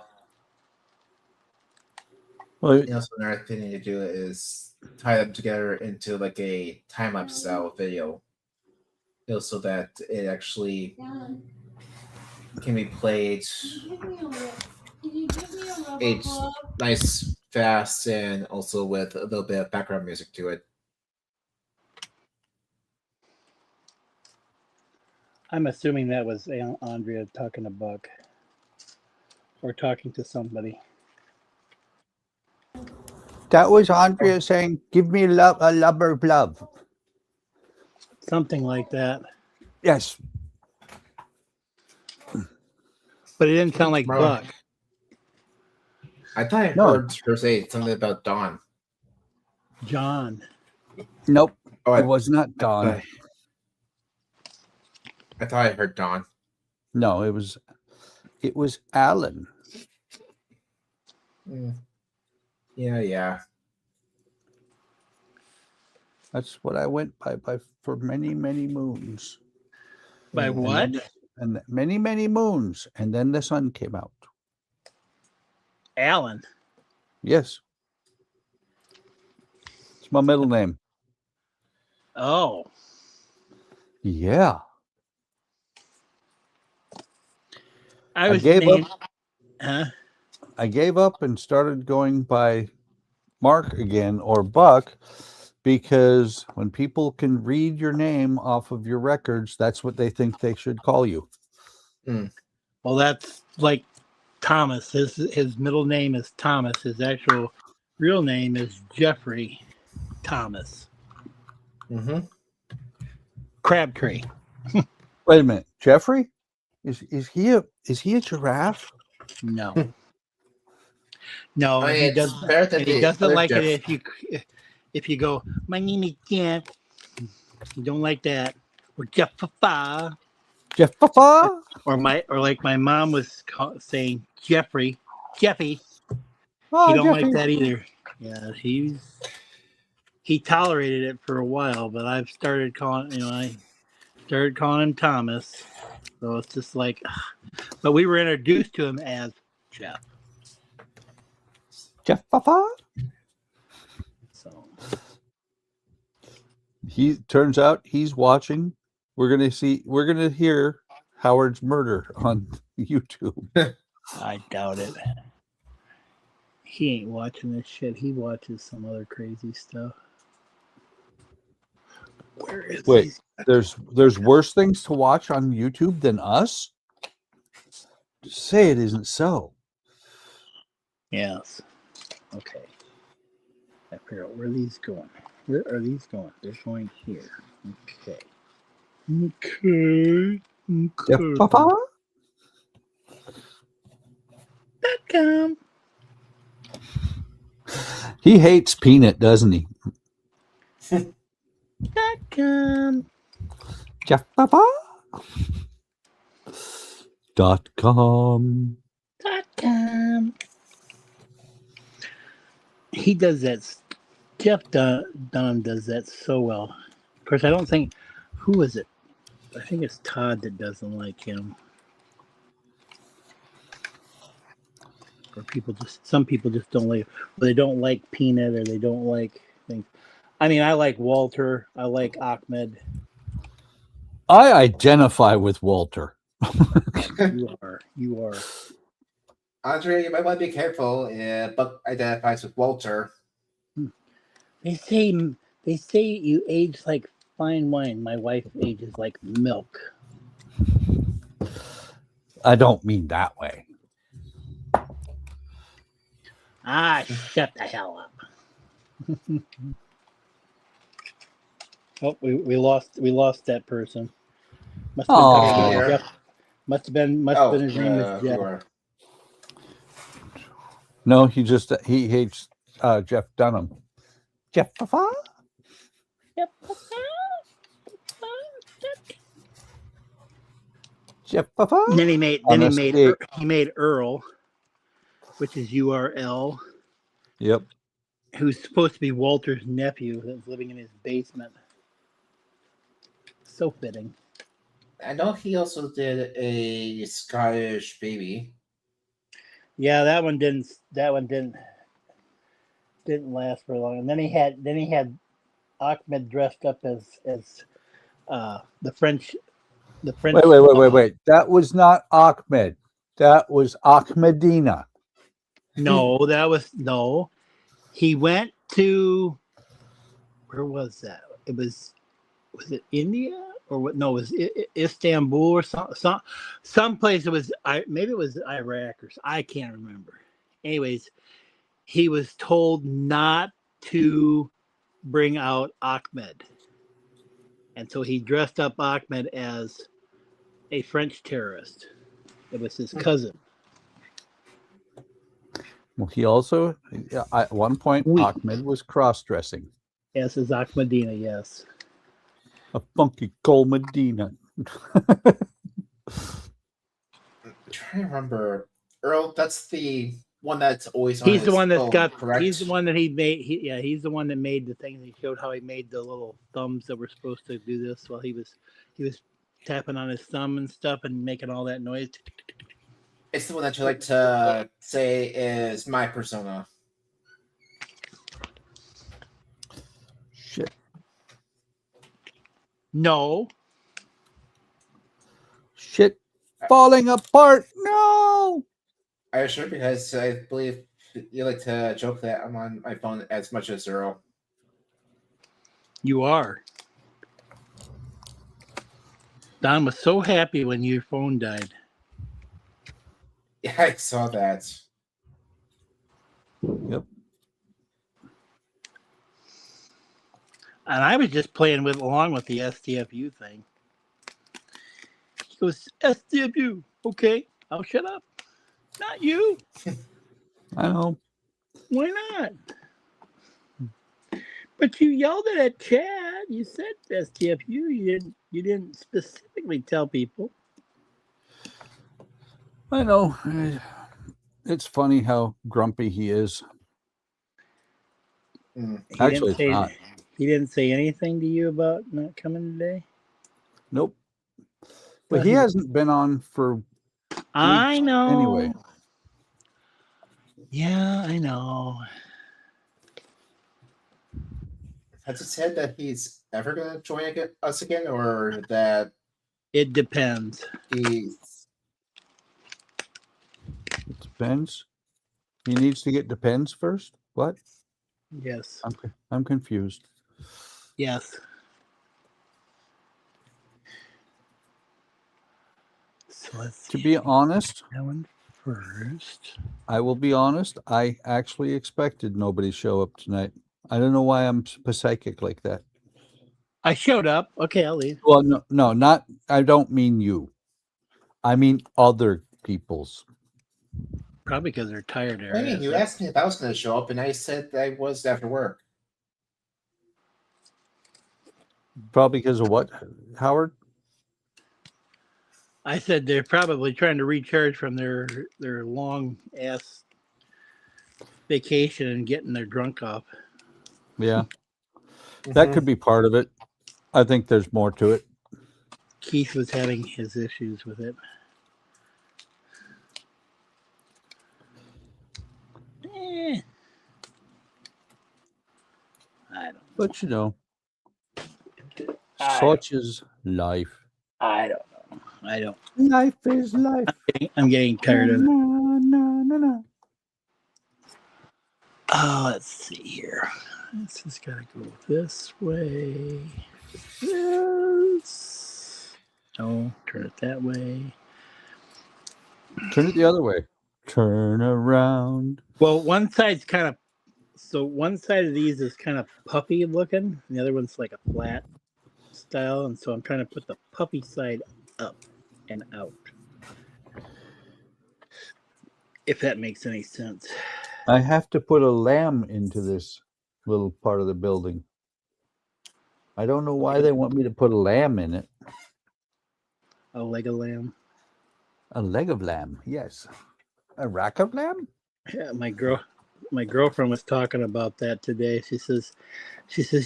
B: Well,
F: And also, another thing I need to do is tie them together into like a time lapse style video, so that it actually can be played. It's nice, fast, and also with a little bit of background music to it.
C: I'm assuming that was Andrea talking to Buck or talking to somebody.
B: that was Andrea saying, "Give me a lubber glove."
C: Something like that.
B: Yes.
C: But it didn't sound like
F: Bro.
C: Buck.
F: I thought I
B: No.
F: heard her say something about Dawn.
C: John.
B: Nope.
F: Oh,
B: It was not Dawn.
F: I thought I heard Dawn.
B: No, it was Alan.
F: Yeah.
B: That's what I went by for many, many moons.
C: By
B: And
C: what?
B: then- and many, many moons. And then the sun came out.
C: Alan.
B: Yes. It's my middle name.
C: Oh.
B: Yeah.
C: I was
B: gave
C: named.
B: up.
C: Huh?
B: I gave up and started going by Mark again or Buck, because when people can read your name off of your records, that's what they think they should call you.
C: Well, that's like Thomas. His middle name is Thomas. His actual real name is Jeffrey Thomas
F: Mm-hmm.
C: Crabtree.
B: Wait a minute, Jeffrey? Is he a giraffe?
C: No. No,
F: I
C: and
F: mean,
C: he
F: it's
C: doesn't.
F: better than
C: And he
F: the
C: doesn't
F: other
C: like
F: Jeff.
C: it if you go, my name is Jeff. You don't like that. Or Jeff Papa.
B: Jeff Papa?
C: Or like my mom was saying Jeffy.
B: Oh,
C: He don't
B: Jeffy.
C: like that either. Yeah, he tolerated it for a while, but I've started calling him Thomas. So it's just like, but we were introduced to him as Jeff.
B: Jeff Papa?
C: So
B: He turns out he's watching. We're gonna hear Howard's murder on YouTube.
C: I doubt it. He ain't watching this shit. He watches some other crazy stuff. Where is
B: Wait,
C: he?
B: there's worse things to watch on YouTube than us? Say it isn't so.
C: Yes. Okay. I figure out where are these going. Where are these going? They're going here. Okay.
B: Jeff Papa?
C: .com.
B: He hates peanut, doesn't he?
C: .com.
B: Jeff Papa? .com.
C: .com. He does that. Jeff Dunham does that so well. Of course, I don't think. Who is it? I think it's Todd that doesn't like him. Or some people just don't like. Or they don't like peanut, or they don't like things. I mean, I like Walter. I like Ahmed.
B: I identify with Walter.
C: You are.
F: Andre, you might want to be careful. Buck identifies with Walter.
C: They say you age like fine wine. My wife ages like milk.
B: I don't mean that way.
C: Ah, shut the hell up. Oh, we lost that person. Must have
B: Aw.
C: been Jeff. Must have been his name is Jeff.
F: you are.
B: No, he hates Jeff Dunham. Jeff Papa? Jeff Papa?
C: Then he made
B: Honestly.
C: he made Earl, which is URL,
B: Yep.
C: who's supposed to be Walter's nephew that's living in his basement. So fitting.
F: I know he also did a Scottish baby.
C: Yeah, that one didn't last for long. And then he had Ahmed dressed up as the French.
B: Wait. That was not Ahmed. That was Ahmedina.
C: No. He went to, where was that? Was it India or what? No, it was Istanbul or some place. It was maybe it was Iraq or I can't remember. Anyways, he was told not to bring out Ahmed, and so he dressed up Ahmed as a French terrorist. It was his cousin.
B: Well, he also, at one point, Ahmed was cross-dressing.
C: Yes, it's Ahmadina, yes.
B: A funky Cole Medina.
F: I'm trying to remember. Earl, that's the one that's always on
C: He's the one that's
F: phone,
C: got.
F: correct?
C: He's the one that he made. He's the one that made the thing. He showed how he made the little thumbs that were supposed to do this while he was tapping on his thumb and stuff and making all that noise.
F: It's the one that you like to say is my persona.
B: Shit.
C: No.
B: Shit. Falling apart. No.
F: Are you sure? Because I believe you like to joke that I'm on my phone as much as Earl.
C: You are. Don was so happy when your phone died.
F: Yeah, I saw that.
B: Yep.
C: And I was just playing along with the STFU thing. He goes, STFU. Okay, I'll shut up. Not you.
B: I know.
C: Why not? But you yelled it at Chad. You said STFU. You didn't specifically tell people.
B: I know. It's funny how grumpy he is. Actually, it's not.
C: He didn't say anything to you about not coming today?
B: Nope. But he hasn't been on for
C: I
B: weeks
C: know.
B: anyway.
C: Yeah, I know.
F: Has it said that he's ever going to join us again, or that
C: It depends.
F: he's...
B: It depends. He needs to get depends first. What?
C: Yes.
B: I'm confused.
C: Yes. So let's
B: To be honest,
C: that one first.
B: I will be honest. I actually expected nobody to show up tonight. I don't know why I'm psychic like that.
C: I showed up. Okay, I'll leave.
B: Well, no, not. I don't mean you. I mean other people's.
C: Probably because they're tired.
F: I mean, you asked me if I was going to show up, and I said I was after work.
B: Probably because of what, Howard?
C: I said they're probably trying to recharge from their long ass vacation and getting their drunk off.
B: Yeah, that could be part of it. I think there's more to it.
C: Keith was having his issues with it. I don't know.
B: But you know,
C: I
B: such is life.
C: I don't know. I don't.
B: Life is life.
C: I'm getting tired of it.
B: No.
C: Oh, let's see here. This has got to go this way. Yes. No, turn it that way.
B: Turn it the other way. Turn around.
C: Well, one side's kind of one side of these is kind of puffy looking, and the other one's like a flat style, and so I'm trying to put the puffy side up and out. If that makes any sense.
B: I have to put a lamb into this little part of the building. I don't know why they want me to put a lamb in it.
C: A leg of lamb.
B: A leg of lamb, yes. A rack of lamb?
C: Yeah, my girlfriend was talking about that today. She says,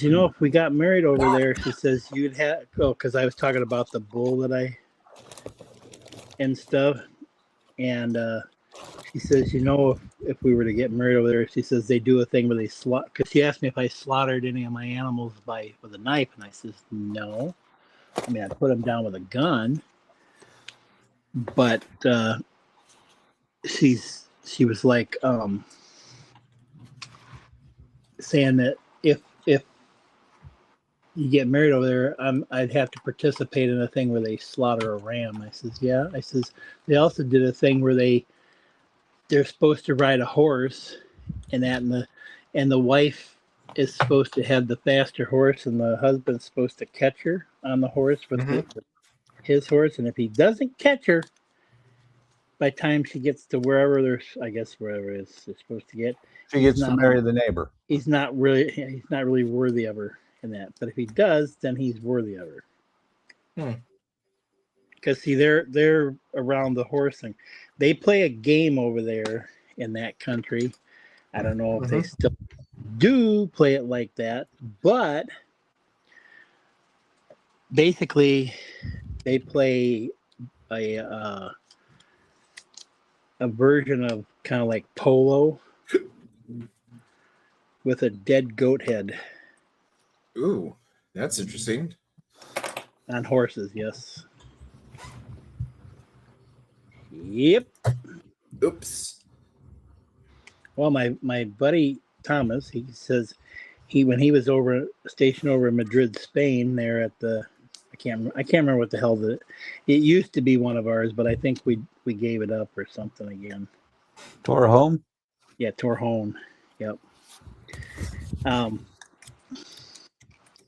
C: you know, if we got married over there, she says you'd have because I was talking about the bull that and stuff, and she says, you know, if we were to get married over there, she says they do a thing where they slaughter. Because she asked me if I slaughtered any of my animals with a knife, and I says no. I mean, I put them down with a gun, but she was like saying that if you get married over there, I'd have to participate in a thing where they slaughter a ram. I says, yeah. I says they also did a thing where they're supposed to ride a horse, and the wife is supposed to have the faster horse, and the husband's supposed to catch her on the horse with his horse, and if he doesn't catch her by the time she gets to wherever wherever it is they're supposed to get,
B: She gets to marry the neighbor.
C: he's not really worthy of her in that. But if he does, then he's worthy of her. Because see, they're around the horse thing. They play a game over there in that country. I don't know if they still do play it like that, but basically they play a version of kind of like polo with a dead goat head.
F: Ooh, that's interesting.
C: On horses, yes. Yep.
F: Oops.
C: Well, my buddy Thomas, he says when he was stationed over in Madrid, Spain, there at the I can't remember what the hell it used to be one of ours, but I think we gave it up or something again.
B: Torrejon?
C: Yeah, Torrejon. Yep.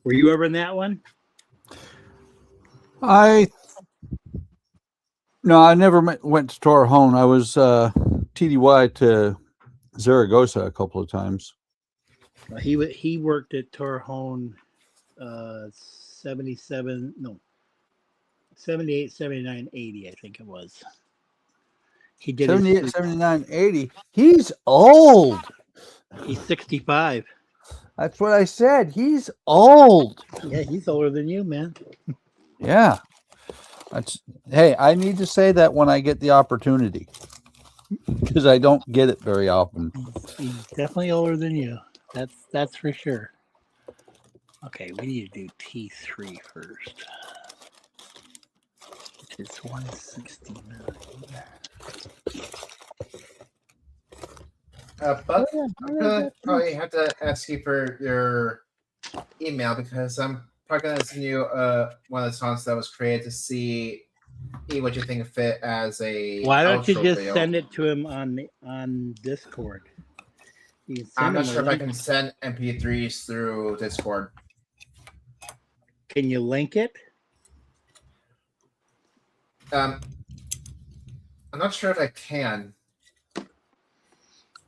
C: Were you ever in that one?
B: No, I never went to Torrejon. I was TDY to Zaragoza a couple of times.
C: He worked at Torrejon 78, 79, 80, I think it was. He did
B: 78, 79, 80. He's old.
C: He's 65.
B: That's what I said. He's old.
C: Yeah, he's older than you, man.
B: Yeah. Hey, I need to say that when I get the opportunity, because I don't get it very often.
C: He's definitely older than you. That's for sure. Okay, we need to do T3 first. It's 169.
F: But I'm gonna probably have to ask you for your email because I'm probably gonna send you one of the songs that was created to see what you think of it as a.
C: Why don't you
F: outro
C: just
F: video.
C: send it to him on Discord?
F: I'm not sure if I can send MP3s through Discord.
C: Can you link it?
F: I'm not sure if I can.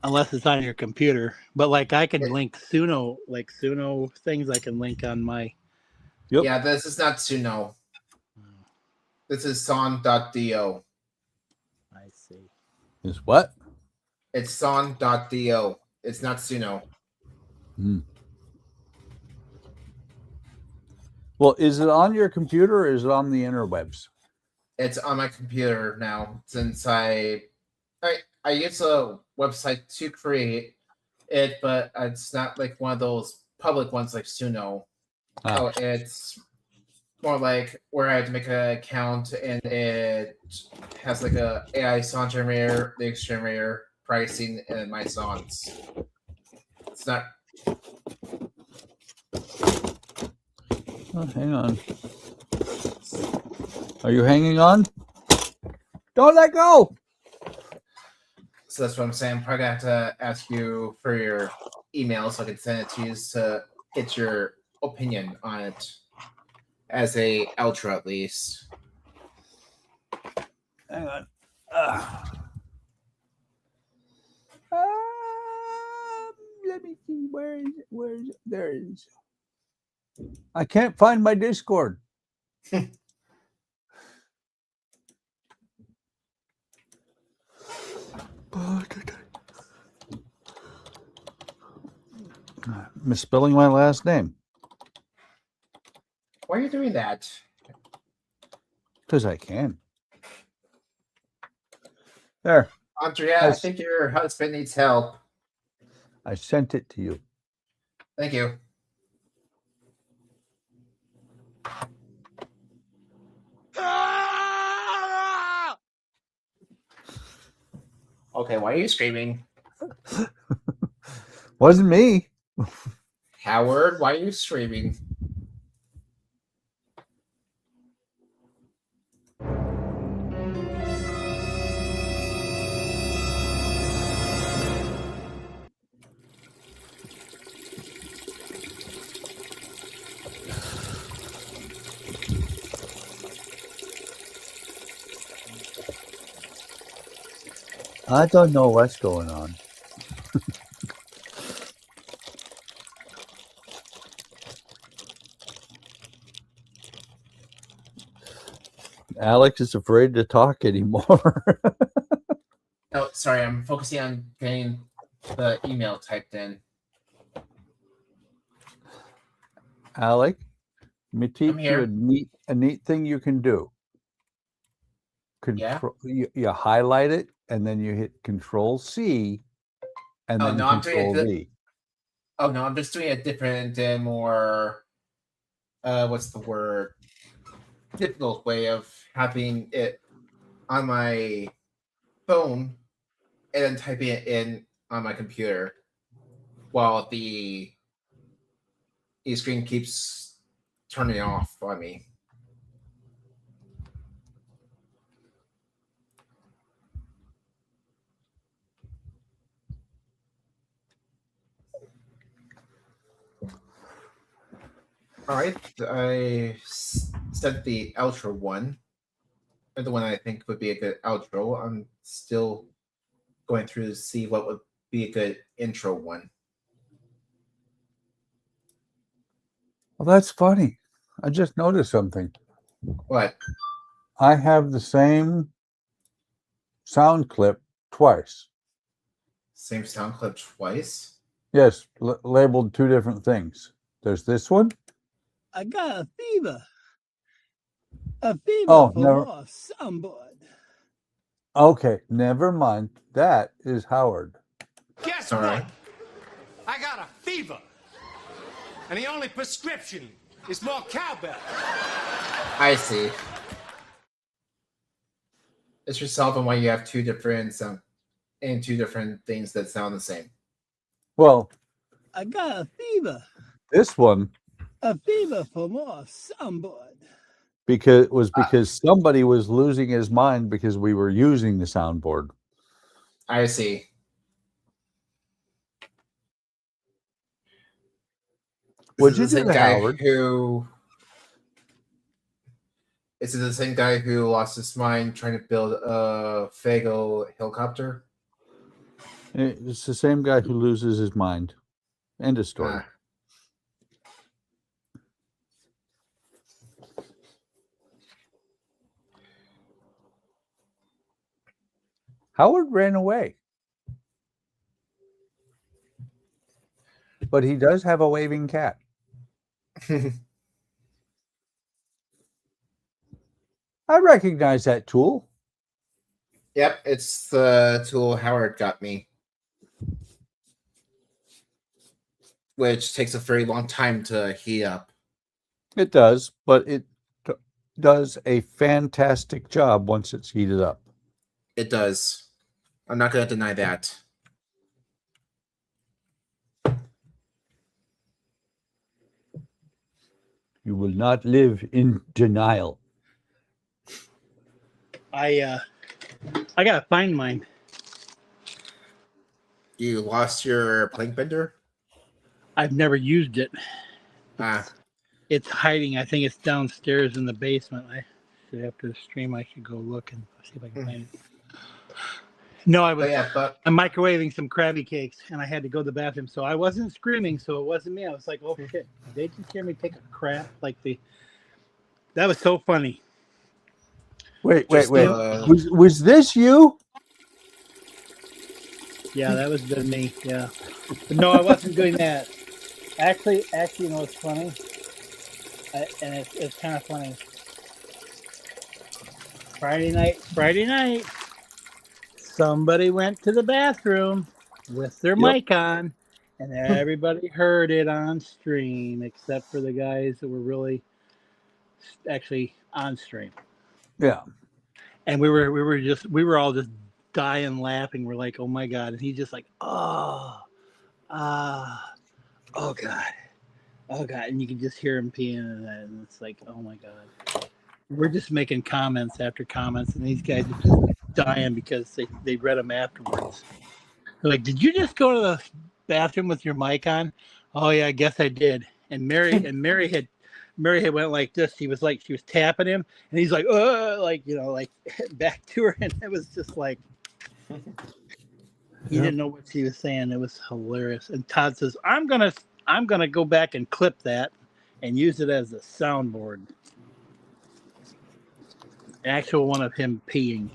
C: Unless it's on your computer. But like I can link Suno things I can link on my.
B: Yep.
F: Yeah, this is not Suno. This is son.do.
C: I see.
B: Is what?
F: It's son.do. It's not Suno.
B: Well, is it on your computer or is it on the interwebs?
F: It's on my computer now since I use a website to create it, but it's not like one of those public ones like Suno.
B: Ah.
F: Oh, it's more like where I have to make an account and it has like a AI song generator, lyrics generator, pricing, and my songs. It's not.
B: Oh, hang on. Are you hanging on? Don't let go.
F: So that's what I'm saying. I'm probably gonna have to ask you for your email so I can send it to you to get your opinion on it as a outro at least.
B: Hang on. Let me see. Where is it? Where is it? There it is. I can't find my Discord. Misspelling my last name.
F: Why are you doing that?
B: Because I can. There.
F: Andrea, I think your husband needs help.
B: I sent it to you.
F: Thank you. Okay, why are you screaming?
B: Wasn't me.
F: Howard, why are you screaming?
B: I don't know what's going on. Alex is afraid to talk anymore.
F: Oh, sorry, I'm focusing on getting the email typed in.
B: Alec, let me teach
F: I'm
B: you
F: here.
B: a neat thing you can do.
F: Yeah?
B: You highlight it and then you hit Control C and
F: Oh,
B: then
F: no, I'm doing
B: Control
F: it.
B: V.
F: Oh no, I'm just doing a different and more what's the word? Difficult way of having it on my phone and then typing it in on my computer while the screen keeps turning off on me. All right, I sent the outro one, or the one I think would be a good outro. I'm still going through to see what would be a good intro one.
B: Well, that's funny. I just noticed something.
F: What?
B: I have the same sound clip twice.
F: Same sound clip twice?
B: Yes, labeled two different things. There's this one.
C: I got a fever. A fever
B: Oh,
C: for
B: never.
C: more soundboard.
B: Okay, never mind. That is Howard.
A: Guess
F: All right.
A: what? I got a fever. And the only prescription is more cowbell.
F: I see. It's yourself and why you have two different things that sound the same.
B: Well,
C: I got a fever.
B: this one
C: A fever for more soundboard.
B: because somebody was losing his mind because we were using the soundboard.
F: I see.
B: Would you do that, Howard?
F: Is it the same guy who lost his mind trying to build a Fago helicopter?
B: It's the same guy who loses his mind. End of story. Howard ran away. But he does have a waving cat. I recognize that tool.
F: Yep, it's the tool Howard got me. which takes a very long time to heat up.
B: It does, but it does a fantastic job once it's heated up.
F: It does. I'm not going to deny that.
B: You will not live in denial.
C: I gotta find mine.
F: You lost your plank bender?
C: I've never used it.
F: Ah,
C: It's hiding. I think it's downstairs in the basement. I should, after the stream, I should go look and see if I can find it. No, I was
F: but yeah, but
C: I'm microwaving some Krabby Cakes, and I had to go to the bathroom, so I wasn't screaming, so it wasn't me. I was like, oh shit, did they just hear me take a crap? That was so funny.
B: Wait.
F: Just,
B: Was this you?
C: Yeah, that was been me. Yeah, but no, I wasn't doing that. Actually, you know, it's funny, and it's kind of funny. Friday night, somebody went to the bathroom with their mic on, and everybody heard it on stream, except for the guys that were really actually on stream.
B: Yeah.
C: And we were all just dying laughing. We're like, oh my God. And he's just like, oh God. And you can just hear him peeing and it's like, oh my God. We're just making comments after comments, and these guys are just dying because they read them afterwards. They're like, did you just go to the bathroom with your mic on? Oh yeah, I guess I did. And Mary had went like this. She was tapping him, and he's like, like, you know, like back to her, and it was just like he didn't know what she was saying. It was hilarious. And Todd says, I'm gonna go back and clip that and use it as a soundboard. Actual one of him peeing.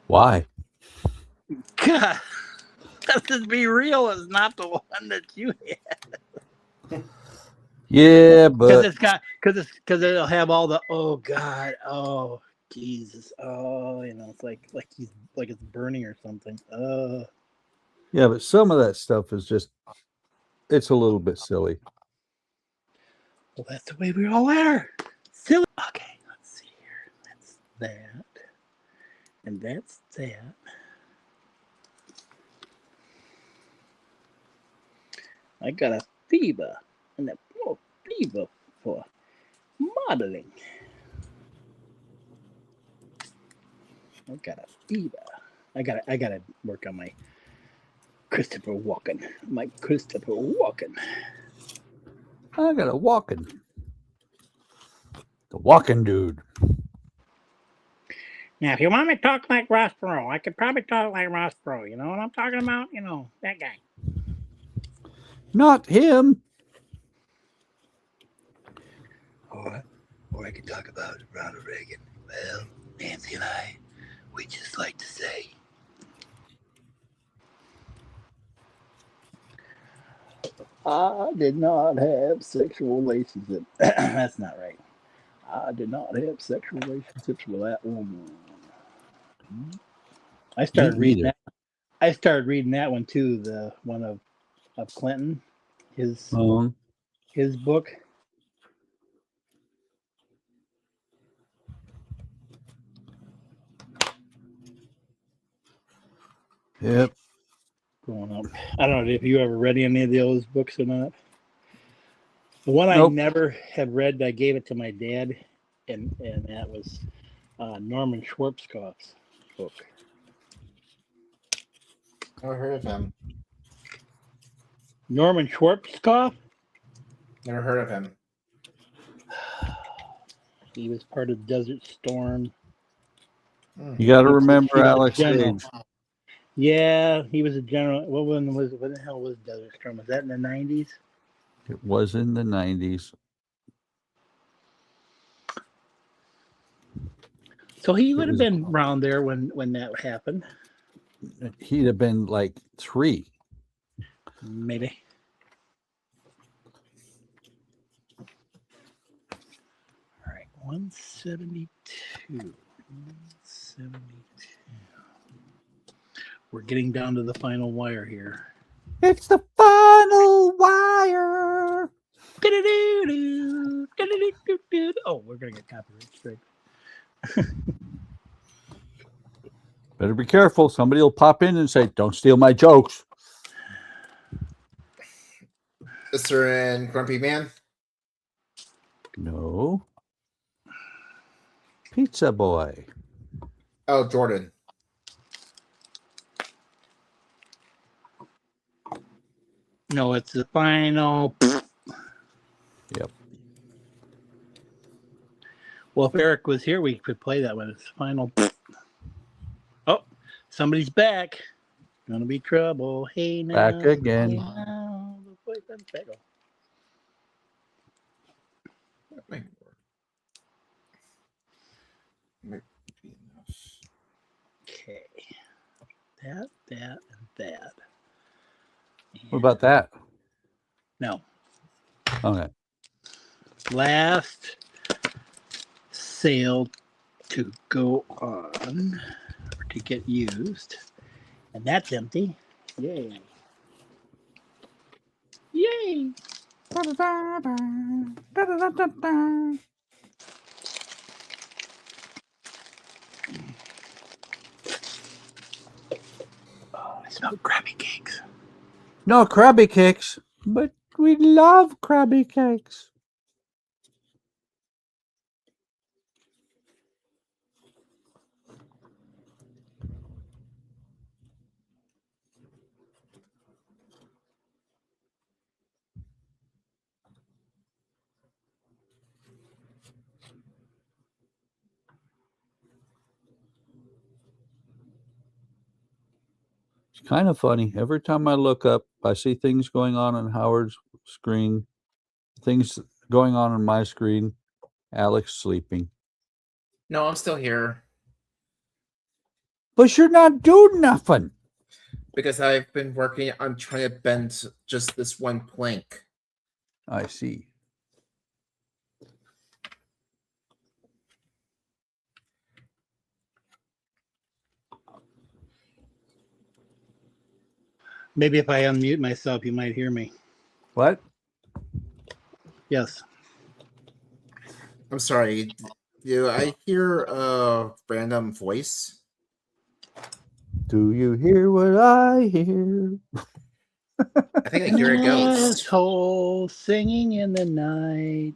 B: Why?
C: God, let's be real. It's not the one that you had.
B: Yeah, but
C: because it'll have all the oh God, oh Jesus, oh, you know, it's like it's burning or something.
B: yeah, but some of that stuff is just it's a little bit silly.
C: Well, that's the way we all are. Silly. Okay, let's see here. That's that, and that's that. I got a fever, and a fever for modeling. I got a fever. I gotta work on my Christopher Walken.
B: I got a walking. The walking dude.
C: Now, if you want me to talk like Ross Perot, I could probably talk like Ross Perot. You know what I'm talking about? You know, that guy.
B: Not him.
C: Or I could talk about Ronald Reagan. Well, Nancy and I, we just like to say, I did not have sexual relationships. That's not right. I did not have sexual relationships with that woman. I started reading that. I started reading that one too. The one of Clinton, his book.
B: Yep.
C: Going up. I don't know if you ever read any of those books or not. The one I never have read, I gave it to my dad, and that was Norman Schwarzkopf's book.
F: Never heard of him.
C: Norman Schwarzkopf?
F: Never heard of him.
C: He was part of Desert Storm.
B: You got to remember Alex age.
C: Yeah, he was a general. When the hell was Desert Storm? Was that in the 90s?
B: It was in the 90s.
C: So he would have been around there when that happened.
B: He'd have been like 3.
C: Maybe. All right, 172. 172. We're getting down to the final wire here.
B: It's the final wire.
C: Oh, we're gonna get copyright strike.
B: Better be careful. Somebody will pop in and say, "Don't steal my jokes."
F: Mr. and Grumpy Man.
B: No. Pizza boy.
F: Oh, Jordan.
C: No, it's the final.
B: Yep.
C: Well, if Eric was here, we could play that one. It's final. Oh, somebody's back. Gonna be trouble. Hey now.
B: Back again.
C: Hey now. The boyfriend's back.
F: That might work. Might be enough.
C: Okay. That, and that.
B: What about that?
C: No.
B: Okay.
C: Last sale to go on or to get used. And that's empty. Yay. Yay. Oh, I smell Krabby Cakes.
B: No Krabby Cakes, but we love Krabby Cakes. It's kind of funny. Every time I look up, I see things going on Howard's screen, things going on my screen. Alex sleeping.
F: No, I'm still here
B: But you're not doing nothing.
F: because I've been working on trying to bend just this one plank.
B: I see.
C: Maybe if I unmute myself, you might hear me.
B: What?
C: Yes.
F: I'm sorry. Do I hear a random voice?
B: Do you hear what I hear?
F: I think I hear a ghost.
C: Asshole singing in the night,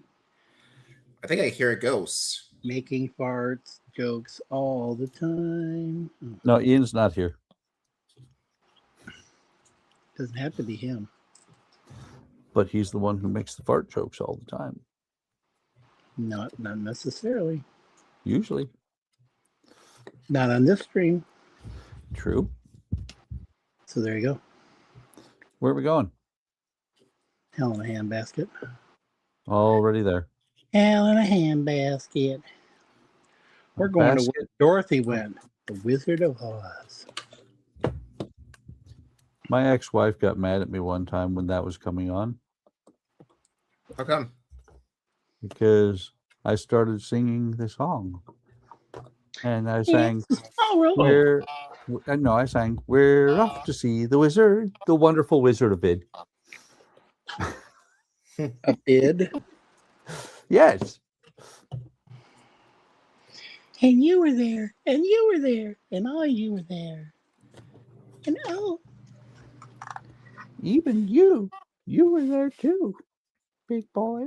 F: I think I hear a ghost.
C: making farts jokes all the time. Oh,
B: No, Ian's not here.
C: doesn't have to be him.
B: But he's the one who makes the fart jokes all the time.
C: Not necessarily.
B: Usually.
C: Not on this stream.
B: True.
C: So there you go.
B: Where are we going?
C: Hell in a handbasket.
B: Already there.
C: Hell in a handbasket. We're going to where Dorothy went. The Wizard of Oz.
B: My ex-wife got mad at me one time when that was coming on
F: How come?
B: because I started singing the song. And I sang,
C: Oh, really?
B: I sang, "We're off to see the wizard, the wonderful Wizard of Id."
C: A bid.
B: Yes.
C: And you were there. And you were there. And all you were there. And oh.
B: Even you were there too, big boy.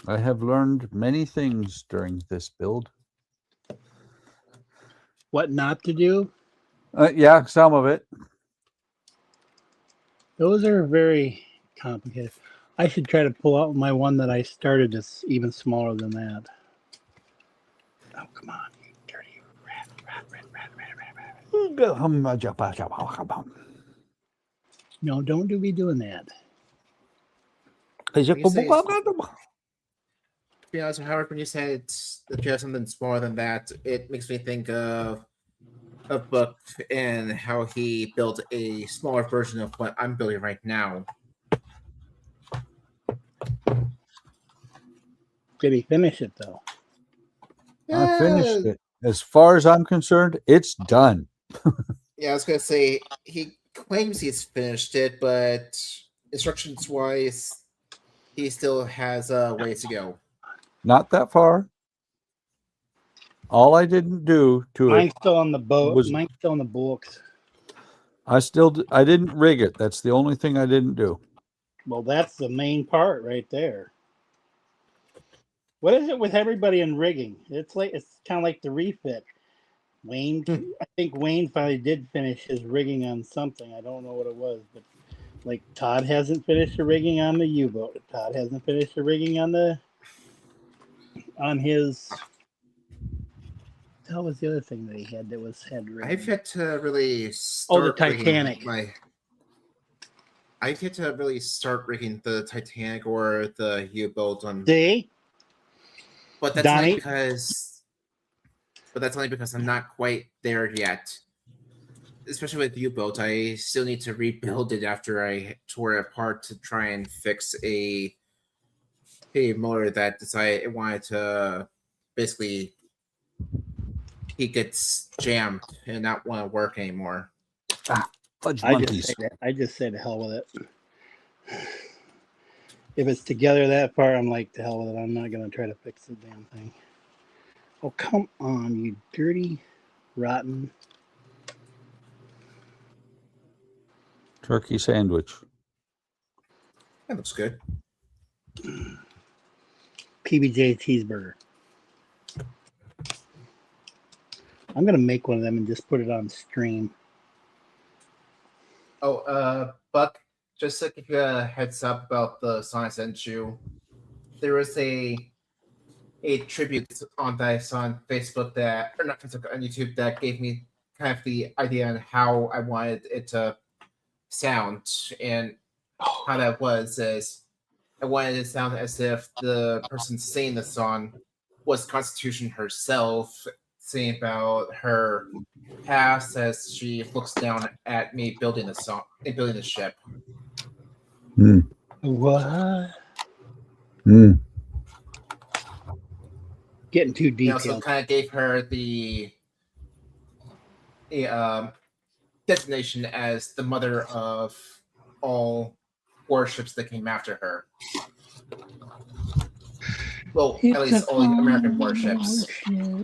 B: I have learned many things during this build.
C: What not to do?
B: Yeah, some of it.
C: Those are very complicated. I should try to pull out my one that I started that's even smaller than that. Oh, come on, you dirty rat. No, don't be doing that.
F: To be honest, Howard, when you said that you have something smaller than that, it makes me think of a book and how he built a smaller version of what I'm building right now.
C: Did he finish it though?
B: I finished it. As far as I'm concerned, it's done.
F: Yeah, I was gonna say he claims he's finished it, but instructions wise, he still has a ways to go.
B: Not that far. All I didn't do to
C: Mine's
B: it,
C: still on the boat.
B: was-
C: Mine's still on the books.
B: I didn't rig it. That's the only thing I didn't do.
C: Well, that's the main part right there. What is it with everybody in rigging? It's kind of like the refit. Wayne, I think Wayne finally did finish his rigging on something. I don't know what it was, but like Todd hasn't finished the rigging on the U-boat. Todd hasn't finished the rigging on his. What was the other thing that he had that had rigging?
F: I've yet to really start
C: the Titanic.
F: I've yet to really start rigging the Titanic or the U-boat on.
C: See?
F: But that's only because I'm not quite there yet. Especially with U-boat, I still need to rebuild it after I tore it apart to try and fix a motor that decided it wanted to basically he gets jammed and not want to work anymore.
B: Fudge
C: I
B: monkeys.
C: just say to hell with it. If it's together that far, I'm like, to hell with it. I'm not going to try to fix the damn thing. Oh, come on, you dirty, rotten.
B: Turkey sandwich.
F: That looks good.
C: PBJ cheeseburger. I'm going to make one of them and just put it on stream.
F: Oh, Buck, just to give you a heads up about the song I sent you, there was a tribute on that I saw on Facebook or not Facebook, on YouTube that gave me kind of the idea on how I wanted it to sound, and how that was is I wanted it to sound as if the person singing the song was Constitution herself, singing about her past as she looks down at me building the ship.
C: What? Getting too
F: You
C: detailed.
F: know, so it kind of gave her the designation as the mother of all warships that came after her. Well, at least all American warships.
C: Oh,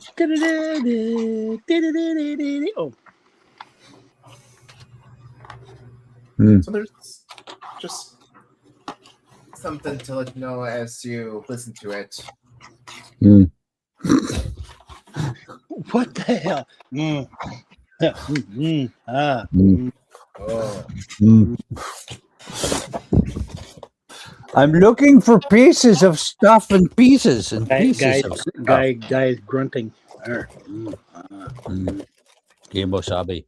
F: So there's just something to let you know as you listen to it.
C: what the hell?
F: Oh.
B: I'm looking for pieces of stuff and pieces and pieces
C: Guy
B: of stuff.
C: is grunting.
B: Kimosabi.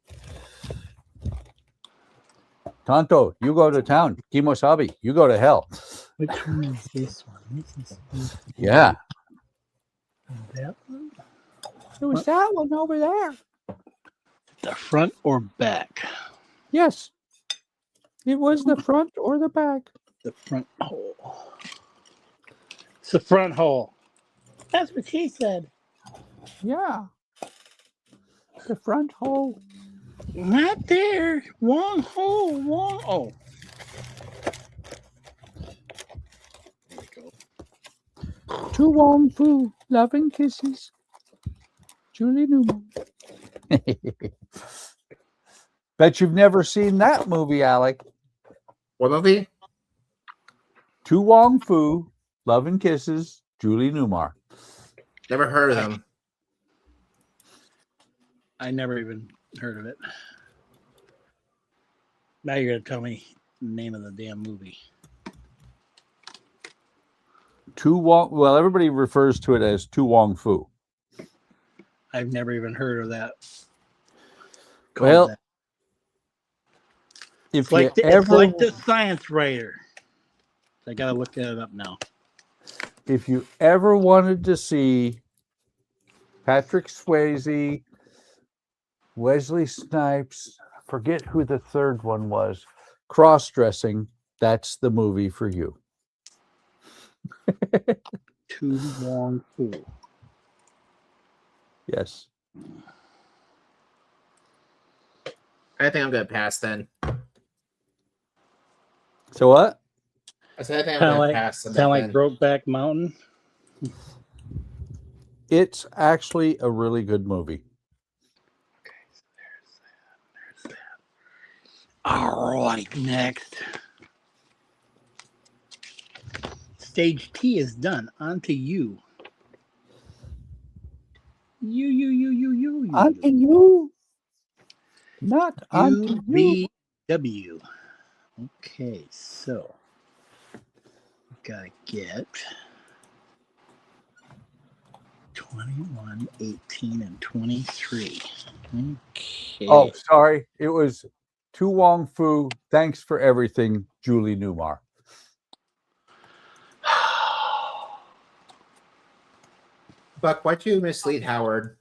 B: Tonto, you go to town. Kimosabi, you go to hell.
C: Which one is this one? This is
B: Yeah.
C: that one?
B: It was that one over there.
C: The front or back?
B: Yes. It was the front or the back.
C: The front hole. It's the front hole. That's what she said.
B: Yeah. The front hole.
C: Not there. One hole. One. Oh. There we go.
B: To Wong Fu, loving kisses. Julie Newman. Bet you've never seen that movie, Alec.
F: What movie?
B: To Wong Fu, Love and Kisses, Julie Newmar.
F: Never heard of them.
C: I never even heard of it. Now you're going to tell me the name of the damn movie.
B: Well, everybody refers to it as To Wong Fu.
C: I've never even heard of that.
B: Well,
C: That.
B: if
C: It's like,
B: you
C: it's
B: ever,
C: like the science writer. I got to look that up now.
B: if you ever wanted to see Patrick Swayze, Wesley Snipes, I forget who the third one was, cross-dressing, that's the movie for you.
C: Tu Wong Fu.
B: Yes.
F: I think I'm gonna pass then.
B: So what?
F: I said I think I'm
C: Kind of
F: gonna
C: like,
F: pass on
C: kind
F: that
C: of like
F: then.
C: Brokeback Mountain.
B: It's actually a really good movie.
C: Okay, so there's that. All right, next. Stage T is done. On to you. You.
B: Onto you. Not onto you.
C: UVW. Okay, so gotta get 21, 18, and 23. Okay.
B: Oh, sorry. It was Tu Wong Fu. Thanks for everything, Julie Newmar.
F: Buck, why'd you mislead Howard?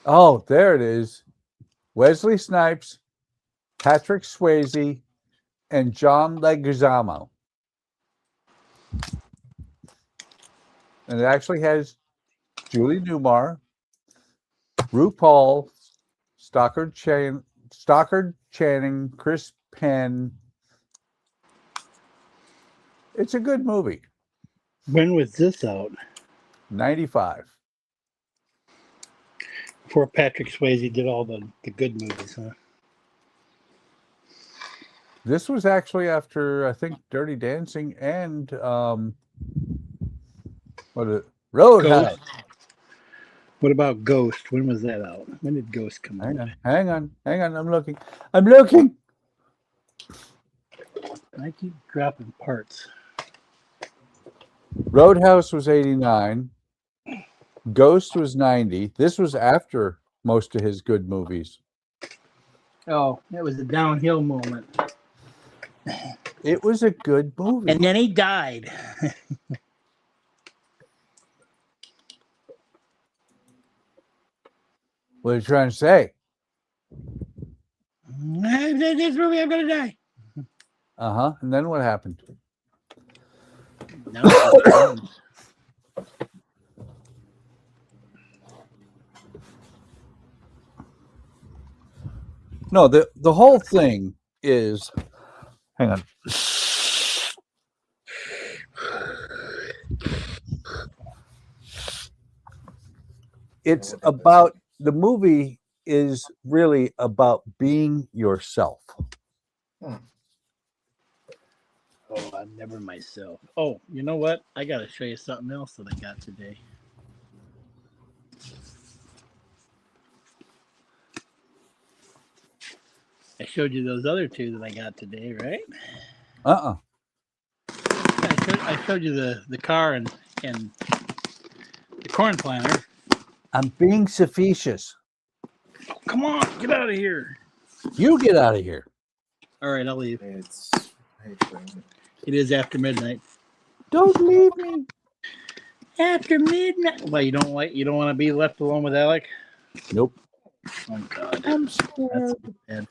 B: Oh, there it is. Wesley Snipes, Patrick Swayze, and John Leguizamo. And it actually has Julie Newmar, RuPaul, Stockard Channing, Chris Penn. It's a good movie.
C: When was this out?
B: 95.
C: Before Patrick Swayze did all the good movies, huh?
B: This was actually after, I think, Dirty Dancing and Roadhouse.
C: Ghost. What about Ghost? When was that out? When did Ghost come out?
B: Hang on. I'm looking. I'm
C: I keep dropping parts.
B: Roadhouse was 89. Ghost was 90. This was after most of his good movies.
C: Oh, that was a downhill moment.
B: It was a good movie.
C: And then he died.
B: What are you trying to say?
C: This movie, I'm gonna die.
B: Uh-huh. And then what happened? No, the whole thing is, hang on. It's about, the movie is really about being yourself.
C: Oh, I'm never myself. Oh, you know what? I got to show you something else that I got today. I showed you those other two that I got today, right?
B: Uh-uh.
C: I showed you the car and the corn planter.
B: I'm being facetious.
C: Come on, get out of here.
B: You get out of here.
C: All right, I'll leave.
F: It's
C: It is after midnight.
B: Don't leave me.
C: After midnight. Well, you don't want to be left alone with Alec?
B: Nope.
C: Oh God.
B: I'm scared.
C: That's bad.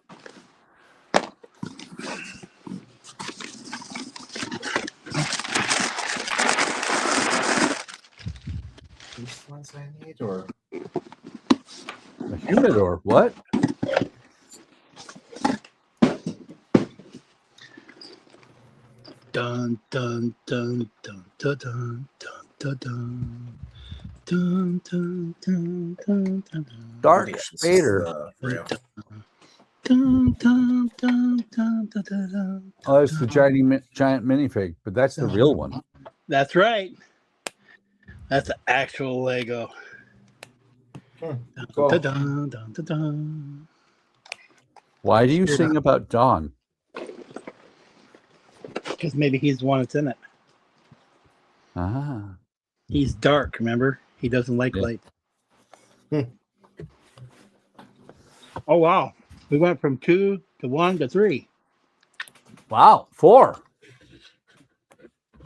F: these ones I need, or
B: A humidor. What?
C: Dun dun dun dun dun dun dun dun dun dun dun dun dun.
B: Dark
F: This is,
B: Spader.
F: real.
C: Dun, dun, dun, dun, dun, dun, dun,
B: Oh, it's the giant minifig, but that's the real one.
C: That's right. That's an actual Lego. Dun,
F: Cool.
C: dun, dun, dun, dun, dun.
B: Why do you sing about Dawn?
C: Because maybe he's the one that's in it.
B: Ah.
C: He's dark, remember? He doesn't like
B: Yeah.
C: light.
F: Hmm.
C: Oh, wow. We went from 2 to 1 to 3.
B: Wow. 4.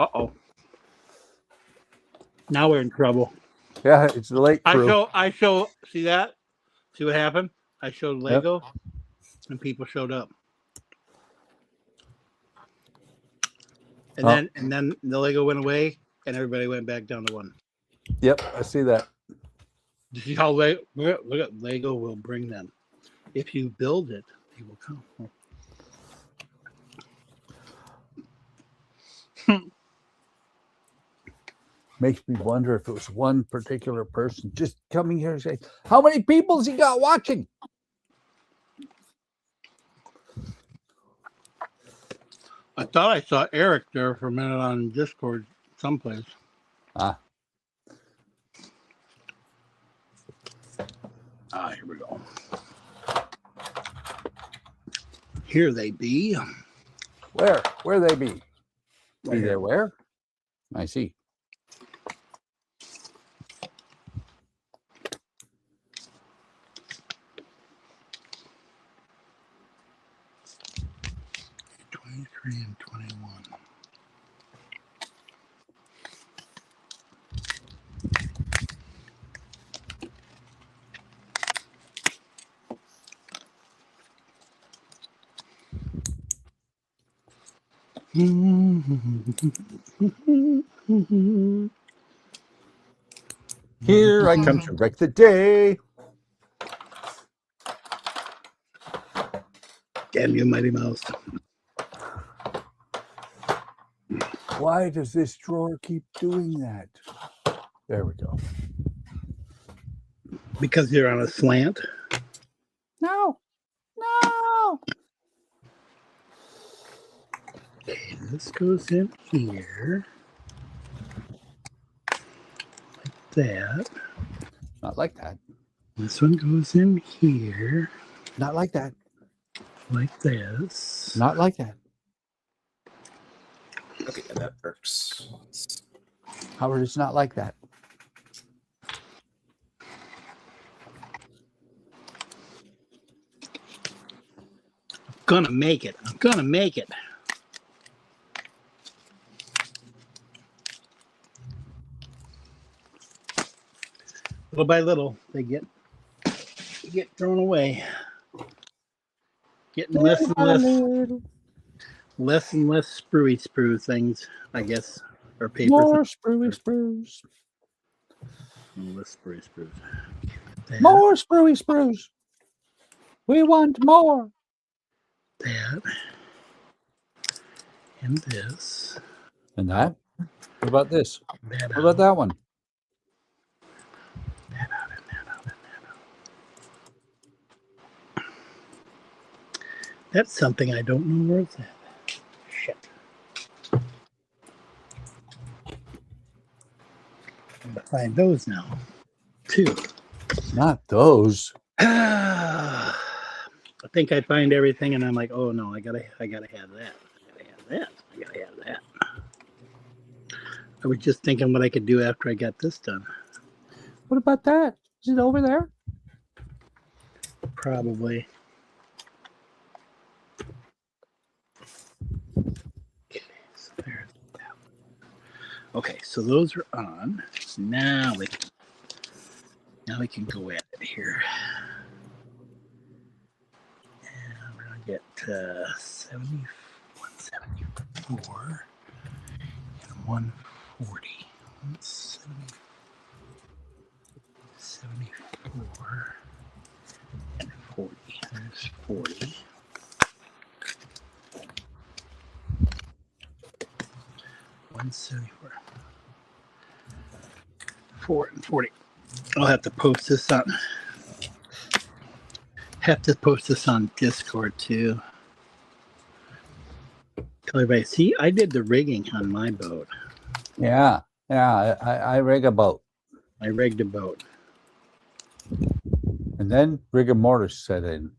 C: Uh-oh. Now we're in trouble.
B: Yeah, it's the late crew.
C: I show, see that? See what happened? I showed Lego and people showed up. And then the Lego went away, and everybody went back down to 1.
B: Yep, I see that.
C: You see how look at Lego will bring them. If you build it, they will come.
B: Makes me wonder if it was one particular person just coming here and saying, how many people's he got watching?
C: I thought I saw Eric there for a minute on Discord someplace.
B: Ah,
C: Here we go. Here they be.
B: where they be?
C: Right
B: Be
C: here.
B: there where? I see.
C: And 21.
B: Here I come to wreck the day.
C: Damn you, Mighty Mouse.
B: Why does this drawer keep doing that? There we go.
C: Because you're on a slant.
B: No.
C: Okay, this goes in here. Like that.
B: Not like that.
C: This one goes in here.
B: Not like that.
C: Like this.
B: Not like that.
F: Okay, yeah, that works.
B: Howard, it's not like that.
C: Gonna make it. I'm gonna make it. Little by little, they get thrown away. Getting less and less sprue things, I guess, or paper.
B: More sprues.
C: Less sprues.
B: More sprues. We want more.
C: That and this.
B: And that? What about this?
C: That
B: What about that one?
C: That out and that out and that out. That's something I don't know where it's at. Shit. I'm gonna find those now. 2.
B: Not those.
C: I think I find everything, and I'm like, oh no, I gotta have that. I gotta have that. I was just thinking what I could do after I got this done.
B: What about that? Is it over there?
C: Probably. Okay, so there's that. Okay, so those are on. Now we can go at it here. And we're gonna get 174 and 140. 174 and 40. There's 40. 174. 4 and 40. I'll have to post this on. Discord too. Tell everybody. See, I did the rigging on my boat.
B: Yeah. I rig a boat.
C: I rigged a boat.
B: And then rigor mortis set in.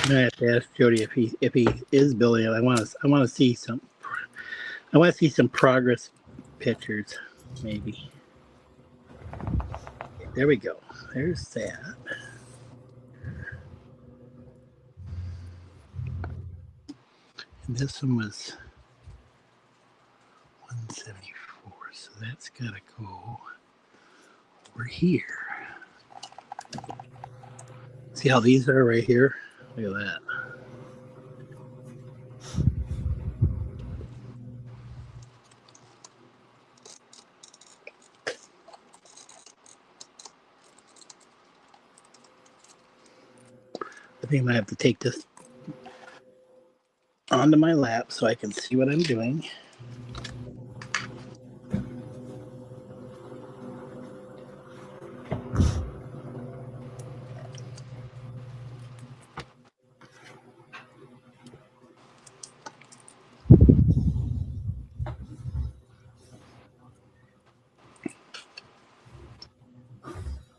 C: I have to ask Jody if he is building it. I want to see some progress pictures, maybe. There we go. There's that. And this one was 174, so that's gotta go we're here. See how these are right here? Look at that. I think I might have to take this onto my lap so I can see what I'm doing.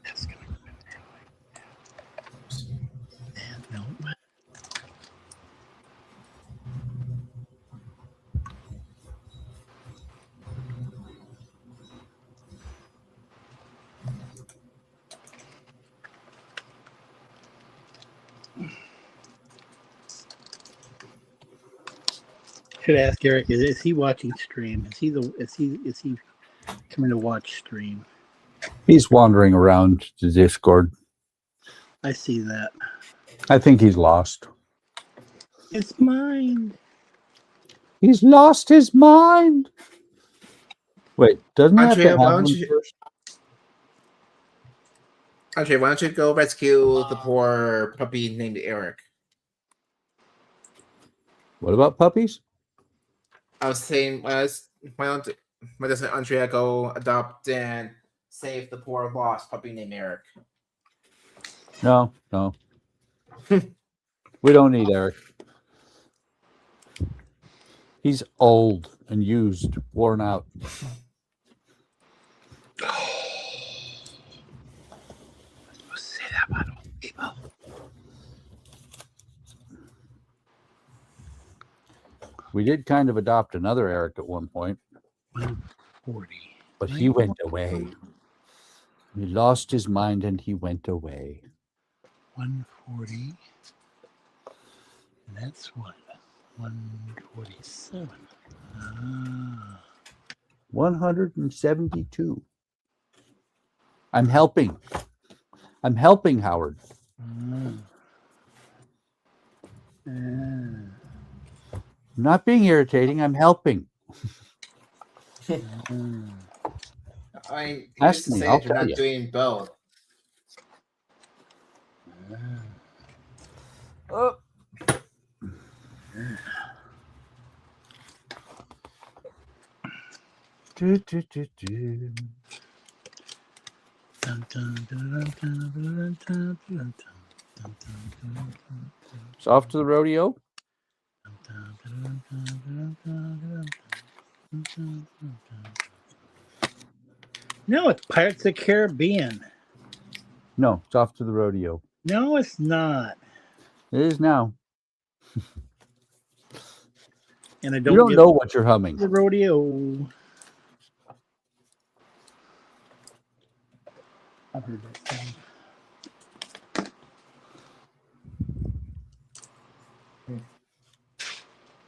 C: That's gonna go in there like that. Nope. Should ask Eric, is he watching stream? Is he coming to watch stream?
B: He's wandering around the Discord.
C: I see that.
B: I think he's lost.
C: It's mine.
B: He's lost his mind. Wait, doesn't he have
F: Andrea,
B: to
F: why
B: have
F: don't
B: one
F: you-
B: first?
F: Andre, why don't you go rescue the poor puppy named Eric?
B: What about puppies?
F: I was saying, why doesn't Andrea go adopt and save the poor lost puppy named Eric?
B: No. We don't need Eric. He's old and used, worn out.
C: Say that about old people.
B: We did kind of adopt another Eric at one point,
C: 140.
B: but he went away. He lost his mind and he went away.
C: 140. And that's what? 147.
B: 172. I'm helping. I'm helping, Howard. I'm not being irritating. I'm helping.
F: I
B: Ask
F: used to
B: me,
F: say
B: I'll
F: that you're
B: tell
F: not
B: you.
F: doing both.
B: Oh. Do, do, do, do. It's off to the rodeo.
C: No, it's Pirates of the Caribbean.
B: No, it's off to the rodeo.
C: No, it's not.
B: It is now.
C: And I
B: You
C: don't,
B: don't
C: get
B: know what you're humming.
C: the rodeo. I've heard that song.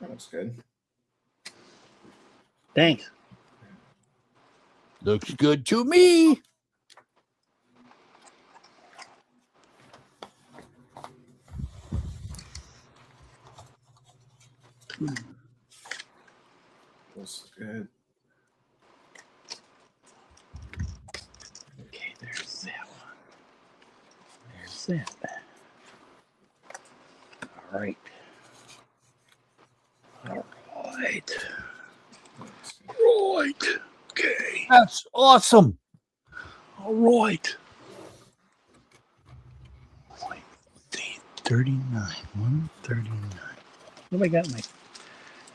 F: That looks good.
C: Thanks.
B: Looks good to me.
F: Looks good.
C: Okay, there's that one. There's that. All right. All right. Right. Okay.
B: That's awesome.
C: All right. 39. 139. What have I got in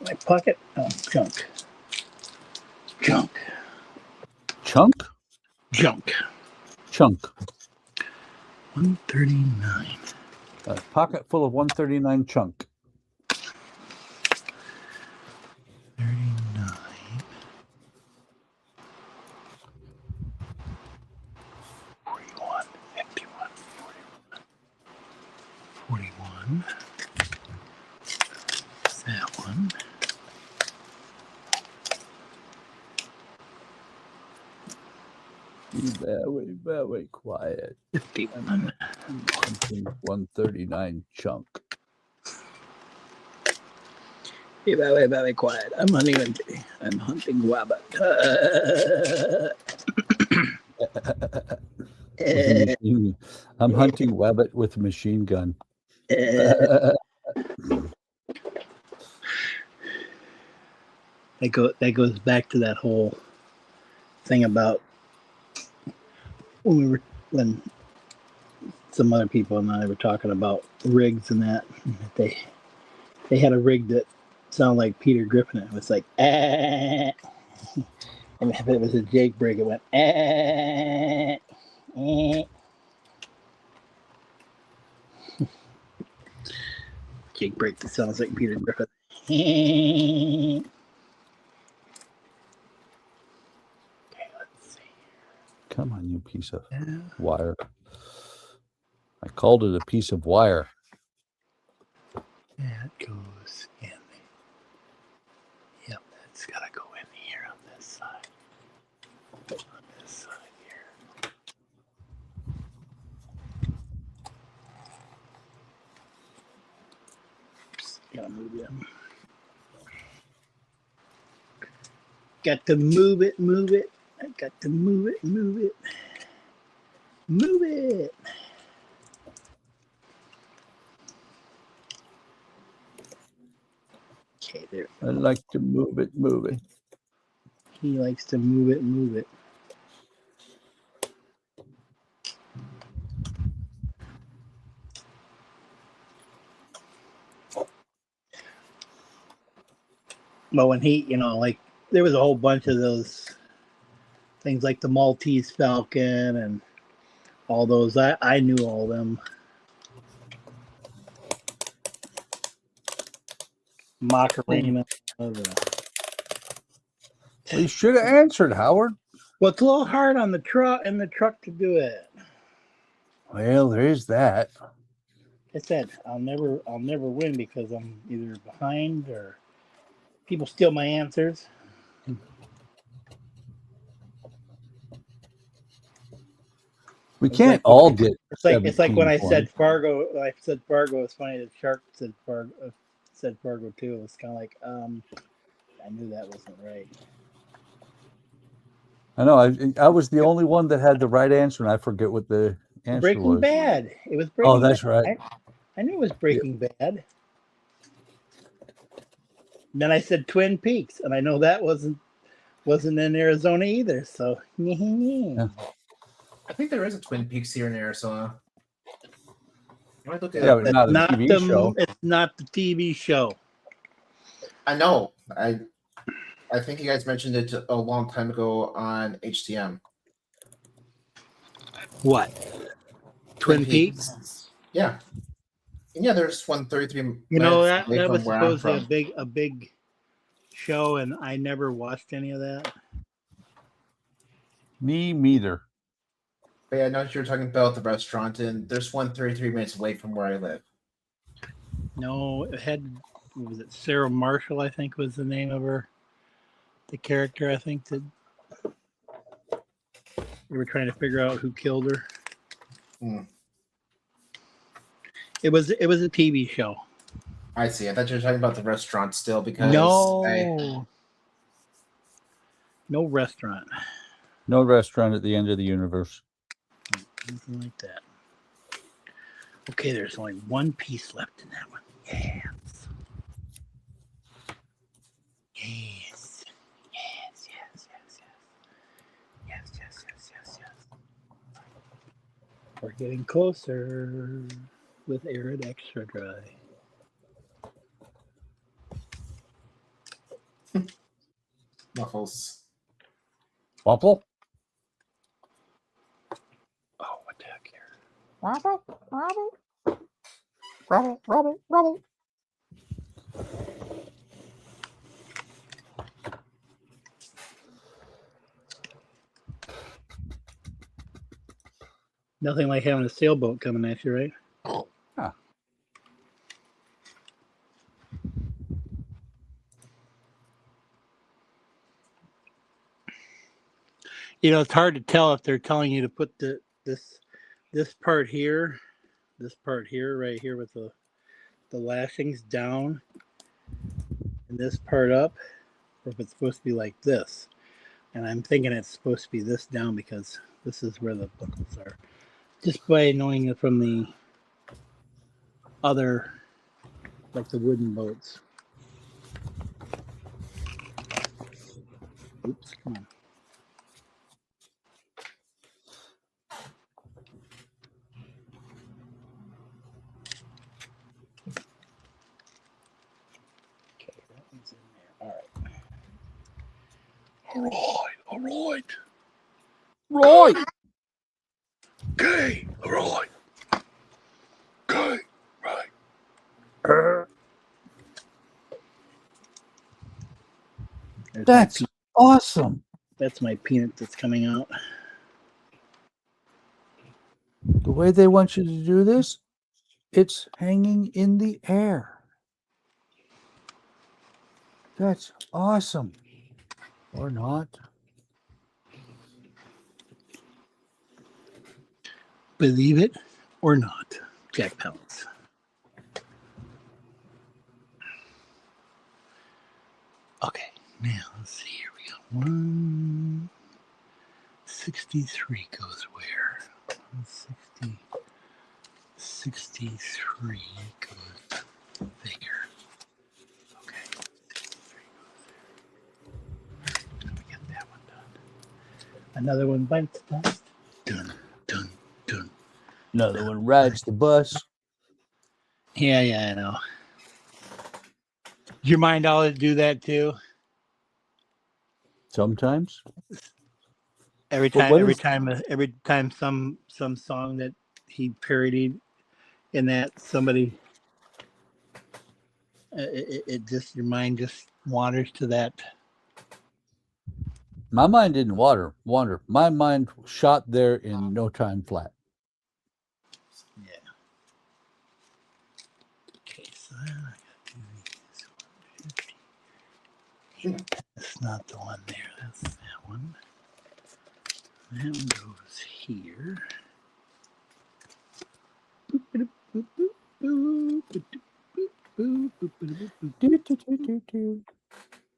C: my pocket? Oh, junk. Junk.
B: Chunk?
C: Junk.
B: Chunk.
C: 139.
B: A pocket full of 139 chunk.
C: 39. 41. 51. 41. That one.
B: Very quiet.
C: 51.
B: I'm hunting 139 chunk.
C: Be very quiet. I'm hunting rabbit.
B: I'm hunting rabbit with a machine gun.
C: That goes back to that whole thing about when some other people and I were talking about rigs and that they had a rig that sounded like Peter Griffin. It was like and if it was a Jake rig, it went Jake break that sounds like Peter Griffin. Okay, let's see.
B: Come on, you piece of wire. I called it a piece of wire.
C: That goes in. Yep, that's got to go in here on this side. On this side here. Oops, gotta move them. Got to move it, move it. I got to move it, move it. Move it. Okay, there.
B: I like to move it, move it.
C: He likes to move it, move it. But when he, like, there was a whole bunch of those things like the Maltese Falcon and all those. I knew all them. Macarena.
B: Well, you should have answered, Howard.
C: Well, it's a little hard on the truck to do it.
B: Well, there is that.
C: I said I'll never win because I'm either behind or people steal my answers.
B: We can't all get.
C: It's like when I
B: 17
C: said Fargo. I said Fargo. It's funny that Shark said Fargo. Said Fargo too. It's kind of like I knew that wasn't right.
B: I know. I was the only one that had the right answer, and I forget what the answer
C: Breaking
B: was.
C: Bad. It was Breaking.
B: Oh, that's
C: Bad.
B: right.
C: I knew it was Breaking Bad. Then I said Twin Peaks, and I know that wasn't in Arizona either. So
B: Yeah.
F: I think there is a Twin Peaks here in Arizona. I might look at
B: Yeah,
F: it.
B: but not a TV show.
C: It's not the TV show.
F: I know. I think you guys mentioned it a long time ago on HTM.
C: What? Twin Peaks?
F: Yeah. And yeah, there's 133.
C: That was supposedly a big show, and I never watched any of that.
B: Me neither.
F: But yeah, I know you're talking about the restaurant, and there's 133 minutes away from where I live.
C: No, it had, was it Sarah Marshall, I think was the name of her, the character, I think, that we were trying to figure out who killed her.
F: Hmm.
C: It was a TV show.
F: I see. I thought you were talking about the restaurant still because
C: no restaurant.
B: No restaurant at the end of the universe.
C: Nothing like that. Okay, there's only one piece left in that one. Yes. Yes. Yes, yes, yes, yes. Yes, yes, yes, yes, yes. We're getting closer with Arid Extra Dry.
F: Waffles.
B: Waffle?
C: Oh, what the heck here?
B: Robert, Robert. Robert, Robert, Robert.
C: Nothing like having a sailboat coming at you, right?
B: Huh.
C: You know, it's hard to tell if they're telling you to put this part here, right here with the lashings down, and this part up, or if it's supposed to be like this. And I'm thinking it's supposed to be this down because this is where the buckles are. Just by knowing it from the other, like the wooden boats. Oops, come on. Okay, that one's in there. All right.
D: All right. Right. Okay. All right. Okay. Right.
C: There's
B: That's awesome.
C: that's my peanut that's coming out.
B: The way they want you to do this, it's hanging in the air. That's awesome. Or not.
C: Believe it or not, Jack pellets. Okay, now let's see here. We got 163 goes where? 160, 63 goes there. Okay, 63 goes there. Let me get that one done. Another one bites the dust. Done, done, done.
B: Another one rides the bus.
C: Yeah, I know. Do your mind all to do that too?
B: Sometimes.
C: Every
B: But
C: time,
B: what
C: every time some song that he parodied in that somebody, it just your mind just wanders to that.
B: My mind didn't wander. My mind shot there in no time flat.
C: Yeah. Okay, so I gotta do this 150. That's not the one there. That's that one. That one goes here.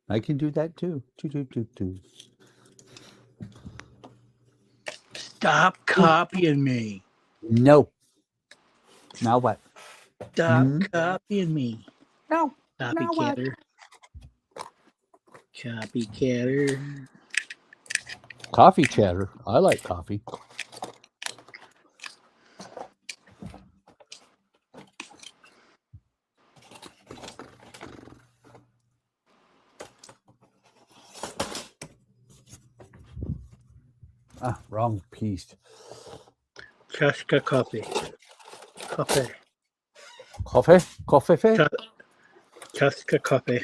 B: I can do that too.
C: Stop copying me.
B: No. Now what?
C: Stop copying me.
B: No. Now what?
C: Copycatter. Copycatter.
B: Coffee chatter. I like coffee. Ah, wrong piece.
C: Chaska coffee. Coffee.
B: Coffee.
C: Chaska coffee.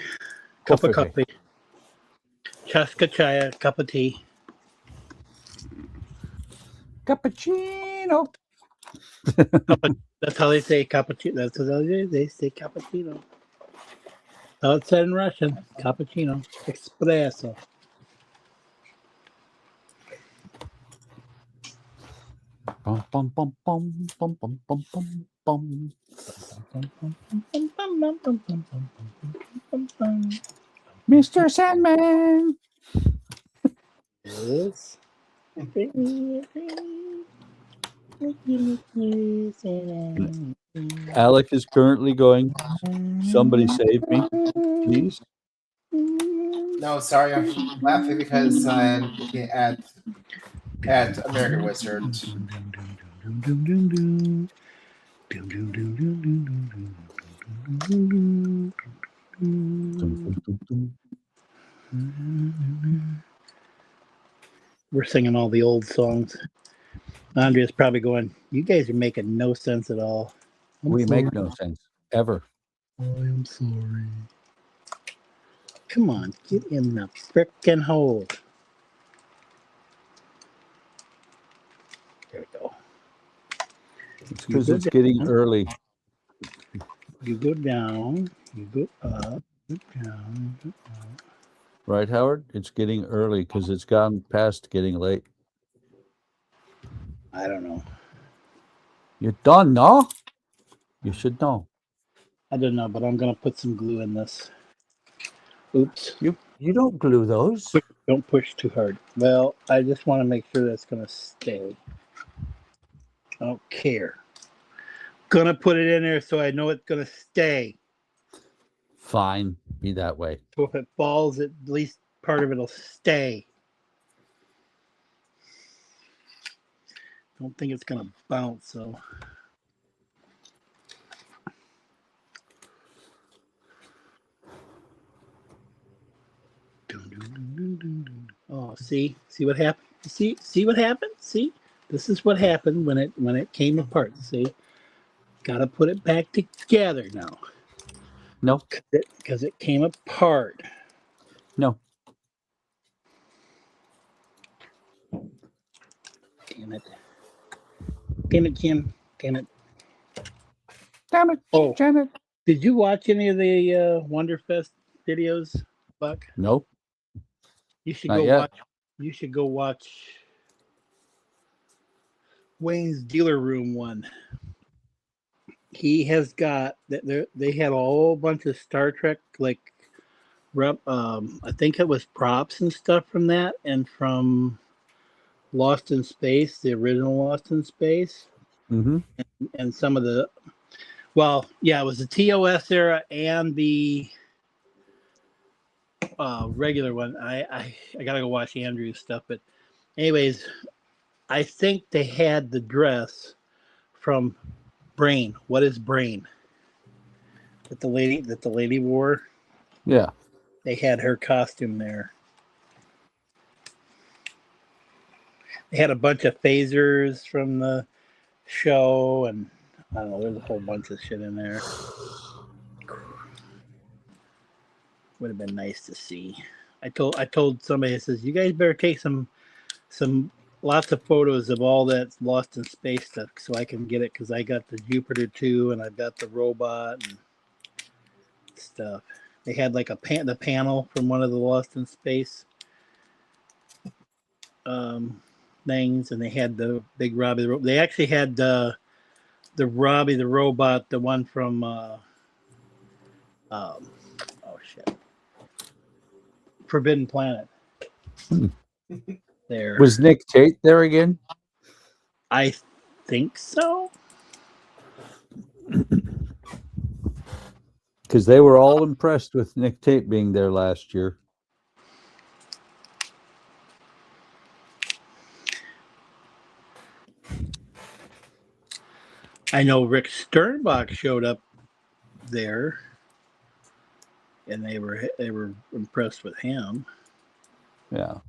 C: Cup of coffee. Chaska chaya. Cup of tea.
B: Cappuccino.
C: That's how they say cappuccino. That's how they say cappuccino. How it's said in Russian. Cappuccino. Espresso.
B: Bum, bum, bum, bum, bum, bum, bum, bum, bum. Mr. Sandman.
C: Yes.
B: Alec is currently going. Somebody save me, please.
F: No, sorry, I'm laughing because I'm looking at American Wizard.
C: We're singing all the old songs. Andrea's probably going, you guys are making no sense at all.
B: We make no sense ever.
D: I am sorry.
C: Come on, get in the frickin' hole. There we go.
B: It's because it's getting early.
C: You go down, you go up, you go down, you go up.
B: Right, Howard? It's getting early because it's gone past getting late.
C: I don't know.
B: You don't know? You should know.
C: I don't know, but I'm gonna put some glue in this. Oops.
B: You don't glue those.
C: Don't push too hard. Well, I just want to make sure that's gonna stay. I don't care. Gonna put it in there so I know it's gonna stay.
B: Fine, be that way.
C: So if it falls, at least part of it'll stay. Don't think it's gonna bounce, so. Oh, see what happened? See what happened? See, this is what happened when it came apart. See, gotta put it back together now.
B: No,
C: because it came apart.
B: no.
C: Damn it! Damn it, Jim! Damn it!
B: Damn it!
C: Oh,
B: Janet.
C: did you watch any of the Wonderfest videos, Buck?
B: Nope.
C: You should
B: Not
C: go
B: yet.
C: watch. You should go watch Wayne's Dealer Room one. He has got that. They had a whole bunch of Star Trek like, I think it was props and stuff from that, and from Lost in Space, the original Lost in Space,
B: Mm-hmm.
C: and some of the. Well, yeah, it was the TOS era and the regular one. I gotta go watch Andrew's stuff, but anyways, I think they had the dress from Brain. What is Brain? That the lady wore.
B: Yeah.
C: They had her costume there. They had a bunch of phasers from the show, and I don't know. There's a whole bunch of shit in there. Would have been nice to see. I told somebody, I says, you guys better take some lots of photos of all that Lost in Space stuff so I can get it, because I got the Jupiter 2 and I've got the robot and stuff. They had like the panel from one of the Lost in Space things, and they had the big Robbie the robot. They actually had the Robbie the robot, the one from oh shit, Forbidden Planet. There
B: Was Nick Tate there again?
C: I think so.
B: Because they were all impressed with Nick Tate being there last year.
C: I know Rick Sternbach showed up there, and they were impressed with him.
B: Yeah.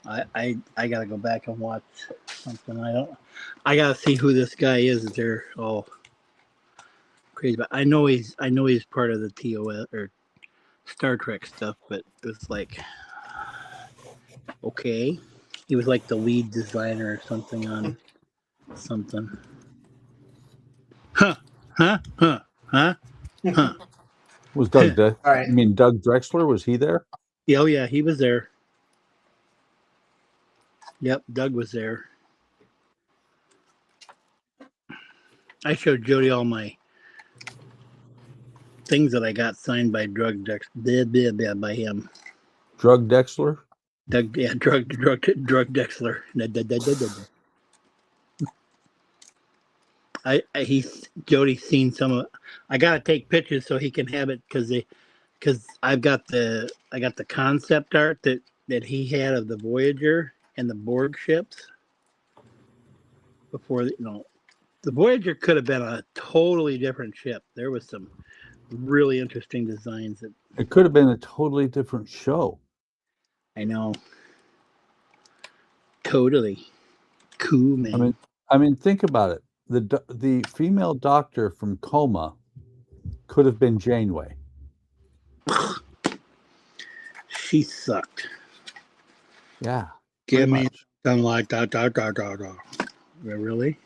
C: I gotta go back and watch something. I gotta see who this guy is. They're all crazy, but I know he's part of the TOS or Star Trek stuff. But it's like, okay, he was like the lead designer or something on something. Huh?
B: Was Doug?
F: All right.
B: You mean Doug Drexler? Was he there?
C: Yeah, oh yeah, he was there. Yep, Doug was there. I showed Jody all my things that I got signed by by him.
B: Drug Drexler?
C: Doug, yeah, drug Dexler. Jody's seen some of. I gotta take pictures so he can have it because I've got the concept art that he had of the Voyager and the Borg ships before the Voyager could have been a totally different ship. There was some really interesting designs that
B: It could have been a totally different show.
C: I know. Totally cool, man.
B: I mean, think about it. The female doctor from Coma could have been Janeway.
C: She sucked.
B: Yeah.
C: Give
B: pretty
C: me
B: much.
C: something like that. Really?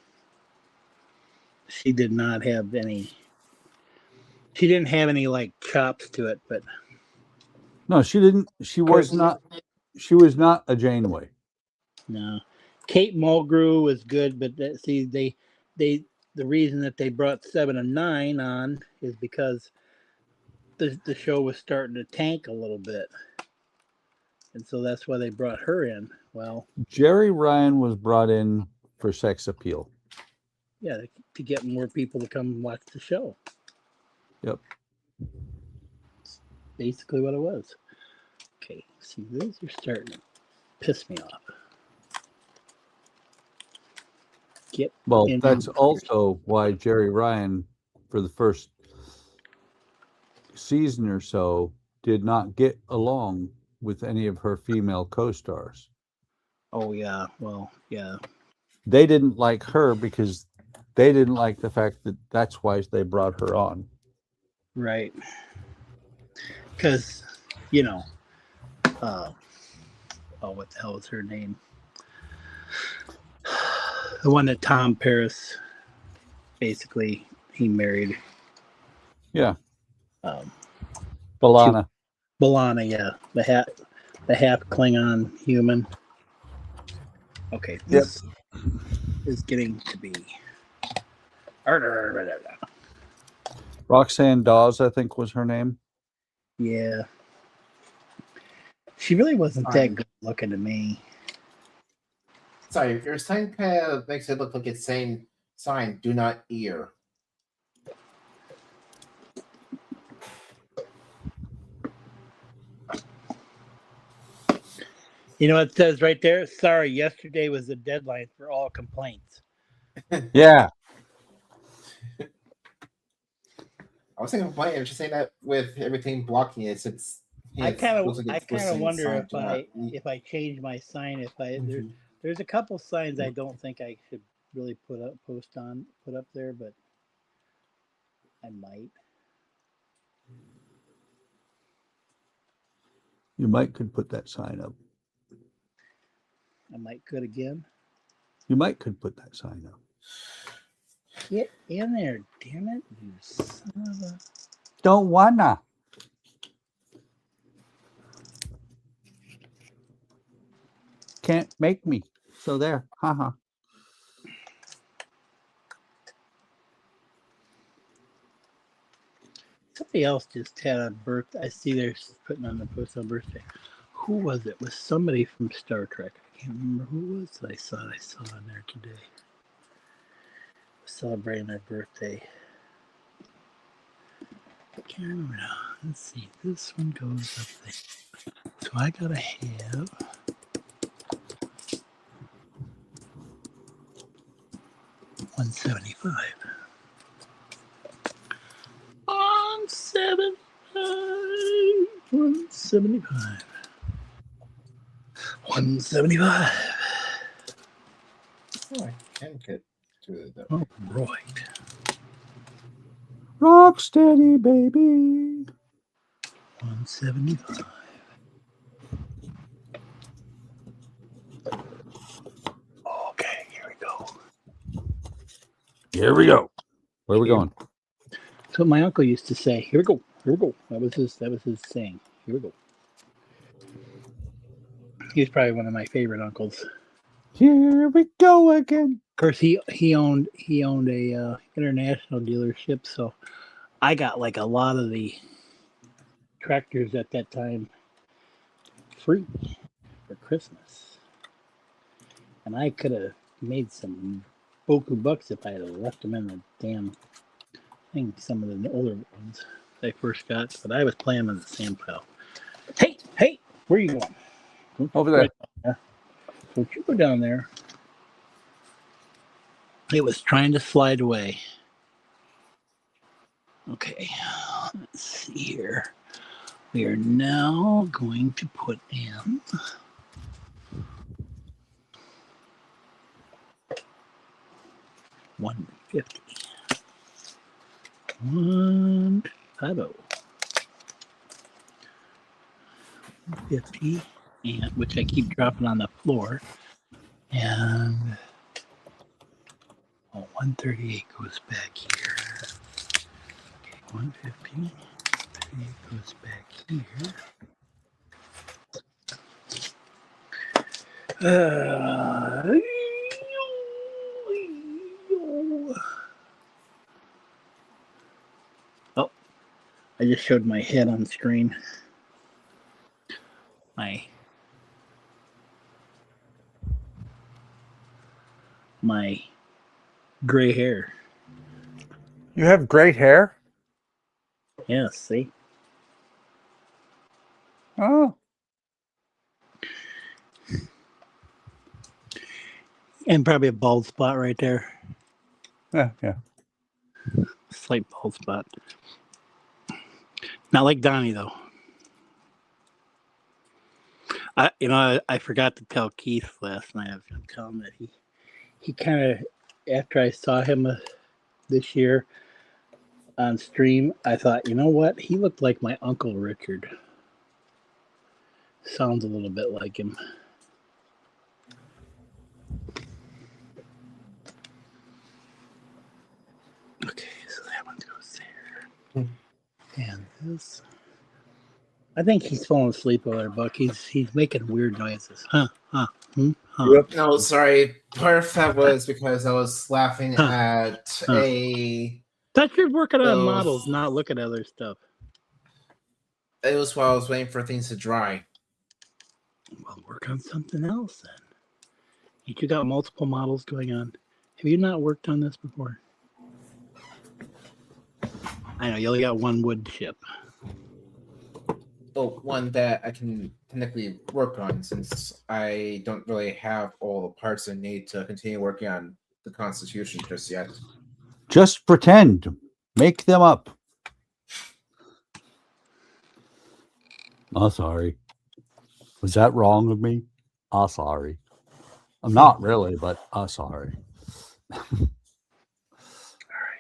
C: She did not have any. She didn't have any like chops to it, but
B: No, she didn't. She was not. She was not a Janeway.
C: no. Kate Mulgrew was good, but see, the reason that they brought 7 and 9 on is because the show was starting to tank a little bit, and so that's why they brought her in. Well,
B: Jerry Ryan was brought in for sex appeal.
C: yeah, to get more people to come watch the show.
B: Yep.
C: That's basically what it was. Okay, see, these are starting to piss me off.
B: Well, that's also why Jerry Ryan, for the first season or so, did not get along with any of her female co-stars.
C: Oh yeah, well, yeah.
B: They didn't like her because they didn't like the fact that that's why they brought her on.
C: Right. Because, you know, what the hell is her name? The one that Tom Paris, basically, he married.
B: Yeah.
C: Um,
B: B'Elanna.
C: B'Elanna, yeah. The half Klingon human. Okay, this is getting to be.
B: Roxanne Dawes, I think, was her name.
C: Yeah. She really wasn't that good looking to me.
F: Sorry, your sign kind of makes it look like it's saying sign, do not ear.
C: You know what it says right there? Sorry, yesterday was the deadline for all complaints.
B: Yeah.
F: I was thinking of why I was just saying that with everything blocking it.
C: I kind of wonder if I change my sign, there's a couple signs I don't think I should really put up there, but I might.
B: You might could put that sign up.
C: I might could again.
B: You might could put that sign up.
C: Get in there, damn it, you son of a...
B: Don't wanna. Can't make me. So there. Haha.
C: Somebody else just had a birthday. I see they're putting on the post on birthday. Who was it? It was somebody from Star Trek. I can't remember who it was. I saw in there today. Celebrating their birthday. I can't remember now. Let's see. This one goes up there. So I gotta have 175. 175. 175.
F: Oh, I can get to that.
C: Oh, right.
B: Rock steady, baby.
C: 175. Okay, here we go.
B: Here we go. Where are we going?
C: That's what my uncle used to say. Here we go. Here we go. That was his saying. Here we go. He's probably one of my favorite uncles.
B: Here we go again.
C: Of course, he owned a international dealership, so I got like a lot of the tractors at that time free for Christmas, and I could have made some boku bucks if I had left them in the damn thing. Some of the older ones I first got, but I was playing them in the sand pile. Hey, where are you going?
B: Over there.
C: Don't you go down there. It was trying to slide away. Okay, let's see here. We are now going to put in $150. 150, and which I keep dropping on the floor, and 138 goes back here. Okay, 150. 3 goes back here. Oh, I just showed my head on screen. My gray hair.
B: You have great hair?
C: Yeah, see?
B: Oh.
C: And probably a bald spot right there.
B: Yeah, yeah.
C: Slight bald spot. Not like Donnie though. I forgot to tell Keith last night. I was going to tell him that he kind of, after I saw him this year on stream, I thought, you know what? He looked like my Uncle Richard. Sounds a little bit like him. Okay, so that one goes there. And this. I think he's falling asleep over there, Buck. He's making weird noises. Huh.
B: Yep.
F: No, sorry. Part of that was because I was laughing at a.
C: Thought you're working on
F: Those-
C: models, not looking at other stuff.
F: It was while I was waiting for things to dry.
C: Well, work on something else then. You got multiple models going on. Have you not worked on this before? I know you only got one wood ship.
F: Oh, one that I can technically work on since I don't really have all the parts I need to continue working on the Constitution just yet.
B: Just pretend. Make them up. Oh, sorry. Was that wrong of me? Oh, sorry. I'm not really, but sorry.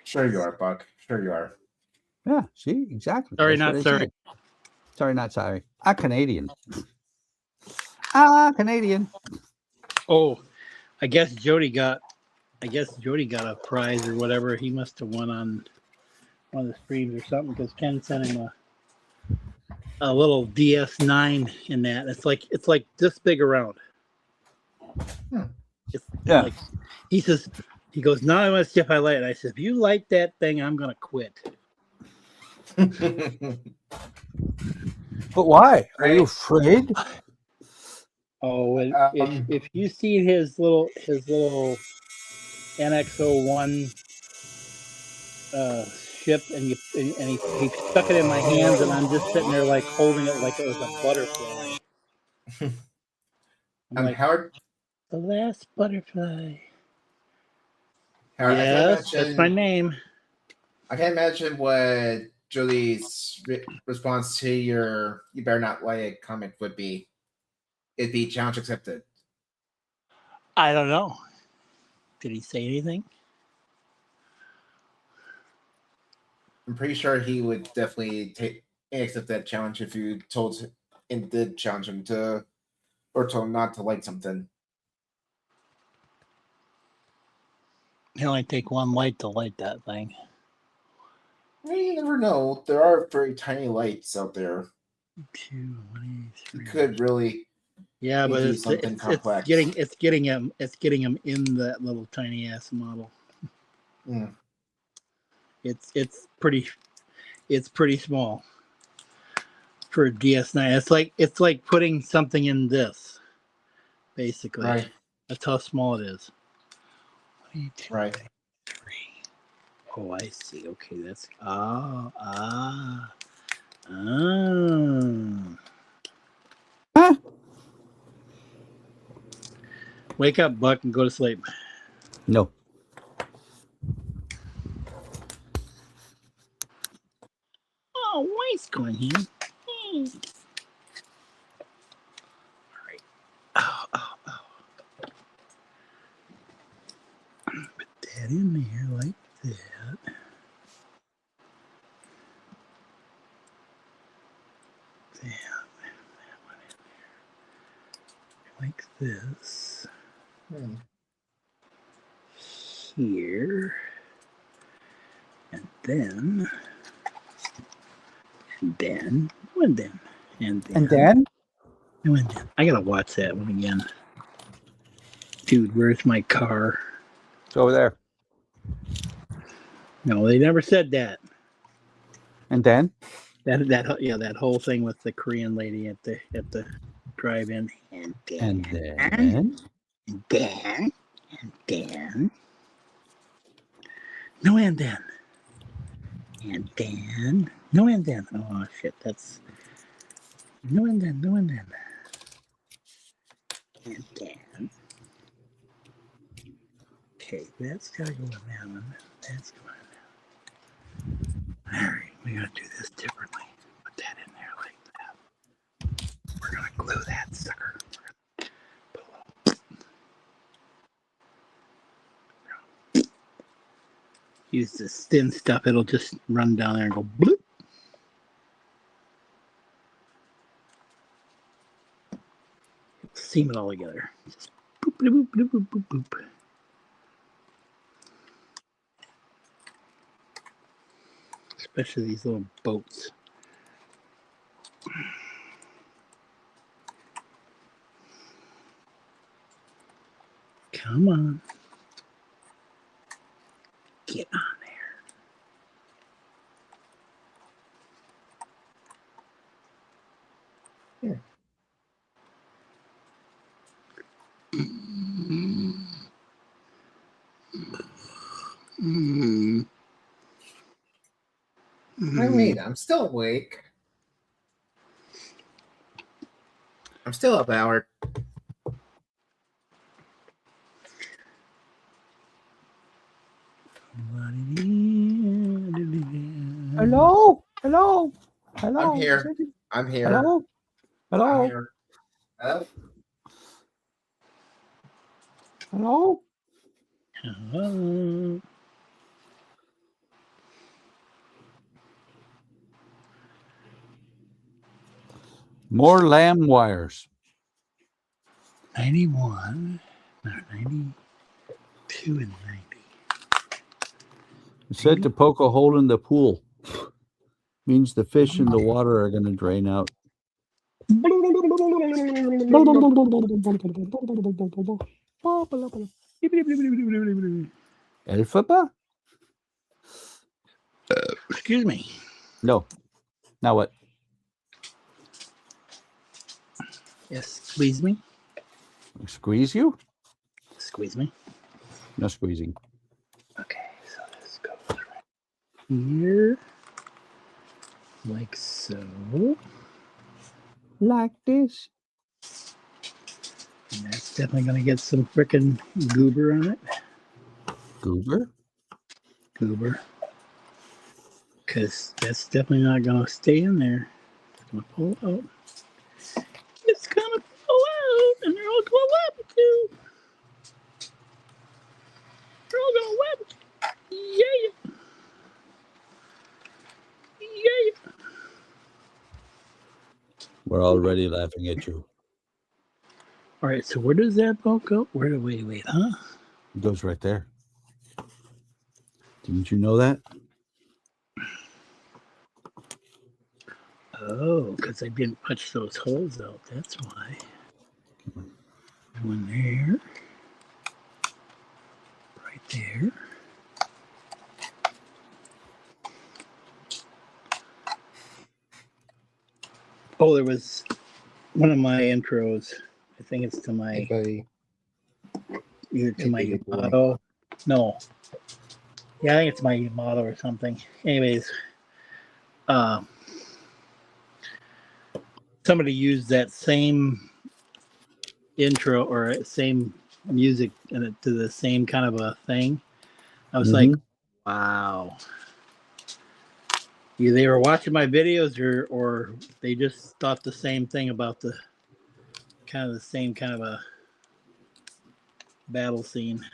F: Sure you are, Buck. Sure you are.
B: Yeah, see, exactly.
C: Sorry,
B: That's
C: not
B: what I
C: sorry.
B: said. Sorry, not sorry. I'm Canadian. Canadian.
C: Oh, I guess Jody got a prize or whatever. He must have won on one of the streams or something because Ken sent him a little DS9 in that. It's like this big around. It's
B: Yeah.
C: like, he goes, now I want to see if I like it. I said, if you like that thing, I'm gonna quit.
B: But why? Are you afraid?
C: Oh, and if you see his little NX-01 ship and he stuck it in my hands and I'm just sitting there like holding it like it was a butterfly. I'm like,
F: Howard.
C: the last butterfly.
F: Howard,
C: Yes, that's my name.
F: I can't imagine what Julie's response to your "you better not like it" comment would be. It'd be challenge accepted.
C: I don't know. Did he say anything?
F: I'm pretty sure he would definitely accept that challenge if you told and did challenge him to, or told him not to like something.
C: It only take one light to light that thing.
F: Well, you never know. There are very tiny lights out there.
C: 2, 3.
F: You could really.
C: Yeah, but
F: It's
C: getting him in that little tiny ass model.
F: Mm.
C: It's pretty small for a DS9. It's like putting something in this, basically.
F: Right.
C: That's how small it is. 1, 2,
F: Right.
C: 3. Oh, I see. Okay, that's Huh? Wake up, Buck, and go to sleep.
B: No.
C: Oh, what's going here? All right. Oh. Put that in there like that. That one in there. Like this. Here. And then then, and then, and then,
B: And then
C: and then. I gotta watch that one again. Dude, where's my car?
B: it's over there.
C: No, they never said that.
B: And then
C: That whole thing with the Korean lady at the drive-in, and
B: and
C: then,
B: then
C: and then, and then, no, and then, and then, no, and then. Oh shit, that's no, and then, no, and then, and then. Okay, that's gotta go in that one. That's going in that. All right, we gotta do this differently. Put that in there like that. We're gonna glue that sucker. We're gonna use this thin stuff. It'll just run down there and go bloop. Seam it all together. Just boop, boop, boop, boop, boop, boop, boop. Especially these little boats. Come on. Get on there.
F: I mean, I'm still awake. I'm still up, Howard.
B: hello, hello, hello.
F: I'm here. I'm here.
B: Hello,
F: I'm
B: hello,
F: here. Hello?
B: hello.
C: Hello.
B: More lamb wires.
C: 91, no, 92 and 90.
B: It said to poke a hole in the pool. Means the fish in the water are going to drain out. Elphaba?
C: Excuse me.
B: No. Now what?
C: Yes, squeeze me.
B: Squeeze you?
C: Squeeze me.
B: No squeezing.
C: Okay, so this goes right here. Like so.
B: Like this.
C: And that's definitely going to get some frickin' goober on it.
B: Goober?
C: Goober. Because that's definitely not going to stay in there. It's going to pull out. It's going to pull out, and they're all going to lap too. They're all going to lap. Yeah. Yeah.
B: We're already laughing at you.
C: All right, so where does that boat go? Wait, huh?
B: It goes right there. Didn't you know that?
C: Oh, because I didn't punch those holes out. That's why. One there. Right there. Oh, there was one of my intros. I think it's to my either to my motto. No. Yeah, I think it's my motto or something. Anyways, somebody used that same intro or same music and it to the same kind of a thing. I was like, wow. Either they were watching my videos or they just thought the same thing about the same kind of a battle scene.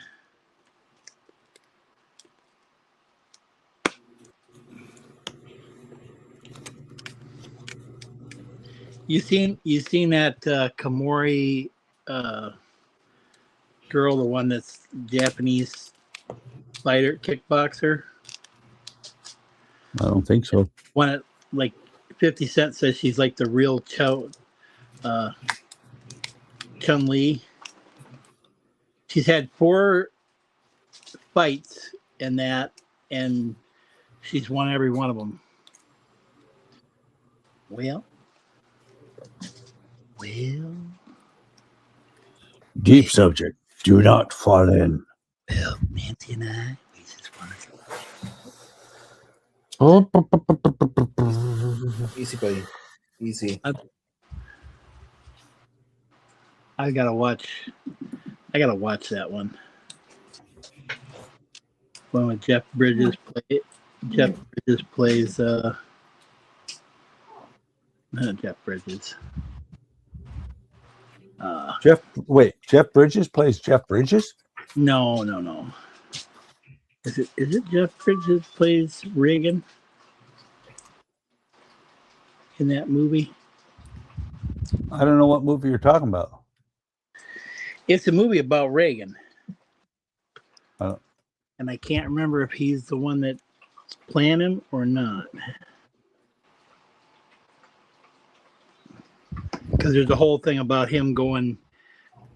C: You seen that Komori girl, the one that's Japanese fighter kickboxer?
B: I don't think so.
C: One that like 50 Cent says she's like the real Chun-Li. She's had 4 fights in that, and she's won every one of them. Well.
B: Deep subject. Do not fall in.
C: Well, Nancy and I, we just want
F: Easy, buddy. Easy.
C: I gotta watch that one. One with Jeff Bridges plays not Jeff Bridges.
B: Jeff Bridges plays Jeff Bridges?
C: No. Is it Jeff Bridges plays Reagan in that movie?
B: I don't know what movie you're talking about.
C: It's a movie about Reagan.
B: Oh.
C: And I can't remember if he's the one that's playing him or not. Because there's a whole thing about him going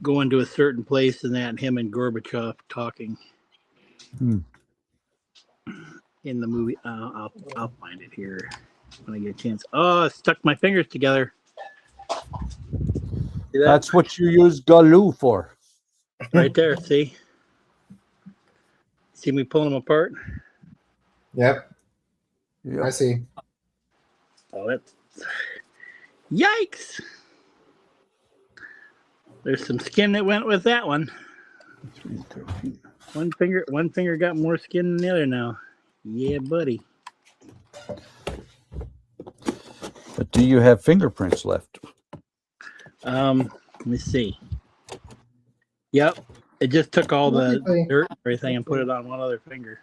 C: to a certain place and that, and him and Gorbachev talking in the movie. I'll find it here when I get a chance. Oh, I stuck my fingers together. See that?
B: That's what you use Galoo for.
C: Right there. See me pulling them apart?
F: Yep. I see.
C: Oh, that's yikes! There's some skin that went with that one. One finger got more skin than the other now. Yeah, buddy.
B: But do you have fingerprints left?
C: Let me see. Yep. It just took all the dirt and everything and put it on one other finger.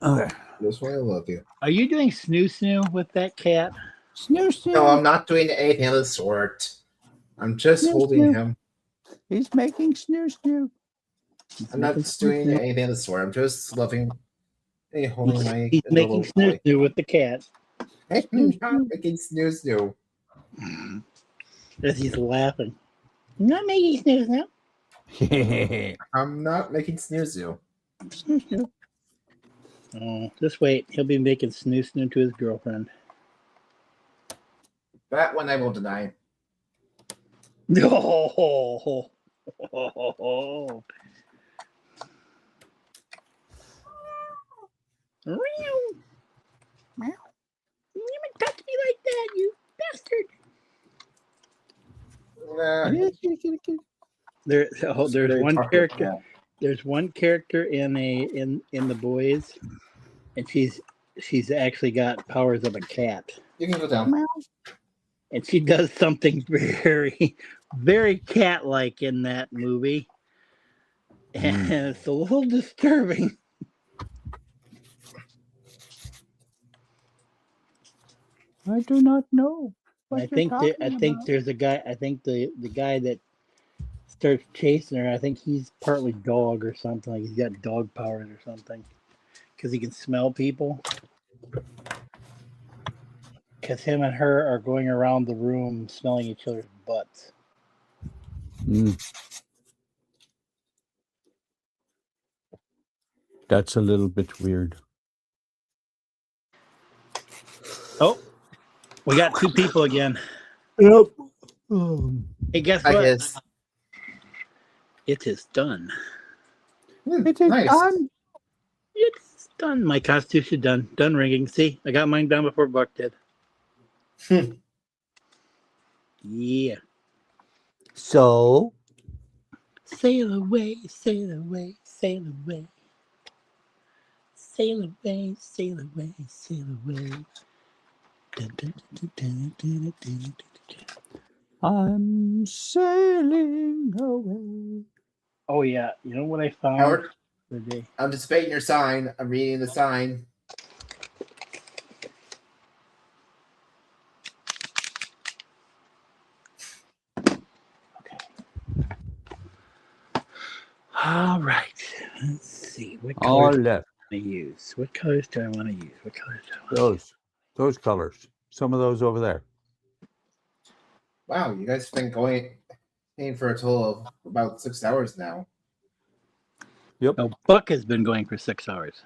B: Okay.
F: That's why I love you.
C: Are you doing snoo with that cat?
F: No, I'm not doing anything of the sort. I'm just holding him.
B: He's making snoo.
F: I'm not doing anything of the sort. I'm just loving and holding my.
C: He's making snoo with the cat.
F: I'm not making snoo.
C: As he's laughing. I'm not making snoo.
F: I'm not making snoo.
C: Oh, just wait. He'll be making snoo to his girlfriend.
F: That one I will deny.
C: Oh. Meow. You even touch me like that, you bastard. There's one character. There's one character in the boys, and she's actually got powers of a cat.
F: You can go down.
C: And she does something very, very cat-like in that movie, and it's a little disturbing.
B: I do not know.
C: I think there's a guy. I think the guy that starts chasing her. I think he's partly dog or something. Like he's got dog powers or something, because he can smell people. Because him and her are going around the room smelling each other's butts.
B: That's a little bit weird.
C: Oh, we got 2 people again.
B: Yep.
C: Hey, guess what? It is done.
B: It is
F: Nice.
B: done.
C: It's done. My constitution done. Done ringing. See, I got mine done before Buck did. Yeah.
B: So,
C: sail away, sail away, sail away. Sail away, sail away, sail away. Dun, dun, dun, dun, dun, dun, dun, dun.
B: I'm sailing away.
C: Oh yeah, you know what I found
F: Howard,
C: today?
F: I'm anticipating your sign. I'm reading the sign.
C: All right. Let's see. What
B: All
C: color?
B: left.
C: to use? What colors do I want to use? What colors do I want to use?
B: Those colors. Some of those over there.
F: Wow, you guys have been going in for a total of about 6 hours now.
B: Yep.
C: No, Buck has been going for 6 hours.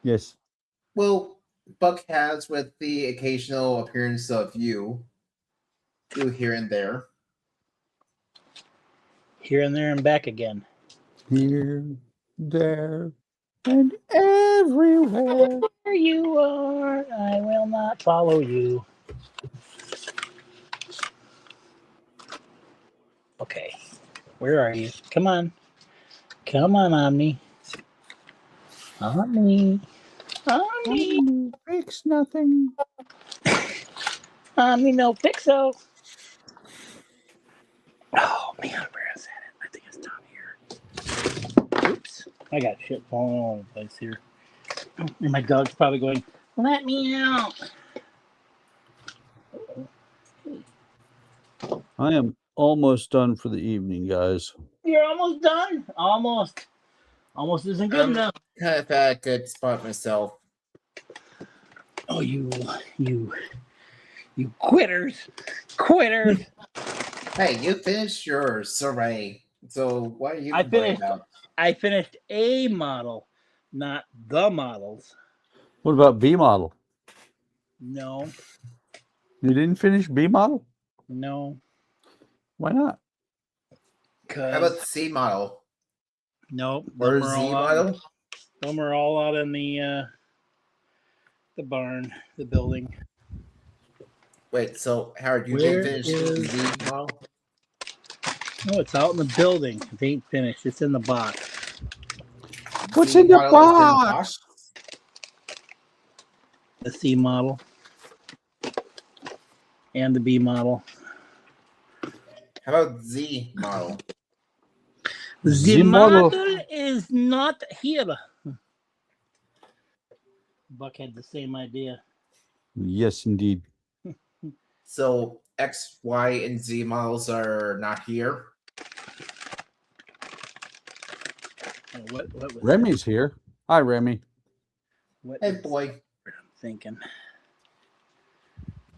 B: Yes.
F: Well, Buck has, with the occasional appearance of you here and there.
C: Here and there and back again.
B: Here, there, and everywhere.
C: Where you are, I will not follow you. Okay, where are you? Come on. Come on, Omni. Omni. Omni.
B: Fix nothing.
C: Omni, no pixel. Oh, man, where is that? I think it's down here. Oops. I got shit falling all over the place here. And my dog's probably going, let me out.
B: I am almost done for the evening, guys.
C: You're almost done? Almost. Almost isn't good enough.
F: Kind of at a good spot myself.
C: Oh, you quitters. Quitters.
F: Hey, you finished your survey, so what are you
C: I
F: complaining
C: finished.
F: about?
C: I finished a model, not the models.
B: What about B model?
C: No,
B: You didn't finish B model?
C: no.
B: Why not?
F: How about C model
C: Nope.
F: or
C: them are
F: Z
C: all out-
F: model?
C: Them are all out in the barn, the building.
F: Wait, so Howard, you
C: Where
F: did finish
C: is-
F: the Z model?
C: No, it's out in the building. It ain't finished. It's in the box.
B: What's
F: Z
B: in the
F: model is
B: box?
C: The C model and the B model.
F: How about Z model?
C: The
B: Z model.
C: model is not here. Buck had the same idea.
B: Yes, indeed.
F: So X, Y, and Z models are not here.
C: Oh, what was
B: Remy's here. Hi, Remy.
C: What
F: Hey,
C: is-
F: boy,
C: I'm thinking.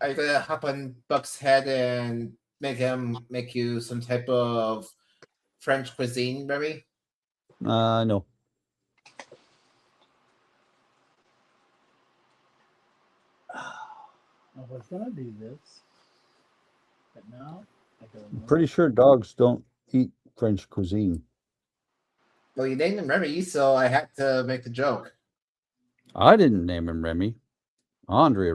F: are you gonna hop on Buck's head and make you some type of French cuisine, Remy?
B: No.
C: I was gonna do this, but now I don't
B: I'm
C: know.
B: pretty sure dogs don't eat French cuisine.
F: Well, you named him Remy, so I had to make the joke.
B: I didn't name him Remy. Andrea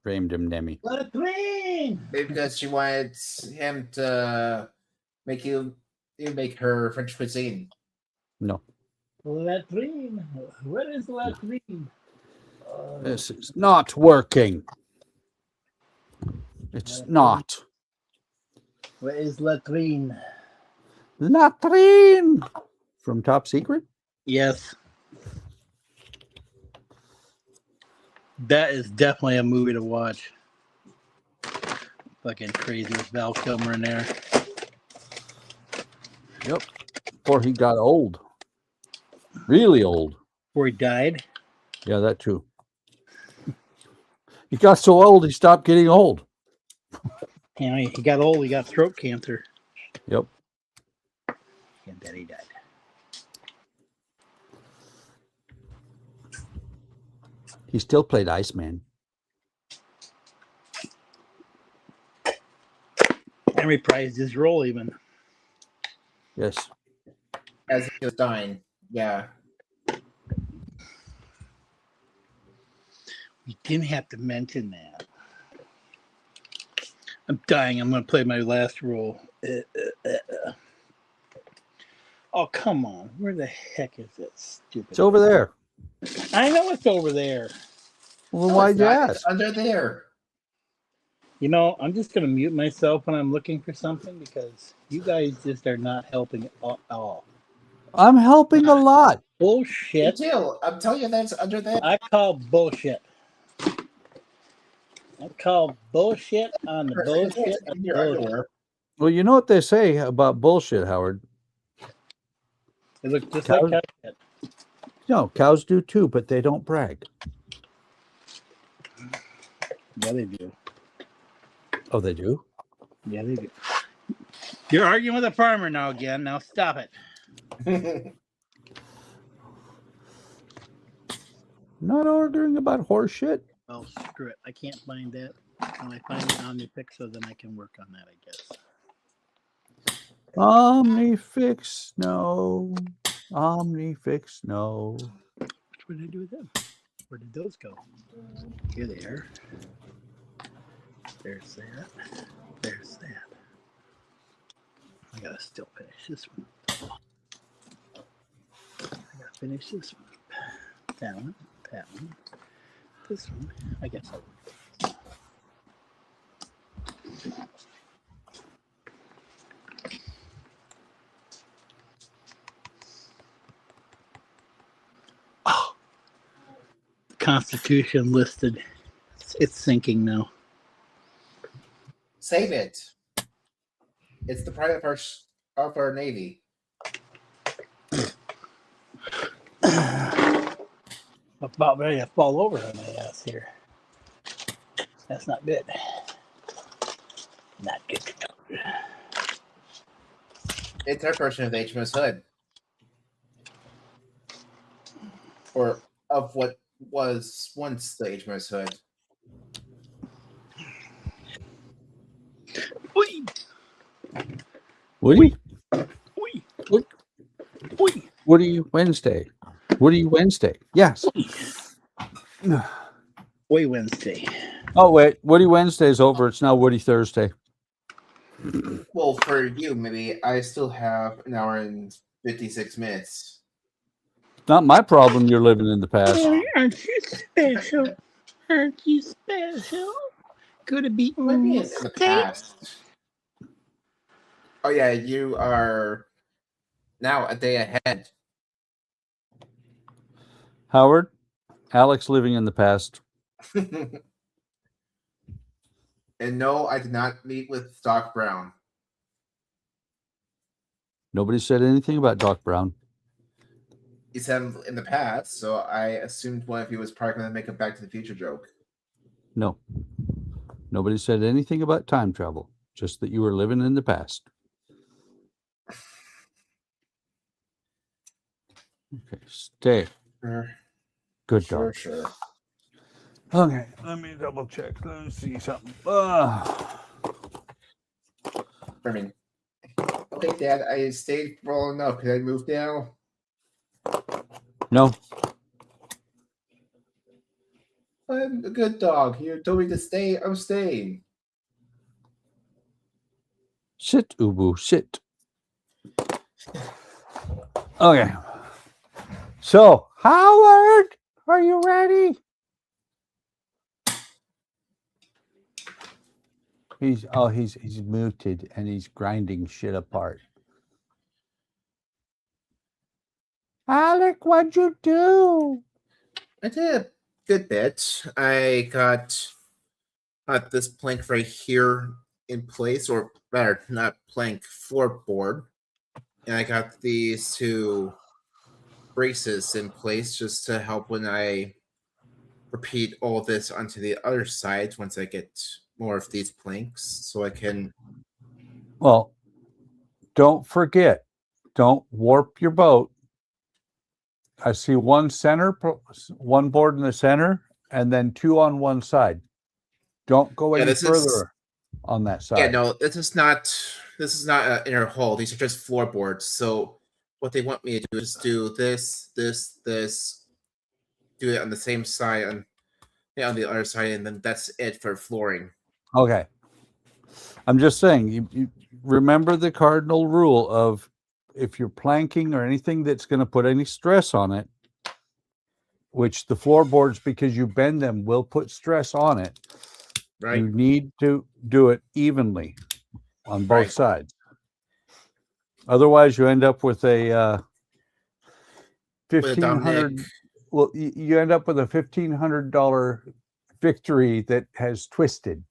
B: named him Nemi.
C: What a train!
F: Maybe because she wanted him to make you make her French cuisine.
B: No,
C: Latrine. Where is latrine?
B: this is not working. It's not.
C: Where is latrine?
B: Latrine from Top Secret.
C: Yes. That is definitely a movie to watch. Fucking crazy with Val Kilmer in there.
B: Yep. Before he got old. Really old.
C: Before he died.
B: Yeah, that too. He got so old he stopped getting old.
C: You know, he got old. He got throat cancer.
B: Yep.
C: And then he died.
B: He still played Iceman.
C: And reprised his role even.
B: Yes.
F: As he was dying. Yeah.
C: We didn't have to mention that. I'm dying. I'm going to play my last role. Oh, come on. Where the heck is it? Stupid.
B: It's over there.
C: I know it's over there.
B: Well,
F: No,
B: why'd
F: it's
B: you
F: not.
B: ask?
F: It's under there.
C: You know, I'm just going to mute myself when I'm looking for something because you guys just are not helping at all.
B: I'm helping a lot.
F: Me
C: Bullshit.
F: too. I'm telling you that it's under there.
C: I call bullshit. I call bullshit on the bullshit
F: It's
C: on
F: in
C: the
F: your
C: bullshit.
F: underwear.
B: Well, you know what they say about bullshit, Howard.
C: It looks just like cow shit.
B: No, cows do too, but they don't brag.
C: Yeah, they do.
B: Oh, they do?
C: Yeah, they do. You're arguing with a farmer now again. Now stop it.
B: Not ordering about horse shit.
C: Oh, screw it. I can't find that. When I find it on the pixel, then I can work on that, I guess.
B: Omnifix, no. Omnifix, no.
C: What did I do with them? Where did those go? Here they are. There's that. There's that. I gotta still finish this one. I gotta finish this one. That one. That one. This one. I guess I'll. Oh, Constitution listed. It's sinking now.
F: Save it. It's the pride of our Navy.
C: About ready to fall over on my ass here. That's not good. Not good.
F: It's our version of the HMS Hood. Or of what was once the HMS Hood.
C: Whee!
B: Woody?
C: Whee!
B: What?
C: Whee!
B: Woody Wednesday. Woody Wednesday. Yes.
C: Way Wednesday.
B: Oh, wait. Woody Wednesday's over. It's now Woody Thursday.
F: Well, for you, maybe I still have an hour and 56 minutes.
B: Not my problem you're living in the past.
C: Aren't you special? Aren't you special? Could it be
F: What do you mean in the past? Oh, yeah, you are now a day ahead.
B: Howard, Alec's living in the past.
F: And no, I did not meet with Doc Brown.
B: Nobody said anything about Doc Brown.
F: He said in the past, so I assumed one of you was probably going to make a Back to the Future joke.
B: No. Nobody said anything about time travel. Just that you were living in the past. Okay, stay.
F: Sure.
B: Good
F: Sure,
B: dog.
F: sure.
B: Okay, let me double check. Let me see something.
F: I mean, okay, Dad, I stayed for long enough. Could I move now?
B: No.
F: I'm a good dog. You told me to stay. I'm staying.
B: Sit, Ubu, sit. Okay. So, Howard, are you ready? He's muted and he's grinding shit apart. Alec, what'd you do?
F: I did a good bit. I got this plank right here in place, or rather, not plank, floorboard. And I got these two braces in place just to help when I repeat all this onto the other side once I get more of these planks, so I can.
B: Well, don't forget, don't warp your boat. I see one board in the center, and then two on one side. Don't go any further on that side.
F: Yeah, no, this is not an inner hull. These are just floorboards. So what they want me to do is do this, do it on the same side, on the other side, and then that's it for flooring.
B: Okay. I'm just saying, you remember the cardinal rule of if you're planking or anything that's going to put any stress on it, which the floorboards, because you bend them, will put stress on it.
F: Right.
B: You need to do it evenly on both sides. Otherwise, you end up with a $1,500. Well, you end up with a $1,500 victory that has twisted.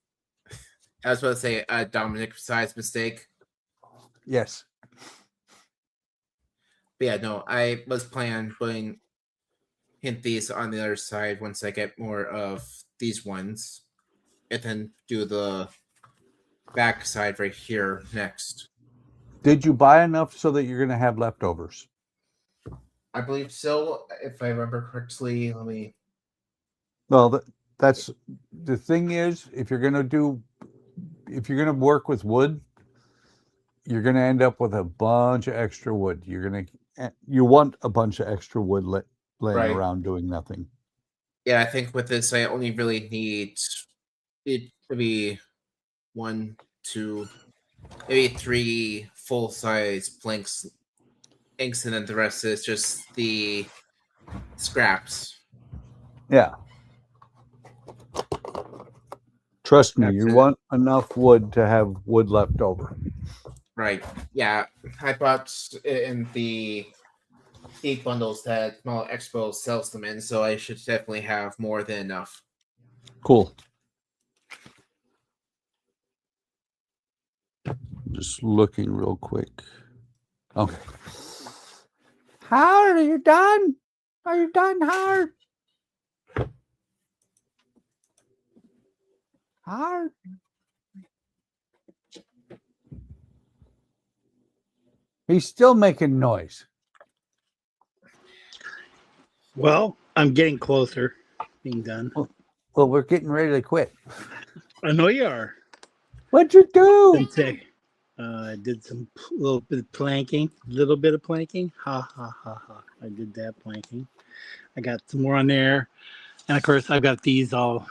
F: I was about to say a Dominic size mistake.
B: Yes.
F: But yeah, no, I was planning on putting hint these on the other side once I get more of these ones, and then do the back side right here next.
B: Did you buy enough so that you're going to have leftovers?
F: I believe so, if I remember correctly. Let me.
B: Well, that's the thing is, if you're going to work with wood, you're going to end up with a bunch of extra wood. You want a bunch of extra wood laying
F: Right.
B: around doing nothing.
F: Yeah, I think with this, I only really need it to be 1, 2, maybe 3 full-size planks, inks, and then the rest is just the scraps.
B: Yeah. Trust me,
F: That's
B: you
F: it.
B: want enough wood to have wood left over.
F: Right. Yeah, I bought it in the deep bundles that Mall Expo sells them in, so I should definitely have more than enough.
B: Cool. Just looking real quick. Okay. Howard, are you done? Are you done, Howard? Howard? He's still making noise.
C: Well, I'm getting closer being done.
B: Well, we're getting ready to quit.
C: I know you are.
B: What'd you do?
C: Didn't say. I did some little bit of planking. Ha ha ha ha. I did that planking. I got some more on there. And of course, I've got these all.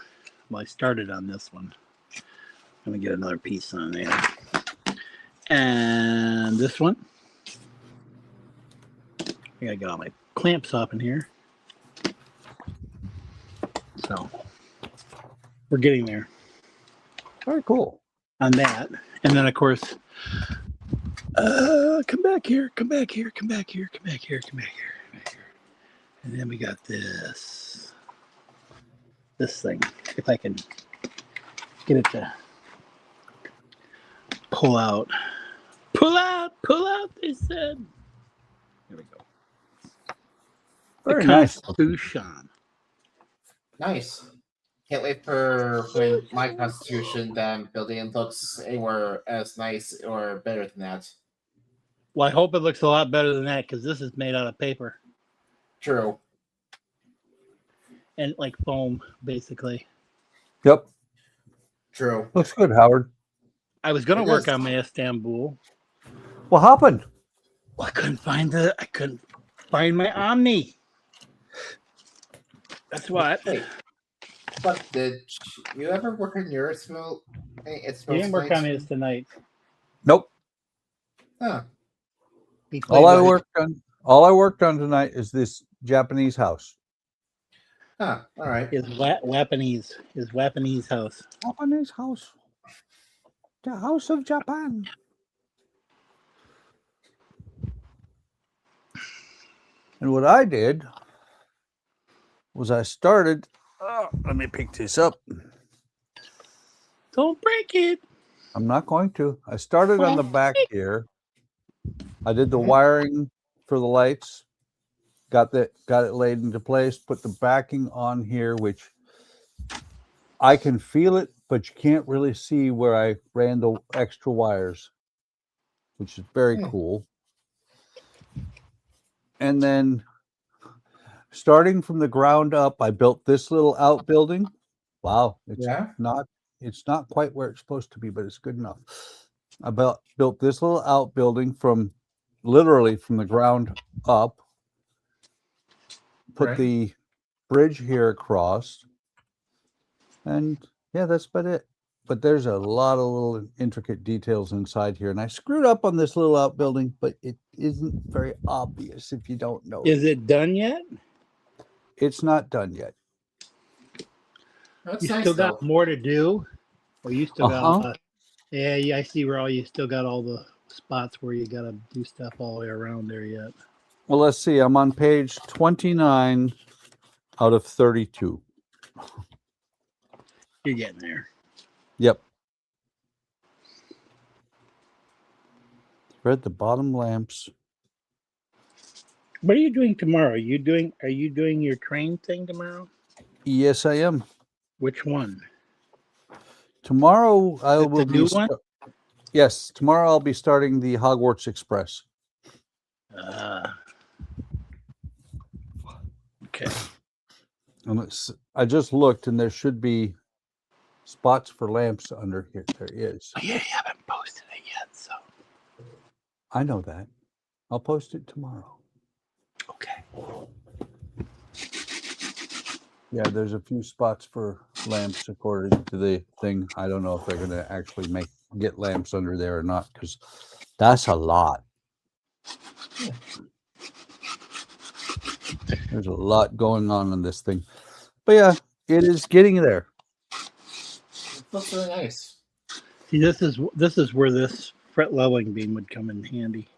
C: Well, I started on this one. Let me get another piece on there. And this one. I gotta get all my clamps up in here. So we're getting there.
B: Very cool.
C: On that. And then of course, come back here. And then we got this thing. If I can get it to pull out, they said. There we go.
B: Very
C: the
B: nice.
C: Constitution.
F: Nice. Can't wait for when my Constitution that I'm building looks anywhere as nice or better than that.
C: Well, I hope it looks a lot better than that because this is made out of paper
F: True.
C: and like foam, basically.
B: Yep.
F: True.
B: Looks good, Howard.
C: I was going
F: It
C: to work
F: is.
C: on my Istanbul.
B: What happened?
C: Well, I couldn't find my Omni. That's what.
F: Wait. But did you ever work on your Ismail?
C: You didn't work on his tonight.
B: Nope.
F: Huh.
C: He played
B: All I
C: with-
B: worked on tonight is this Japanese house.
F: Huh. All right.
C: His Japanese house.
B: Japanese house. The house of Japan. And what I did was I started. Let me pick this up.
C: Don't break it.
B: I'm not going to. I started on the back here. I did the wiring for the lights. Got it laid into place. Put the backing on here, which I can feel it, but you can't really see where I ran the extra wires, which is very cool. And then starting from the ground up, I built this little outbuilding. Wow. It's not quite where it's supposed to be, but it's good enough. I built this little outbuilding literally from the ground up. Put the bridge here across. And yeah, that's about it. But there's a lot of little intricate details inside here. And I screwed up on this little outbuilding, but it isn't very obvious if you don't know.
C: Is it done yet?
B: It's not done yet.
F: That's
C: You
F: nice,
C: still
F: though.
C: got more to do? Or you still got yeah, I see where you still got all the spots where you got to do stuff all the way around there yet.
B: Well, let's see. I'm on page 29 out of 32.
C: You're getting there.
B: Yep. Thread the bottom lamps.
C: What are you doing tomorrow? Are you doing your train thing tomorrow?
B: Yes, I am.
C: Which one?
B: Tomorrow I
C: Is it
B: will
C: the
B: be.
C: new one?
B: Yes, tomorrow I'll be starting the Hogwarts Express.
C: Okay.
B: And I just looked, and there should be spots for lamps under here. There is.
C: Oh, yeah, you haven't posted it yet, so
B: I know that. I'll post it tomorrow.
C: okay.
B: Yeah, there's a few spots for lamps according to the thing. I don't know if they're going to actually get lamps under there or not, because that's a lot. There's a lot going on in this thing. But yeah, it is getting there.
F: It looks really nice.
C: See, this is where this fret leveling beam would come in handy.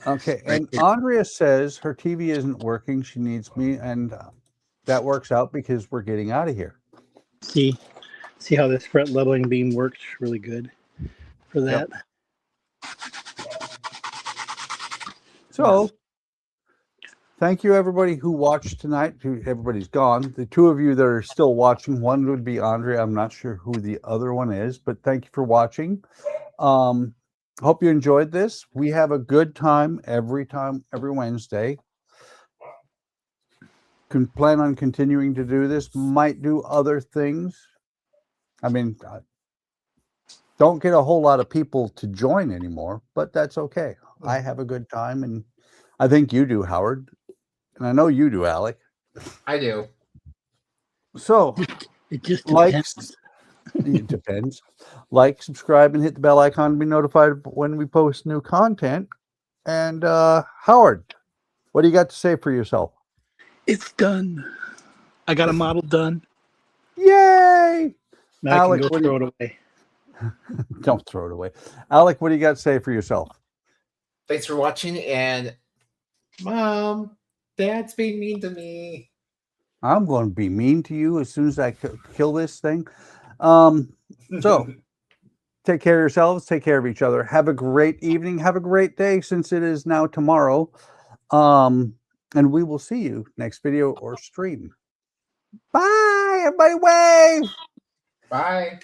B: Okay,
C: Right
B: and
C: here.
B: Andrea says her TV isn't working. She needs me, and that works out because we're getting out of here.
C: See how this fret leveling beam works really good for that.
B: So, thank you everybody who watched tonight. Everybody's gone. The two of you that are still watching, one would be Andrea. I'm not sure who the other one is, but thank you for watching. Hope you enjoyed this. We have a good time every Wednesday. Can plan on continuing to do this. Might do other things. I mean, don't get a whole lot of people to join anymore, but that's okay. I have a good time, and I think you do, Howard, and I know you do, Alec.
F: I do.
B: So,
C: It just
B: depends. It depends. Like, subscribe, and hit the bell icon to be notified when we post new content. And Howard, what do you got to say for yourself?
C: It's done. I got a model done.
B: Yay!
C: Now
B: Alec,
C: I can go throw it away.
B: Don't throw it away. Alec, what do you got to say for yourself?
F: Thanks for watching, and Mom, Dad's being mean to me.
B: I'm going to be mean to you as soon as I kill this thing. So, take care of yourselves. Take care of each other. Have a great evening. Have a great day, since it is now tomorrow. And we will see you next video or stream. Bye, everybody. Wave.
F: Bye.